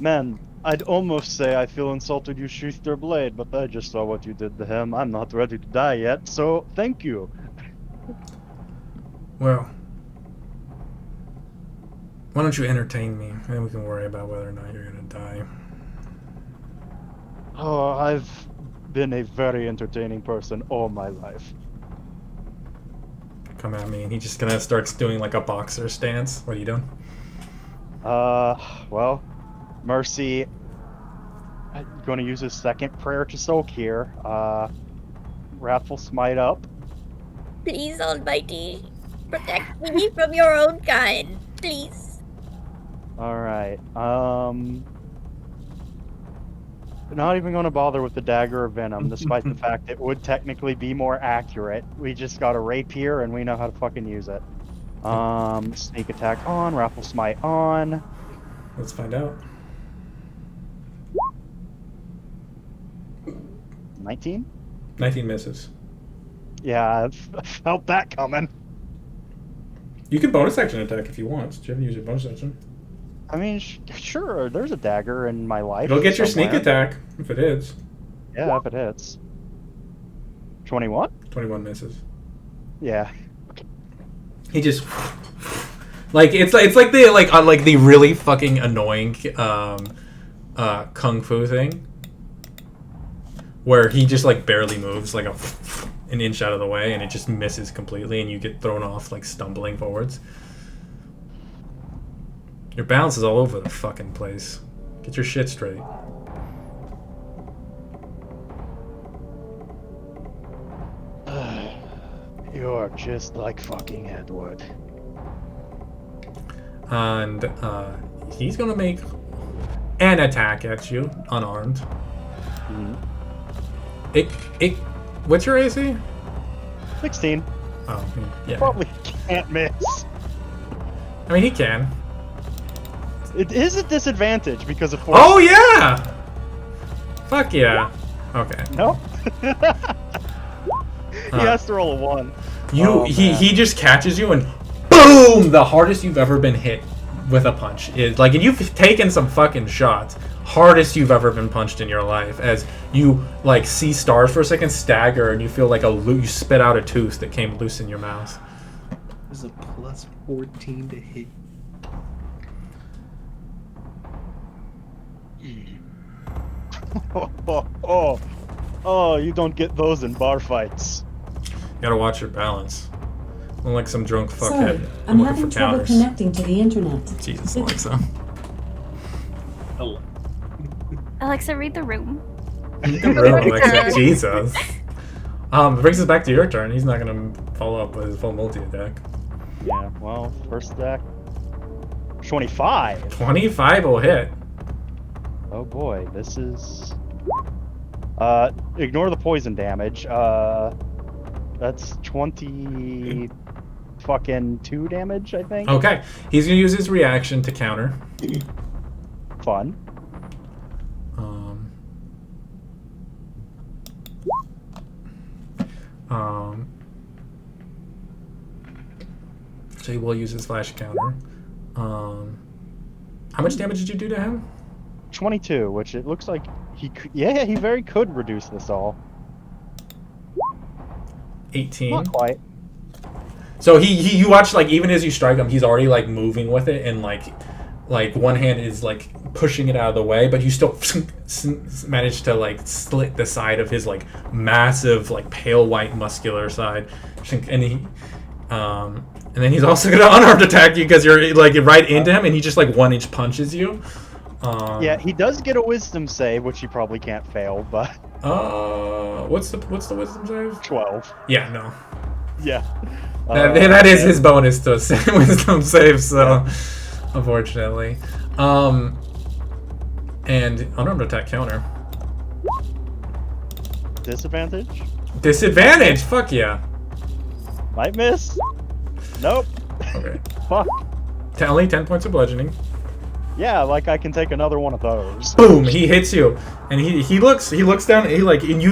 Man, I'd almost say I feel insulted you sheathed your blade, but I just saw what you did to him. I'm not ready to die yet, so thank you. Well, why don't you entertain me, and then we can worry about whether or not you're gonna die. Oh, I've been a very entertaining person all my life. Come at me, and he just kind of starts doing like a boxer stance. What are you doing? Well, Mercy, I'm gonna use his second prayer to soak here. Wrathful Smite up. Please, Almighty, protect me from your own kind, please. Alright, not even gonna bother with the Dagger of Venom, despite the fact it would technically be more accurate. We just got a rapier and we know how to fucking use it. Sneak attack on, Wrathful Smite on. Let's find out. 19? 19 misses. Yeah, I felt that coming. You can bonus action attack if you want. Do you haven't used your bonus action? I mean, sure, there's a dagger in my life. It'll get your sneak somewhere. attack if it hits. Yeah, if it hits. 21? 21 misses. Yeah. He just like it's like the really fucking annoying kung fu thing where he just like barely moves like an inch out of the way and it just misses completely and you get thrown off like stumbling forwards. Your balance is all over the fucking place. Get your shit straight. You're just like fucking Edward. And he's gonna make an attack at you, unarmed. Mm-hmm. What's your AC? 16. Oh, yeah. Probably can't miss. I mean, he can. It is a disadvantage because of force. Oh yeah! Fuck yeah. Okay. No. He has to roll a 1. He just catches you and boom! The hardest you've ever been hit with a punch is like, and you've taken some fucking shots. Hardest you've ever been punched in your life, as you like see stars for a second, stagger, and you feel like you spit out a tooth that came loose in your mouth. There's a plus 14 to hit. Oh, you don't get those in bar fights. You gotta watch your balance. I'm like some drunk Sorry, fuckhead. I'm looking having for trouble counters. connecting to the internet. Jesus, Alexa. Hello. Alexa, read the room. The room, Alexa. Jesus. Brings us back to your turn. He's not gonna follow up with his full multi-attack. Yeah, well, first attack. 25. 25 will hit. Oh boy, this is... ignore the poison damage. That's 20 fucking 2 damage, I think. Okay, he's gonna use his reaction to counter. Fun. So he will use his flash counter. How much damage did you do to him? 22, which it looks like he could, yeah, he very could reduce this all. 18. Not quite. So you watch, like, even as you strike him, he's already like moving with it, and like one hand is like pushing it out of the way, but you still manage to like slit the side of his like massive, like pale white muscular side, and then he's also gonna unarmed attack you because you're like right into him, and he just like 1-inch punches you. Yeah, he does get a wisdom save, which he probably can't fail, but what's the wisdom save? 12. Yeah, no. Yeah. That is his bonus to wisdom save, so unfortunately. And unarmed attack counter. Disadvantage? Disadvantage! Fuck yeah. Might miss. Nope. Okay. Fuck. Only 10 points of bludgeoning. Yeah, like I can take another one of those. Boom! He hits you, and he looks down, and you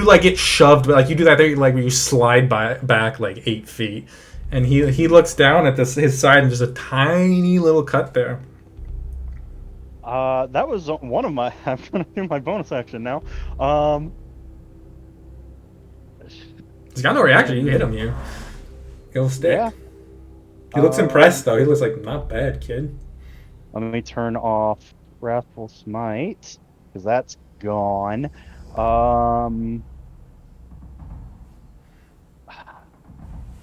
like get shoved, but like you do that thing like where you slide back like 8 feet, and he looks down at his side, and there's a tiny little cut there. That was one of my. I'm gonna do my bonus action now. He's got no reaction. You hit him, he'll stick. Yeah. He looks impressed though. He looks like, not bad, kid. Let me turn off Wrathful Smite, because that's gone.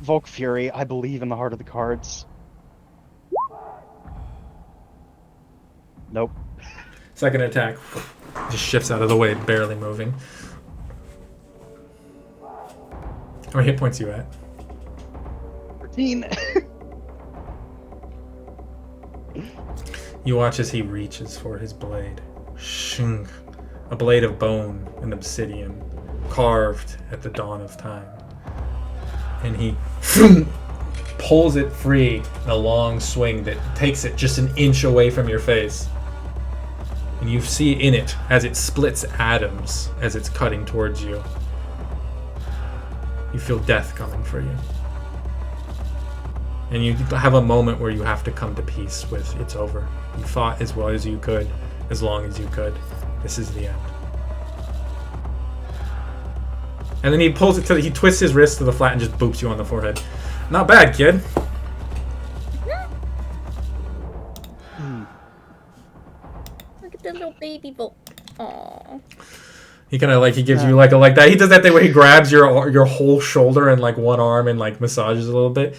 Volk Fury, I believe in the heart of the cards. Nope. Second attack. Just shifts out of the way, barely moving. How many hit points are you at? 13. You watch as he reaches for his blade. Shing. A blade of bone and obsidian, carved at the dawn of time. And he pulls it free in a long swing that takes it just an inch away from your face. And you see in it as it splits atoms as it's cutting towards you. You feel death coming for you. And you have a moment where you have to come to peace with it's over. You fought as well as you could, as long as you could. This is the end. And then he pulls it he twists his wrist to the flat and just boops you on the forehead. Not bad, kid. Look at the little baby boat. Aww. He kind of like, he gives you like a, like that. He does that thing where he grabs your whole shoulder and like one arm and like massages a little bit.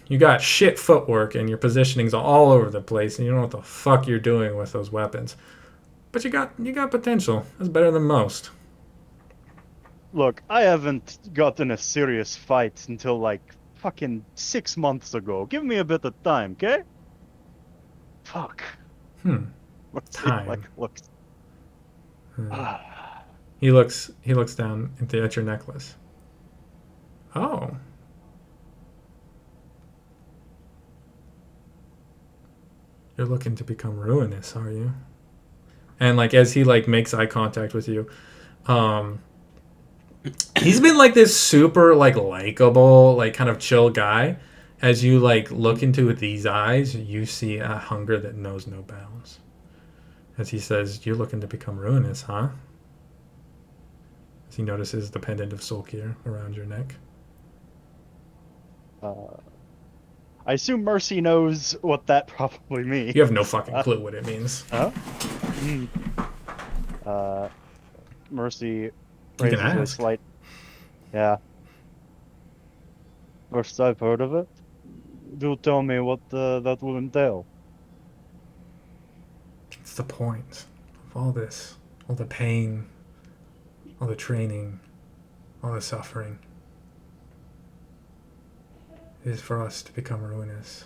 You got shit footwork and your positioning's all over the place and you don't know what the fuck you're doing with those weapons. But you got potential. That's better than most. Look, I haven't gotten a serious fight until like fucking 6 months ago. Give me a bit of time, okay? Fuck. Let's see Time. like looks. He looks down at your necklace. Oh. You're looking to become ruinous, are you? And like as he like makes eye contact with you, he's been like this super like likable, like kind of chill guy. As you like look into these eyes, you see a hunger that knows no bounds. As he says, "You're looking to become ruinous, huh?" As he notices the pendant of soul gear around your neck. I assume Mercy knows what that probably means. You have no fucking clue what it means. Huh? Mercy You raises can a ask. slight. Yeah. First I've heard of it. Do tell me what that will entail. It's the point of all this. All the pain, all the training, all the suffering. It is for us to become ruinous.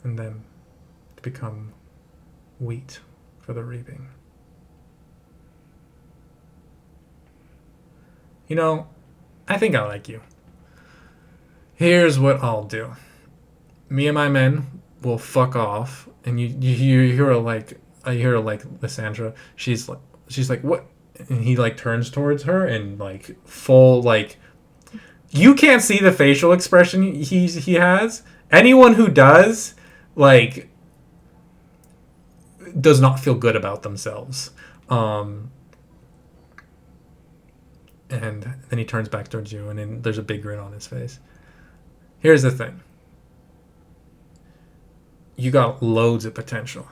And then to become wheat for the reaping. You know, I think I like you. Here's what I'll do. Me and my men will fuck off, and you hear her like, I hear her like Lysandra. She's like, what? And he like turns towards her and like full like, you can't see the facial expression he has. Anyone who does like does not feel good about themselves. And then he turns back towards you, and then there's a big grin on his face. Here's the thing. You got loads of potential,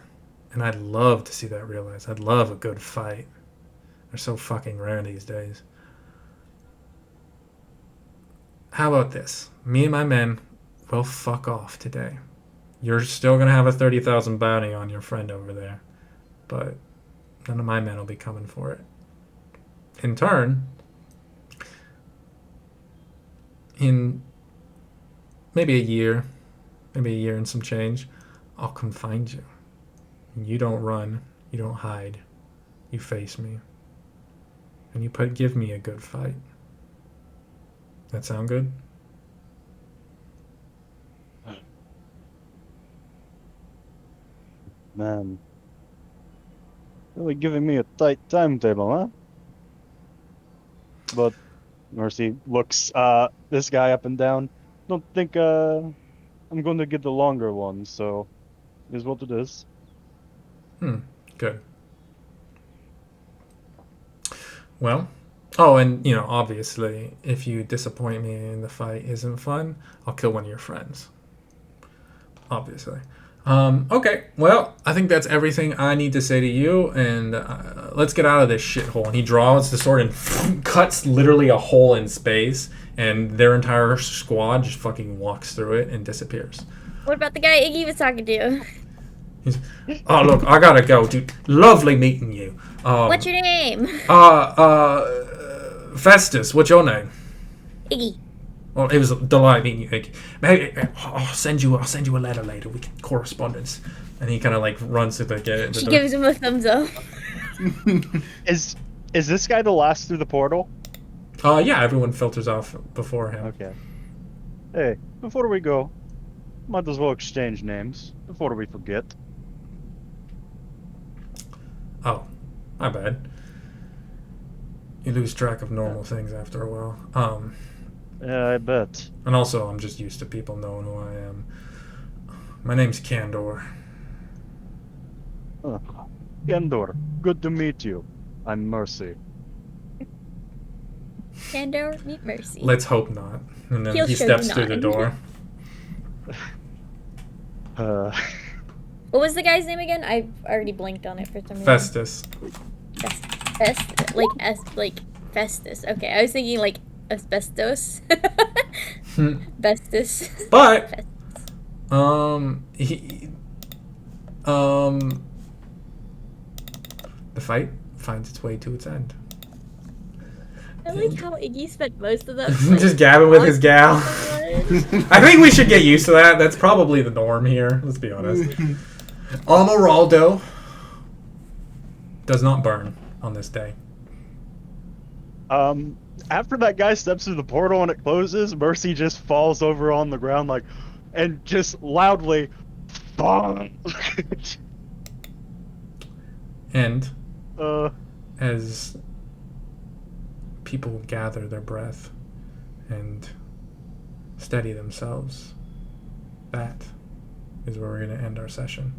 and I'd love to see that realized. I'd love a good fight. They're so fucking rare these days. How about this? Me and my men will fuck off today. You're still going to have a 30,000 bounty on your friend over there, but none of my men will be coming for it. In turn, in maybe a year and some change, I'll come find you. You don't run, you don't hide, you face me, and you give me a good fight. That sound good? Man, really giving me a tight timetable, huh? But Mercy looks this guy up and down. Don't think I'm going to get the longer one, so it is what it is. Good. Well, oh, and you know, obviously, if you disappoint me and the fight isn't fun, I'll kill one of your friends. Obviously. Okay, well, I think that's everything I need to say to you, and let's get out of this shithole. And he draws the sword and cuts literally a hole in space, and their entire squad just fucking walks through it and disappears. What about the guy Iggy was talking to? Oh, look, I gotta go, dude. Lovely meeting you. What's your name? Festus, what's your name? Iggy. Well, it was a delight meeting you, Iggy. Maybe I'll send you a letter later. We can correspondence. And he kind of like runs to the gate. She gives him a thumbs up. Is this guy the last through the portal? Yeah, everyone filters off before him. Okay. Hey, before we go, might as well exchange names before we forget. Oh, my bad. You lose track of normal things after a while. Yeah, I bet. And also, I'm just used to people knowing who I am. My name's Candor. Candor, good to meet you. I'm Mercy. Candor, meet Mercy. Let's hope not. And then He'll he show steps you through the not. door. What was the guy's name again? I already blinked on it for some reason. Festus. Like Festus. Okay, I was thinking like asbestos. Bestus. But the fight finds its way to its end. I like how Iggy spent most of that just gabbing with his gal. I think we should get used to that. That's probably the norm here. Let's be honest. Amaraldo does not burn on this day. After that guy steps through the portal and it closes, Mercy just falls over on the ground like, and just loudly, "Bong!" And as people gather their breath and steady themselves, that is where we're going to end our session.